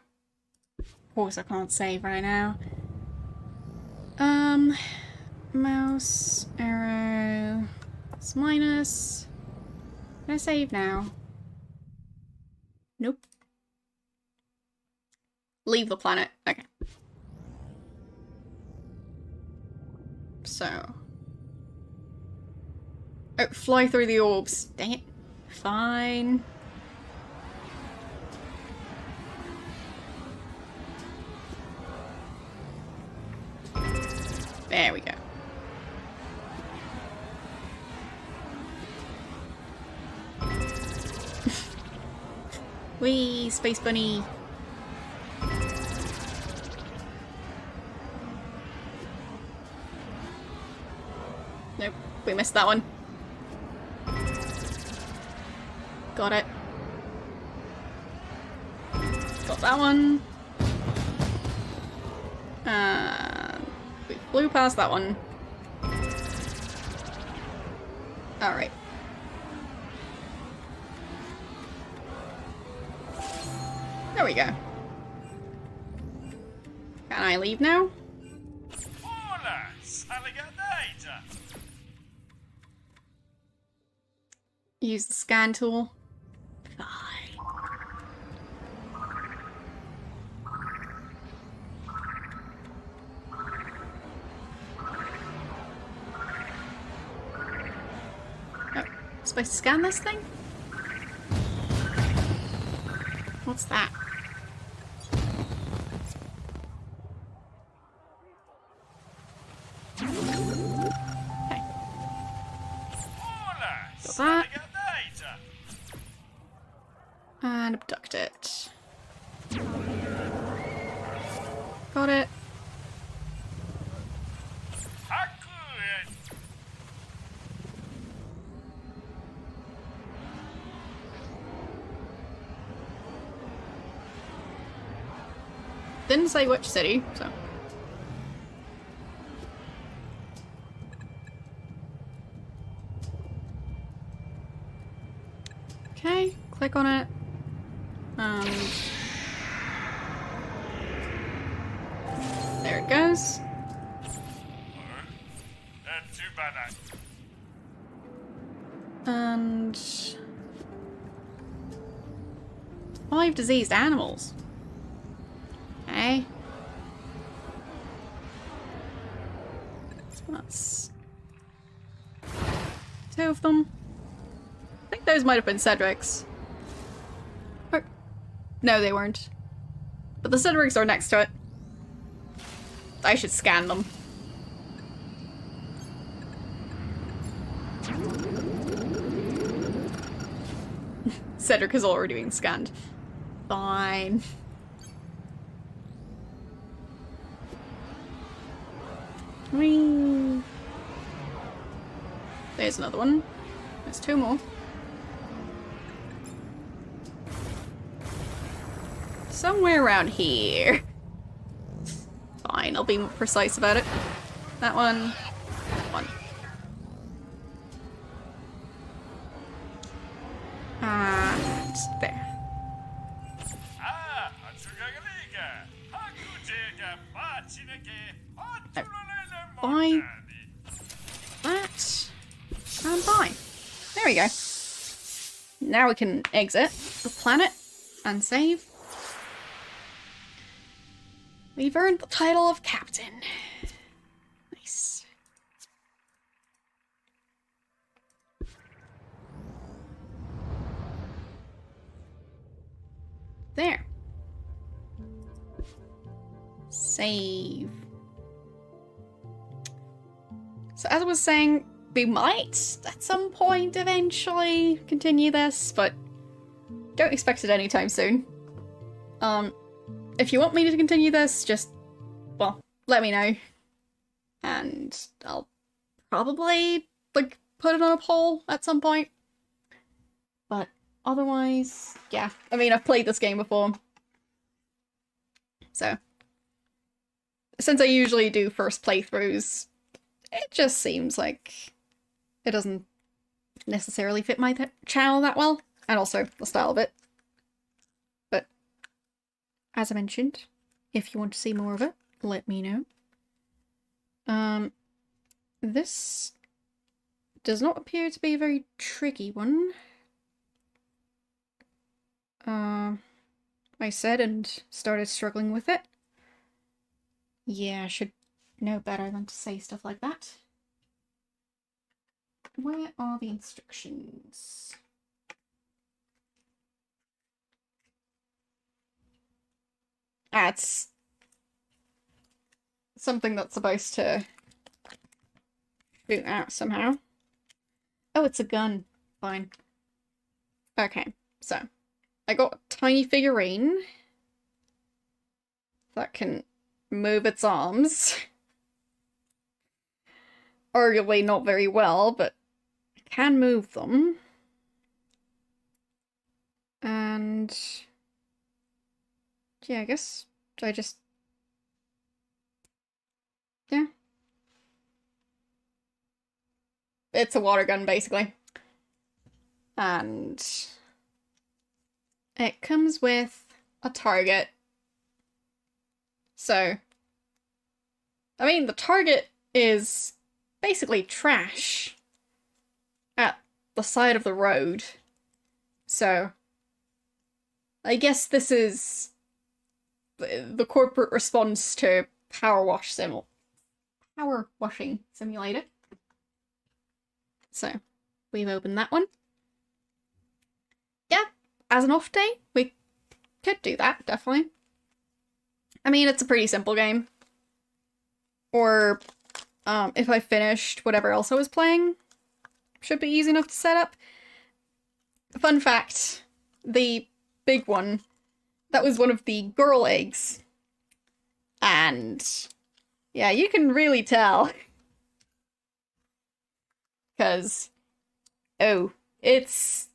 Of course I can't save right now. Mouse, arrow, it's minus. Can I save now? Nope. Leave the planet. Okay. So. Oh, fly through the orbs. Dang it. Fine. There we go. Whee, Space Bunny. Nope, we missed that one. Got it. Got that one. We flew past that one. Alright. There we go. Can I leave now? Use the scan tool. Fine. Oh, supposed to scan this thing? What's that? Okay. Got that. And abduct it. Got it. Didn't say which city, so. Okay, click on it. There it goes. And 5 diseased animals. Okay. So that's 2 of them. I think those might have been Cedric's. Or, no, they weren't. But the Cedric's are next to it. I should scan them. Cedric is already being scanned. Fine. Whee. There's another one. There's two more. Somewhere around here. Fine, I'll be more precise about it. That one. That one. And there. Buy that and buy. There we go. Now we can exit the planet and save. We've earned the title of captain. Nice. There. Save. So as I was saying, we might at some point eventually continue this, but don't expect it anytime soon. If you want me to continue this, just, well, let me know. And I'll probably, like, put it on a poll at some point. But otherwise, yeah. I mean, I've played this game before. So, since I usually do first playthroughs, it just seems like it doesn't necessarily fit my channel that well. And also the style of it. But, as I mentioned, if you want to see more of it, let me know. This does not appear to be a very tricky one. I said and started struggling with it. Yeah, I should know better than to say stuff like that. Where are the instructions? It's something that's supposed to shoot out somehow. Oh, it's a gun. Fine. Okay, so I got a tiny figurine that can move its arms. Arguably not very well, but I can move them. And yeah, I guess I just... yeah. It's a water gun, basically. And it comes with a target. So, I mean, the target is basically trash at the side of the road. So, I guess this is the corporate response to power washing simulator. So, we've opened that one. Yeah, as an off day, we could do that, definitely. I mean, it's a pretty simple game. Or, if I finished whatever else I was playing, should be easy enough to set up. Fun fact, the big one, that was one of the girl eggs. And, yeah, you can really tell. Because, oh, it's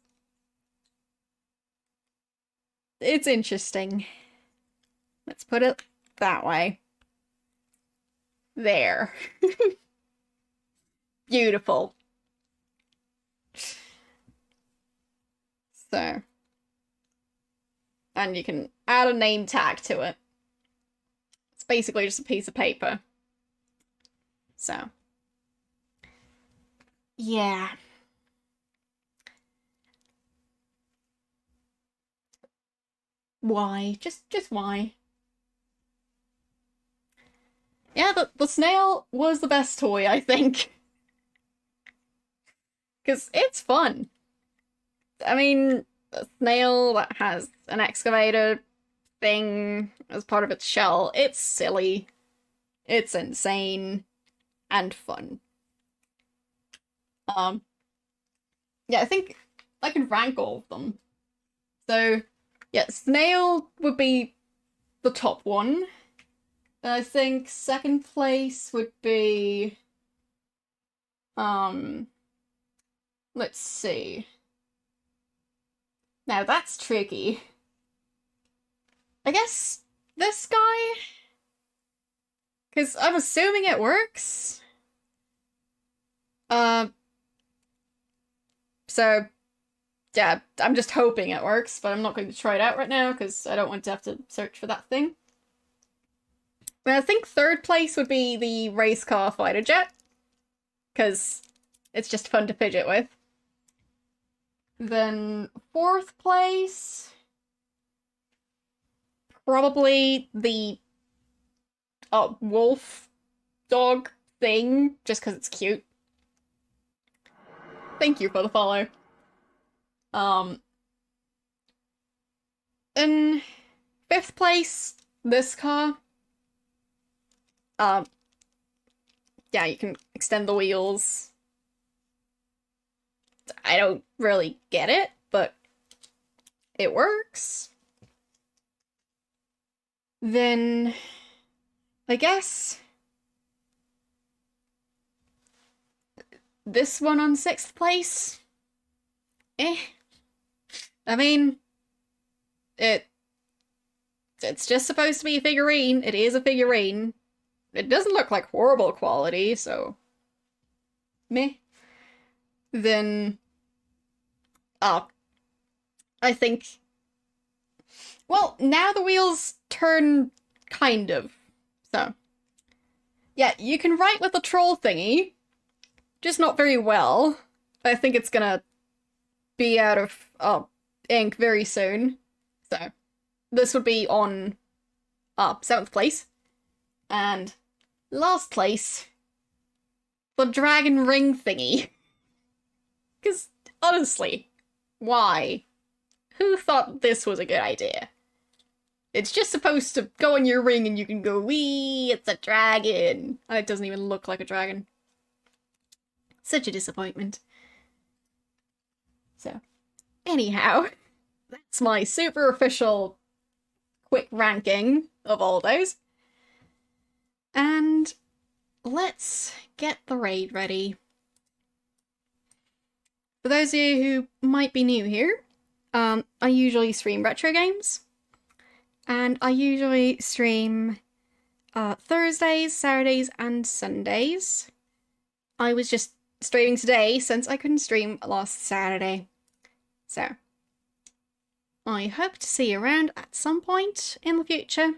interesting. Let's put it that way. There. Beautiful. So. And you can add a name tag to it. It's basically just a piece of paper. So. Yeah. Why? Just why? Yeah, the snail was the best toy, I think. Because it's fun. I mean, a snail that has an excavator thing as part of its shell, it's silly. It's insane and fun. Yeah, I think I can rank all of them. So, yeah, Snail would be the top one. I think second place would be, let's see. Now that's tricky. I guess this guy? Because I'm assuming it works. So, yeah, I'm just hoping it works, but I'm not going to try it out right now because I don't want to have to search for that thing. But I think third place would be the race car fighter jet, because it's just fun to fidget with. Then fourth place, probably the wolf dog thing, just because it's cute. Thank you for the follow. In fifth place, this car. Yeah, you can extend the wheels. I don't really get it, but it works. Then, I guess this one on sixth place. I mean, it's just supposed to be a figurine. It is a figurine. It doesn't look like horrible quality, so meh. Then, I think, well, now the wheels turn kind of. So, yeah, you can write with the troll thingy, just not very well. I think it's gonna be out of ink very soon. So, this would be on 7th place. And last place, the dragon ring thingy. Because, honestly, why? Who thought this was a good idea? It's just supposed to go on your ring and you can go, wee, it's a dragon. And it doesn't even look like a dragon. Such a disappointment. So, anyhow, that's my super official quick ranking of all those. And let's get the raid ready. For those of you who might be new here, I usually stream retro games. And I usually stream Thursdays, Saturdays, and Sundays. I was just streaming today since I couldn't stream last Saturday. So, I hope to see you around at some point in the future.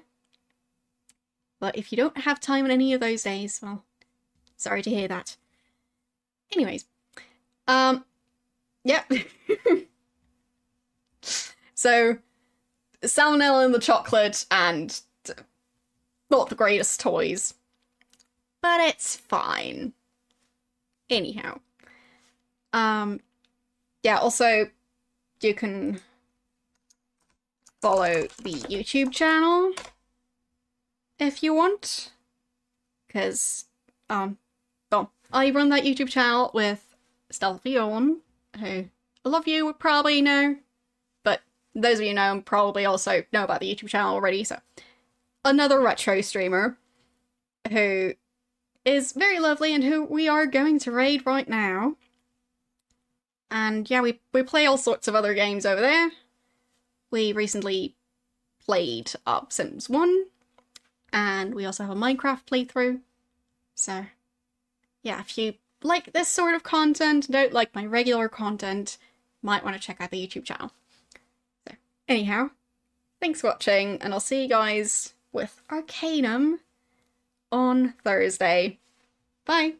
But if you don't have time on any of those days, well, sorry to hear that. Anyways, yep. So, salmonella in the chocolate and not the greatest toys. But it's fine. Anyhow. Yeah, also, you can follow the YouTube channel if you want. Because, well, I run that YouTube channel with Stealthy Owen, who a lot of you would probably know. But those of you who know probably also know about the YouTube channel already, so. Another retro streamer who is very lovely and who we are going to raid right now. And yeah, we play all sorts of other games over there. We recently played Sims 1, and we also have a Minecraft playthrough. So yeah, if you like this sort of content, don't like my regular content, might want to check out the YouTube channel. So anyhow, thanks for watching, and I'll see you guys with Arcanum on Thursday. Bye!